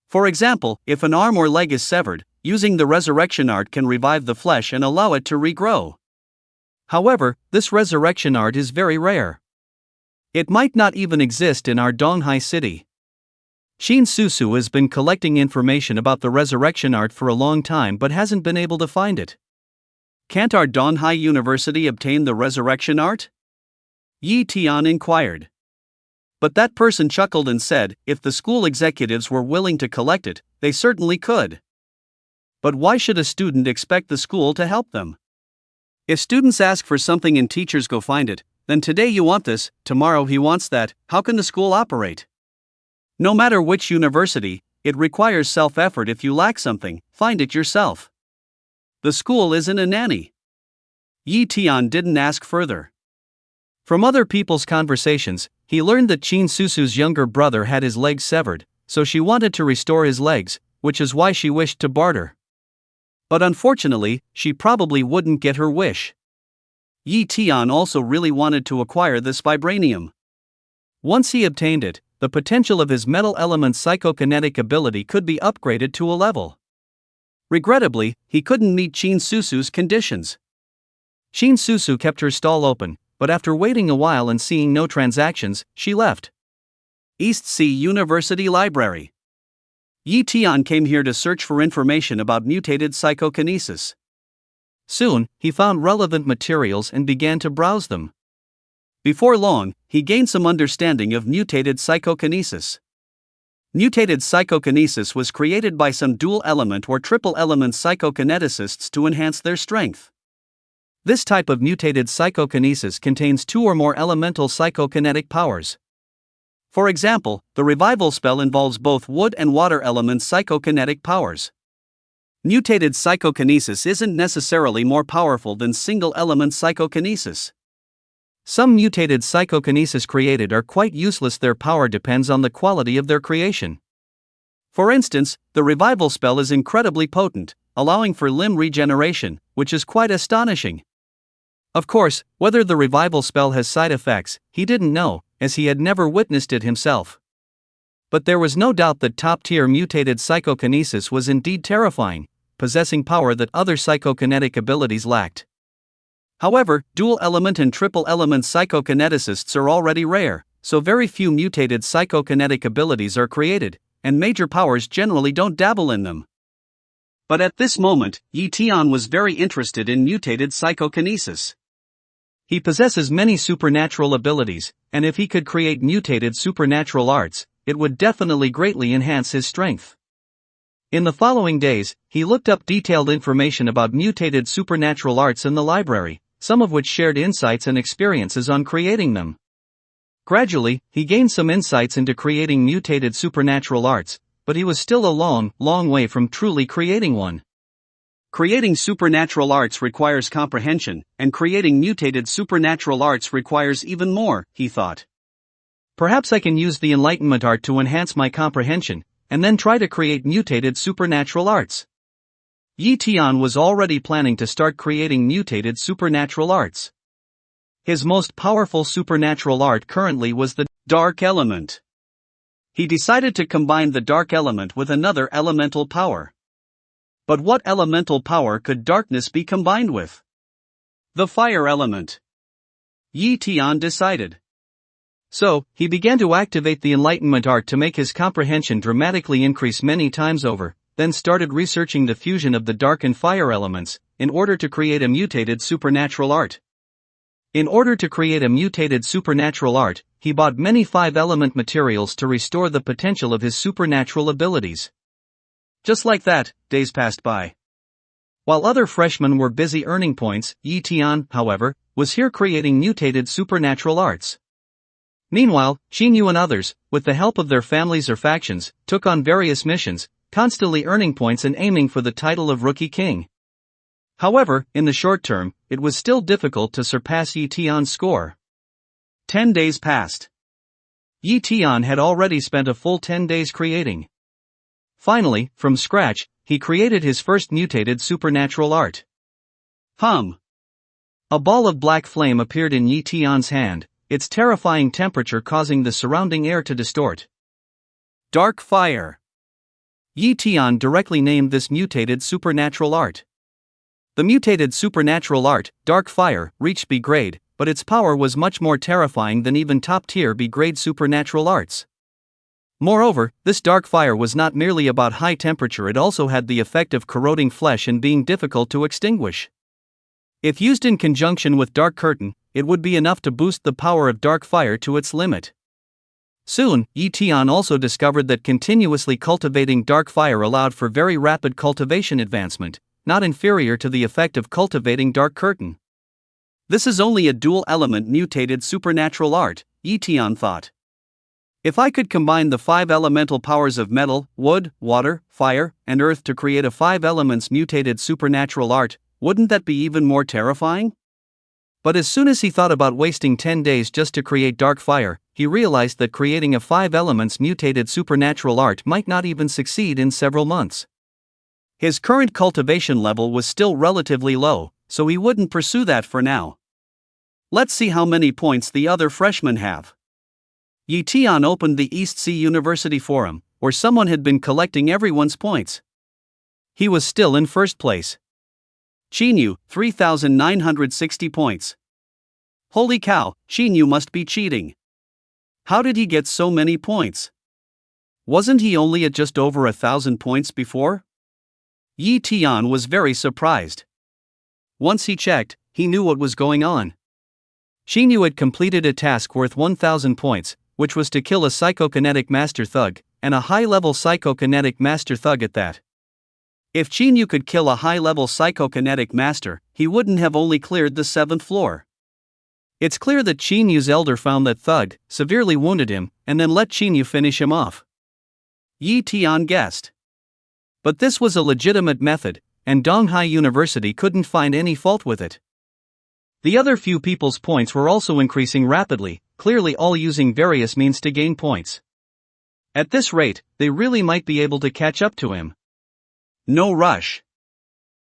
For example, if an arm or leg is severed, using the resurrection art can revive the flesh and allow it to regrow. However, this resurrection art is very rare. It might not even exist in our Donghai city. Jin Susu has been collecting information about the resurrection art for a long time but hasn't been able to find it. Can't our Donghai University obtain the resurrection art? Yi Tian inquired. But that person chuckled and said, if the school executives were willing to collect it, they certainly could. But why should a student expect the school to help them? If students ask for something and teachers go find it, then today you want this, tomorrow he wants that, how can the school operate? No matter which university, it requires self-effort. If you lack something, find it yourself. The school isn't a nanny. Yi Tian didn't ask further. From other people's conversations, he learned that Jin Susu's younger brother had his legs severed, so she wanted to restore his legs, which is why she wished to barter. But unfortunately, she probably wouldn't get her wish. Yi Tian also really wanted to acquire this vibranium. Once he obtained it, the potential of his metal element psychokinetic ability could be upgraded to a level. Regrettably, he couldn't meet Jin Susu's conditions. Jin Susu kept her stall open, but after waiting a while and seeing no transactions, she left. East Sea University Library. Yi Tian came here to search for information about mutated psychokinesis. Soon, he found relevant materials and began to browse them. Before long, he gained some understanding of mutated psychokinesis. Mutated psychokinesis was created by some dual-element or triple-element psychokineticists to enhance their strength. This type of mutated psychokinesis contains two or more elemental psychokinetic powers. For example, the revival spell involves both wood and water element psychokinetic powers. Mutated psychokinesis isn't necessarily more powerful than single-element psychokinesis. Some mutated psychokinesis created are quite useless. Their power depends on the quality of their creation. For instance, the revival spell is incredibly potent, allowing for limb regeneration, which is quite astonishing. Of course, whether the revival spell has side effects, he didn't know, as he had never witnessed it himself. But there was no doubt that top-tier mutated psychokinesis was indeed terrifying, possessing power that other psychokinetic abilities lacked. However, dual-element and triple-element psychokineticists are already rare, so very few mutated psychokinetic abilities are created, and major powers generally don't dabble in them. But at this moment, Yi Tian was very interested in mutated psychokinesis. He possesses many supernatural abilities, and if he could create mutated supernatural arts, it would definitely greatly enhance his strength. In the following days, he looked up detailed information about mutated supernatural arts in the library, some of which shared insights and experiences on creating them. Gradually, he gained some insights into creating mutated supernatural arts, but he was still a long, long way from truly creating one. Creating supernatural arts requires comprehension, and creating mutated supernatural arts requires even more, he thought. Perhaps I can use the enlightenment art to enhance my comprehension, and then try to create mutated supernatural arts. Yi Tian was already planning to start creating mutated supernatural arts. His most powerful supernatural art currently was the dark element. He decided to combine the dark element with another elemental power. But what elemental power could darkness be combined with? The fire element. Yi Tian decided. So, he began to activate the Enlightenment art to make his comprehension dramatically increase many times over, then started researching the fusion of the dark and fire elements, in order to create a mutated supernatural art. In order to create a mutated supernatural art, he bought many 5-element materials to restore the potential of his supernatural abilities. Just like that, days passed by. While other freshmen were busy earning points, Yi Tian, however, was here creating mutated supernatural arts. Meanwhile, Xinyu and others, with the help of their families or factions, took on various missions, constantly earning points and aiming for the title of Rookie King. However, in the short term, it was still difficult to surpass Yi Tian's score. 10 days passed. Yi Tian had already spent a full 10 days creating. Finally, from scratch, he created his first mutated supernatural art. A ball of black flame appeared in Yi Tian's hand, its terrifying temperature causing the surrounding air to distort. Dark fire. Yi Tian directly named this mutated supernatural art. The mutated supernatural art, Dark Fire, reached B grade, but its power was much more terrifying than even top-tier B grade supernatural arts. Moreover, this dark fire was not merely about high temperature, it also had the effect of corroding flesh and being difficult to extinguish. If used in conjunction with Dark Curtain, it would be enough to boost the power of dark fire to its limit. Soon, Yi Tian also discovered that continuously cultivating dark fire allowed for very rapid cultivation advancement, not inferior to the effect of cultivating Dark Curtain. This is only a dual-element mutated supernatural art, Yi Tian thought. If I could combine the 5 elemental powers of metal, wood, water, fire, and earth to create a 5 elements mutated supernatural art, wouldn't that be even more terrifying? But as soon as he thought about wasting 10 days just to create dark fire, he realized that creating a 5 elements mutated supernatural art might not even succeed in several months. His current cultivation level was still relatively low, so he wouldn't pursue that for now. Let's see how many points the other freshmen have. Yi Tian opened the East Sea University forum, where someone had been collecting everyone's points. He was still in first place. Xinyu, 3,960 points. Holy cow, Xinyu must be cheating. How did he get so many points? Wasn't he only at just over 1,000 points before? Yi Tian was very surprised. Once he checked, he knew what was going on. Xinyu had completed a task worth 1,000 points, which was to kill a psychokinetic master thug, and a high-level psychokinetic master thug at that. If Xinyu could kill a high-level psychokinetic master, he wouldn't have only cleared the 7th floor. It's clear that Xinyu's elder found that thug, severely wounded him, and then let Xinyu finish him off. Yi Tian guessed. But this was a legitimate method, and Donghai University couldn't find any fault with it. The other few people's points were also increasing rapidly, clearly all using various means to gain points. At this rate, they really might be able to catch up to him. No rush.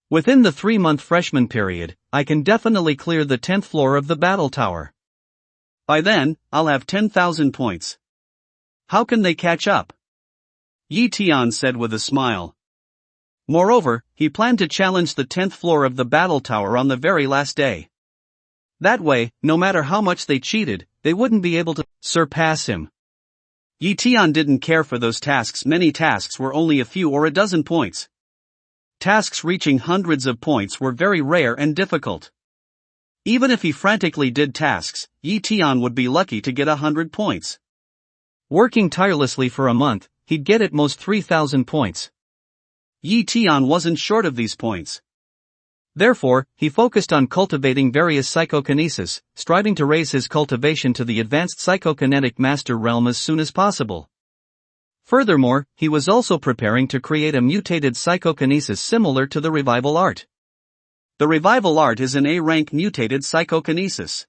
Within the 3-month freshman period, I can definitely clear the 10th floor of the battle tower. By then, I'll have 10,000 points. How can they catch up? Yi Tian said with a smile. Moreover, he planned to challenge the 10th floor of the battle tower on the very last day. That way, no matter how much they cheated, they wouldn't be able to surpass him. Yi Tian didn't care for those tasks. Many tasks were only a few or a dozen points. Tasks reaching hundreds of points were very rare and difficult. Even if he frantically did tasks, Yi Tian would be lucky to get 100 points. Working tirelessly for a month, he'd get at most 3,000 points. Yi Tian wasn't short of these points. Therefore, he focused on cultivating various psychokinesis, striving to raise his cultivation to the advanced psychokinetic master realm as soon as possible. Furthermore, he was also preparing to create a mutated psychokinesis similar to the revival art. The revival art is an A-rank mutated psychokinesis.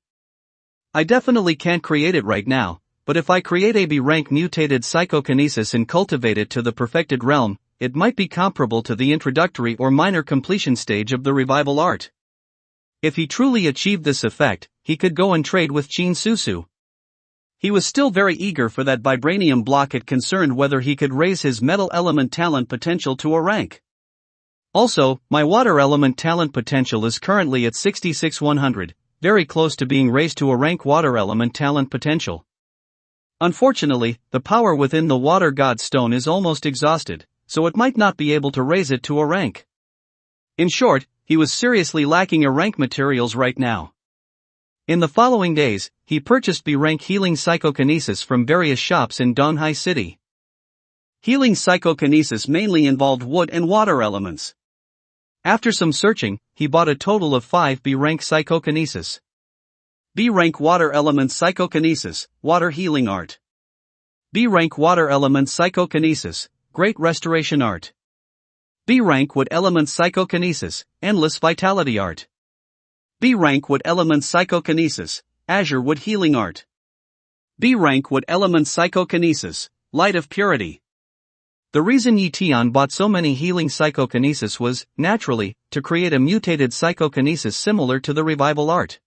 I definitely can't create it right now, but if I create a B-rank mutated psychokinesis and cultivate it to the perfected realm, it might be comparable to the introductory or minor completion stage of the revival art. If he truly achieved this effect, he could go and trade with Qin Susu. He was still very eager for that vibranium block. It concerned whether he could raise his metal element talent potential to a rank. Also, my water element talent potential is currently at 66,100, very close to being raised to a rank water element talent potential. Unfortunately, the power within the water god stone is almost exhausted, so it might not be able to raise it to a rank. In short, he was seriously lacking a rank materials right now. In the following days, he purchased B-rank healing psychokinesis from various shops in Donghai City. Healing psychokinesis mainly involved wood and water elements. After some searching, he bought a total of 5 B-rank psychokinesis. B-rank water element psychokinesis, water healing art. B-rank water element psychokinesis, great restoration art. B-rank wood element psychokinesis, endless vitality art. B-rank wood element psychokinesis, azure wood healing art. B-rank wood element psychokinesis, light of purity. The reason Yi Tian bought so many healing psychokinesis was, naturally, to create a mutated psychokinesis similar to the revival art.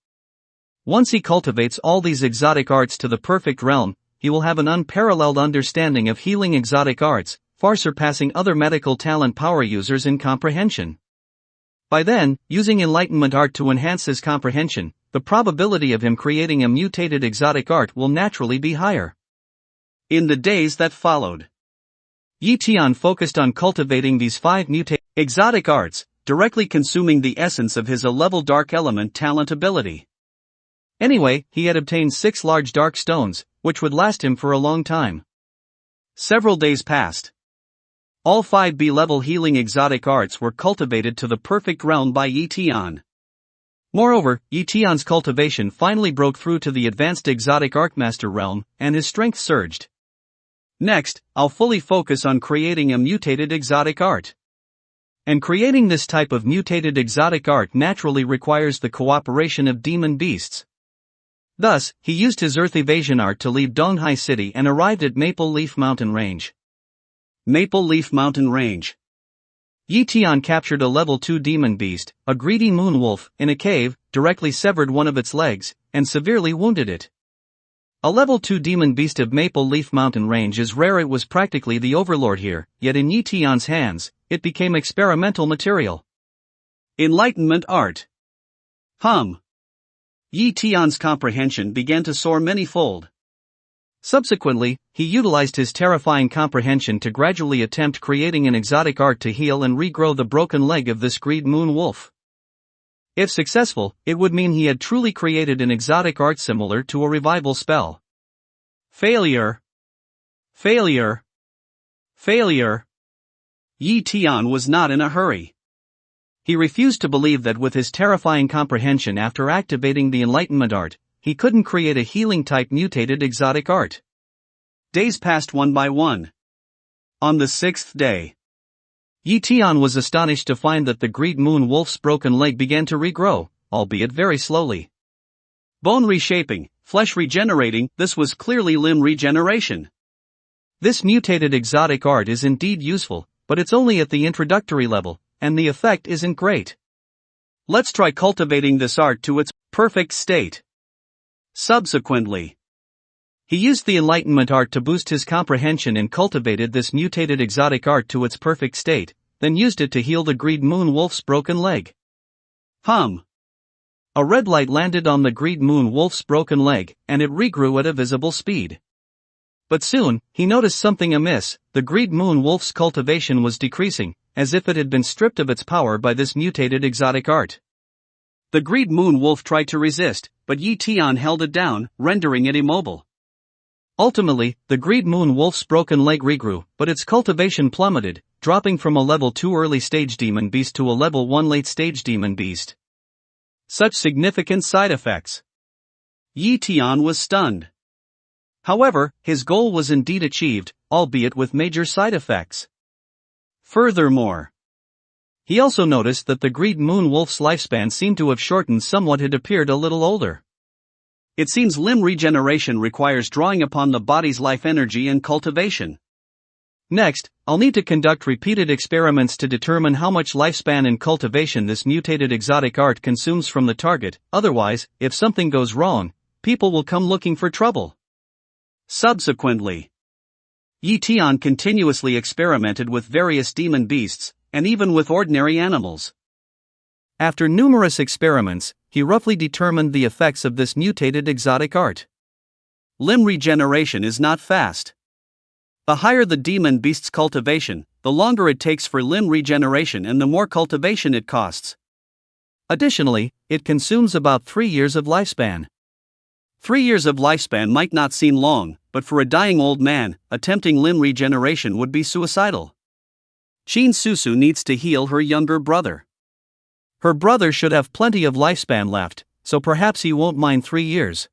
Once he cultivates all these exotic arts to the perfect realm, he will have an unparalleled understanding of healing exotic arts, far surpassing other medical talent power users in comprehension. By then, using enlightenment art to enhance his comprehension, the probability of him creating a mutated exotic art will naturally be higher. In the days that followed, Yi Tian focused on cultivating these 5 mutated exotic arts, directly consuming the essence of his A-level dark element talent ability. Anyway, he had obtained 6 large dark stones, which would last him for a long time. Several days passed. All 5 B-level healing exotic arts were cultivated to the perfect realm by Yi Tian. Moreover, Yi Tian's cultivation finally broke through to the advanced exotic artmaster realm, and his strength surged. Next, I'll fully focus on creating a mutated exotic art. And creating this type of mutated exotic art naturally requires the cooperation of demon beasts. Thus, he used his earth evasion art to leave Donghai City and arrived at Maple Leaf Mountain Range. Maple Leaf Mountain Range. Yi Tian captured a level 2 demon beast, a greedy moon wolf, in a cave, directly severed one of its legs, and severely wounded it. A level 2 demon beast of Maple Leaf Mountain Range is rare. It was practically the overlord here, yet in Yi Tian's hands, it became experimental material. Enlightenment art. Yi Tian's comprehension began to soar many-fold. Subsequently, he utilized his terrifying comprehension to gradually attempt creating an exotic art to heal and regrow the broken leg of this greed moon wolf. If successful, it would mean he had truly created an exotic art similar to a revival spell. Failure. Failure. Failure. Yi Tian was not in a hurry. He refused to believe that with his terrifying comprehension after activating the enlightenment art, he couldn't create a healing-type mutated exotic art. Days passed one by one. On the 6th day, Yi Tian was astonished to find that the greed moon wolf's broken leg began to regrow, albeit very slowly. Bone reshaping, flesh regenerating, this was clearly limb regeneration. This mutated exotic art is indeed useful, but it's only at the introductory level, and the effect isn't great. Let's try cultivating this art to its perfect state. Subsequently, he used the enlightenment art to boost his comprehension and cultivated this mutated exotic art to its perfect state, then used it to heal the greed moon wolf's broken leg. A red light landed on the greed moon wolf's broken leg, and it regrew at a visible speed. But soon, he noticed something amiss. The greed moon wolf's cultivation was decreasing, as if it had been stripped of its power by this mutated exotic art. The greed moon wolf tried to resist, but Yi Tian held it down, rendering it immobile. Ultimately, the greed moon wolf's broken leg regrew, but its cultivation plummeted, dropping from a level 2 early stage demon beast to a level 1 late stage demon beast. Such significant side effects. Yi Tian was stunned. However, his goal was indeed achieved, albeit with major side effects. Furthermore, he also noticed that the greed moon wolf's lifespan seemed to have shortened somewhat. It appeared a little older. It seems limb regeneration requires drawing upon the body's life energy and cultivation. Next, I'll need to conduct repeated experiments to determine how much lifespan and cultivation this mutated exotic art consumes from the target. Otherwise, if something goes wrong, people will come looking for trouble. Subsequently, Yi Tian continuously experimented with various demon beasts, and even with ordinary animals. After numerous experiments, he roughly determined the effects of this mutated exotic art. Limb regeneration is not fast. The higher the demon beast's cultivation, the longer it takes for limb regeneration and the more cultivation it costs. Additionally, it consumes about 3 years of lifespan. 3 years of lifespan might not seem long, but for a dying old man, attempting limb regeneration would be suicidal. Shin Susu needs to heal her younger brother. Her brother should have plenty of lifespan left, so perhaps he won't mind 3 years.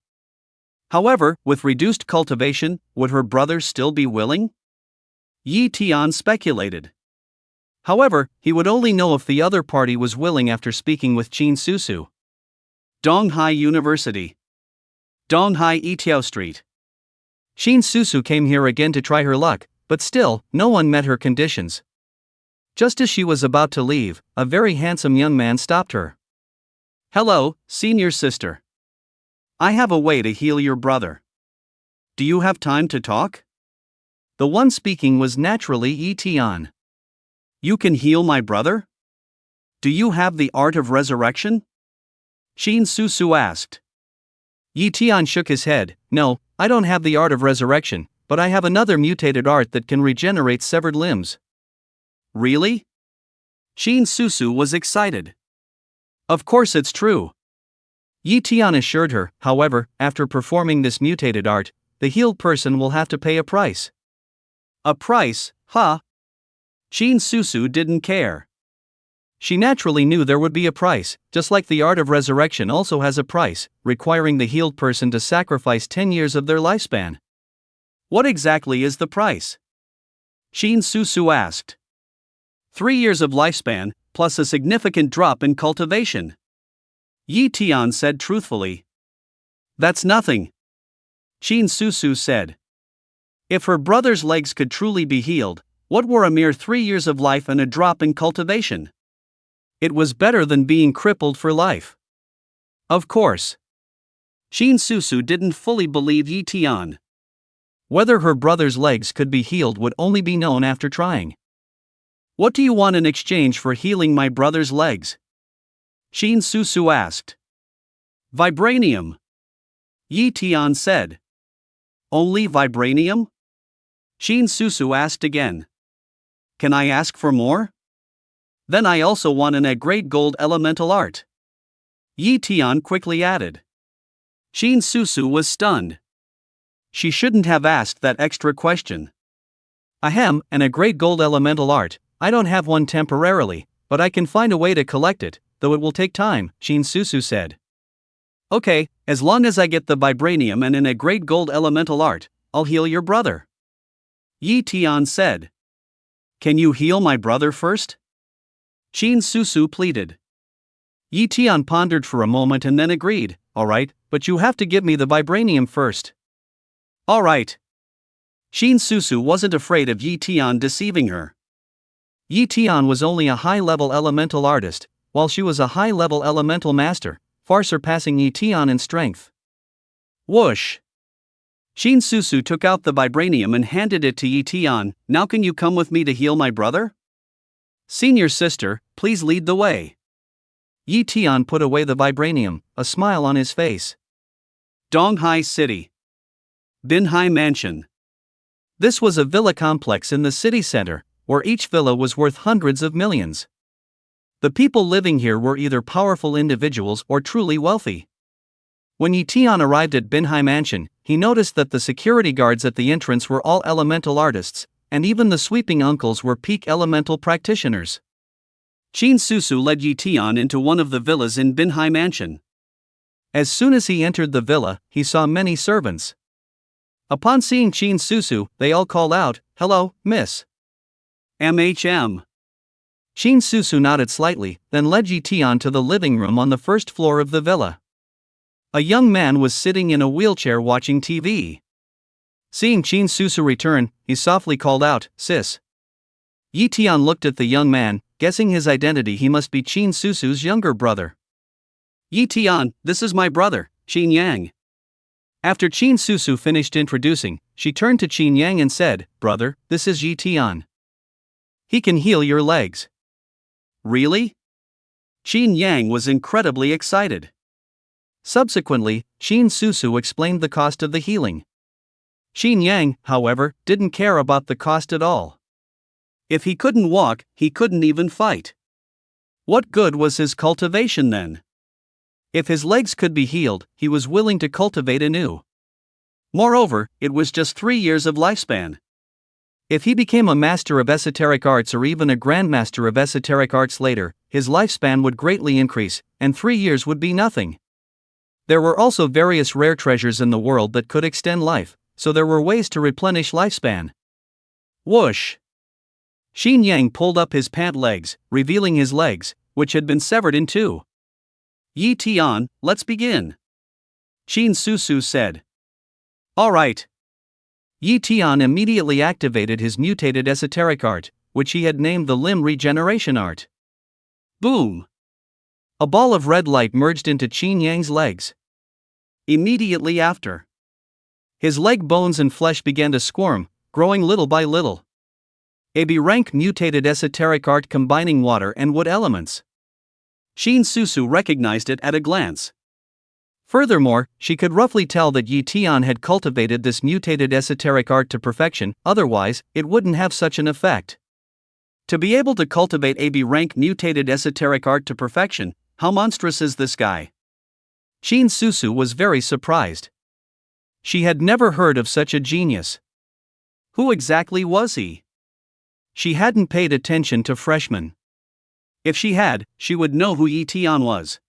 However, with reduced cultivation, would her brother still be willing? Yi Tian speculated. However, he would only know if the other party was willing after speaking with Shin Susu. Donghai University. Donghai Itiao Street. Shin Susu came here again to try her luck, but still, no one met her conditions. Just as she was about to leave, a very handsome young man stopped her. Hello, senior sister. I have a way to heal your brother. Do you have time to talk? The one speaking was naturally Yi Tian. You can heal my brother? Do you have the art of resurrection? Shin Susu asked. Yi Tian shook his head. No, I don't have the art of resurrection, but I have another mutated art that can regenerate severed limbs. Really? Shin Susu was excited. Of course it's true. Yi Tian assured her. However, after performing this mutated art, the healed person will have to pay a price. A price, huh? Shin Susu didn't care. She naturally knew there would be a price, just like the art of resurrection also has a price, requiring the healed person to sacrifice 10 years of their lifespan. What exactly is the price? Shin Susu asked. 3 years of lifespan, plus a significant drop in cultivation. Yi Tian said truthfully. That's nothing. Shin Susu said. If her brother's legs could truly be healed, what were a mere 3 years of life and a drop in cultivation? It was better than being crippled for life. Of course. Shin Susu didn't fully believe Yi Tian. Whether her brother's legs could be healed would only be known after trying. What do you want in exchange for healing my brother's legs? Shin Susu asked. Vibranium. Yi Tian said. Only vibranium? Shin Susu asked again. Can I ask for more? Then I also want an great gold elemental art. Yi Tian quickly added. Shin Susu was stunned. She shouldn't have asked that extra question. Ahem, and a great gold elemental art. I don't have one temporarily, but I can find a way to collect it, though it will take time, Shin Susu said. Okay, as long as I get the vibranium and a great gold elemental art, I'll heal your brother. Yi Tian said. Can you heal my brother first? Shin Susu pleaded. Yi Tian pondered for a moment and then agreed. Alright, but you have to give me the vibranium first. Alright. Shin Susu wasn't afraid of Yi Tian deceiving her. Yi Tian was only a high-level elemental artist, while she was a high-level elemental master, far surpassing Yi Tian in strength. Whoosh! Shin Susu took out the vibranium and handed it to Yi Tian. Now can you come with me to heal my brother? Senior sister, please lead the way. Yi Tian put away the vibranium, a smile on his face. Donghai City. Binhai Mansion. This was a villa complex in the city center, where each villa was worth hundreds of millions. The people living here were either powerful individuals or truly wealthy. When Yi Tian arrived at Binhai Mansion, he noticed that the security guards at the entrance were all elemental artists, and even the sweeping uncles were peak elemental practitioners. Shin Susu led Yi Tian into one of the villas in Binhai Mansion. As soon as he entered the villa, he saw many servants. Upon seeing Shin Susu, they all called out, "Hello, miss." MHM. Shin Susu nodded slightly, then led Yi Tian to the living room on the first floor of the villa. A young man was sitting in a wheelchair watching TV. Seeing Shin Susu return, he softly called out, "Sis." Yi Tian looked at the young man, guessing his identity he must be Shin Susu's younger brother. Yi Tian, this is my brother, Qin Yang. After Shin Susu finished introducing, she turned to Qin Yang and said, "Brother, this is Yi Tian. He can heal your legs." Really? Qin Yang was incredibly excited. Subsequently, Qin Susu explained the cost of the healing. Qin Yang, however, didn't care about the cost at all. If he couldn't walk, he couldn't even fight. What good was his cultivation then? If his legs could be healed, he was willing to cultivate anew. Moreover, it was just 3 years of lifespan. If he became a master of esoteric arts or even a grandmaster of esoteric arts later, his lifespan would greatly increase, and 3 years would be nothing. There were also various rare treasures in the world that could extend life, so there were ways to replenish lifespan. Whoosh! Qin Yang pulled up his pant legs, revealing his legs, which had been severed in two. Yi Tian, let's begin. Qin Susu said. All right. Yi Tian immediately activated his mutated esoteric art, which he had named the limb regeneration art. Boom! A ball of red light merged into Qin Yang's legs. Immediately after, his leg bones and flesh began to squirm, growing little by little. A B-rank mutated esoteric art combining water and wood elements. Qin Susu recognized it at a glance. Furthermore, she could roughly tell that Yi Tian had cultivated this mutated esoteric art to perfection, otherwise, it wouldn't have such an effect. To be able to cultivate a B-rank mutated esoteric art to perfection, how monstrous is this guy? Qin Susu was very surprised. She had never heard of such a genius. Who exactly was he? She hadn't paid attention to freshmen. If she had, she would know who Yi Tian was.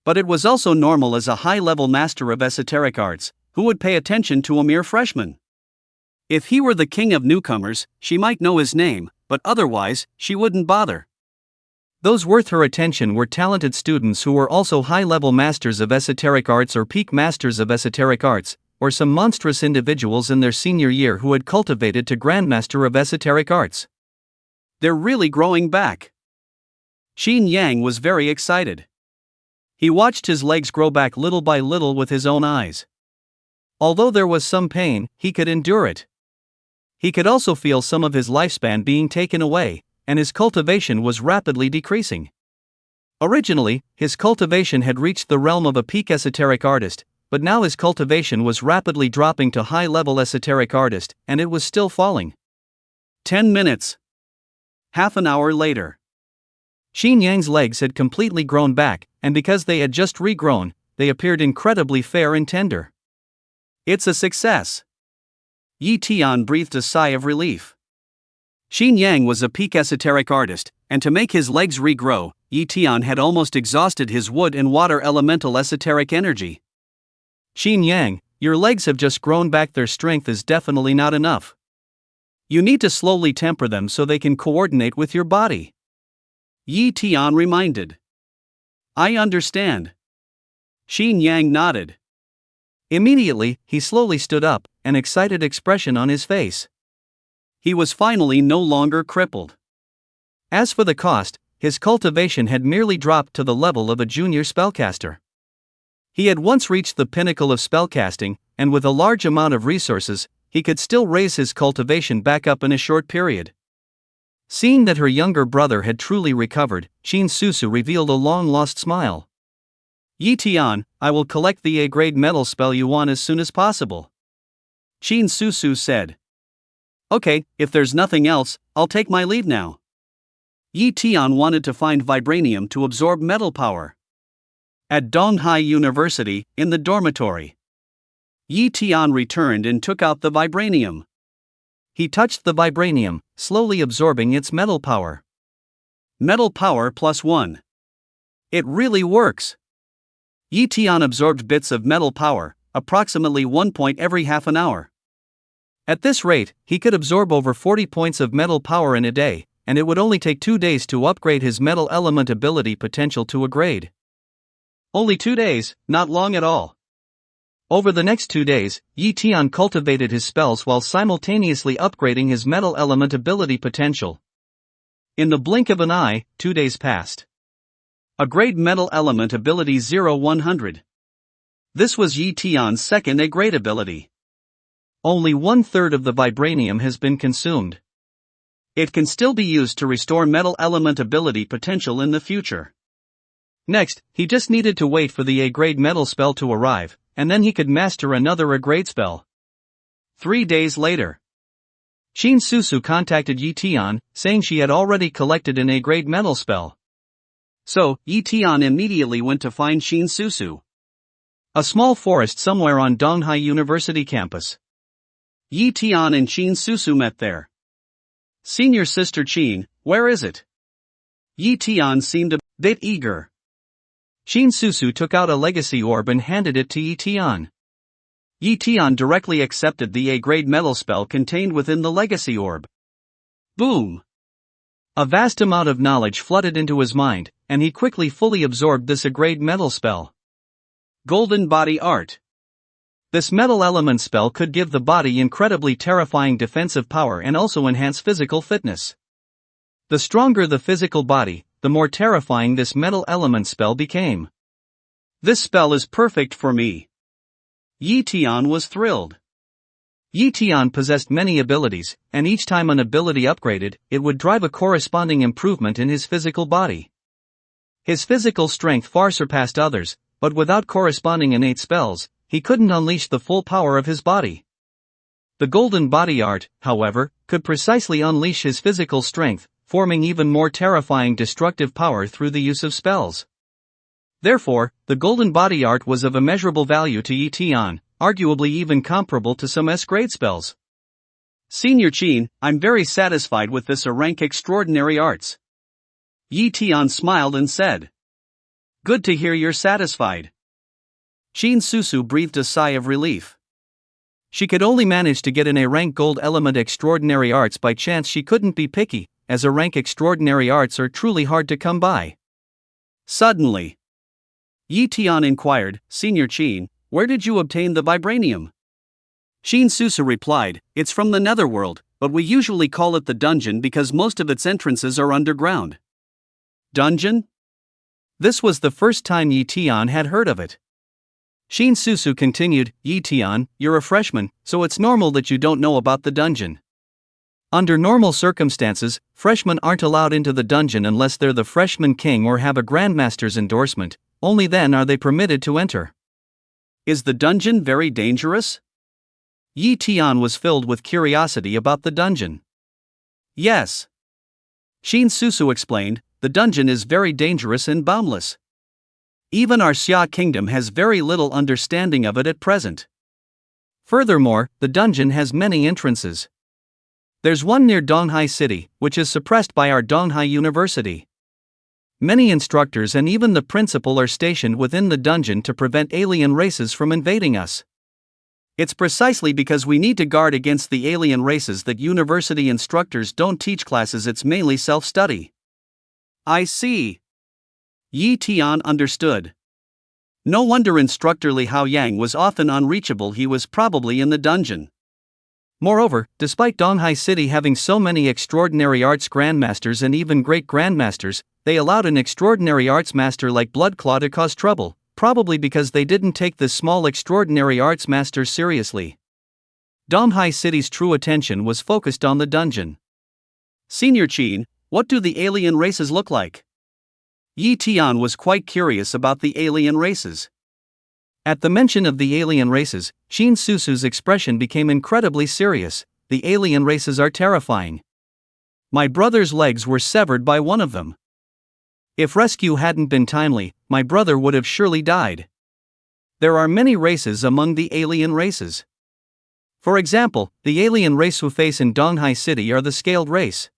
But it was also normal as a high-level master of esoteric arts, who would pay attention to a mere freshman. If he were the king of newcomers, she might know his name, but otherwise, she wouldn't bother. Those worth her attention were talented students who were also high-level masters of esoteric arts or peak masters of esoteric arts, or some monstrous individuals in their senior year who had cultivated to grandmaster of esoteric arts. They're really growing back. Qin Yang was very excited. He watched his legs grow back little by little with his own eyes. Although there was some pain, he could endure it. He could also feel some of his lifespan being taken away, and his cultivation was rapidly decreasing. Originally, his cultivation had reached the realm of a peak esoteric artist, but now his cultivation was rapidly dropping to high-level esoteric artist, and it was still falling. 10 minutes. Half an hour later. Qin Yang's legs had completely grown back, and because they had just regrown, they appeared incredibly fair and tender. It's a success. Yi Tian breathed a sigh of relief. Qin Yang was a peak esoteric artist, and to make his legs regrow, Yi Tian had almost exhausted his wood and water elemental esoteric energy. Qin Yang, your legs have just grown back. Their strength is definitely not enough. You need to slowly temper them so they can coordinate with your body. Yi Tian reminded. I understand. Qin Yang nodded. Immediately, he slowly stood up, an excited expression on his face. He was finally no longer crippled. As for the cost, his cultivation had merely dropped to the level of a junior spellcaster. He had once reached the pinnacle of spellcasting, and with a large amount of resources, he could still raise his cultivation back up in a short period. Seeing that her younger brother had truly recovered, Qin Susu revealed a long-lost smile. Yi Tian, I will collect the A-grade metal spell you want as soon as possible. Qin Susu said. Okay, if there's nothing else, I'll take my leave now. Yi Tian wanted to find vibranium to absorb metal power. At Donghai University, in the dormitory, Yi Tian returned and took out the vibranium. He touched the vibranium, slowly absorbing its metal power. Metal power +1. It really works. Yi Tian absorbed bits of metal power, approximately 1 point every half an hour. At this rate, he could absorb over 40 points of metal power in a day, and it would only take 2 days to upgrade his metal element ability potential to a grade. Only 2 days, not long at all. Over the next 2 days, Yi Tian cultivated his spells while simultaneously upgrading his metal element ability potential. In the blink of an eye, 2 days passed. A grade metal element ability 0-100. This was Yi Tian's second A-grade ability. Only 1/3 of the vibranium has been consumed. It can still be used to restore metal element ability potential in the future. Next, he just needed to wait for the A-grade metal spell to arrive, and then he could master another A-grade spell. 3 days later, Shin Susu contacted Yi Tian, saying she had already collected an A-grade metal spell. So, Yi Tian immediately went to find Shin Susu. A small forest somewhere on Donghai University campus. Yi Tian and Shin Susu met there. Senior sister Qin, where is it? Yi Tian seemed a bit eager. Shin Susu took out a legacy orb and handed it to Yi Tian. Yi Tian directly accepted the A-grade metal spell contained within the legacy orb. Boom! A vast amount of knowledge flooded into his mind, and he quickly fully absorbed this A-grade metal spell. Golden Body Art. This metal element spell could give the body incredibly terrifying defensive power and also enhance physical fitness. The stronger the physical body, the more terrifying this metal element spell became. This spell is perfect for me. Yi Tian was thrilled. Yi Tian possessed many abilities, and each time an ability upgraded, it would drive a corresponding improvement in his physical body. His physical strength far surpassed others, but without corresponding innate spells, he couldn't unleash the full power of his body. The Golden Body Art, however, could precisely unleash his physical strength, forming even more terrifying destructive power through the use of spells. Therefore, the Golden Body Art was of immeasurable value to Yi Tian, arguably even comparable to some S-grade spells. Senior Qin, I'm very satisfied with this rank extraordinary arts. Yi Tian smiled and said. Good to hear you're satisfied. Shin Susu breathed a sigh of relief. She could only manage to get an A-rank gold element extraordinary arts by chance. She couldn't be picky, as A-rank extraordinary arts are truly hard to come by. Suddenly, Yi Tian inquired, Senior Qin, where did you obtain the vibranium? Shin Susu replied, it's from the netherworld, but we usually call it the dungeon because most of its entrances are underground. Dungeon? This was the first time Yi Tian had heard of it. Shin Susu continued, Yi Tian, you're a freshman, so it's normal that you don't know about the dungeon. Under normal circumstances, freshmen aren't allowed into the dungeon unless they're the freshman king or have a grandmaster's endorsement, only then are they permitted to enter. Is the dungeon very dangerous? Yi Tian was filled with curiosity about the dungeon. Yes. Shin Susu explained, the dungeon is very dangerous and boundless. Even our Xia kingdom has very little understanding of it at present. Furthermore, the dungeon has many entrances. There's one near Donghai City, which is suppressed by our Donghai University. Many instructors and even the principal are stationed within the dungeon to prevent alien races from invading us. It's precisely because we need to guard against the alien races that university instructors don't teach classes. It's mainly self-study. I see. Yi Tian understood. No wonder instructor Li Hao Yang was often unreachable. He was probably in the dungeon. Moreover, despite Donghai City having so many extraordinary arts grandmasters and even great grandmasters, they allowed an extraordinary arts master like Bloodclaw to cause trouble, probably because they didn't take this small extraordinary arts master seriously. Donghai City's true attention was focused on the dungeon. Senior Qin, what do the alien races look like? Yi Tian was quite curious about the alien races. At the mention of the alien races, Shin Susu's expression became incredibly serious. The alien races are terrifying. My brother's legs were severed by one of them. If rescue hadn't been timely, my brother would have surely died. There are many races among the alien races. For example, the alien race who face in Donghai City are the scaled race.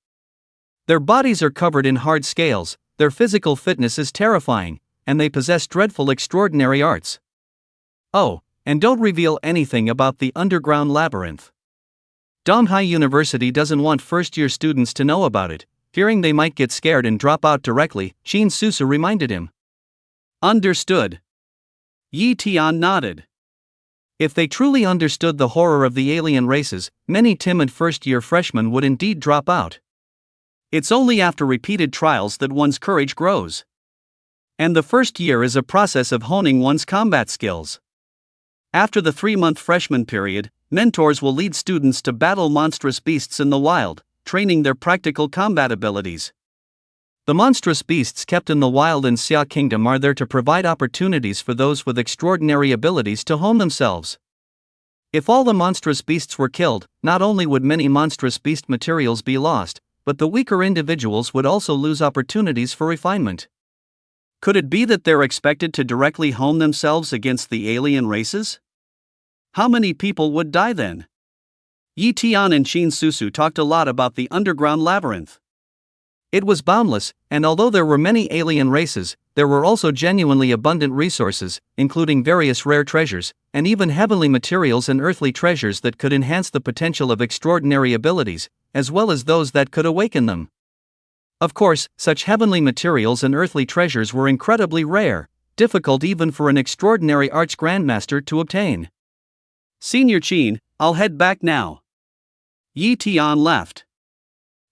Their bodies are covered in hard scales, their physical fitness is terrifying, and they possess dreadful extraordinary arts. Oh, and don't reveal anything about the underground labyrinth. Donghai University doesn't want first-year students to know about it, fearing they might get scared and drop out directly, Shin Susu reminded him. Understood. Yi Tian nodded. If they truly understood the horror of the alien races, many timid first-year freshmen would indeed drop out. It's only after repeated trials that one's courage grows. And the first year is a process of honing one's combat skills. After the 3-month freshman period, mentors will lead students to battle monstrous beasts in the wild, training their practical combat abilities. The monstrous beasts kept in the wild in Xia Kingdom are there to provide opportunities for those with extraordinary abilities to hone themselves. If all the monstrous beasts were killed, not only would many monstrous beast materials be lost, but the weaker individuals would also lose opportunities for refinement. Could it be that they're expected to directly hone themselves against the alien races? How many people would die then? Yi Tian and Qin Susu talked a lot about the underground labyrinth. It was boundless, and although there were many alien races, there were also genuinely abundant resources, including various rare treasures, and even heavenly materials and earthly treasures that could enhance the potential of extraordinary abilities, as well as those that could awaken them. Of course, such heavenly materials and earthly treasures were incredibly rare, difficult even for an extraordinary arch grandmaster to obtain. Senior Qin, I'll head back now. Yi Tian left.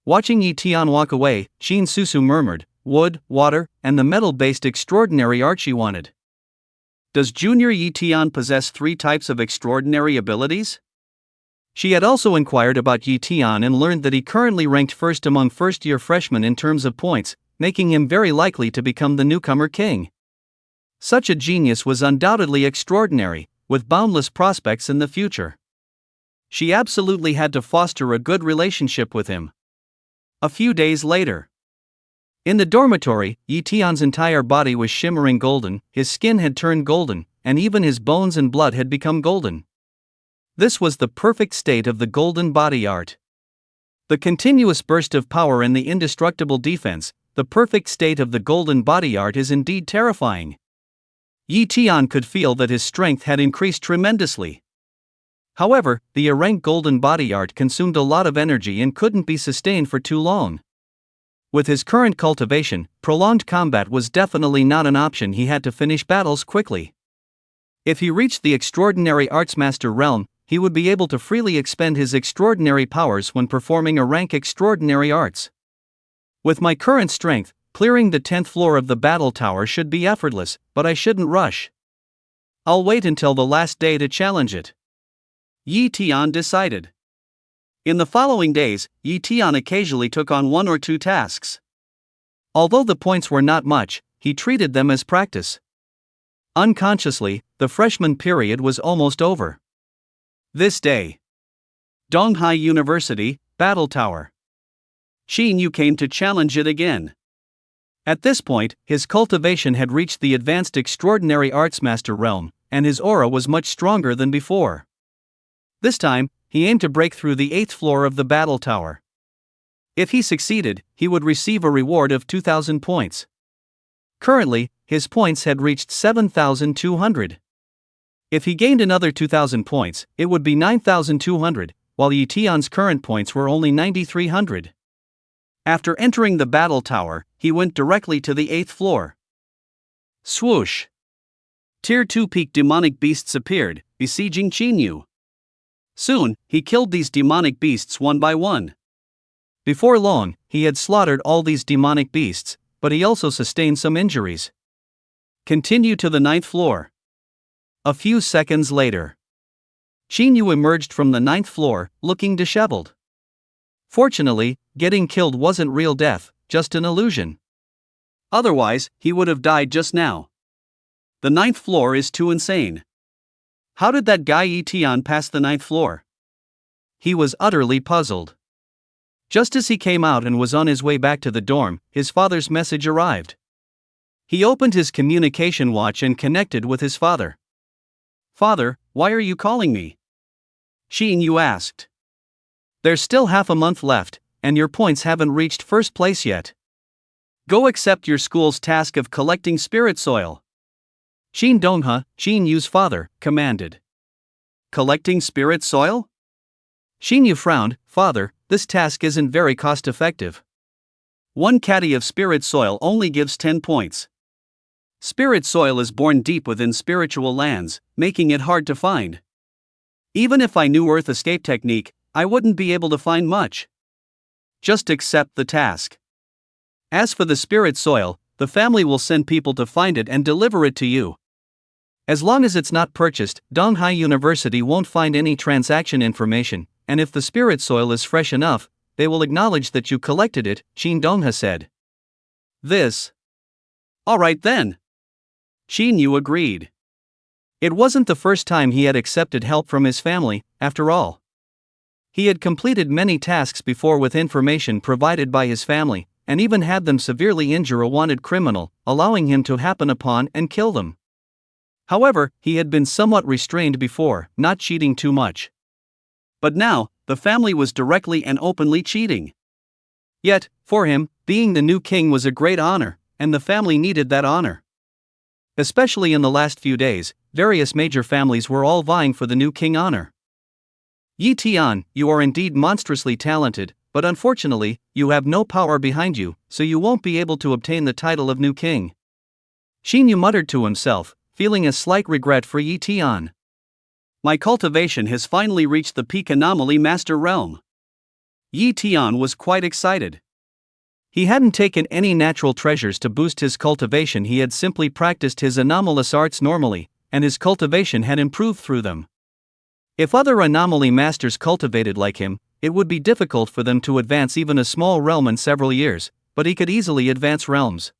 Watching Yi Tian walk away, Qin Susu murmured, "Wood, water, and the metal-based extraordinary art she wanted." Does Junior Yi Tian possess 3 types of extraordinary abilities? She had also inquired about Yi Tian and learned that he currently ranked first among first-year freshmen in terms of points, making him very likely to become the newcomer king. Such a genius was undoubtedly extraordinary, with boundless prospects in the future. She absolutely had to foster a good relationship with him. A few days later, in the dormitory, Yi Tian's entire body was shimmering golden, his skin had turned golden, and even his bones and blood had become golden. This was the perfect state of the golden body art. The continuous burst of power and the indestructible defense, the perfect state of the golden body art is indeed terrifying. Yi Tian could feel that his strength had increased tremendously. However, the errank golden body art consumed a lot of energy and couldn't be sustained for too long. With his current cultivation, prolonged combat was definitely not an option. He had to finish battles quickly. If he reached the extraordinary artsmaster realm, he would be able to freely expend his extraordinary powers when performing errank extraordinary arts. With my current strength, clearing the 10th floor of the battle tower should be effortless, but I shouldn't rush. I'll wait until the last day to challenge it. Yi Tian decided. In the following days, Yi Tian occasionally took on 1 or 2 tasks. Although the points were not much, he treated them as practice. Unconsciously, the freshman period was almost over. This day, Donghai University, Battle Tower. Qin Yu came to challenge it again. At this point, his cultivation had reached the advanced extraordinary artsmaster realm, and his aura was much stronger than before. This time, he aimed to break through the 8th floor of the battle tower. If he succeeded, he would receive a reward of 2,000 points. Currently, his points had reached 7,200. If he gained another 2,000 points, it would be 9,200, while Yi Tian's current points were only 9,300. After entering the battle tower, he went directly to the 8th floor. Swoosh! Tier 2 peak demonic beasts appeared, besieging Qin Yu. Soon, he killed these demonic beasts one by one. Before long, he had slaughtered all these demonic beasts, but he also sustained some injuries. Continue to the 9th floor. A few seconds later, Qin Yu emerged from the 9th floor, looking disheveled. Fortunately, getting killed wasn't real death, just an illusion. Otherwise, he would have died just now. The 9th floor is too insane. How did that guy Yi Tian pass the 9th floor? He was utterly puzzled. Just as he came out and was on his way back to the dorm, his father's message arrived. He opened his communication watch and connected with his father. "Father, why are you calling me?" Qin Yu asked. "There's still half a month left, and your points haven't reached first place yet. Go accept your school's task of collecting spirit soil." Qin Dongha, Qin Yu's father, commanded. "Collecting spirit soil?" Qin Yu frowned. "Father, this task isn't very cost-effective. 1 caddy of spirit soil only gives 10 points. Spirit soil is born deep within spiritual lands, making it hard to find. Even if I knew Earth escape technique, I wouldn't be able to find much. Just accept the task. As for the spirit soil, the family will send people to find it and deliver it to you. As long as it's not purchased, Donghai University won't find any transaction information, and if the spirit soil is fresh enough, they will acknowledge that you collected it," Qin Dongha said. This. Alright then. Shin Yu agreed. It wasn't the first time he had accepted help from his family, after all. He had completed many tasks before with information provided by his family, and even had them severely injure a wanted criminal, allowing him to happen upon and kill them. However, he had been somewhat restrained before, not cheating too much. But now, the family was directly and openly cheating. Yet, for him, being the new king was a great honor, and the family needed that honor. Especially in the last few days, various major families were all vying for the new king honor. Yi Tian, you are indeed monstrously talented, but unfortunately, you have no power behind you, so you won't be able to obtain the title of new king. Shin Yu muttered to himself, feeling a slight regret for Yi Tian. My cultivation has finally reached the peak anomaly master realm. Yi Tian was quite excited. He hadn't taken any natural treasures to boost his cultivation, he had simply practiced his anomalous arts normally, and his cultivation had improved through them. If other anomaly masters cultivated like him, it would be difficult for them to advance even a small realm in several years, but he could easily advance realms.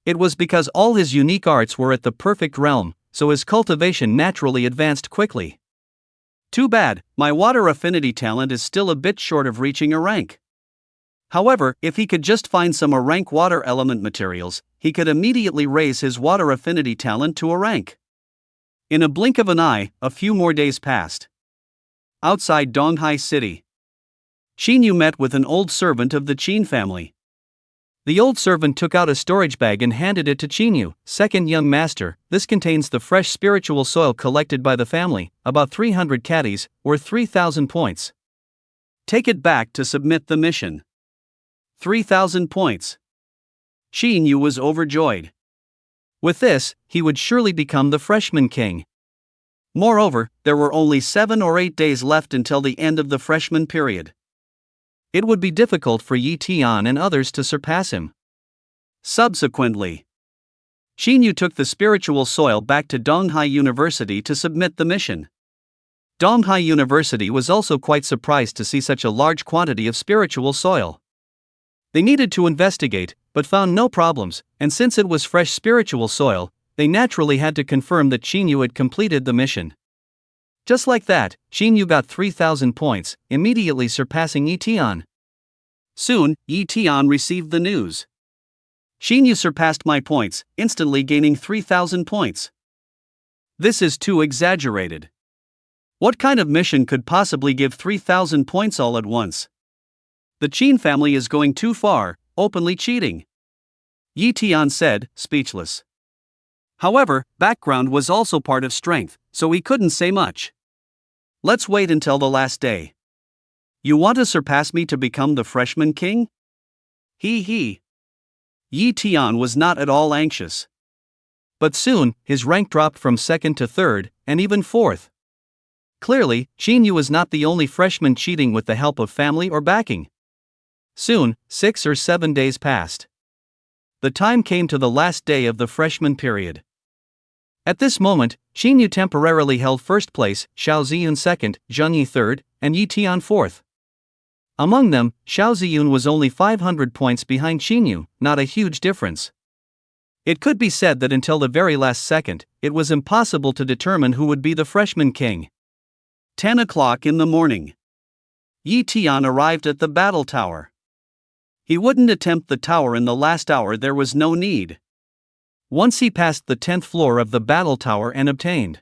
It was because all his unique arts were at the perfect realm, so his cultivation naturally advanced quickly. Too bad, my water affinity talent is still a bit short of reaching a rank. However, if he could just find some rank water element materials, he could immediately raise his water affinity talent to a rank. In a blink of an eye, a few more days passed. Outside Donghai City, Shin Yu met with an old servant of the Qin family. The old servant took out a storage bag and handed it to Shin Yu. Second young master, this contains the fresh spiritual soil collected by the family, about 300 caddies, worth 3,000 points. Take it back to submit the mission. 3,000 points. Shin Yu was overjoyed. With this, he would surely become the freshman king. Moreover, there were only 7 or 8 days left until the end of the freshman period. It would be difficult for Yi Tian and others to surpass him. Subsequently, Shin Yu took the spiritual soil back to Donghai University to submit the mission. Donghai University was also quite surprised to see such a large quantity of spiritual soil. They needed to investigate, but found no problems, and since it was fresh spiritual soil, they naturally had to confirm that Shin Yu had completed the mission. Just like that, Shin Yu got 3,000 points, immediately surpassing Yi Tian. Soon, Yi Tian received the news. Shin Yu surpassed my points, instantly gaining 3,000 points. This is too exaggerated. What kind of mission could possibly give 3,000 points all at once? The Qin family is going too far, openly cheating. Yi Tian said, speechless. However, background was also part of strength, so he couldn't say much. Let's wait until the last day. You want to surpass me to become the freshman king? He. Yi Tian was not at all anxious. But soon, his rank dropped from second to third, and even fourth. Clearly, Shin Yu was not the only freshman cheating with the help of family or backing. Soon, 6 or 7 days passed. The time came to the last day of the freshman period. At this moment, Shin Yu temporarily held first place, Xiao Ziyun second, Zheng Yi third, and Yi Tian fourth. Among them, Xiao Ziyun was only 500 points behind Shin Yu, not a huge difference. It could be said that until the very last second, it was impossible to determine who would be the freshman king. 10 o'clock in the morning. Yi Tian arrived at the battle tower. He wouldn't attempt the tower in the last hour, there was no need. Once he passed the 10th floor of the battle tower and obtained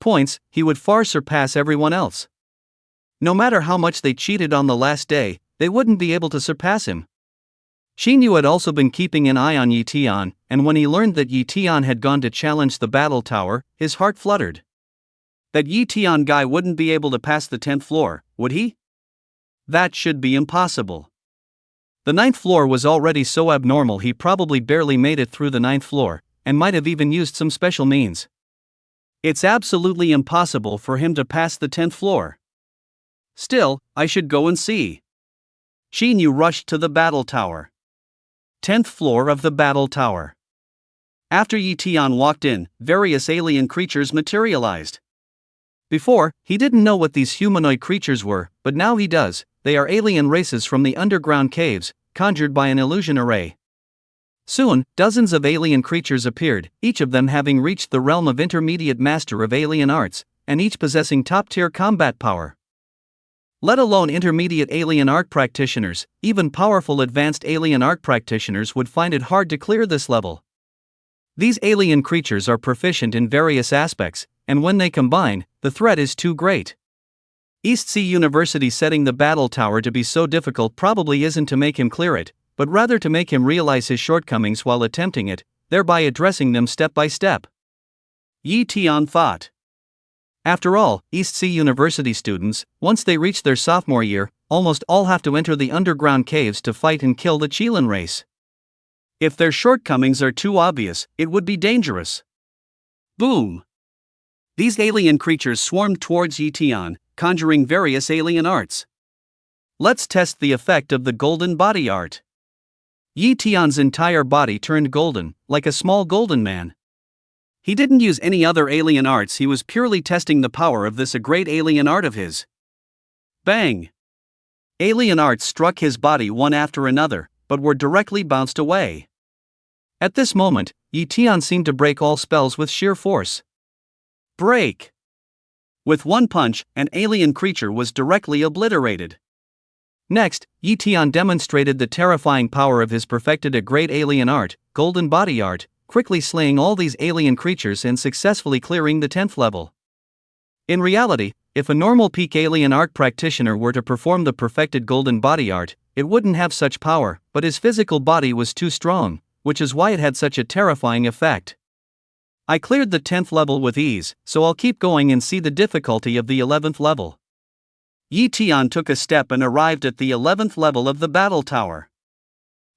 points, he would far surpass everyone else. No matter how much they cheated on the last day, they wouldn't be able to surpass him. Shin Yu had also been keeping an eye on Yi Tian, and when he learned that Yi Tian had gone to challenge the battle tower, his heart fluttered. That Yi Tian guy wouldn't be able to pass the 10th floor, would he? That should be impossible. The 9th floor was already so abnormal he probably barely made it through the 9th floor, and might have even used some special means. It's absolutely impossible for him to pass the 10th floor. Still, I should go and see. Shin Yu rushed to the battle tower. 10th floor of the battle tower. After Yi Tian walked in, various alien creatures materialized. Before, he didn't know what these humanoid creatures were, but now he does. They are alien races from the underground caves, conjured by an illusion array. Soon, dozens of alien creatures appeared, each of them having reached the realm of intermediate master of alien arts, and each possessing top-tier combat power. Let alone intermediate alien art practitioners, even powerful advanced alien art practitioners would find it hard to clear this level. These alien creatures are proficient in various aspects, and when they combine, the threat is too great. East Sea University setting the battle tower to be so difficult probably isn't to make him clear it, but rather to make him realize his shortcomings while attempting it, thereby addressing them step by step. Yi Tian thought. After all, East Sea University students, once they reach their sophomore year, almost all have to enter the underground caves to fight and kill the Qilin race. If their shortcomings are too obvious, it would be dangerous. Boom! These alien creatures swarmed towards Yi Tian, conjuring various alien arts. Let's test the effect of the golden body art. Yi Tian's entire body turned golden, like a small golden man. He didn't use any other alien arts, he was purely testing the power of this great alien art of his. Bang! Alien arts struck his body one after another, but were directly bounced away. At this moment, Yi Tian seemed to break all spells with sheer force. Break! With one punch, an alien creature was directly obliterated. Next, Yi Tian demonstrated the terrifying power of his perfected a great alien art, golden body art, quickly slaying all these alien creatures and successfully clearing the 10th level. In reality, if a normal peak alien art practitioner were to perform the perfected golden body art, it wouldn't have such power, but his physical body was too strong, which is why it had such a terrifying effect. I cleared the 10th level with ease, so I'll keep going and see the difficulty of the 11th level. Yi Tian took a step and arrived at the 11th level of the battle tower.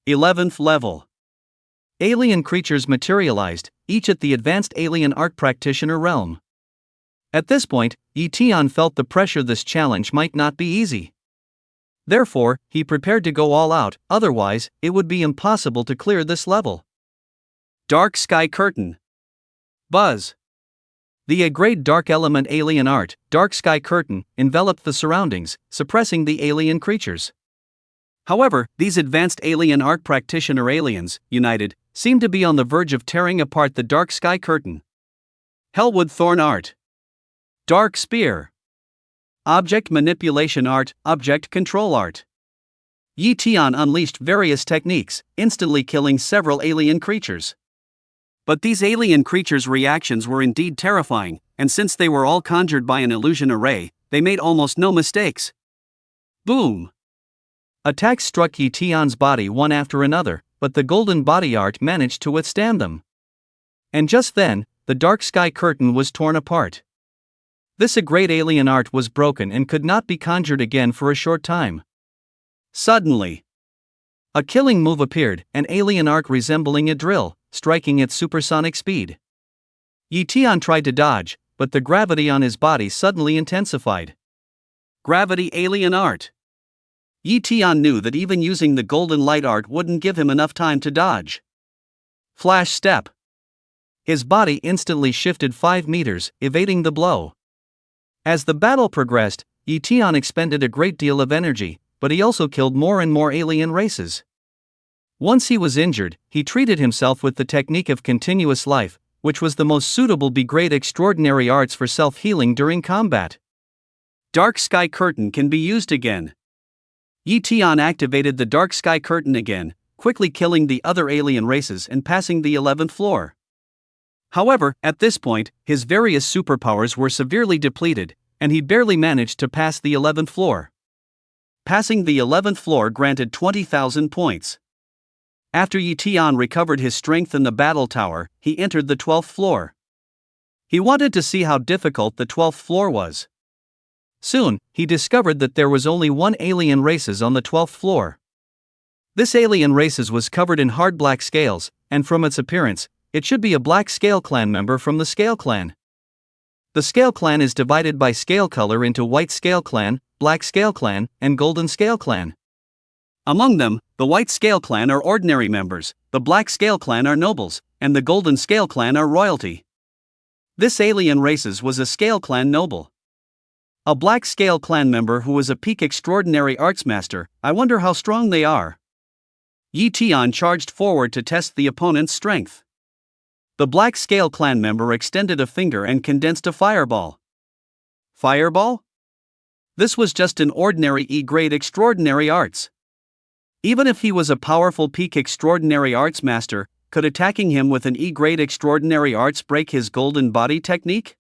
11th level. Alien creatures materialized, each at the advanced alien art practitioner realm. At this point, Yi Tian felt the pressure this challenge might not be easy. Therefore, he prepared to go all out, otherwise, it would be impossible to clear this level. Dark Sky Curtain. Buzz. The great dark element alien art, Dark Sky Curtain, enveloped the surroundings, suppressing the alien creatures. However, these advanced alien art practitioner aliens, united, seemed to be on the verge of tearing apart the Dark Sky Curtain. Hellwood Thorn Art. Dark Spear. Object Manipulation Art, Object Control Art. Yi Tian unleashed various techniques, instantly killing several alien creatures. But these alien creatures' reactions were indeed terrifying, and since they were all conjured by an illusion array, they made almost no mistakes. Boom! Attacks struck Yi Tian's body one after another, but the golden body art managed to withstand them. And just then, the Dark Sky Curtain was torn apart. This great alien art was broken and could not be conjured again for a short time. Suddenly, a killing move appeared, an alien art resembling a drill, striking at supersonic speed. Yi Tian tried to dodge, but the gravity on his body suddenly intensified. Gravity alien art. Yi Tian knew that even using the golden light art wouldn't give him enough time to dodge. Flash step. His body instantly shifted 5 meters, evading the blow. As the battle progressed, Yi Tian expended a great deal of energy, but he also killed more and more alien races. Once he was injured, he treated himself with the technique of continuous life, which was the most suitable great extraordinary arts for self-healing during combat. Dark Sky Curtain can be used again. Yi Tian activated the Dark Sky Curtain again, quickly killing the other alien races and passing the 11th floor. However, at this point, his various superpowers were severely depleted, and he barely managed to pass the 11th floor. Passing the 11th floor granted 20,000 points. After Yi Tian recovered his strength in the battle tower, he entered the 12th floor. He wanted to see how difficult the 12th floor was. Soon, he discovered that there was only one alien races on the 12th floor. This alien races was covered in hard black scales, and from its appearance, it should be a black Scale Clan member from the Scale Clan. The Scale Clan is divided by scale color into White Scale Clan, Black Scale Clan, and Golden Scale Clan. Among them, the White Scale Clan are ordinary members, the Black Scale Clan are nobles, and the Golden Scale Clan are royalty. This alien races was a Scale Clan noble. A Black Scale Clan member who was a peak extraordinary arts master. I wonder how strong they are. Yi Tian charged forward to test the opponent's strength. The Black Scale clan member extended a finger and condensed a fireball. Fireball? This was just an ordinary E-grade extraordinary arts. Even if he was a powerful peak extraordinary arts master, could attacking him with an E-grade extraordinary arts break his golden body technique?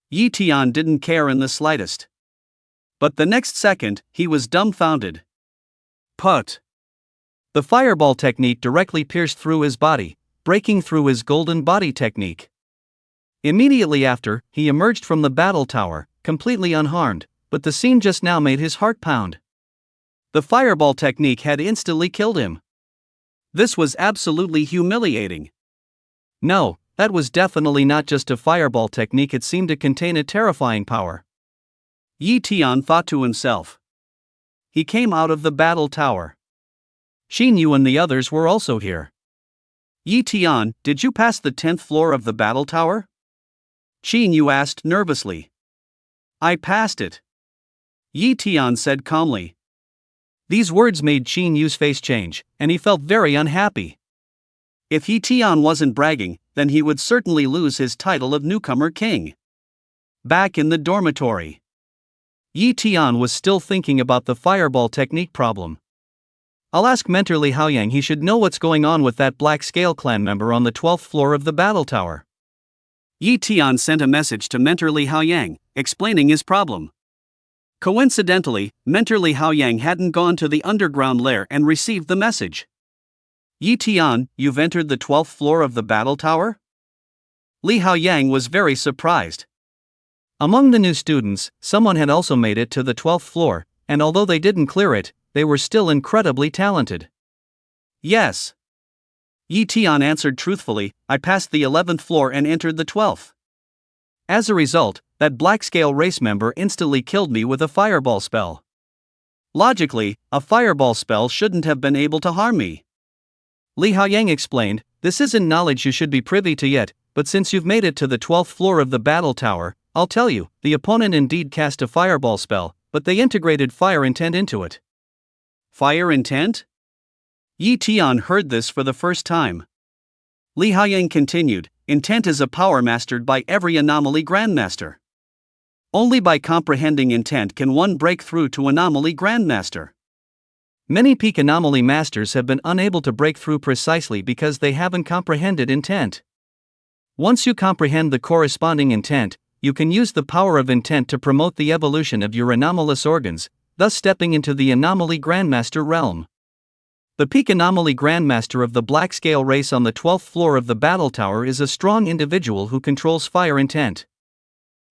Yi Tian didn't care in the slightest. But the next second, he was dumbfounded. Put! The fireball technique directly pierced through his body, breaking through his golden body technique. Immediately after, he emerged from the battle tower, completely unharmed, but the scene just now made his heart pound. The fireball technique had instantly killed him. This was absolutely humiliating. No, that was definitely not just a fireball technique, it seemed to contain a terrifying power. Yi Tian thought to himself. He came out of the battle tower. Xin Yu and the others were also here. Yi Tian, did you pass the 10th floor of the battle tower? Xin Yu asked nervously. I passed it. Yi Tian said calmly. These words made Xin Yu's face change, and he felt very unhappy. If Yi Tian wasn't bragging, then he would certainly lose his title of newcomer king. Back in the dormitory, Yi Tian was still thinking about the fireball technique problem. I'll ask Mentor Li Haoyang, he should know what's going on with that Black Scale clan member on the 12th floor of the battle tower. Yi Tian sent a message to Mentor Li Haoyang, explaining his problem. Coincidentally, Mentor Li Haoyang hadn't gone to the underground lair and received the message. Yi Tian, you've entered the 12th floor of the battle tower? Li Haoyang was very surprised. Among the new students, someone had also made it to the 12th floor, and although they didn't clear it, they were still incredibly talented. Yes. Yi Tian answered truthfully, I passed the 11th floor and entered the 12th. As a result, that Black Scale race member instantly killed me with a fireball spell. Logically, a fireball spell shouldn't have been able to harm me. Li Haoyang explained, this isn't knowledge you should be privy to yet, but since you've made it to the 12th floor of the battle tower, I'll tell you, the opponent indeed cast a fireball spell, but they integrated fire intent into it. Fire intent? Yi Tian heard this for the first time. Li Haoyang continued, intent is a power mastered by every anomaly grandmaster. Only by comprehending intent can one break through to anomaly grandmaster. Many peak anomaly masters have been unable to break through precisely because they haven't comprehended intent. Once you comprehend the corresponding intent, you can use the power of intent to promote the evolution of your anomalous organs, thus stepping into the anomaly grandmaster realm. The peak anomaly grandmaster of the Black Scale race on the 12th floor of the battle tower is a strong individual who controls fire intent.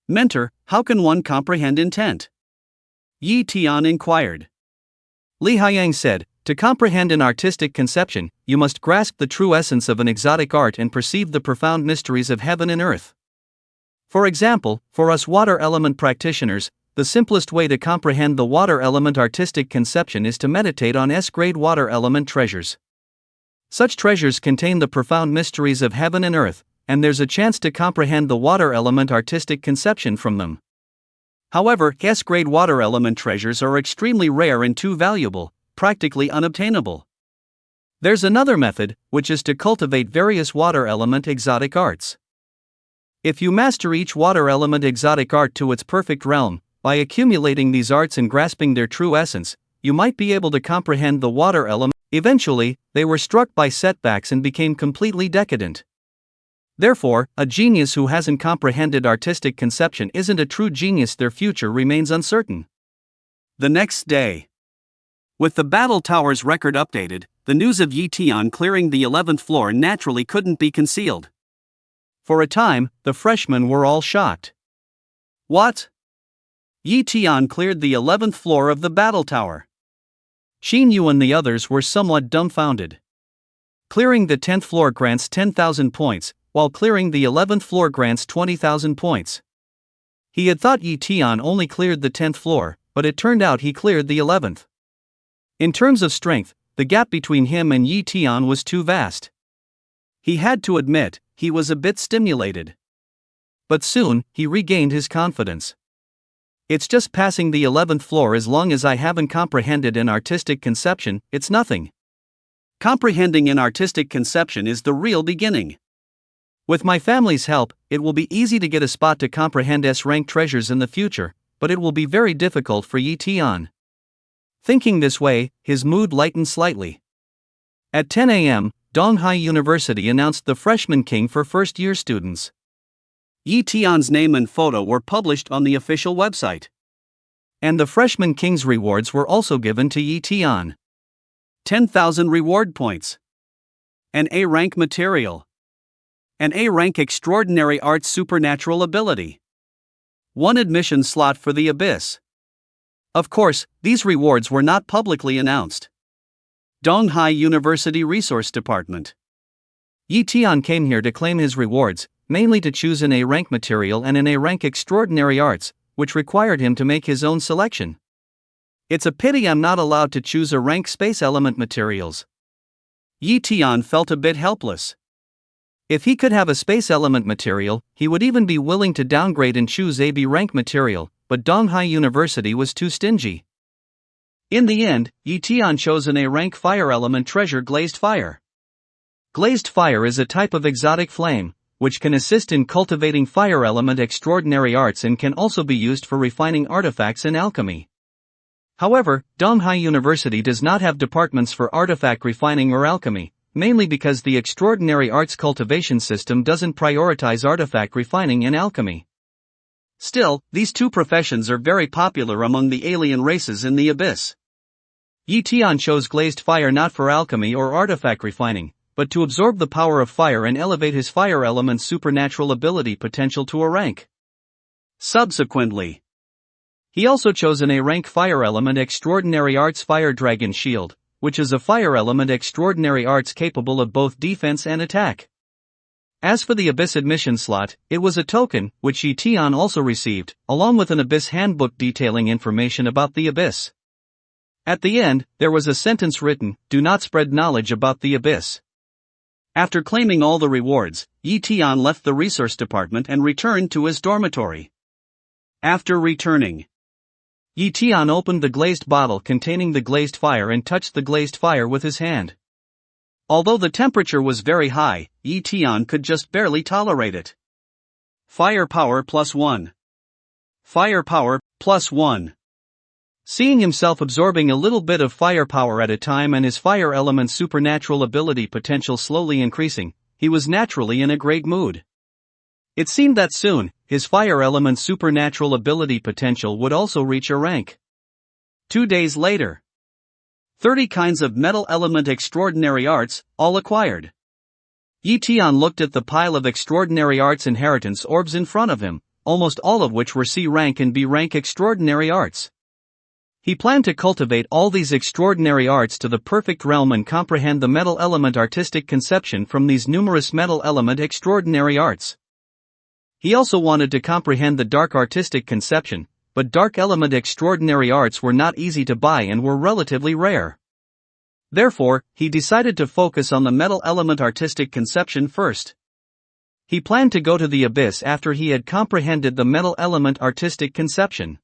Mentor, how can one comprehend intent? Yi Tian inquired. Li Haoyang said, to comprehend an artistic conception, you must grasp the true essence of an exotic art and perceive the profound mysteries of heaven and earth. For example, for us water element practitioners, the simplest way to comprehend the water element artistic conception is to meditate on S-grade water element treasures. Such treasures contain the profound mysteries of heaven and earth, and there's a chance to comprehend the water element artistic conception from them. However, S-grade water element treasures are extremely rare and too valuable, practically unobtainable. There's another method, which is to cultivate various water element exotic arts. If you master each water element exotic art to its perfect realm, by accumulating these arts and grasping their true essence, you might be able to comprehend the water element. Eventually, they were struck by setbacks and became completely decadent. Therefore, a genius who hasn't comprehended artistic conception isn't a true genius, their future remains uncertain. The next day, with the battle tower's record updated, the news of Yi Tian clearing the 11th floor naturally couldn't be concealed. For a time, the freshmen were all shocked. What? Yi Tian cleared the 11th floor of the battle tower. Xin Yu and the others were somewhat dumbfounded. Clearing the 10th floor grants 10,000 points, while clearing the 11th floor grants 20,000 points. He had thought Yi Tian only cleared the 10th floor, but it turned out he cleared the 11th. In terms of strength, the gap between him and Yi Tian was too vast. He had to admit, he was a bit stimulated. But soon, he regained his confidence. It's just passing the 11th floor. As long as I haven't comprehended an artistic conception, it's nothing. Comprehending an artistic conception is the real beginning. With my family's help, it will be easy to get a spot to comprehend S-rank treasures in the future, but it will be very difficult for Yi Tian. Thinking this way, his mood lightened slightly. At 10 a.m., Donghai University announced the freshman king for first-year students. Yi Tian's name and photo were published on the official website. And the freshman king's rewards were also given to Yi Tian. 10,000 reward points. An A-rank material. An A-rank extraordinary arts supernatural ability. 1 admission slot for the Abyss. Of course, these rewards were not publicly announced. Donghai University Resource Department. Yi Tian came here to claim his rewards, mainly to choose an A-rank material and an A-rank extraordinary arts, which required him to make his own selection. It's a pity I'm not allowed to choose a rank space element materials. Yi Tian felt a bit helpless. If he could have a space element material, he would even be willing to downgrade and choose a B rank material, but Donghai University was too stingy. In the end, Yi Tian chose an A rank fire element treasure glazed fire. Glazed fire is a type of exotic flame, which can assist in cultivating fire element extraordinary arts and can also be used for refining artifacts in alchemy. However, Donghai University does not have departments for artifact refining or alchemy, mainly because the extraordinary arts cultivation system doesn't prioritize artifact refining and alchemy. Still, these two professions are very popular among the alien races in the Abyss. Yi Tian chose glazed fire not for alchemy or artifact refining, but to absorb the power of fire and elevate his fire element's supernatural ability potential to a rank. Subsequently, he also chose an A-rank fire element extraordinary arts fire dragon shield, which is a fire element extraordinary arts capable of both defense and attack. As for the Abyss admission slot, it was a token, which Yi Tian also received, along with an Abyss handbook detailing information about the Abyss. At the end, there was a sentence written, "Do not spread knowledge about the Abyss." After claiming all the rewards, Yi Tian left the resource department and returned to his dormitory. After returning, Yi Tian opened the glazed bottle containing the glazed fire and touched the glazed fire with his hand. Although the temperature was very high, Yi Tian could just barely tolerate it. Fire power +1. Fire power +1. Seeing himself absorbing a little bit of fire power at a time and his fire element's supernatural ability potential slowly increasing, he was naturally in a great mood. It seemed that soon, his fire element's supernatural ability potential would also reach a rank. 2 days later. 30 kinds of metal element extraordinary arts, all acquired. Yi Tian looked at the pile of extraordinary arts inheritance orbs in front of him, almost all of which were C rank and B rank extraordinary arts. He planned to cultivate all these extraordinary arts to the perfect realm and comprehend the metal element artistic conception from these numerous metal element extraordinary arts. He also wanted to comprehend the dark artistic conception, but dark element extraordinary arts were not easy to buy and were relatively rare. Therefore, he decided to focus on the metal element artistic conception first. He planned to go to the Abyss after he had comprehended the metal element artistic conception.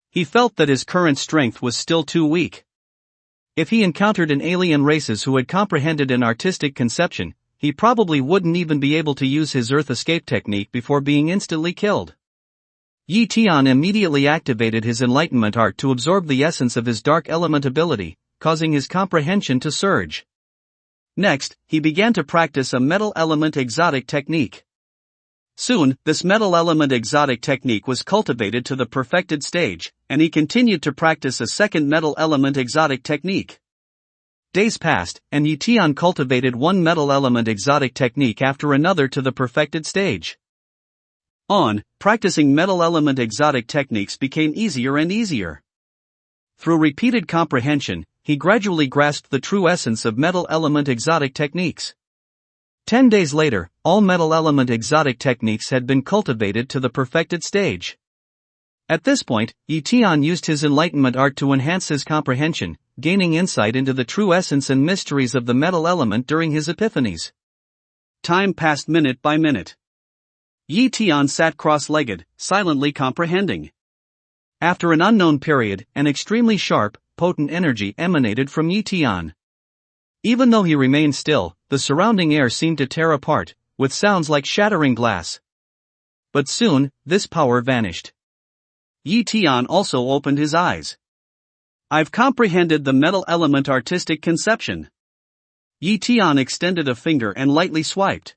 He felt that his current strength was still too weak. If he encountered an alien races who had comprehended an artistic conception, he probably wouldn't even be able to use his Earth escape technique before being instantly killed. Yi Tian immediately activated his enlightenment art to absorb the essence of his dark element ability, causing his comprehension to surge. Next, he began to practice a metal element exotic technique. Soon, this metal element exotic technique was cultivated to the perfected stage, and he continued to practice a second metal element exotic technique. Days passed, and Yi Tian cultivated one metal element exotic technique after another to the perfected stage. Practicing metal element exotic techniques became easier and easier. Through repeated comprehension, he gradually grasped the true essence of metal element exotic techniques. 10 days later, all metal element exotic techniques had been cultivated to the perfected stage. At this point, Yi Tian used his enlightenment art to enhance his comprehension, gaining insight into the true essence and mysteries of the metal element during his epiphanies. Time passed minute by minute. Yi Tian sat cross-legged, silently comprehending. After an unknown period, an extremely sharp, potent energy emanated from Yi Tian. Even though he remained still, the surrounding air seemed to tear apart, with sounds like shattering glass. But soon, this power vanished. Yi Tian also opened his eyes. I've comprehended the metal element artistic conception. Yi Tian extended a finger and lightly swiped.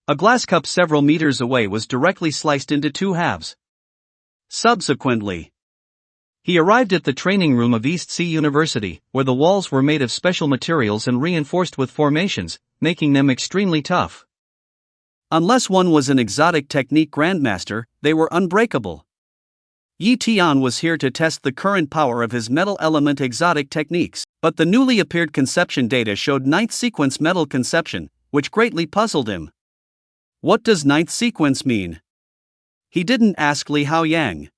A glass cup several meters away was directly sliced into two halves. Subsequently, he arrived at the training room of East Sea University, where the walls were made of special materials and reinforced with formations, making them extremely tough. Unless one was an exotic technique grandmaster, they were unbreakable. Yi Tian was here to test the current power of his metal element exotic techniques, but the newly appeared conception data showed ninth sequence metal conception, which greatly puzzled him. What does ninth sequence mean? He didn't ask Li Haoyang.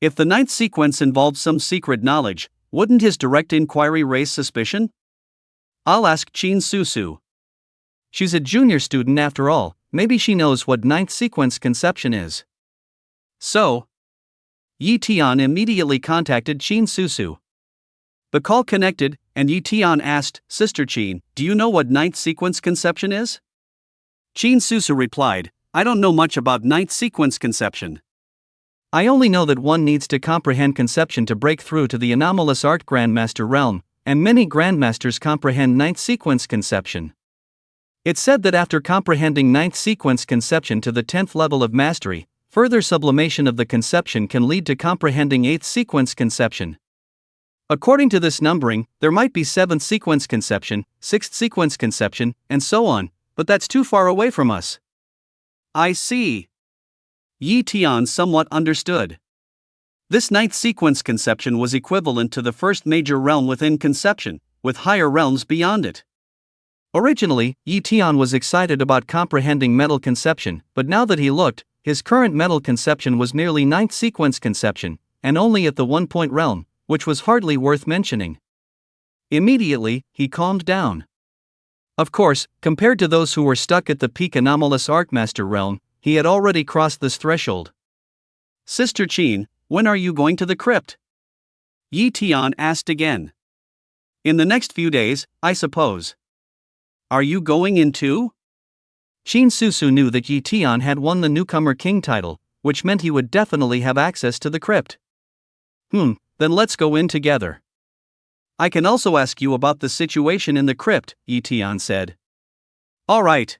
If the ninth sequence involved some secret knowledge, wouldn't his direct inquiry raise suspicion? I'll ask Qin Susu. She's a junior student after all, maybe she knows what ninth sequence conception is. So, Yi Tian immediately contacted Qin Susu. The call connected, and Yi Tian asked, Sister Qin, do you know what ninth sequence conception is? Qin Susu replied, I don't know much about ninth sequence conception. I only know that one needs to comprehend conception to break through to the anomalous art grandmaster realm, and many grandmasters comprehend ninth sequence conception. It's said that after comprehending ninth sequence conception to the 10th level of mastery, further sublimation of the conception can lead to comprehending 8th sequence conception. According to this numbering, there might be 7th sequence conception, 6th sequence conception, and so on, but that's too far away from us. I see. Yi Tian somewhat understood. This ninth sequence conception was equivalent to the first major realm within conception, with higher realms beyond it. Originally, Yi Tian was excited about comprehending metal conception, but now that he looked, his current metal conception was merely ninth sequence conception, and only at the 1-point realm, which was hardly worth mentioning. Immediately, he calmed down. Of course, compared to those who were stuck at the peak anomalous Artmaster realm, he had already crossed this threshold. Sister Qin, when are you going to the crypt? Yi Tian asked again. In the next few days, I suppose. Are you going in too? Qin Susu knew that Yi Tian had won the newcomer king title, which meant he would definitely have access to the crypt. Then let's go in together. I can also ask you about the situation in the crypt, Yi Tian said. All right.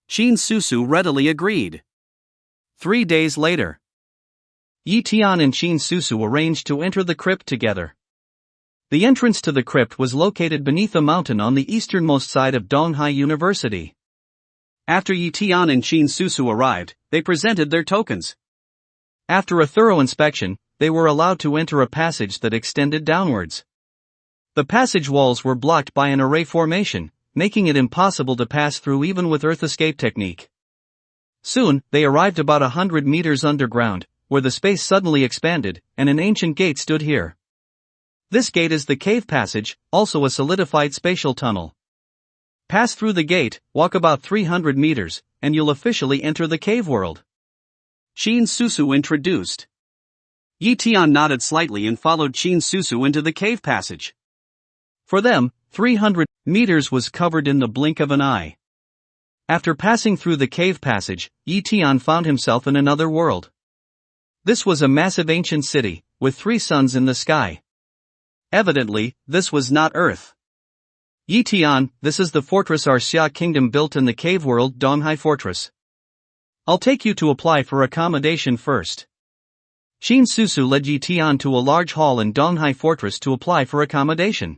Qin Susu readily agreed. 3 days later, Yi Tian and Qin Susu arranged to enter the crypt together. The entrance to the crypt was located beneath a mountain on the easternmost side of Donghai University. After Yi Tian and Qin Susu arrived, they presented their tokens. After a thorough inspection, they were allowed to enter a passage that extended downwards. The passage walls were blocked by an array formation, making it impossible to pass through even with earth escape technique. Soon, they arrived about 100 meters underground, where the space suddenly expanded, and an ancient gate stood here. This gate is the cave passage, also a solidified spatial tunnel. Pass through the gate, walk about 300 meters, and you'll officially enter the cave world. Qin Susu introduced. Yi Tian nodded slightly and followed Qin Susu into the cave passage. For them, 300 meters was covered in the blink of an eye. After passing through the cave passage, Yi Tian found himself in another world. This was a massive ancient city, with 3 suns in the sky. Evidently, this was not Earth. Yi Tian, this is the fortress our Xia kingdom built in the cave world, Donghai Fortress. I'll take you to apply for accommodation first. Qin Susu led Yi Tian to a large hall in Donghai Fortress to apply for accommodation.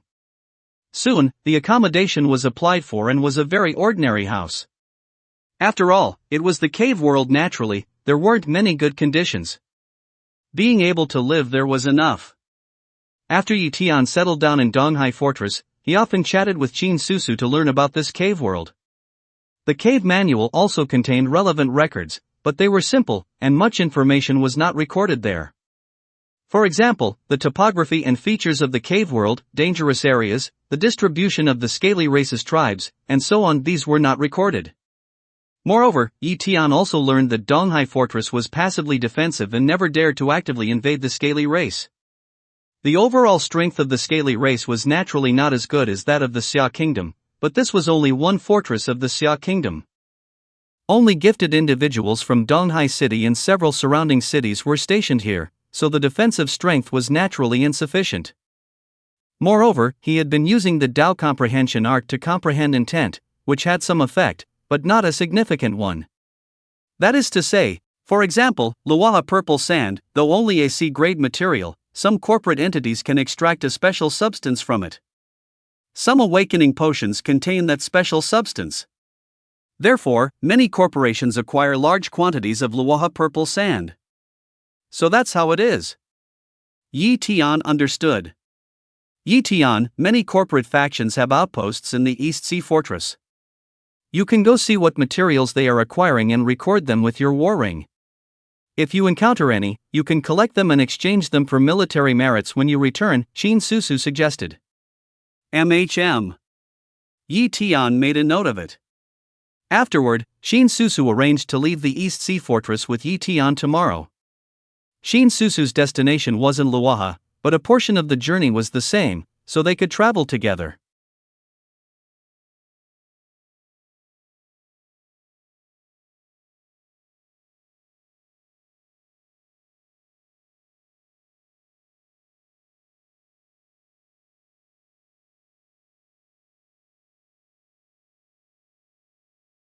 Soon, the accommodation was applied for and was a very ordinary house. After all, it was the cave world naturally, there weren't many good conditions. Being able to live there was enough. After Yi Tian settled down in Donghai Fortress, he often chatted with Qin Susu to learn about this cave world. The cave manual also contained relevant records, but they were simple, and much information was not recorded there. For example, the topography and features of the cave world, dangerous areas, the distribution of the scaly race's tribes, and so on, these were not recorded. Moreover, Yi Tian also learned that Donghai Fortress was passively defensive and never dared to actively invade the scaly race. The overall strength of the Scaly race was naturally not as good as that of the Xia kingdom, but this was only one fortress of the Xia kingdom. Only gifted individuals from Donghai City and several surrounding cities were stationed here, so the defensive strength was naturally insufficient. Moreover, he had been using the Dao comprehension art to comprehend intent, which had some effect, but not a significant one. That is to say, for example, Luwaha purple sand, though only a C-grade material, some corporate entities can extract a special substance from it. Some awakening potions contain that special substance. Therefore, many corporations acquire large quantities of Luwaha purple sand. So that's how it is. Yi Tian understood. Yi Tian, many corporate factions have outposts in the East Sea Fortress. You can go see what materials they are acquiring and record them with your war ring. If you encounter any, you can collect them and exchange them for military merits when you return, Shin Susu suggested. MHM. Yi Tian made a note of it. Afterward, Shin Susu arranged to leave the East Sea Fortress with Yi Tian tomorrow. Shin Susu's destination wasn't Luwaha, but a portion of the journey was the same, so they could travel together.